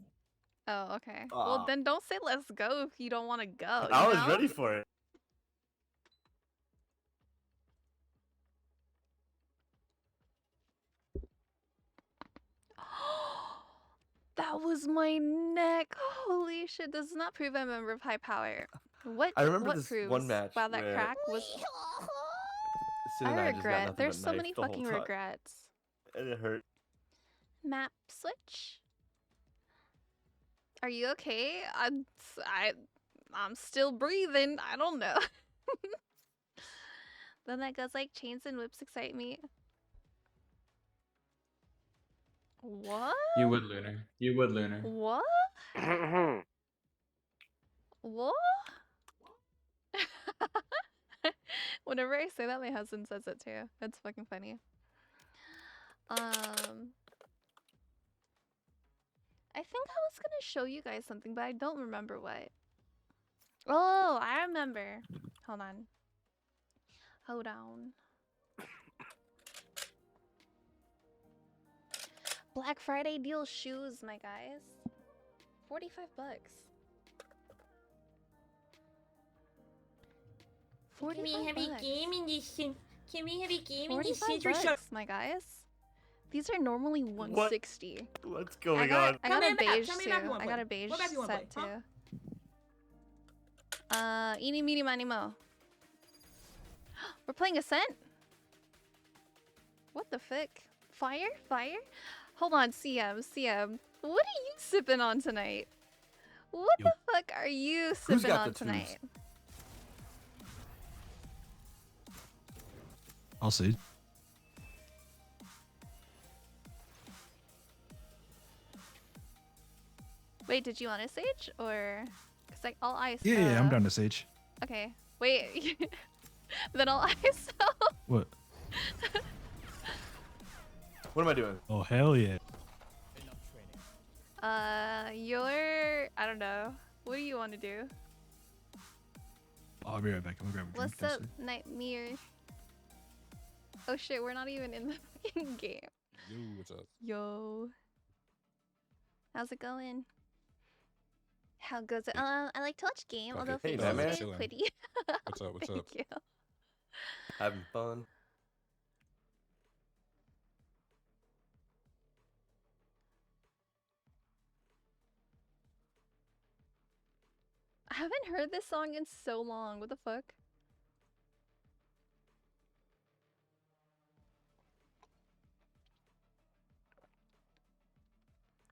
Oh, okay. Well, then don't say let's go if you don't want to go. I you was know? ready for it. That was my neck. Holy shit. Does not prove I'm a member of High Power. What? I remember what this proves? one match Wow, that where crack was. Sid and I just got regret. nothing There's but so knife many the whole fucking time. regrets. And it hurt. Map switch. Are you okay? I'm still breathing. I don't know. Then that goes like chains and whips excite me. What? You would, Lunar. You would, Lunar. What? What? Whenever I say that, my husband says it too. It's fucking funny. I think I was gonna show you guys something, but I don't remember what. Oh, I remember. Hold on. Hold on. Black Friday deal shoes, my guys. 45 bucks. 45 bucks. edition? Can we have a game 45 bucks, my guys. These are normally 160. What's going I got on? a beige Tell me too. about you wanna I got play. a beige What map you wanna set play, too. Eeny, meeny, miny, mo. We're playing Ascent? What the frick? Fire? Fire? Hold on, CM. What are you sipping on tonight? What the fuck are you sipping got on the twos? tonight? I'll see. Wait, did you want a sage or? Cause like all ice. Yeah, I'm down to Sage. Okay. Wait. Then I'll ISO. What? What am I doing? Oh hell yeah. You're. I don't know. What do you want to do? Oh, I'll be right back. I'm gonna grab a drink. What's up, Nightmare? Oh shit, we're not even in the fucking game. Yo, what's up? Yo. How's it going? How goes it? I like to watch game, although Hey, faces man. are Chilling. pretty. What's up? What's Thank up? you. Having fun. I haven't heard this song in so long. What the fuck?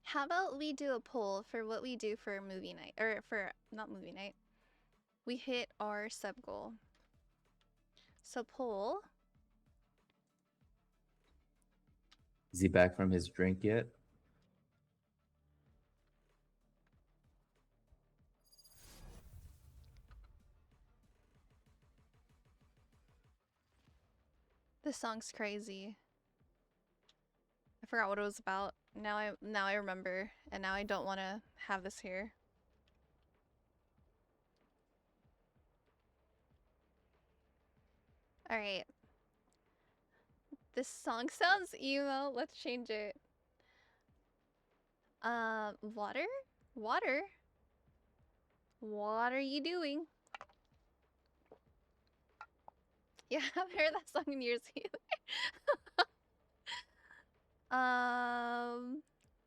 How about we do a poll for what we do for movie night, or for not movie night. We hit our sub goal. So poll. Is he back from his drink yet? This song's crazy. I forgot what it was about. Now I remember, and now I don't want to have this here. All right. This song sounds emo. Let's change it. Water? Water? What are you doing? Yeah, I haven't heard that song in years either.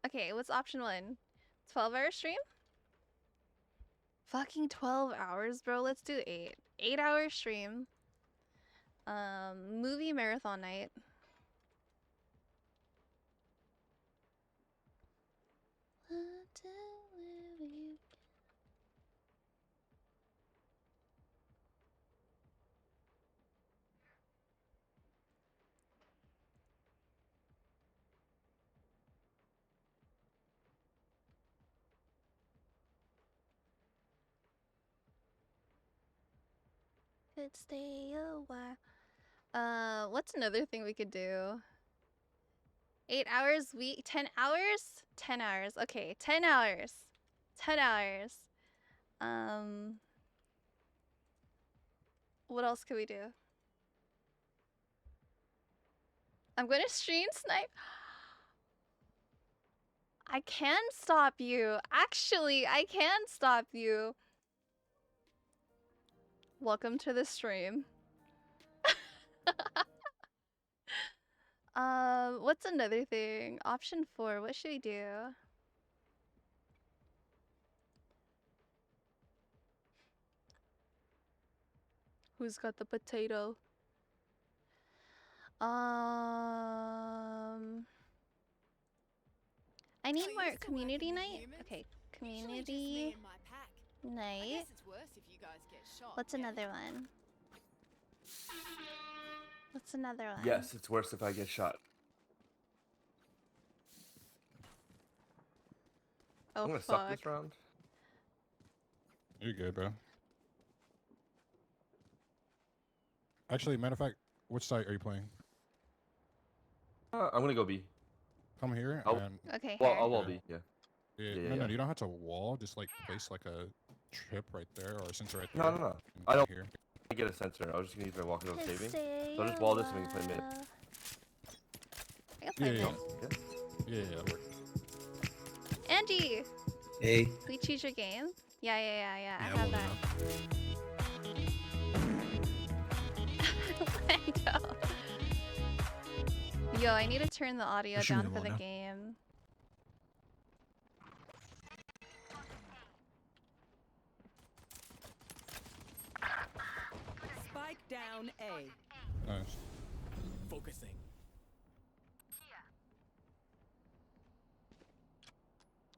Okay, what's option 1? 12-hour stream? Fucking 12 hours, bro. Let's do 8. 8-hour stream. Movie marathon night. Could stay a while. What's another thing we could do? 8 hours week, 10 hours? 10 hours. Okay, 10 hours. 10 hours. What else could we do? I'm gonna stream snipe. I can stop you. Actually, I can stop you. Welcome to the stream. What's another thing? Option 4, what should we do? Who's got the potato? I need more community night. Okay, community night. What's another one? What's another one? Yes, it's worse if I get shot. Oh, I'm gonna suck fuck. this round. You're good, bro. Actually, matter of fact, which site are you playing? I'm gonna go B. Come here I'll- and. Okay, Well, here. I'll wall B. Yeah. Yeah, no, you don't have to wall. Just like place like a trip right there or a sensor right there. No, no, no. and I don't Here. get a sensor. I was just gonna use my walkie on Could saving. stay So I'll just a wall this and we can play mid. while. I can Yeah, play yeah, mid. yeah, that'll work. Angie, Hey. we choose your game? Yeah. Yeah, I have well, that. Lando. Yo, I need to turn the audio Pushing down me, for the Lando. game. Spike down A. Nice. Focusing.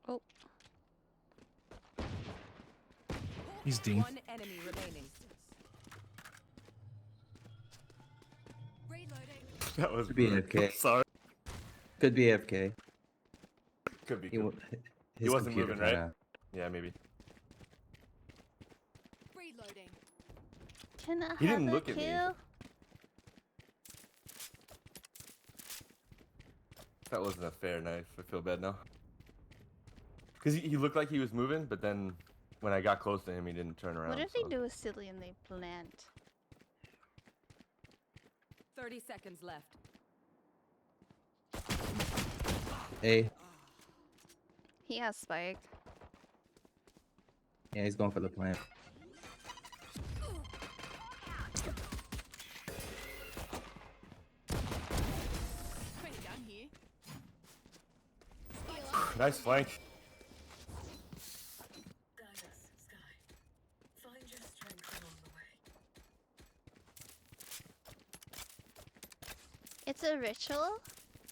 Oh. He's deep. One enemy remaining. That was Could be rude. AFK. I'm sorry. Could be AFK. Could be. He, Could wa- be. his He wasn't computer moving, right? kinda- Yeah, maybe. Reloading. Can I He have didn't a look at me. kill? That wasn't a fair knife. I feel bad now. Because he looked like he was moving, but then when I got close to him, he didn't turn around. What if so. they do a silly and they plant? 30 seconds left. A. He has spike. Yeah, he's going for the plant. Down here. Nice flank. It's a ritual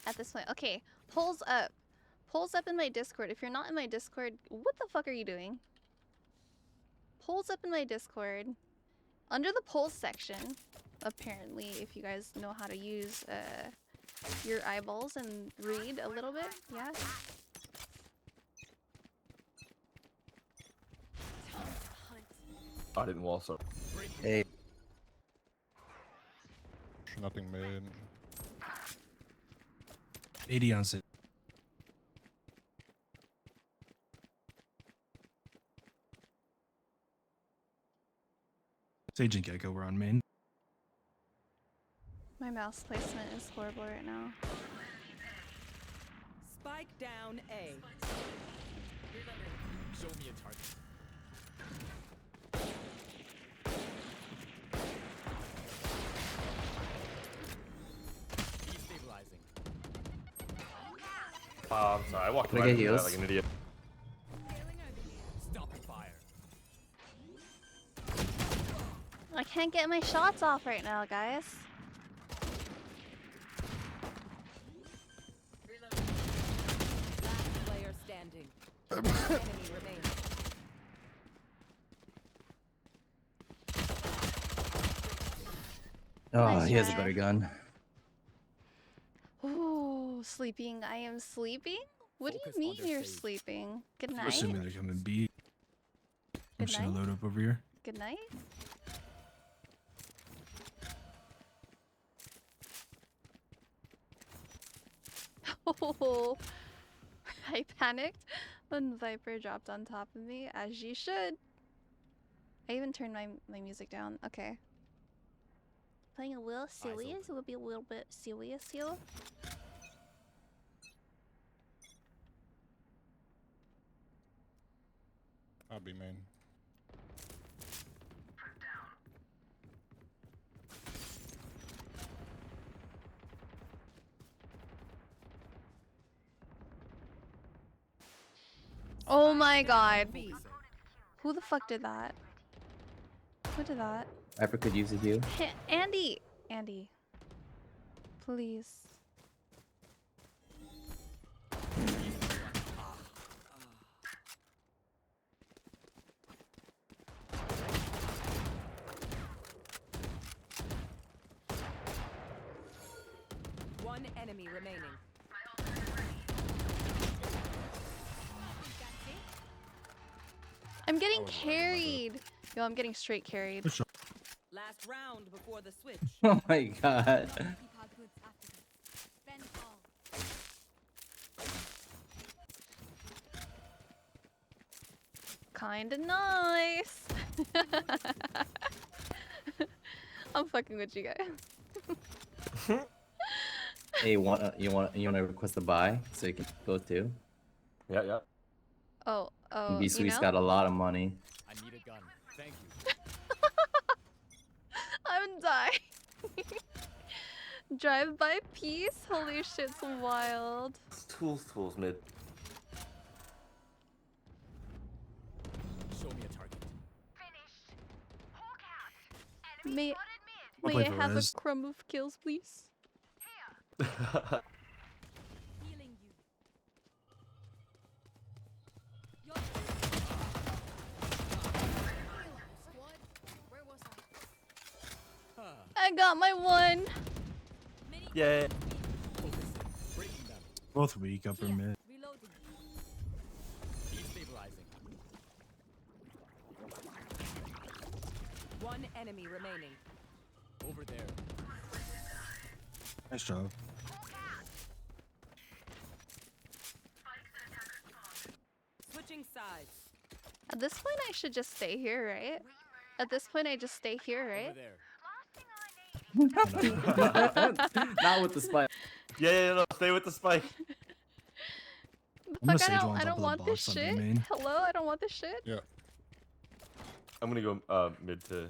at this point. Okay, polls up. Polls up in my Discord. If you're not in my Discord, what the fuck are you doing? Polls up in my Discord. Under the polls section, apparently, if you guys know how to use your eyeballs and read a little bit, yeah. I didn't wall so. A. Nothing mid. 80 on sit. Sage and Gecko were on main. My mouse placement is horrible right now. Spike down A. Show me a target. Destabilizing. I'm sorry. I walked Can I right get into that heals? like an idiot. Stopping fire. I can't get my shots off right now, guys. Last player standing. Enemy remaining. Oh, Nice he has a try. better gun. Ooh, sleeping. I am sleeping? What do Focus you on mean their you're stage. sleeping? Good I'm night? assuming they're coming B. I'm Good just gonna night? load up over here. Good night? Oh, I panicked when Viper dropped on top of me, as you should. I even turned my music down. Okay. Playing a little serious? It would be a little bit serious here. I'll be main. Oh my god. Who the fuck did that? Who did that? Viper could use a heal. Andy! Andy. Please. One enemy remaining. I'm getting carried! Yo, I'm getting straight carried. Last round before the switch. Oh my god. Keep our goods after this. Spend all. Kinda nice. I'm fucking with you guys. Hey, you wanna request a buy so you can go too? Yeah, yeah. Oh, B you Sweet's know? got a lot of money. I need a gun. Thank you. I'm dying. Drive by peace? Holy shit's wild. Tools mid. Show me a target. May I'll I play for have Rez. a crumb of kills, please? Healing you. Your squad. Where was I? I got my one. Yeah. Breaking them. Both weak upper mid. Reloading. Destabilizing. One One enemy remaining. Over there. Nice job. Switching sides. At this point, I should just stay here, right? At this point, I just stay here, right? Not with the spike. Yeah, no, stay with the spike. The fuck, I don't want this shit. Hello, I don't want this shit. Yeah. I'm gonna go mid to.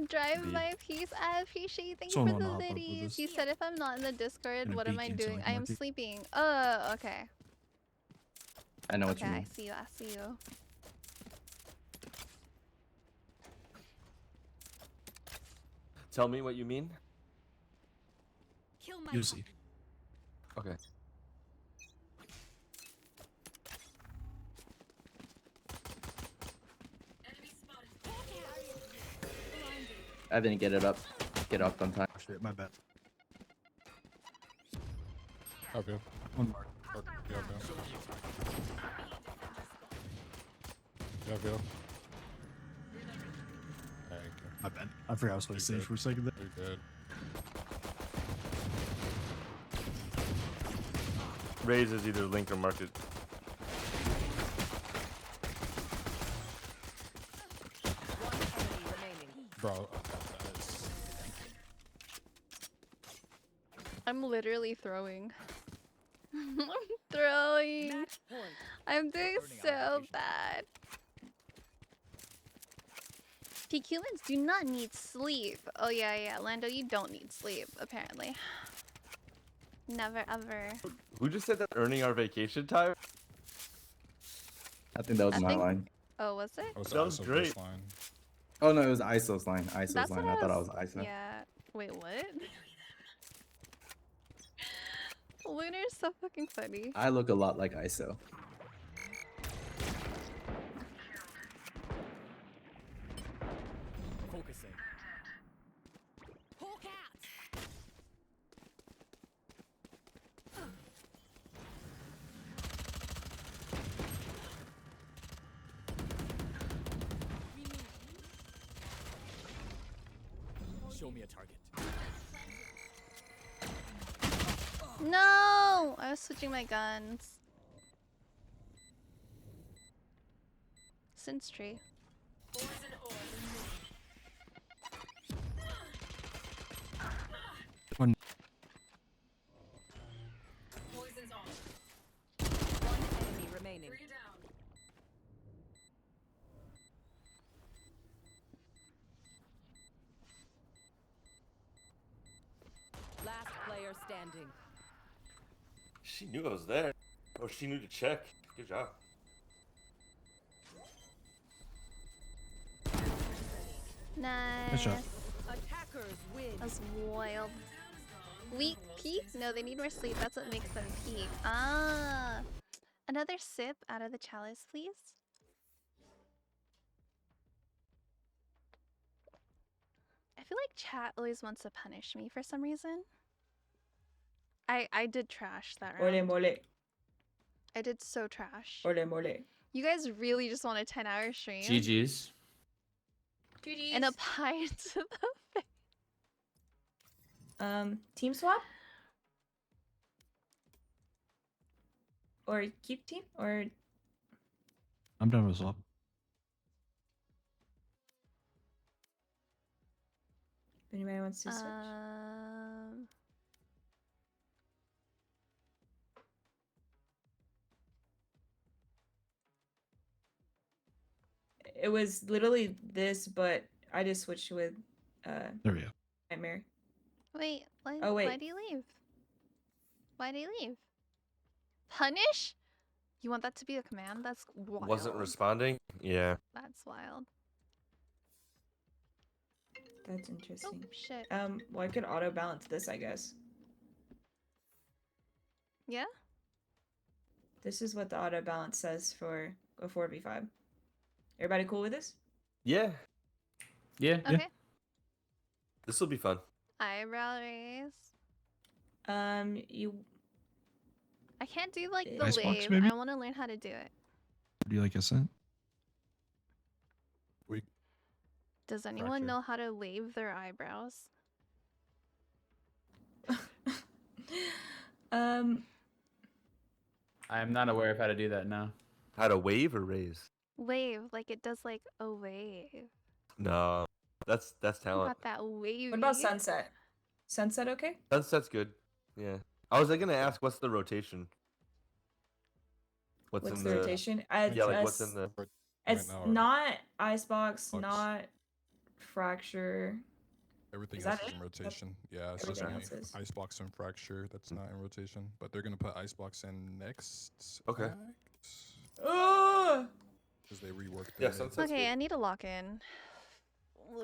Drive B. my piece. I appreciate. Thank you Someone for the hop up with biddies. us. You said if I'm not in the Discord, And a what am I beacon, so doing? I I can am mark it. sleeping. Okay. I know what Okay, you I mean. see you. I see you. Tell me what you mean. Kill my Uzi. Okay. I didn't get it up. Get up on time. Shit, my bad. Up here. One mark. Or, yeah, up here. Yeah, up here. Thank you. My bad. I forgot I was supposed to stage for a second there. You're good. Raze is either link or market. One enemy remaining. Bro, that is... I'm literally throwing. I'm throwing. Match point. I'm doing so bad. PQmans do not need sleep. Oh yeah, Lando, you don't need sleep, apparently. Never ever. Who just said that earning our vacation time? I think that was I my think- line. Oh, was it? Oh, it's That was ISO great. baseline. Oh no, it was ISO's line. ISO's That's line. what I thought I was ISO. Yeah. Wait, what? Lunar's so fucking funny. I look a lot like ISO. Focusing. Hawk out. Show me a target. No! I was switching my guns. Since tree. One. One enemy remaining. Last player standing. She knew I was there. Oh, she knew to check. Good job. Nice. job. Attackers win. That's wild. Weak peak? No, they need more sleep. That's what makes them peak. Ah. Another sip out of the chalice, please. I feel like chat always wants to punish me for some reason. I did trash that round. Ole mole. I did so trash. Ole mole. You guys really just want a 10-hour stream? GG's. And a pie to the face. Team swap? Or keep team? Or I'm done with swap. if anybody wants to switch? It was literally this, but I just switched with There we go. Nightmare. Wait, why, Oh, wait. why do you leave? Why do you leave? Punish? You want that to be a command? That's wild. Wasn't responding? Yeah. That's wild. That's interesting. Oh, shit. Well, I could auto balance this, I guess. Yeah? This is what the auto balance says for a 4v5. Everybody cool with this? Yeah. Yeah. Okay. This will be fun. Eyebrow raise. You I can't do like the Icebox, wave. maybe? I want to learn how to do it. Do you like a scent? Does anyone Fracture. know how to wave their eyebrows? I am not aware of how to do that now. How to wave or raise? Wave, like it does like a wave. No, that's talent. Got that wavy. What about sunset? Sunset okay? Sunset's good. Yeah. I was gonna ask, what's the rotation? What's What's in the rotation? Yeah, like what's in the? It's now, not icebox, Box. not fracture. Everything Is else that is in it? rotation. Yeah, it's just Everything only else is. Icebox and Fracture that's not in rotation. But they're gonna put Icebox in next. Okay. Oh! Because they reworked Yeah, the Sunset's Okay, good. I need a lock in.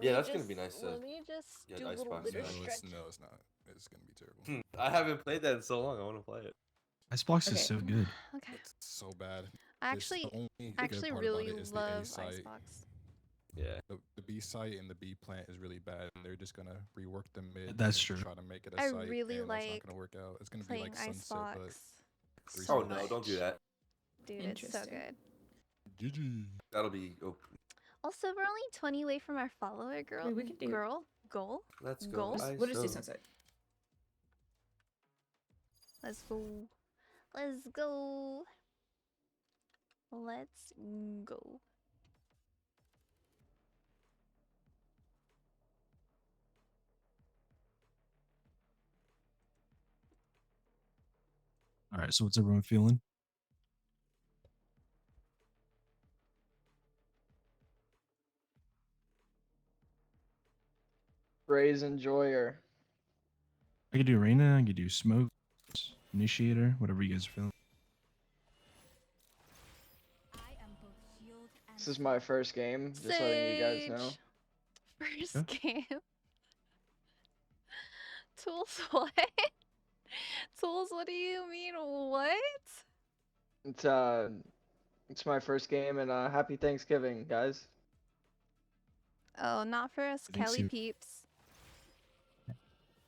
Yeah, that's gonna be nice to Let me just get do a little Icebox bit of back. stretch. No, it's not. It's gonna be terrible. I haven't played that in so long. I want to play it. Icebox Okay. is so good. Okay. It's so bad. I It's the actually, only good actually part about really it is the love A site. Icebox. Yeah. The B site and the B plant is really bad, and they're just gonna rework the mid. That's and true. Try to make it a I site, really and that's like not gonna work out. It's gonna be playing like Sunset, but Icebox. three Oh seconds. no, don't do that. Dude, it's so Interesting. good. GG. That'll be. Oh, Also, we're only 20 away from our follower girl. Wait, we can do- Goal. let's go. Goals? We'll just do ISO. sunset. Let's go. Let's go. Let's go. All right, so what's everyone feeling? Raise Enjoyer. I could do Reina, I could do Smoke, Initiator, whatever you guys are feeling. This is my first game, just letting you guys know. First game. Tools, what? Tools, what do you mean, what? It's my first game, and happy Thanksgiving, guys. Oh, not for us Thanks, Kelly you- peeps.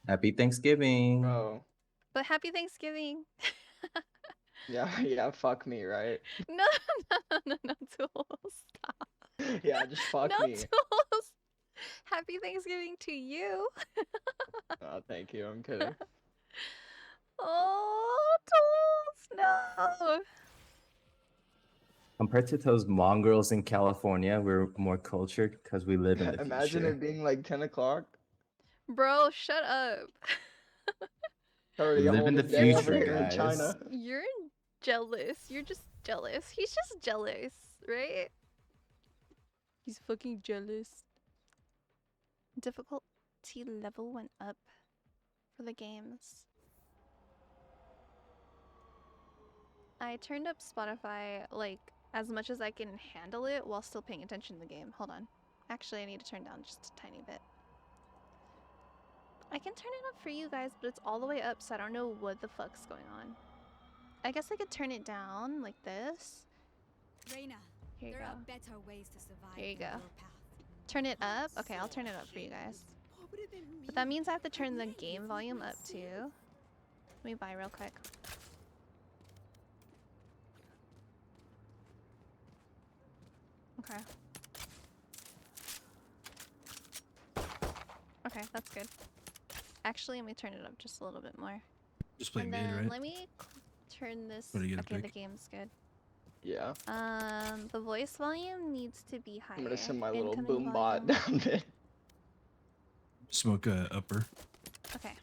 Happy Thanksgiving. Oh, But happy Thanksgiving. yeah, yeah, fuck me, right? No, no, Tools. Stop. Yeah, just fuck No, me. Tools. Happy Thanksgiving to you. Oh, thank you, I'm kidding. Oh, Tools, no. Compared to those mongrels in California, we're more cultured because we live in the Imagine future. it being like 10 o'clock. Bro, shut up. It's already a Live whole in new the day over future, here in guys. China. You're jealous. You're just jealous. He's just jealous, right? He's fucking jealous. Difficulty level went up for the games. I turned up Spotify like as much as I can handle it while still paying attention to the game. Hold on. Actually, I need to turn down just a tiny bit. I can turn it up for you guys, but it's all the way up, so I don't know what the fuck's going on. I guess I could turn it down like this. Reina, Here you there go. are better ways to survive. Here you than go. your path. Turn it up? Okay, I'll turn it up for you guys. But that means I have to turn the game volume up too. Let me buy real quick. Okay. Okay, that's good. Actually, let me turn it up just a little bit more. Just play And mid, then right? let me turn this. What do you get to Okay, the pick? game's good. Yeah, The voice volume needs to be higher. I'm gonna send my little Incoming boom bot volume. down there. Smoke upper. Okay.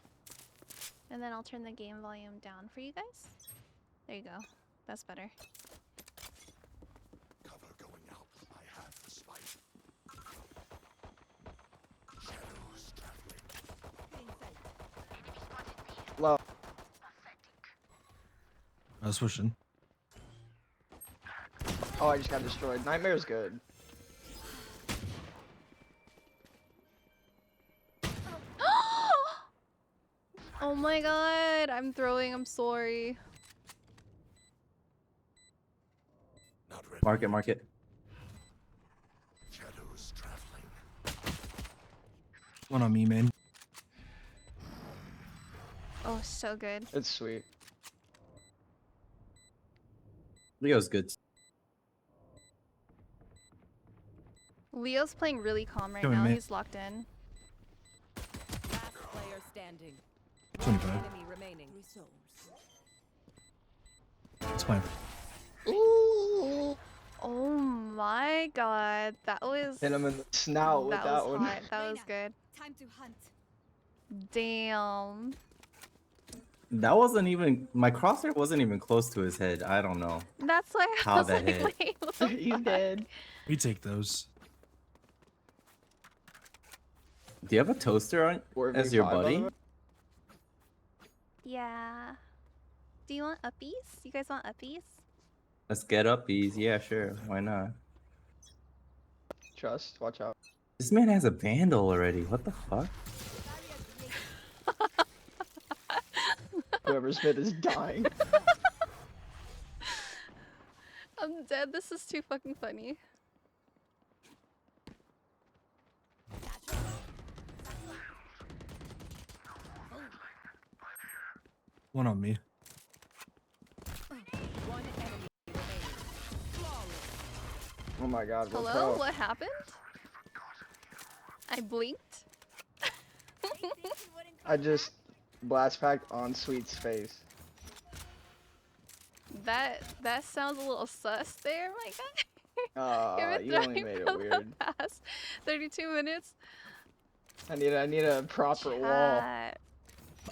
And then I'll turn the game volume down for you guys. There you go. That's better. Cover going out. I have the spike. Shadows traveling. Low. I was pushing. Oh, I just got destroyed. Nightmare's good. Oh my god, I'm throwing, I'm sorry. Market, market. Shadows traveling. One on me, man. Oh, so good. It's sweet. Leo's good. Leo's playing really calm right Coming now. mid. He's locked in. Last player standing. 25. Enemy remaining. It's fine. Ooh. Oh my god. That was Hit him in the snout with that that was one. hot. That was good. Time to hunt. Damn. That wasn't even my crosshair wasn't even close to his head. I don't know. That's why I How was that like, hit. wait, what the He's fuck? dead. We take those. Do you have a toaster on as your 4v5, by the buddy? way. Yeah. Do you want uppies? You guys want uppies? Let's get up these. Yeah, sure. Why not? Trust. Watch out. This man has a vandal already. What the fuck? Whoever's mid is dying. I'm dead. This is too fucking funny. One on me. One enemy remaining. Flawless. Oh my god. we're Hello? pro. What happened? I blinked. I just blast packed on Sweet's face. That sounds a little sus there, my guy. You've You been only throwing made it for weird. the past 32 minutes. I need a proper wall. Chat.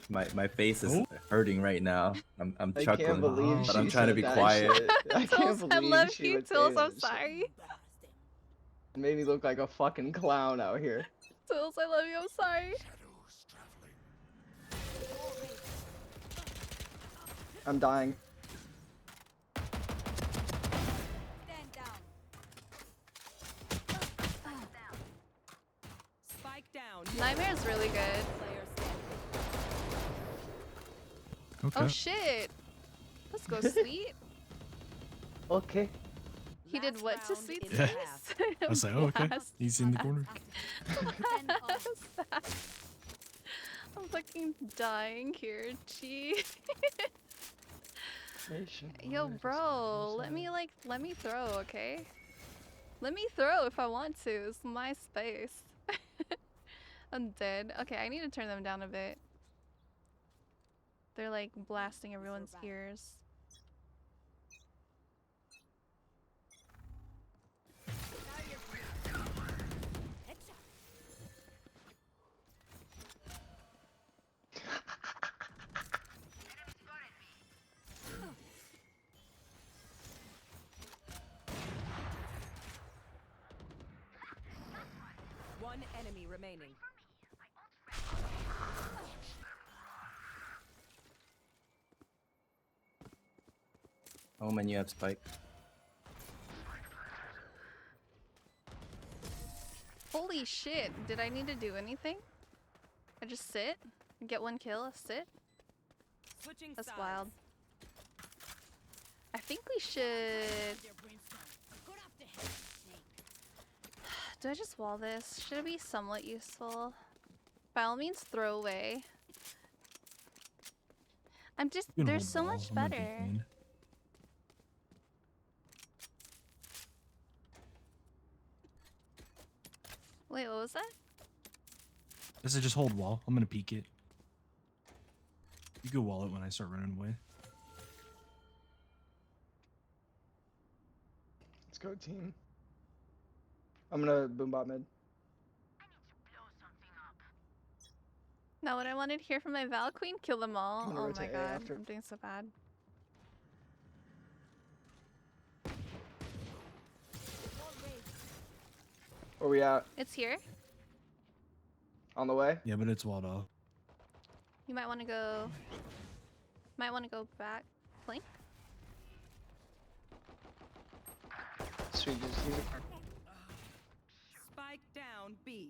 My face is hurting right now. I'm I chuckling, can't believe but she I'm trying to said be that quiet. shit. I can't Tills, I believe love she you, would say Tills. I'm that shit. sorry. It made me look like a fucking clown out here. Tills, I love you. I'm sorry. I'm dying. Stand down. Spike down. Nightmare's really good. Player standing. Okay. Oh shit. Let's go, Sweet. Okay. He did Last what to round Sweet's in the face? half. I was like, oh, okay. Blast. He's in the corner. I'm fucking dying here, gee. Yo, bro, let me throw, okay? Let me throw if I want to. It's my space. I'm dead. Okay, I need to turn them down a bit. They're like blasting everyone's ears. One enemy remaining. Oh man, you have spike. Holy shit, did I need to do anything? I just sit? Get one kill, sit? Switching That's sides. wild. I think we should... Do I just wall this? Should it be somewhat useful? By all means, throw away. I'm just... You can They're hold so ball. much I'm gonna be better. clean. Wait, what was that? I said just hold wall. I'm gonna peek it. You can wall it when I start running away. Let's go, team. I'm gonna boom bot mid. Not what I wanted to hear from my Val Queen. Kill them all. I'm gonna Oh my rotate A god, after. I'm doing so bad. Where we at? It's here. On the way? Yeah, but it's walled off. You might want to go... Might want to go back. Flank? Sweet, just use it. Spike down B.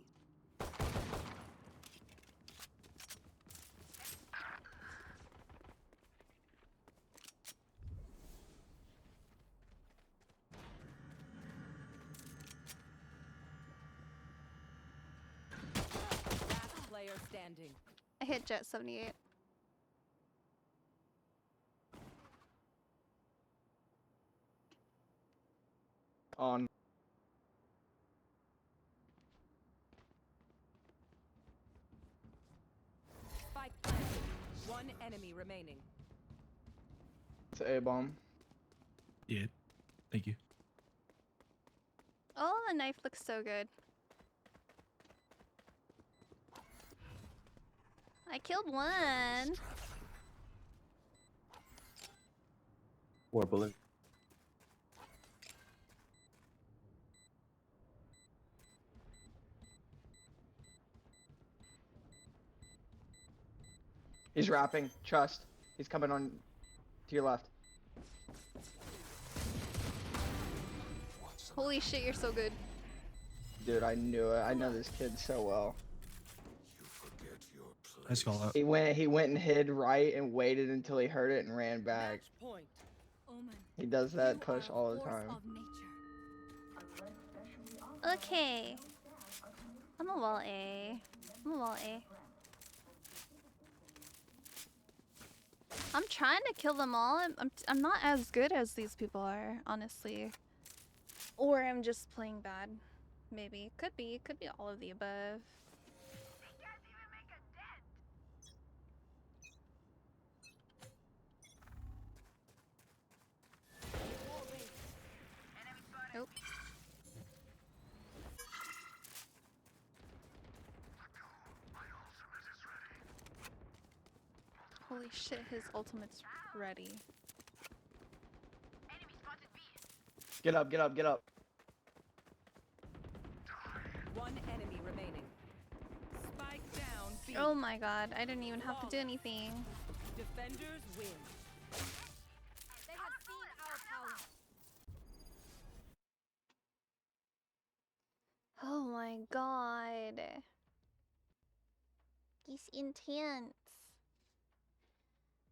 Last player standing. I hit Jet 78. On. One enemy remaining. It's A bomb. Yeah. Thank you. Oh, the knife looks so good. I killed one. 4 bullets. He's wrapping. Trust. He's coming on to your left. Holy shit, you're so good. Dude, I knew it. I know this kid so well. Nice call out. He went and hid right and waited until he heard it and ran back. Omen, He does that you push are a all the force time. of nature. Okay. I'm a wall A. I'm a wall A. I'm trying to kill them all. I'm not as good as these people are, honestly. Or I'm just playing bad. Maybe. Could be all of the above. Nope. Holy shit, his ultimate's ready. Get up, get up, get up. One enemy remaining. Spike down. B. Oh my god, I didn't even have to do anything. Defenders win. They have seen our power. Oh my god. He's intense.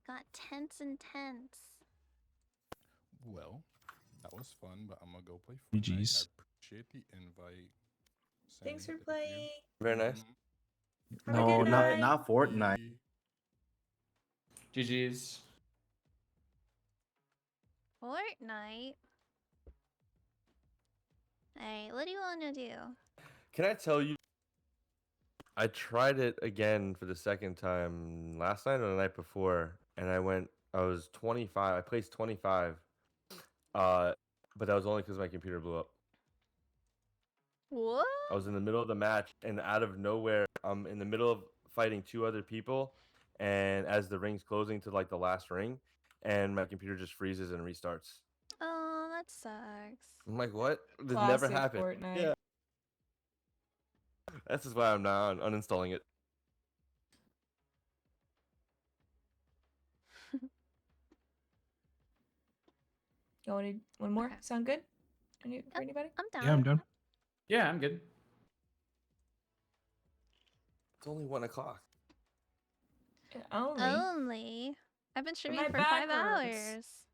Got tense and tense. Well, that was fun, but I'm gonna go play Fortnite. GG's. I appreciate the invite. Thanks for Send it if you- playing. Very nice. Have a No, good not night. not Fortnite. GG's. Fortnite. Alright, what do you want to do? Can I tell you? I tried it again for the second time last night or the night before, and I was 25. I placed 25. But that was only because my computer blew up. What? I was in the middle of the match, and out of nowhere, I'm in the middle of fighting 2 other people, and as the ring's closing to like the last ring, and my computer just freezes and restarts. Oh, that sucks. I'm like, what? This never Classic happened. Fortnite. Yeah. That's just why I'm now uninstalling it. You want one more? Sound good? For anybody? I'm down. Yeah, I'm done. Yeah, I'm good. It's only 1 o'clock. Only. Only. I've been streaming my for back 5 hurts.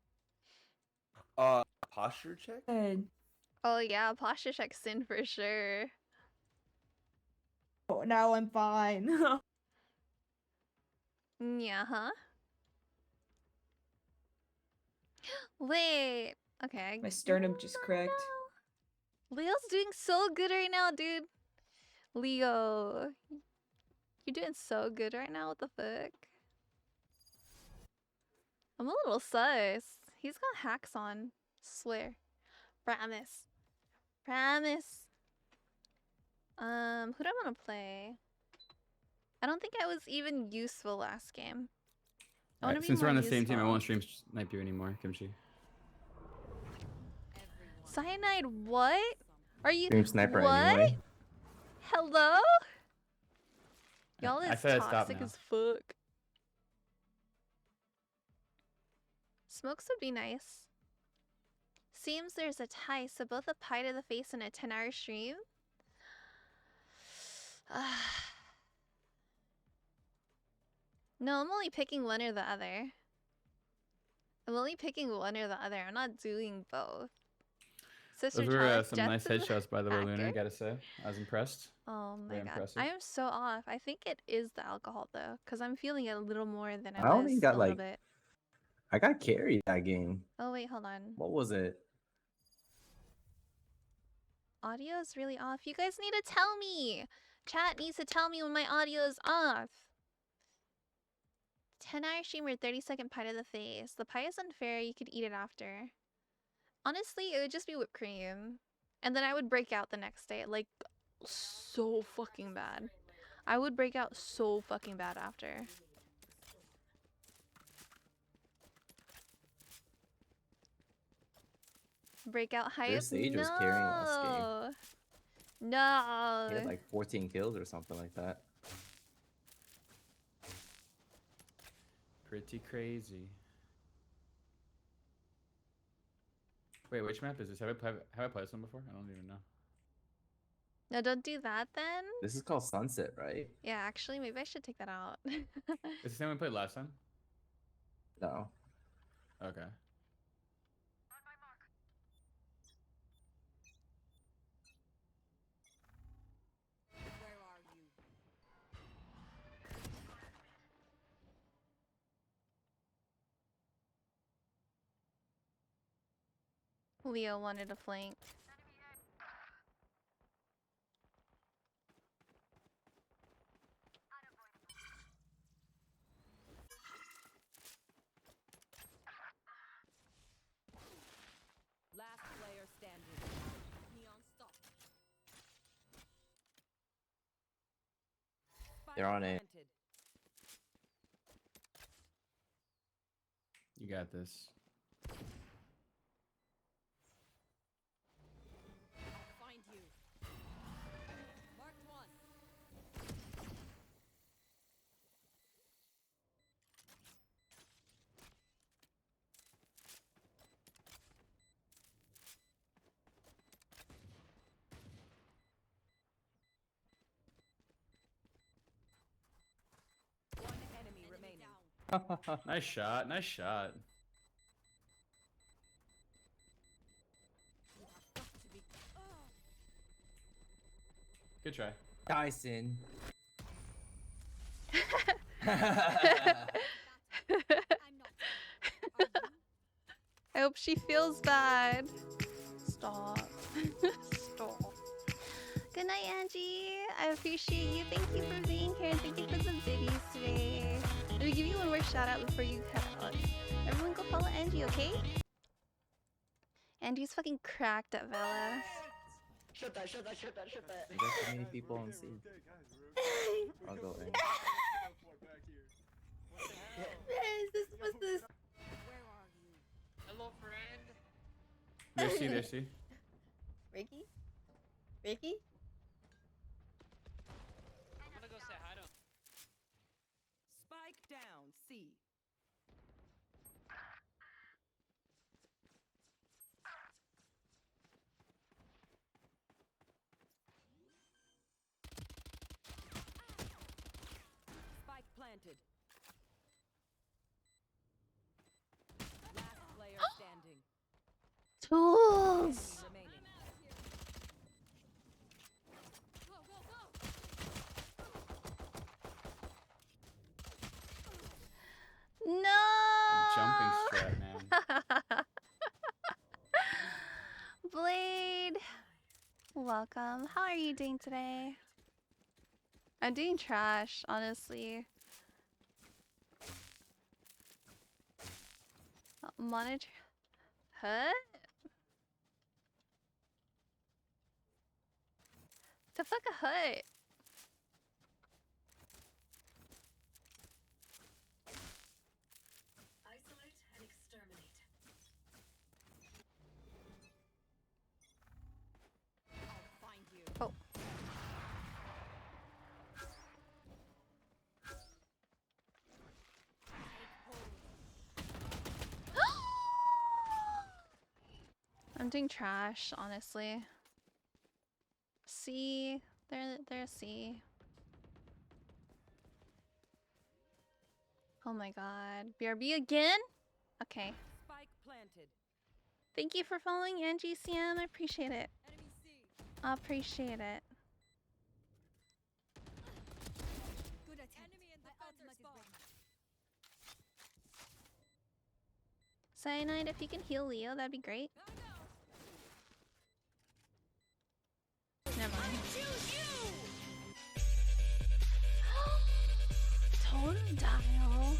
hours. Posture check? Good. Oh yeah, posture check's in for sure. Oh, now I'm fine. Yeah, huh? Wait. Okay. My sternum just cracked. Leo's doing so good right now, dude. Leo. You're doing so good right now. What the fuck? I'm a little sus. He's got hacks on. Swear. Promise. Promise. Who do I want to play? I don't think I was even useful last game. I wanna Alright, be since we're on more the same team, I useful. won't stream Snipe you anymore, Kimchi. Cyanide, what? Are you? Stream Sniper what? anyway. Hello? Y'all I is said stop toxic now. as fuck. Smokes would be nice. Seems there's a tie, so both a pie to the face and a 10-hour stream. No, I'm only picking one or the other. I'm only picking one or the other. I'm not doing both. Sister Those were Chalice some nice Jets is a headshots, by the way, Luna. I hacker. gotta say, I was impressed. Oh my Very god. impressive. I am so off. I think it is the alcohol though, because I'm feeling it a little more than I I only was got a little like bit. I got carried that game. Oh wait, hold on. What was it? Audio is really off. You guys need to tell me. Chat needs to tell me when my audio is off. 10-hour stream or 30-second pie to the face. The pie is unfair. You could eat it after. Honestly, it would just be whipped cream. And then I would break out the next day. Like, so fucking bad. I would break out so fucking bad after. Breakout hype? Sage was carrying last game. No. He had like 14 kills or something like that. Pretty crazy. Wait, which map is this? Have I played this one before? I don't even know. No, don't do that then. This is called Sunset, right? Yeah, actually, maybe I should take that out. Is the same we played last time? No. Okay. Leo wanted a flank. Last player standing. Neon stop. They're on A. Planted. You got this. I'll find you. Marked one. One enemy remaining. Nice shot. Nice shot. Good try. Dyson. I hope she feels bad. Stop. Stop. Good night, Angie. I appreciate you. Thank you for being here and thank you for the videos today. Let me give you one more shout out before you head out. Everyone go follow Angie, okay? Angie's fucking cracked at Velas. Shut that, shut that, shut that, shut that. There's so many people on C. I'll go in. What's this? Hello, friend. There's C, there's C. Ricky? Ricky? I'm gonna go say hi to him. Spike down. C. Spike planted. Last player standing. Tools! Remaining. No! Jumping strat, man. Blade! Welcome. How are you doing today? I'm doing trash, honestly. Monitor. Huh? The fuck a hut? Isolate and exterminate. I'll find you. Oh. I'm doing trash, honestly. C. They're C. Oh my god. BRB again? Okay. Spike planted. Thank you for following Angie CM. I appreciate it. Enemy C. I appreciate it. Good attempt. Enemy in the My thunder ultimate is spawn. ready. Cyanide, if you can heal Leo, that'd be great. Never mind. Totem dial.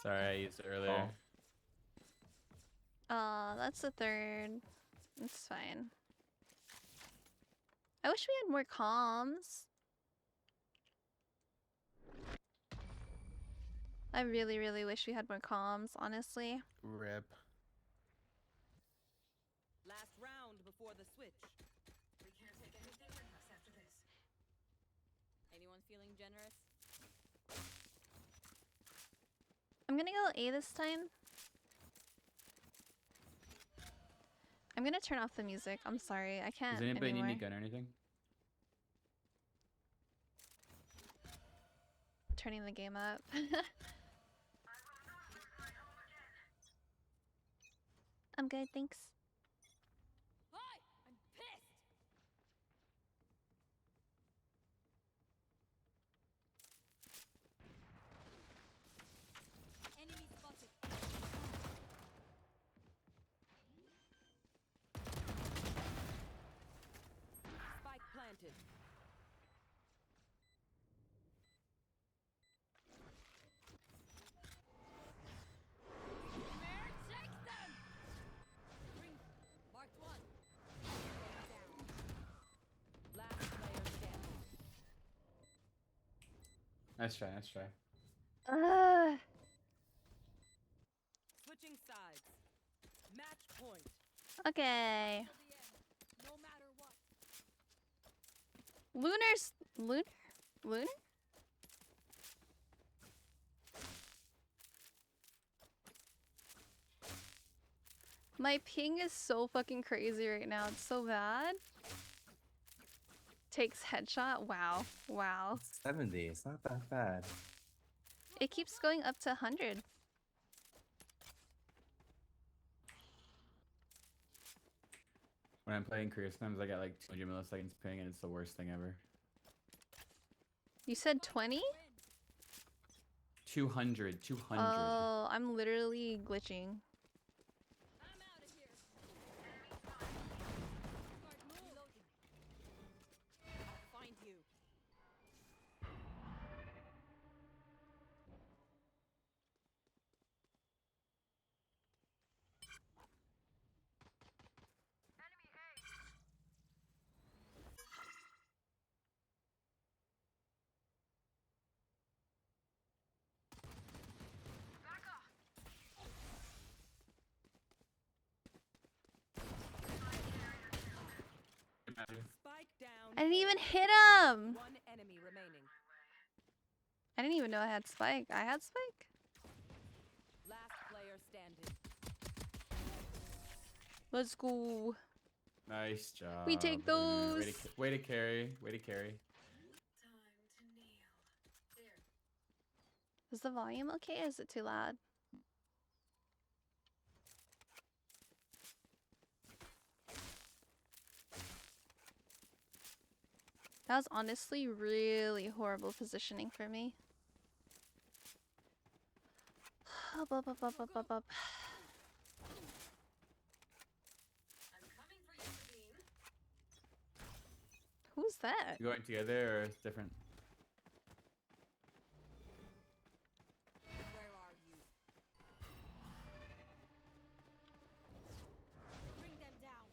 Sorry, I used it earlier. That's the third. It's fine. I wish we had more comms. I really, really wish we had more comms, honestly. Rip. Last round before the switch. We can't take anything with us after this. Anyone feeling generous? I'm gonna go A this time. I'm gonna turn off the music. I'm sorry, I can't Does anybody anymore. need any gun or anything? Turning the game up. I'm good, thanks. Hi! I'm pissed! Enemy spotted. Spike planted. Take them! Marked one. Last player standing. Nice try, nice try. Switching sides. Match point. Okay. No matter what. Lunar? My ping is so fucking crazy right now. It's so bad. Takes headshot. Wow. Wow. 70. It's not that bad. It keeps going up to 100. When I'm playing career, sometimes I get like 200 milliseconds ping and it's the worst thing ever. You said 20? 200. Oh, I'm literally glitching. Find you. Spike down. I didn't even hit him! One enemy remaining. I didn't even know I had Spike. I had Spike? Last player standing. Let's go. Nice job. We take Lunar. those. Way to carry. Way to carry. Is the volume okay or is it too loud? That was honestly really horrible positioning for me. Up, up, up, up, up, up, up. Who's that? You going together or it's different? Where are you? Bring them down.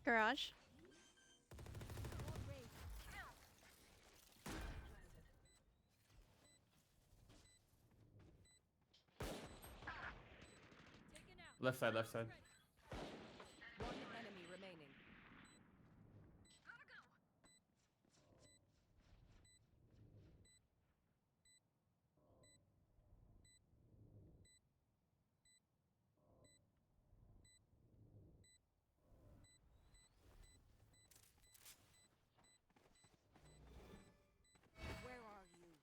Garage. Left side, left side. One enemy remaining. Where are you?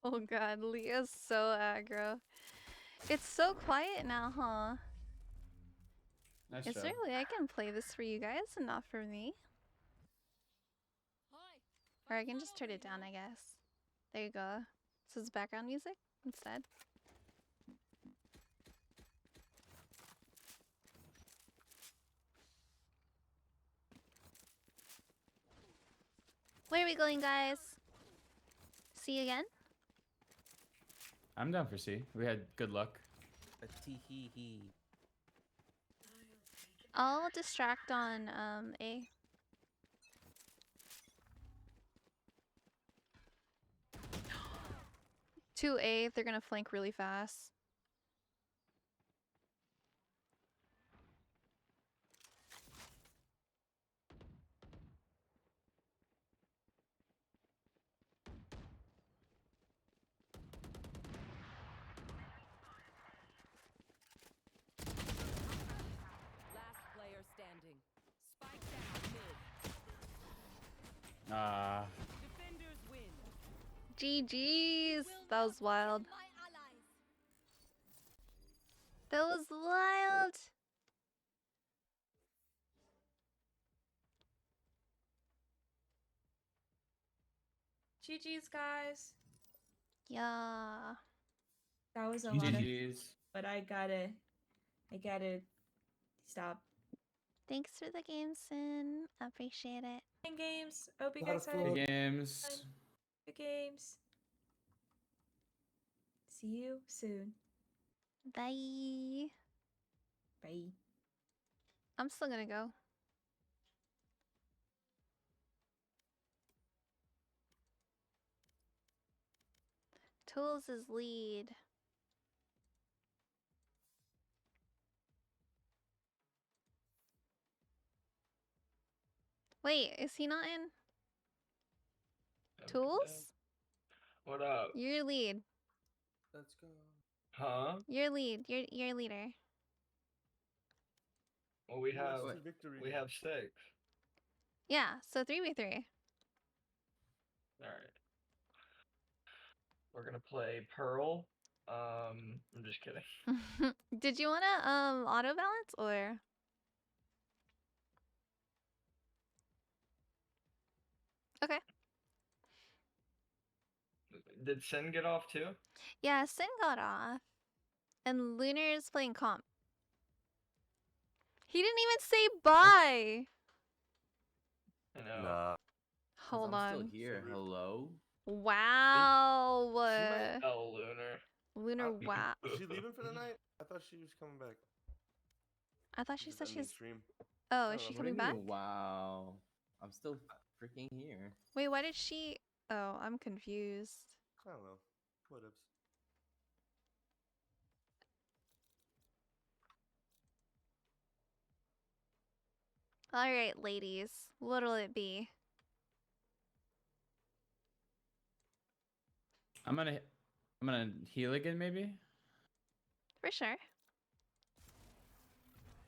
Oh god, Leah's so aggro. It's so quiet now, huh? Nice Is job. there a way I can play this for you guys and not for me? Or I can just turn it down, I guess. There you go. This is background music instead. Where are we going, guys? See you again? I'm down for C. We had good luck. A tee-hee-hee. I'll distract on A. To A, they're gonna flank really fast. Last player standing. Spike down mid. Ah. Defenders win. GG's. That was wild. That was wild. GG's, guys. Yeah. That was a lot of GG's. but I gotta stop. Thanks for the game, Sin. Appreciate it. Playing games. Hope you Lot guys of had a fun. good Games. time. Good games. See you soon. Bye. Bye. I'm still gonna go. Tools is lead. Wait, is he not in? Tools? What up? You're lead. Let's go. Huh? You're lead. You're leader. Well, we have victory. 6. Yeah, so 3v3. All right. We're gonna play Pearl. I'm just kidding. Did you wanna auto balance or okay. Did Sin get off too? Yeah, Sin got off. And Lunar's playing comp. He didn't even say bye. I know. Nah. Hold I'm on. still here. Hello. Wow. Oh, Lunar. Lunar, wow. Is she leaving for the night? I thought she was coming back. I thought she Just said ending she's. stream. Oh, I is don't she know. What do coming you back? mean, wow. I'm still freaking here. Wait, why did she? Oh, I'm confused. I don't know. What ups? All right, ladies. What'll it be? I'm gonna heal again, maybe. For sure.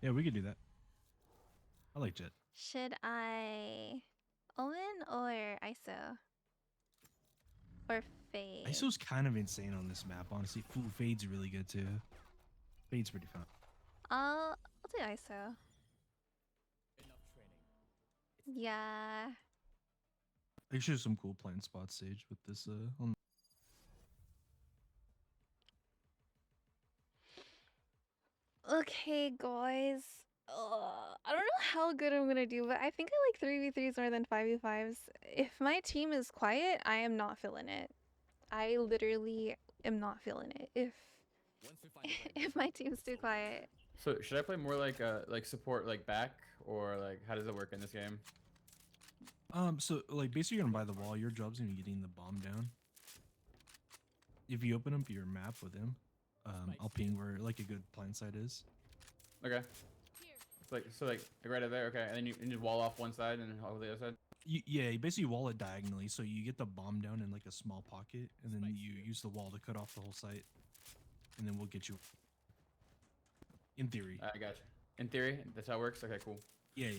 Yeah, we could do that. I like Jet. Should I Omen or ISO? Or Fade? ISO's kind of insane on this map, honestly. Ooh, Fade's really good too. Fade's pretty fun. I'll do ISO. Yeah. Actually, there's some cool plant spots, Sage, with this on. Okay, guys. I don't know how good I'm gonna do, but I think I like 3v3s more than 5v5s. If my team is quiet, I am not feeling it. I literally am not feeling it. If my team's too quiet. So should I play more like support like back, or like how does it work in this game? So like basically you're gonna buy the wall. Your job's gonna be getting the bomb down. If you open up your map with him, I'll ping where like a good plant site is. Okay. So like right over there. Okay, and then you just wall off one side and all the other side. Yeah, you basically wall it diagonally, so you get the bomb down in like a small pocket, and then you use the wall to cut off the whole site, and then we'll get you. In theory. I got you. In theory, that's how it works. Okay, cool. Yeah.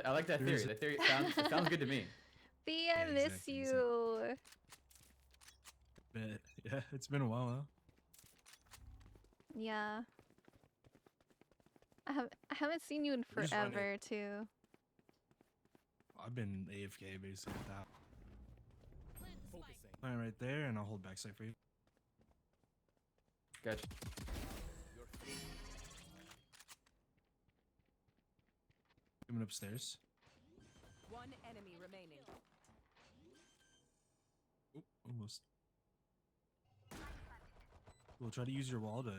I like that There theory. is a- The theory sounds good to me. Thea, I miss exactly, you. But yeah, it's been a while, huh? Yeah. I haven't seen you in We're just running. forever too. I've been AFK basically with that. Plant right there, and I'll hold backside for you. Gotcha. Coming upstairs. One enemy remaining. Almost. We'll try to use your wall to.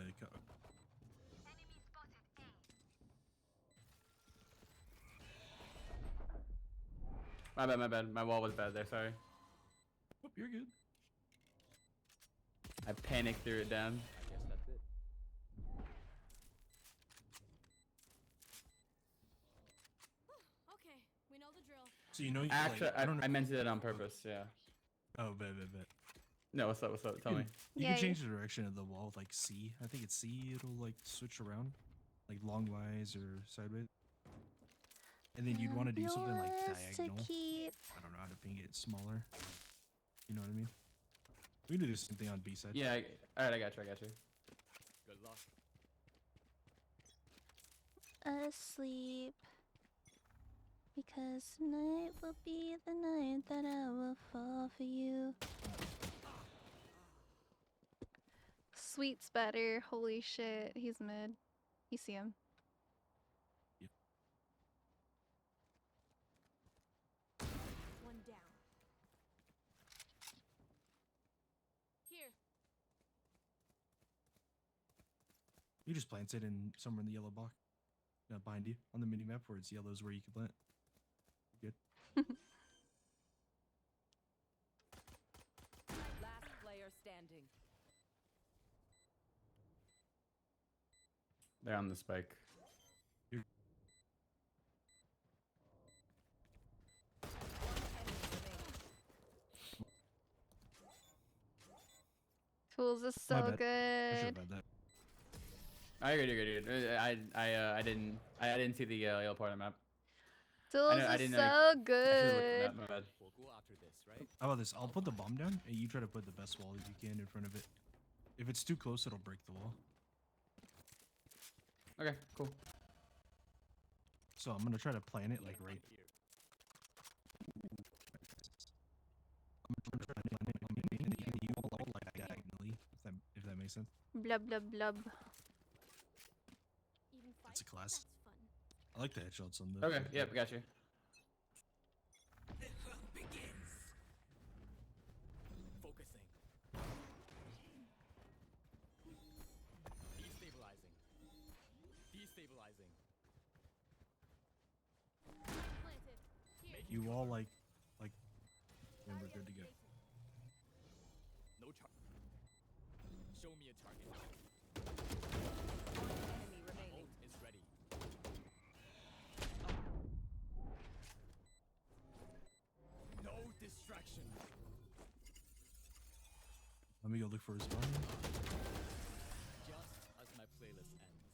My bad, my bad. My wall was bad there, sorry. Oh, you're good. I panicked, threw it down. I guess that's it. Okay, we know the drill. So you know, Actually, like, I don't know. I meant it on purpose, yeah. Oh, bet. No, what's up, what's up? Tell me. You can change the direction of the wall with like C. I think it's C. It'll like switch around, like longwise or sideways. And then you'd want to do something like diagonal. I don't know how to ping it smaller. You know what I mean? We can do the same thing on B side. Yeah, alright, I got you. Good luck. Asleep. Because tonight will be the night that I will fall for you. Sweet's better. Holy shit. He's mid. You see him. One down. Here. You just plant it in somewhere in the yellow box. No, behind you on the mini map where it's yellow is where you can plant. Good. Last player standing. They're on the spike. Tools is My so bad. I should've good. had that. You're good. I didn't see the yellow part of the map. Tools I is didn't know so I should've looked at good. that, my bad. We'll go after this, right? How about this? I'll put the bomb down, and you try to put the best wall that you can in front of it. If it's too close, it'll break the wall. Okay, cool. So I'm gonna try to plan it like right. I'm gonna try to plan it on the main, and you all like diagonally, if that makes sense. Blub blub blub. Even fight? That's a class. That's fun. I like the headshots on the. Okay, yep, got you. The hunt begins. Focusing. Destabilizing. Destabilizing. Planted. Here. You all like, and we're good to go. No target. Show me a target. Enemy remaining. Ult is ready. No distraction. Let me go look for his body. Just as my playlist ends.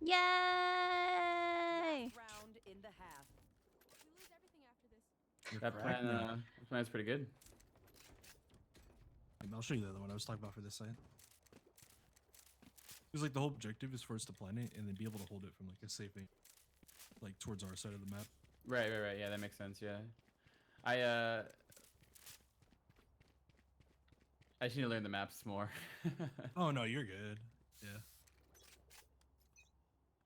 Yay! Round in the half. We lose everything after this. You're That correct, man. plan's pretty good. I'll show you the other one I was talking about for this side. Because like the whole objective is for us to plan it and then be able to hold it from like a safe aim, like towards our side of the map. Right. Yeah, that makes sense. Yeah, I just need to learn the maps more. Oh no, you're good. Yeah.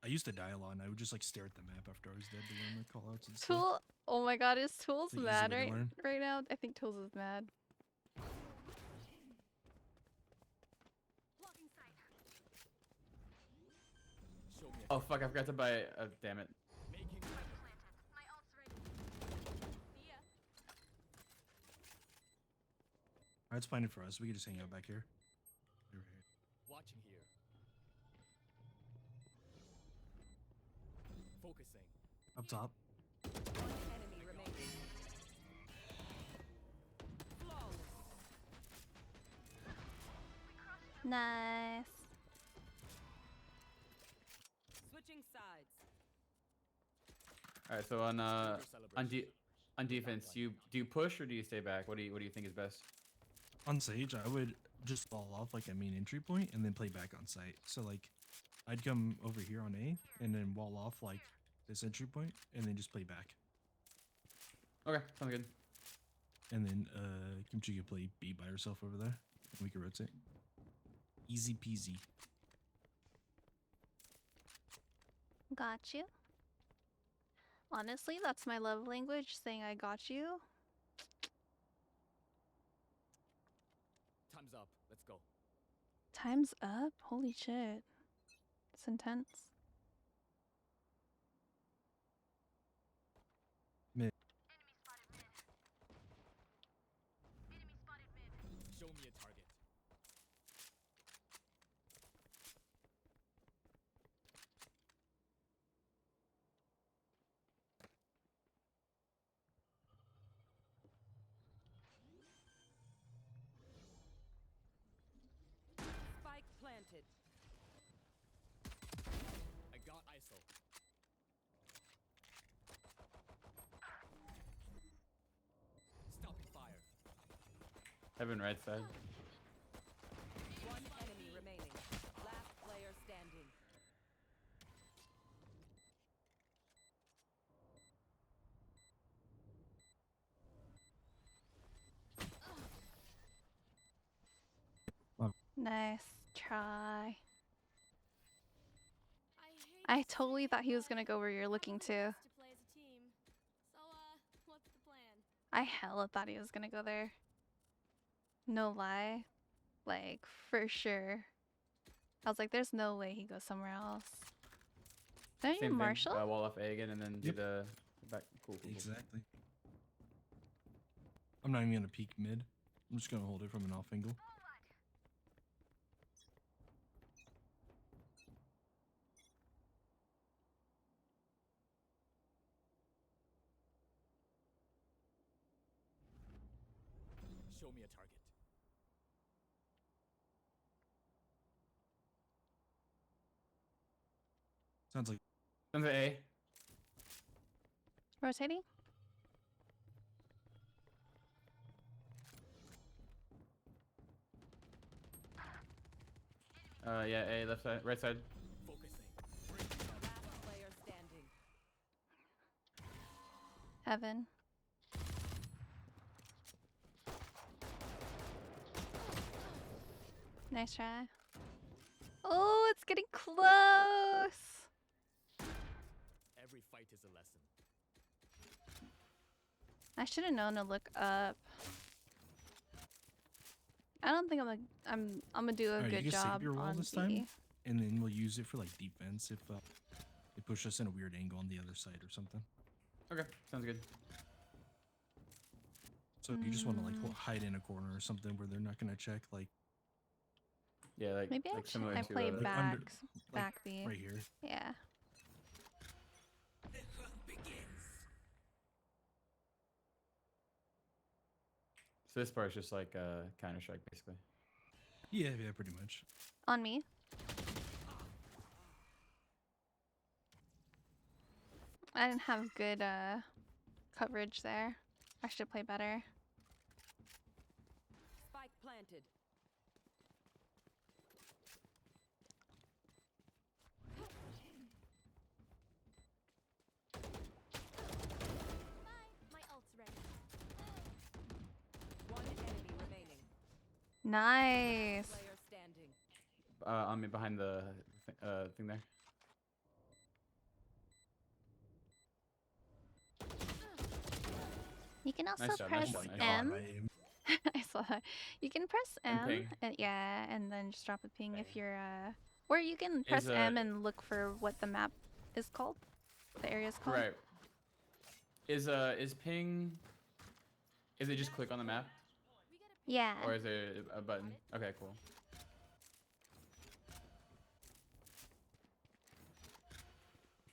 I used to die a lot, and I would just like stare at the map after I was dead to learn the callouts and stuff. Tool. Oh my god, is Tools It's an easy mad way to learn. right now? I think Tools is mad. Blocking sight. Show me a Oh fuck! I forgot to buy. Damn it. making weapon. My ult's ready. See ya. Alright, it's planted for us. We can just hang out back here. Over here. Watching here. Focusing. Up top. Enemy remaining. Flawless. Nice. Switching sides. All right. So on defense, do you push or do you stay back? What do you think is best? On Sage, I would just fall off like a main entry point and then play back on site. So like, I'd come over here on A and then wall off like this entry point and then just play back. Okay, sounds good. And then Kimchi can play B by herself over there. And we can rotate. Easy peasy. Got you. Honestly, that's my love language, saying I got you. Time's up. Let's go. Time's up? Holy shit. It's intense. Mid. Show me a target. Spike planted. I got ISO. Stopping fire. Heaven right side. One enemy remaining. Last player standing. Nice try. I totally thought he was gonna go where you're looking to. I hella thought he was gonna go there. No lie. Like, for sure. I was like, there's no way he goes somewhere else. Is that you, Same Marshall? thing. Wall off A again and then do the back. Cool. Exactly. I'm not even gonna peek mid. I'm just gonna hold it from an off angle. Show me a target. Sounds like A. Rotating? Yeah, A, left side, right side. Last player standing. Heaven. Nice try. Oh, it's getting close. Every fight is a lesson. I should have known to look up. I don't think I'm gonna do a Alright, good you can save job your wall on this B. time, and then we'll use it for like defense if they push us in a weird angle on the other side or something. Okay, sounds good. So you just want to like hide in a corner or something where they're not gonna check like. Yeah, like Maybe like similar I to play like back, under- back like B. right here. Yeah. So this part's just like Counter Strike basically. Yeah, pretty much. On me. I didn't have good coverage there. I should play better. Spike planted. My ult's ready. One enemy remaining. Nice. Player standing. On me behind the thing there. You can also Nice job, press nice job, nice M. job. I saw that. You can press And M, ping. and yeah, and then just drop a ping if you're or you can press M and look for what the map is called, what the area is called. Right. Is ping? Is it just click on the map, Yeah. or is there a button? Okay, cool.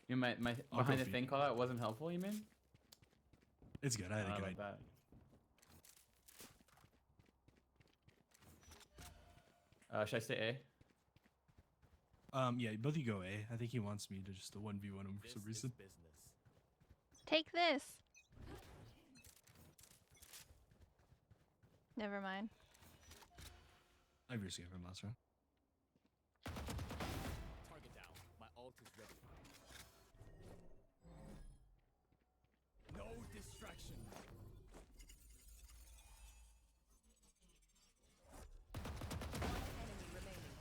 You know, my I'll go behind the for you. thing call out wasn't helpful. You mean? It's good. I had a How good about idea. that? Should I stay A? Yeah, both of you go A. I think he wants me to just 1v1 him for some reason. Take this. Never mind. I've received him last round. Target down. My ult is ready. No distraction. Enemy remaining.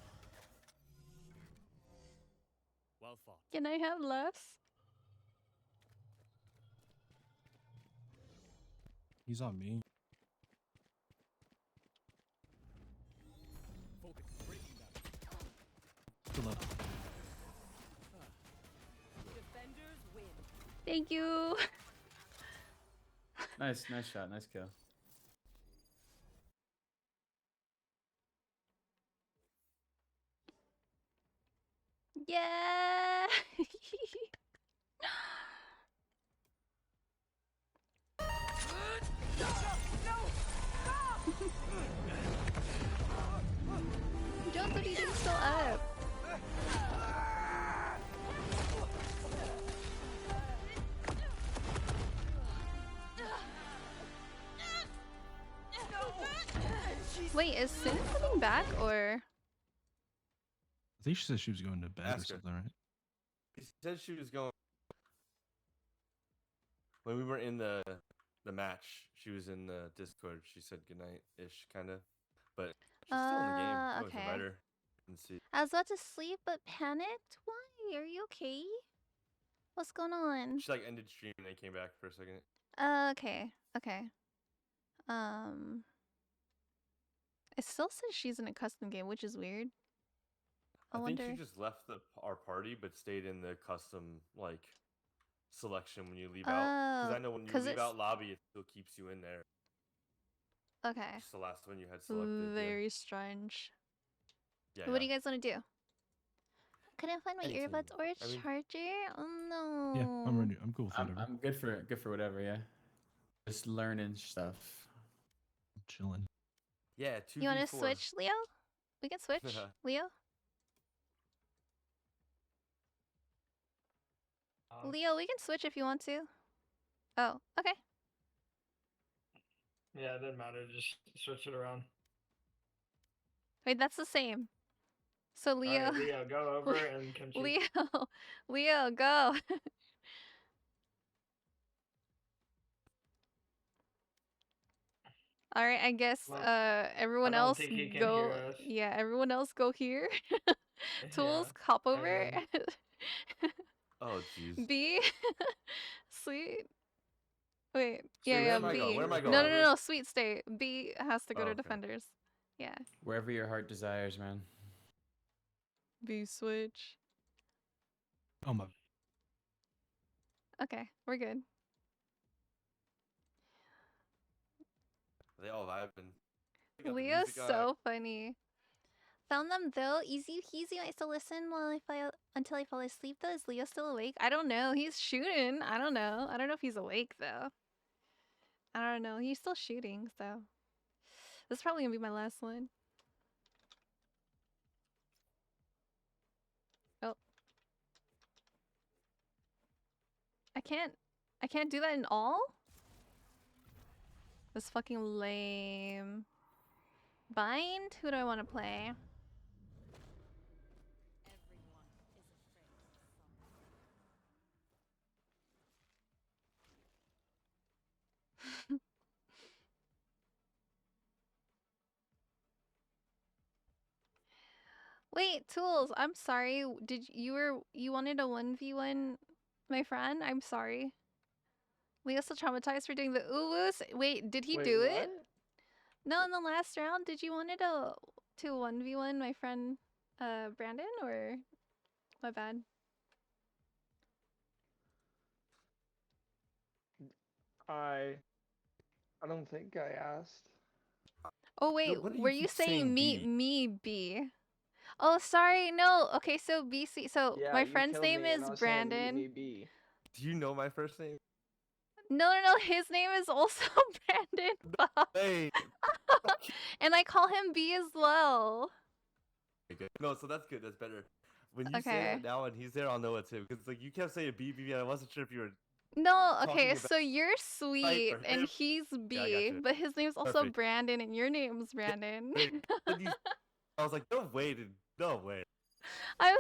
Well fought. Can I have less? He's on me. Thank you. Nice shot, nice kill. Yeah. Jones, what are you doing still up? Wait, is Sin coming back or? I think she said she was going to bed or Ask her. something, right? She said she was going. When we were in the match, she was in the Discord. She said goodnight ish, kind of, but she's still in the game. I always Okay. invite her and see. I was about to sleep but panicked. Why? Are you okay? What's going on? She like ended stream and then came back for a second. Okay. Okay. It still says she's in a custom game, which is weird. I think wonder. she just left our party but stayed in the custom like selection when you leave out. Because I know when you 'cause leave it's- out lobby, it still keeps you in there. Okay. Just the last one you had selected. Very strange. Yeah. What do you guys want to do? Couldn't find my Anything. earbuds or a I mean- charger. Oh no. Yeah, I'm ready. I'm cool with whatever. I'm good for whatever, yeah. Just learning stuff. Chilling. Yeah. You want to 2v4. switch, Leo? We can switch, Leo. Leo, we can switch if you want to. Oh, okay. Yeah, it doesn't matter. Just switch it around. Wait, that's the same. So Leo. Alright, Leo, go over and come cheat. Leo, go. All right, I guess Well, everyone I don't else think he can go. hear us. Yeah, everyone else go here. Tools, Yeah, hop over. and Oh jeez. B, sweet. Wait, Sweet, yeah, where yeah, am I B. going? Where am I No, going? no, no, no, sweet stay. B has to go Oh, to okay. defenders. Yeah. Wherever your heart desires, man. B switch. Oh my. Okay, we're good. They all vibing. We got the Leo's music on. so funny. Found them though. Easy peasy. I still listen until I fall asleep though. Is Leo still awake? I don't know. He's shooting. I don't know. I don't know if he's awake though. I don't know. He's still shooting, so this is probably gonna be my last one. Oh. I can't do that in all? That's fucking lame. Bind? Who do I want to play? Wait, Tools, I'm sorry. You wanted a 1v1 my friend? I'm sorry. Leo's still traumatized for doing the uwus. Wait, did he do it? No, in the last round, did you wanted to 1v1 my friend Brandon, or my bad? I don't think I asked. Oh wait, what do you were you keep saying saying me B? B? Oh, sorry. No. Okay, so BC. So Yeah, my you friend's killed name me and is I was saying Brandon. B. Do you know my first name? No, no, no. His name is also Brandon. Fuck. Hey. And I call him B as well. Okay. No, so that's good. That's better. When you say Okay. that now and he's there, I'll know it's him. Because like you kept saying BB, and I wasn't sure if you were. No, talking okay, about so you're sweet for and him. he's B, Yeah, I gotcha. but his name's also Perfect. Brandon and your name's Brandon. When you- I was like, no way, dude. No way. I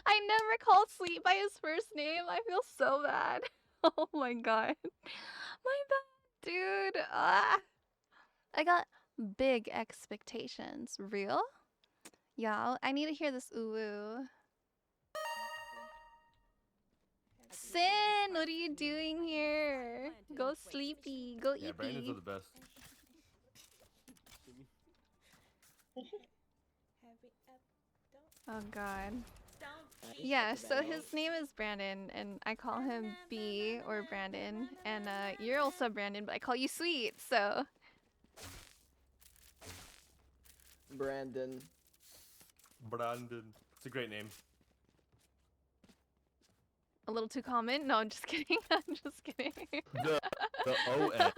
I never called Sweet by his first name. I feel so bad. Oh my god. My bad, dude. Ah. I got big expectations. Real? Yeah, I need to hear this ooh. Sin, what are you doing here? Go sleepy. Go Yeah, eepy. Brandon's are the best. Oh god. Yeah, so his name is Brandon, and I call him B or Brandon, and you're also Brandon, but I call you Sweet, so Brandon. Brandon. It's a great name. a little too common. No, I'm just kidding. I'm just kidding. The O-N.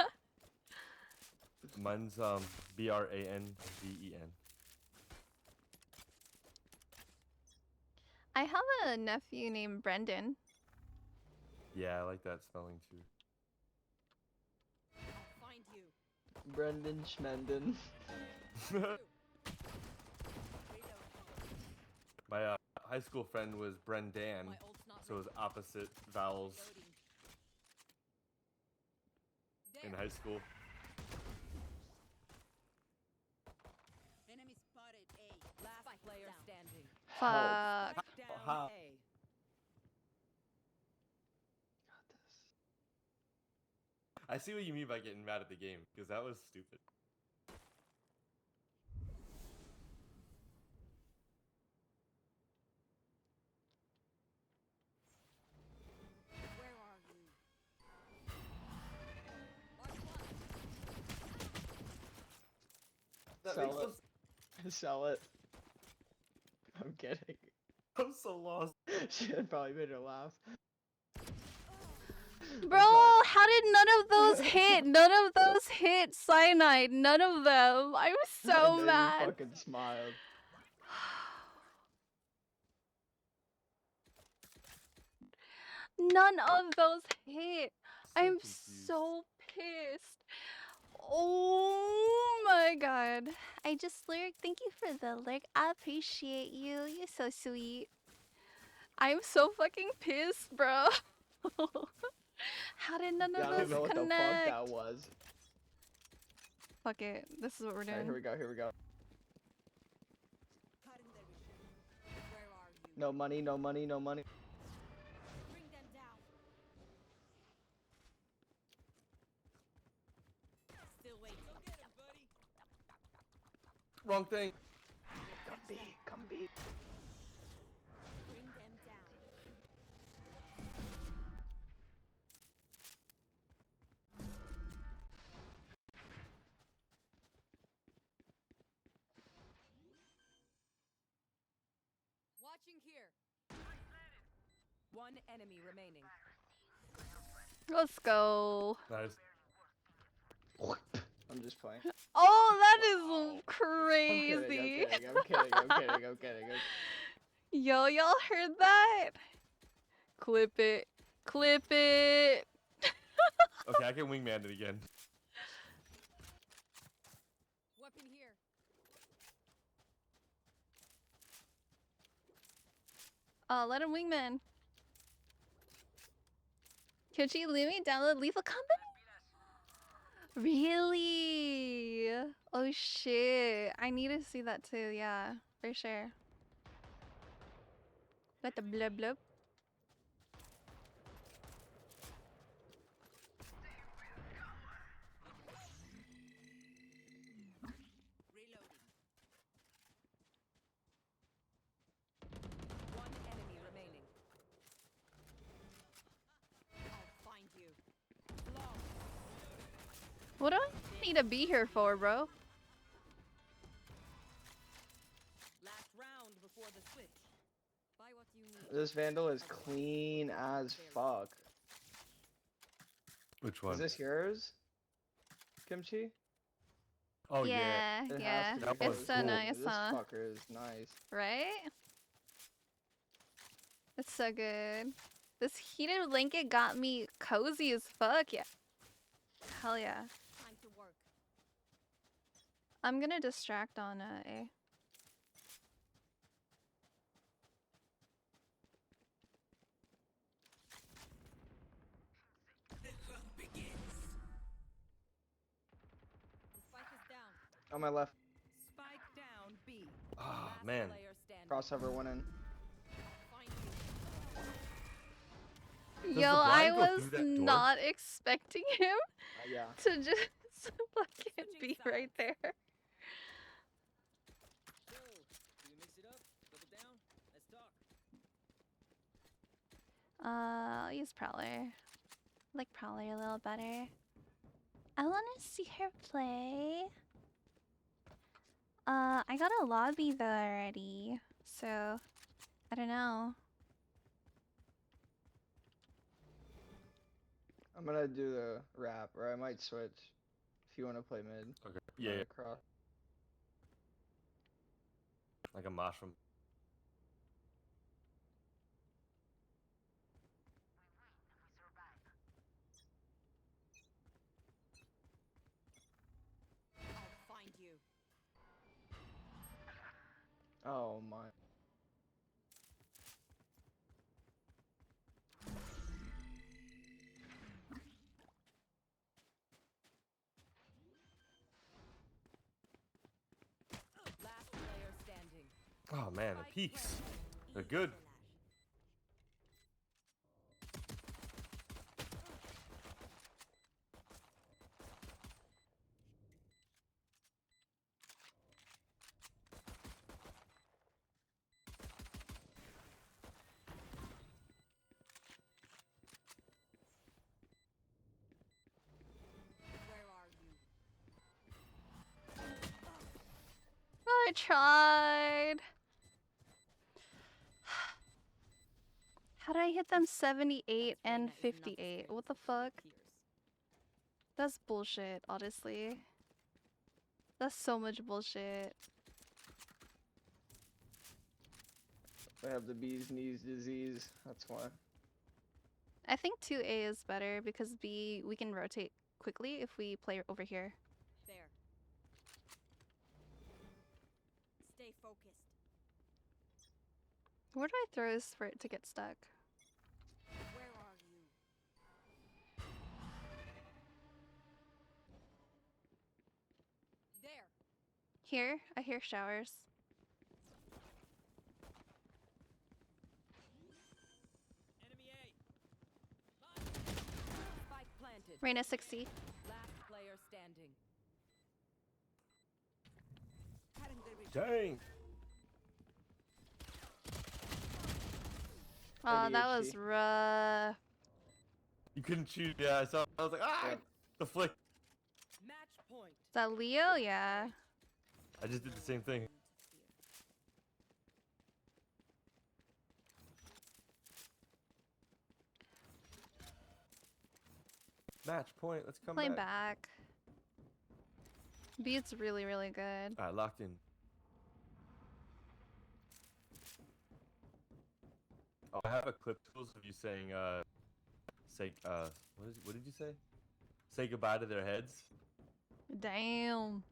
Mine's B-R-A-N-D-E-N. I have a nephew named Brendan. Yeah, I like that spelling too. Find you. Brendan Schmenden. My high school friend was Brendan, so it was opposite vowels in high school. Enemy spotted A. Last player standing. Fuck. Down How? A. I see what you mean by getting mad at the game, because that was stupid. Where are you? That Sell makes it. Sell it. I'm kidding. I'm so lost. Shit, probably made her laugh. Bro, how did none of those hit? None of those hit cyanide. None of them. I'm I so know you mad. fucking smiled. None of those hit. I'm so pissed. Oh my god. I just lyric. Thank you for the lyric. I appreciate you. You're so sweet. I'm so fucking pissed, bro. How did none Yeah, I of don't those know what the fuck connect? that was. Fuck it. This is what we're Alright, doing. here we go, here we go. Where are you? No money, no money, no money. Bring them down. Still waiting. Go get him, buddy. Wrong thing. Come B, come B. Bring them down. Watching here. One enemy remaining. Let's go. Nice. I'm just playing. Oh, that is I'm crazy. kidding. Yo, y'all heard that? Clip it. Clip it. Okay, I can wingman it again. Weapon here. Let him wingman. Could you leave me download Lethal Company? Really? Oh shit. I need to see that too, yeah. For sure. Got the blub blub. One enemy remaining. I'll find you. What do I need to be here for, bro? Last round before the switch. Buy what you need. This Vandal is clean as fuck. Which one? Is this yours? Kimchi? Oh yeah. It Yeah. has to be That It's was so cool. nice, This huh? fucker is nice. Right? It's so good. This heated blanket got me cozy as fuck, yeah. Hell yeah. Time to work. I'm gonna distract on A. The spike is down. On my left. Spike down B. Ah, Last man. player standing. Crossover went in. Find you. Does Yo, the I blind go was through that door? not expecting him Yeah. to just fucking be right there. So, do we mix it up? Double down? Let's talk. I'll use Prowler. I like Prowler a little better. I want to see her play. I got a lobby though already, so I don't know. I'm gonna do the rap, or I might switch if you want to play mid. Okay. Yeah, yeah. Cross. Like a mushroom. I'll find you. Oh my. Last player standing. Oh man, the peaks. They're good. Where are you? I tried. How did I hit them 78 and 58? What the fuck? That's bullshit, honestly. That's so much bullshit. I have the bee's knees disease. That's why. I think 2A is better because B, we can rotate quickly if we play over here. There. Stay focused. Where do I throw this for it to get stuck? Where are you? There. Here? I hear showers. Enemy A. Spike planted. Reyna 60. Last player standing. Dang. Oh, that was rough. You couldn't shoot. Yeah, I saw. I was like, ah, the flick. Match point. Is that Leo? Yeah. I just did the same thing. Match point. Let's come Play back. back. Beat's really, really good. Alright, locked in. Oh, I have a clip tools of you saying, what did you say? Say goodbye to their heads. Damn.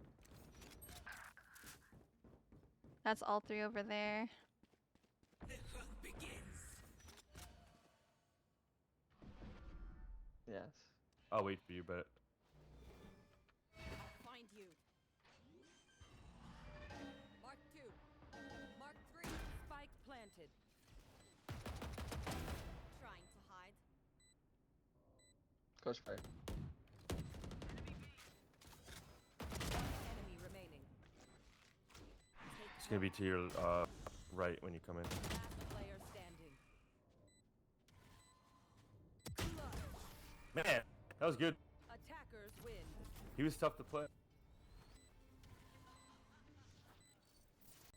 That's all three over there. Yes. I'll wait for you, but I'll find you. Mark 2. Mark 3. Spike planted. Trying to hide. Goes fire. Enemy remaining. it's gonna be to your right when you come in. Last player standing. Man, that was good. Attackers win. He was tough to play.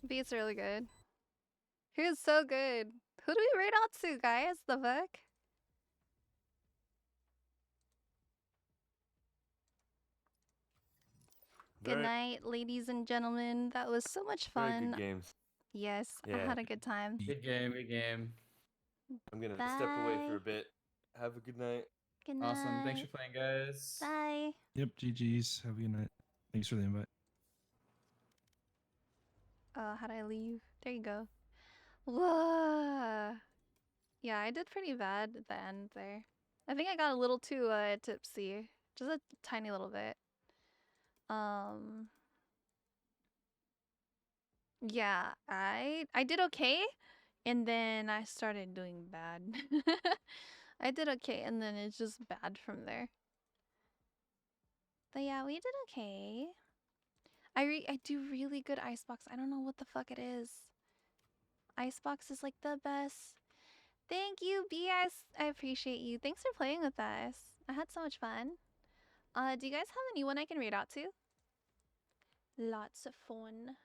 Beat's really good. Who's so good? Who do we raid out to, guys? The fuck? Good Very- night, ladies and gentlemen. That was so much Very fun. good games. Yes, I Yeah. had a good time. Good game, good game. I'm gonna step away for Bye. a bit. Have a good night. Good night. Awesome. Thanks for playing, guys. Bye. Yep, GG's. Have a good night. Thanks for the invite. How'd I leave? There you go. Whoa. Yeah, I did pretty bad at the end there. I think I got a little too tipsy. Just a tiny little bit. Yeah, I did okay, and then I started doing bad. I did okay, and then it's just bad from there. But yeah, we did okay. I do really good Icebox. I don't know what the fuck it is. Icebox is like the best. Thank you, BS. I appreciate you. Thanks for playing with us. I had so much fun. Do you guys have anyone I can read out to? Lots of fun.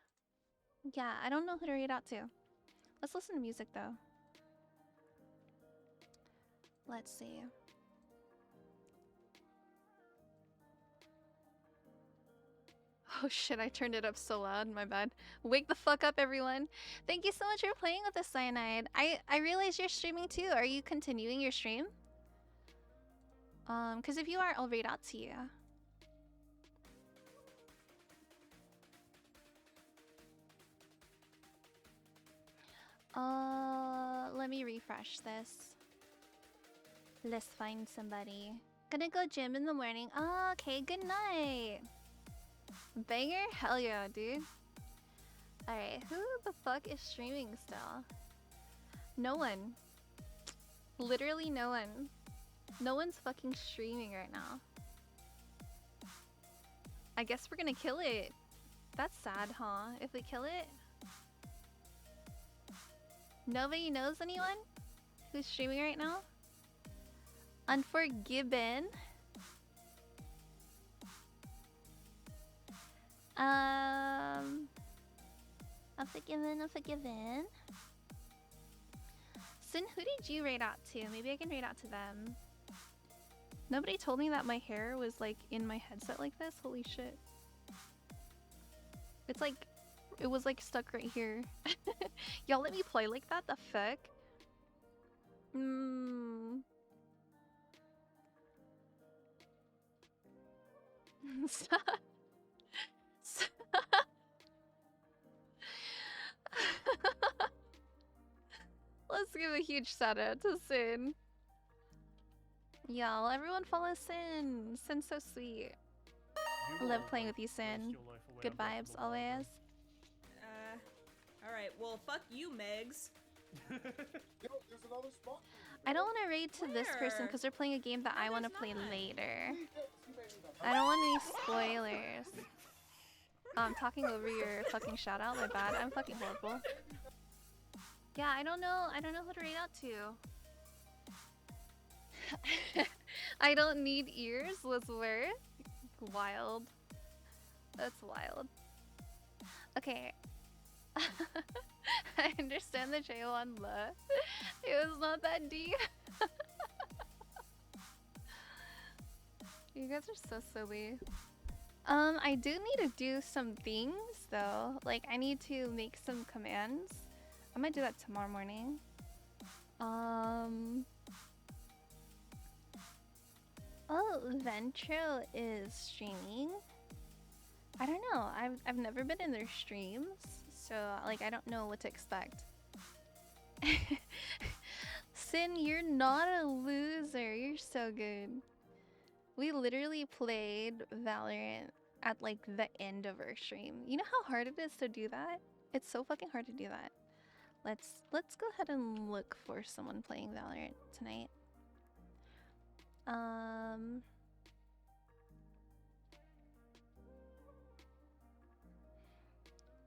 Yeah, I don't know who to read out to. Let's listen to music though. Let's see. Oh shit, I turned it up so loud, my bad. Wake the fuck up, everyone. Thank you so much for playing with us, Cyanide. I realize you're streaming too. Are you continuing your stream? Because if you are, I'll read out to you. Let me refresh this. Let's find somebody. Gonna go gym in the morning. Oh, okay, good night. Banger? Hell yeah, dude. Alright, who the fuck is streaming still? No one. Literally no one. No one's fucking streaming right now. I guess we're gonna kill it. That's sad, huh? If we kill it? Nobody knows anyone who's streaming right now? Unforgiven. Unforgiven. Sin, who did you raid out to? Maybe I can raid out to them. Nobody told me that my hair was like in my headset like this. Holy shit. It's like, it was like stuck right here. Y'all let me play like that? The fuck? Stop. Let's give a huge shout out to Sin. Y'all, everyone follow Sin. Sin's so sweet. I love playing with you, Sin. Good vibes always. Alright, well, fuck you, Megs. I don't want to raid to this person because they're playing a game that I want to play later. I don't want any spoilers. I'm talking over your fucking shout out, my bad. I'm fucking horrible. Yeah, I don't know who to raid out to. I don't need ears was worth. Wild. That's wild. Okay. I understand the J1 love. It was not that deep. You guys are so silly. I do need to do some things though. Like I need to make some commands. I might do that tomorrow morning. Oh, Ventro is streaming. I don't know. I've never been in their streams, so like I don't know what to expect. Sin, you're not a loser. You're so good. We literally played Valorant at like the end of our stream. You know how hard it is to do that? It's so fucking hard to do that. Let's go ahead and look for someone playing Valorant tonight.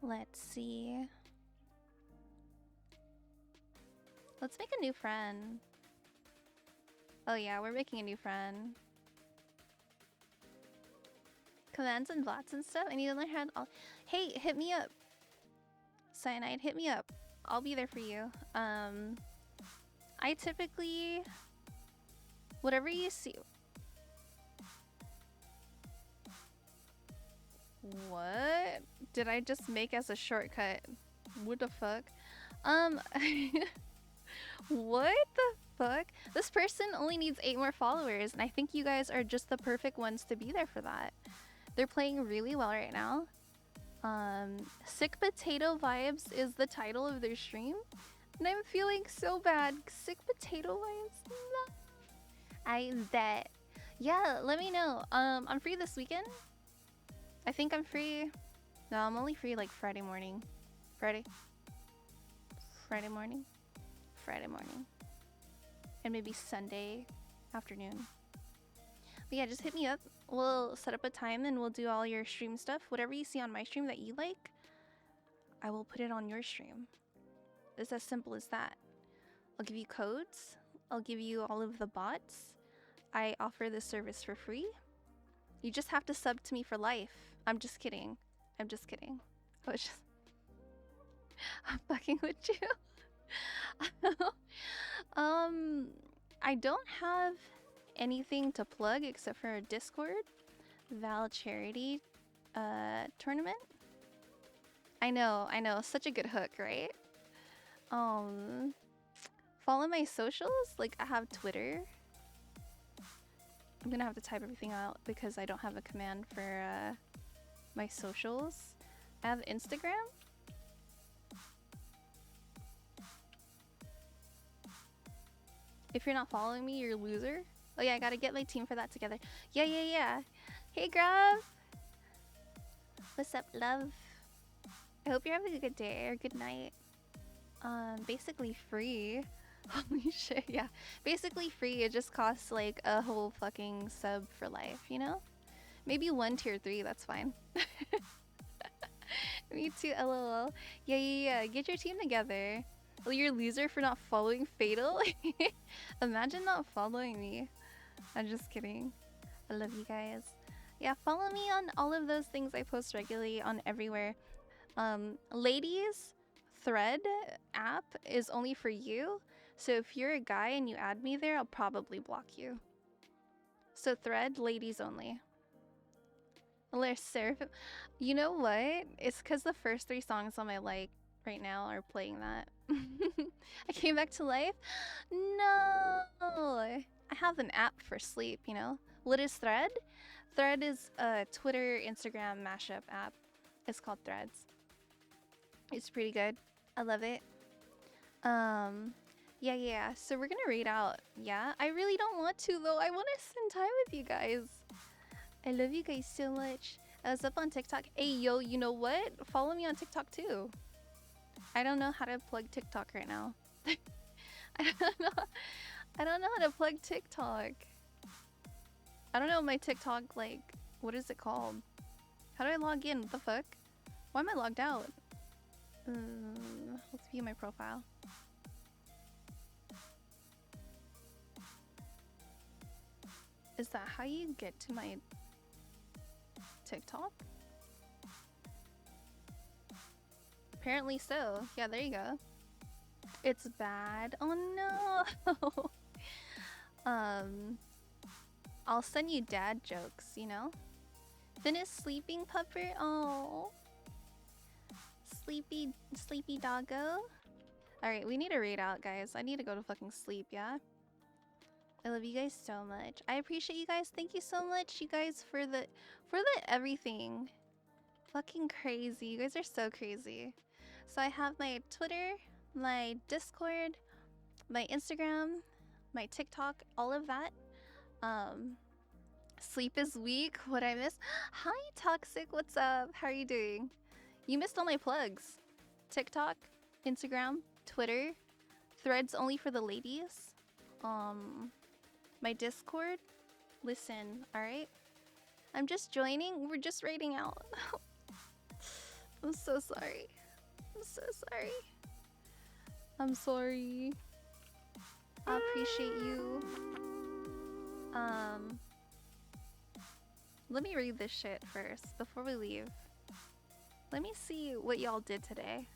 Let's see. Let's make a new friend. Oh yeah, we're making a new friend. Commands and bots and stuff. I need to learn how to... Hey, hit me up. Cyanide, hit me up. I'll be there for you. I typically... Whatever you see... What? Did I just make as a shortcut? What the fuck? What the fuck? This person only needs 8 more followers, and I think you guys are just the perfect ones to be there for that. They're playing really well right now. Sick Potato Vibes is the title of their stream, and I'm feeling so bad. Sick Potato Vibes? No. I bet. Yeah, let me know. I'm free this weekend. I think I'm free. No, I'm only free like Friday morning. Friday morning. And maybe Sunday afternoon. But yeah, just hit me up. We'll set up a time and we'll do all your stream stuff. Whatever you see on my stream that you like, I will put it on your stream. It's as simple as that. I'll give you codes. I'll give you all of the bots. I offer this service for free. You just have to sub to me for life. I'm just kidding. I'm just kidding. I was just... I'm fucking with you. I don't have anything to plug except for a Discord Val charity tournament. I know, such a good hook, right? Follow my socials. Like, I have Twitter. I'm gonna have to type everything out because I don't have a command for my socials. I have Instagram. If you're not following me, you're a loser. Oh yeah, I gotta get my team for that together. Yeah. Hey, Grub. What's up, love? I hope you're having a good day or good night. Basically free. Holy shit, yeah. Basically free. It just costs like a whole fucking sub for life, you know? Maybe 1 tier 3, that's fine. Me too, lol. Yeah. Get your team together. Well, you're a loser for not following Fatal? Imagine not following me. I'm just kidding. I love you guys. Yeah, follow me on all of those things I post regularly on everywhere. Ladies, Thread app is only for you. So if you're a guy and you add me there, I'll probably block you. So Thread, ladies only. You know what? It's because the first 3 songs on my like right now are playing that. I came back to life? No! I have an app for sleep, you know? What is Thread? Thread is a Twitter, Instagram mashup app. It's called Threads. It's pretty good. I love it. Yeah. So we're gonna read out. Yeah? I really don't want to though. I want to spend time with you guys. I love you guys so much. I was up on TikTok. Hey, yo, you know what? Follow me on TikTok too. I don't know how to plug TikTok right now. I don't know how to plug TikTok. I don't know my TikTok, like, what is it called? How do I log in? What the fuck? Why am I logged out? Let's view my profile. Is that how you get to my TikTok? Apparently so. Yeah, there you go. It's bad. Oh no. I'll send you dad jokes, you know? Finn is sleeping, pupper. Oh. Sleepy doggo. Alright, we need to read out, guys. I need to go to fucking sleep, yeah? I love you guys so much. I appreciate you guys. Thank you so much, you guys, for the everything. Fucking crazy. You guys are so crazy. So I have my Twitter, my Discord, my Instagram, my TikTok, all of that. Sleep is weak. What I miss? Hi, Toxic. What's up? How are you doing? You missed all my plugs. TikTok, Instagram, Twitter, Threads only for the ladies. My Discord. Listen, alright? I'm just joining. We're just raiding out. I'm so sorry. I'm so sorry. I'm sorry. I appreciate you. Let me read this shit first before we leave. Let me see what y'all did today.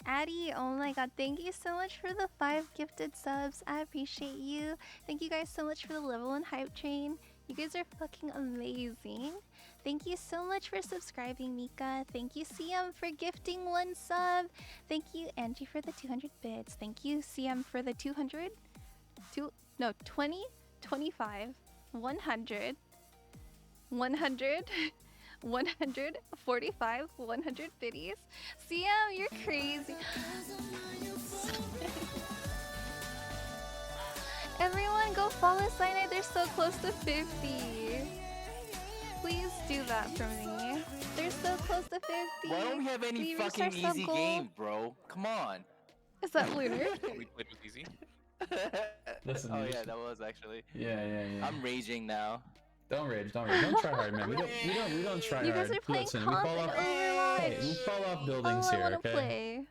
Addie, oh my god, thank you so much for the 5 gifted subs. I appreciate you. Thank you guys so much for the level 1 hype train. You guys are fucking amazing. Thank you so much for subscribing, Mika. Thank you, CM, for gifting 1 sub. Thank you, Angie, for the 200 bits. Thank you, CM, for the 200. 20, 25, 100, 100, 145, 150s. CM, you're crazy. Everyone go follow Cyanide. They're so close to 50. Please do that for me. They're so close to 50. Why don't we have any fucking easy games, bro? Come on. Is that Lunar? We played with easy. Listen, oh you yeah, that was actually. Yeah. I'm raging now. Don't rage. Don't try hard, man. We don't try You hard. guys are playing Listen, comp and Overwatch. Hey, we fall off buildings I here, wanna okay? play.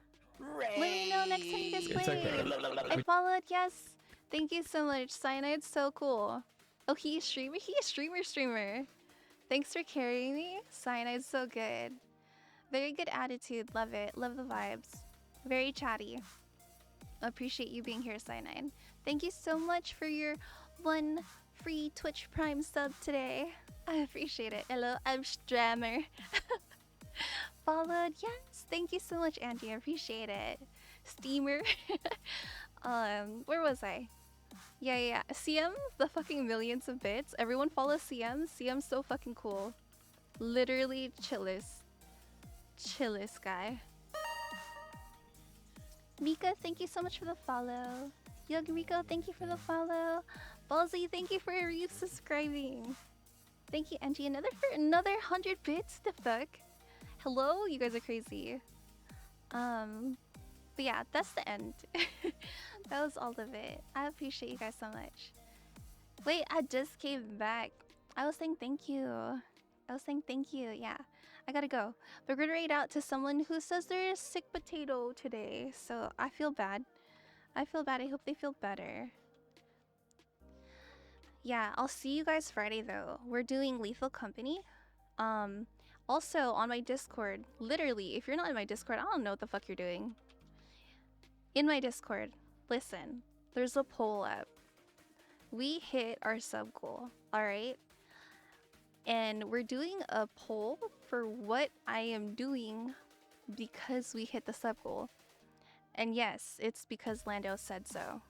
Let me know next time you guys It's play. okay. I followed, yes. Thank you so much. Cyanide's so cool. Oh, he's streamer? He's streamer. Thanks for carrying me. Cyanide's so good. Very good attitude. Love it. Love the vibes. Very chatty. Appreciate you being here, Cyanide. Thank you so much for your 1 free Twitch Prime sub today. I appreciate it. Hello, I'm Strammer. Followed, yes. Thank you so much, Angie. I appreciate it. Steamer. Where was I? Yeah. CM, the fucking millions of bits. Everyone follow CM. CM's so fucking cool. Literally chillest guy. Mika, thank you so much for the follow. Yogi Rico, thank you for the follow. Ballsy, thank you for resubscribing. Thank you, Angie. Another 100 bits. The fuck? Hello, you guys are crazy. But yeah, that's the end. That was all of it. I appreciate you guys so much. Wait, I just came back. I was saying thank you. Yeah, I gotta go. But we're gonna raid out to someone who says they're a sick potato today. So I feel bad. I hope they feel better. Yeah, I'll see you guys Friday though. We're doing Lethal Company. Also on my Discord. Literally, if you're not in my Discord, I don't know what the fuck you're doing. In my Discord, listen, there's a poll up. We hit our sub goal, alright? And we're doing a poll for what I am doing because we hit the sub goal. And yes, it's because Lando said so.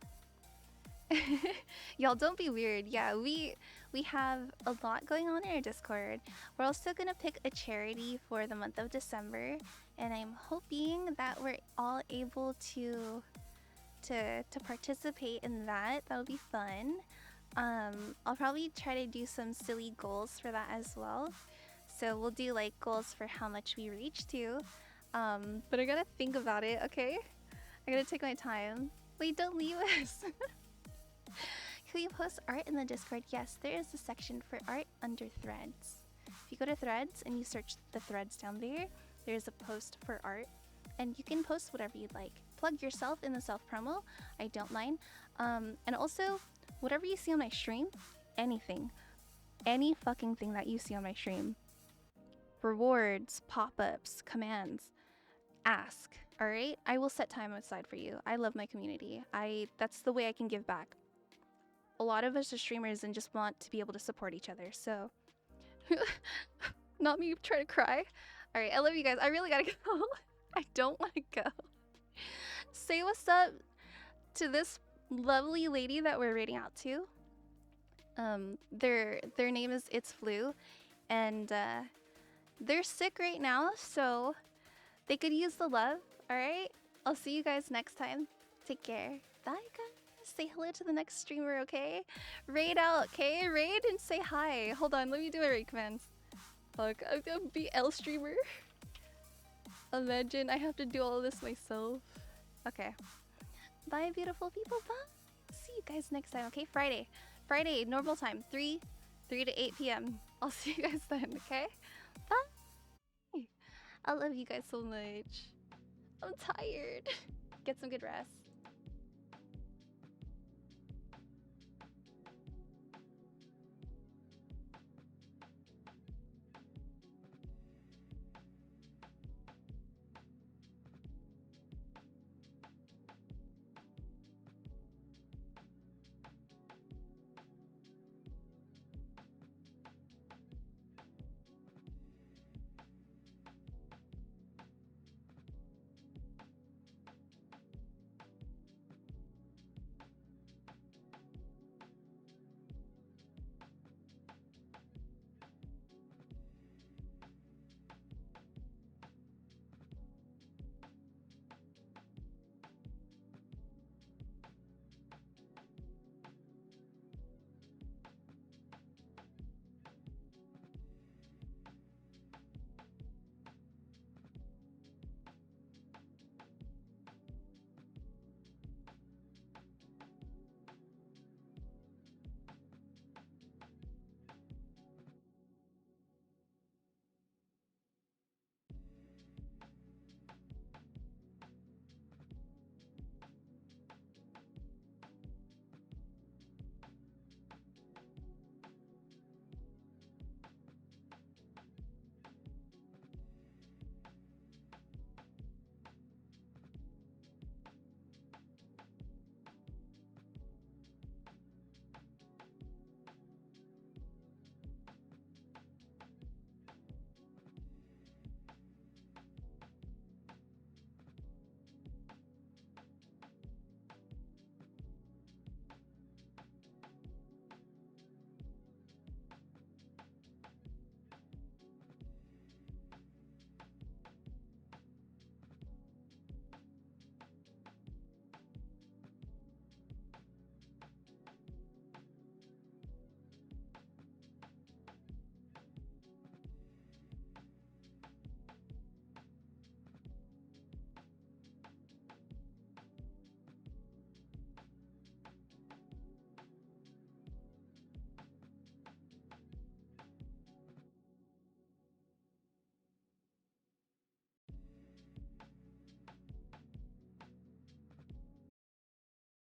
Y'all don't be weird. Yeah, we have a lot going on in our Discord. We're also gonna pick a charity for the month of December, and I'm hoping that we're all able to participate in that. That'll be fun. I'll probably try to do some silly goals for that as well. So we'll do like goals for how much we reach to. But I gotta think about it, okay? I gotta take my time. Wait, don't leave us. Can we post art in the Discord? Yes, there is a section for art under threads. If you go to threads and you search the threads down there, there's a post for art. And you can post whatever you'd like. Plug yourself in the self promo. I don't mind. And also, whatever you see on my stream, anything. Any fucking thing that you see on my stream. Rewards, pop-ups, commands. Ask, alright? I will set time aside for you. I love my community. That's the way I can give back. A lot of us are streamers and just want to be able to support each other, so... Not me trying to cry. Alright, I love you guys. I really gotta go. I don't want to go. Say what's up to this lovely lady that we're raiding out to. Their name is It's Flu, and they're sick right now, so they could use the love. Alright? I'll see you guys next time. Take care. Bye, guys. Say hello to the next streamer, okay? Raid out, okay? Raid and say hi. Hold on, let me do my raid commands. Fuck, I'm gonna be L streamer. Imagine I have to do all this myself. Okay. Bye, beautiful people. Bye. See you guys next time, okay? Friday, normal time, 3 to 8 p.m. I'll see you guys then, okay? Bye. I love you guys so much. I'm tired. Get some good rest.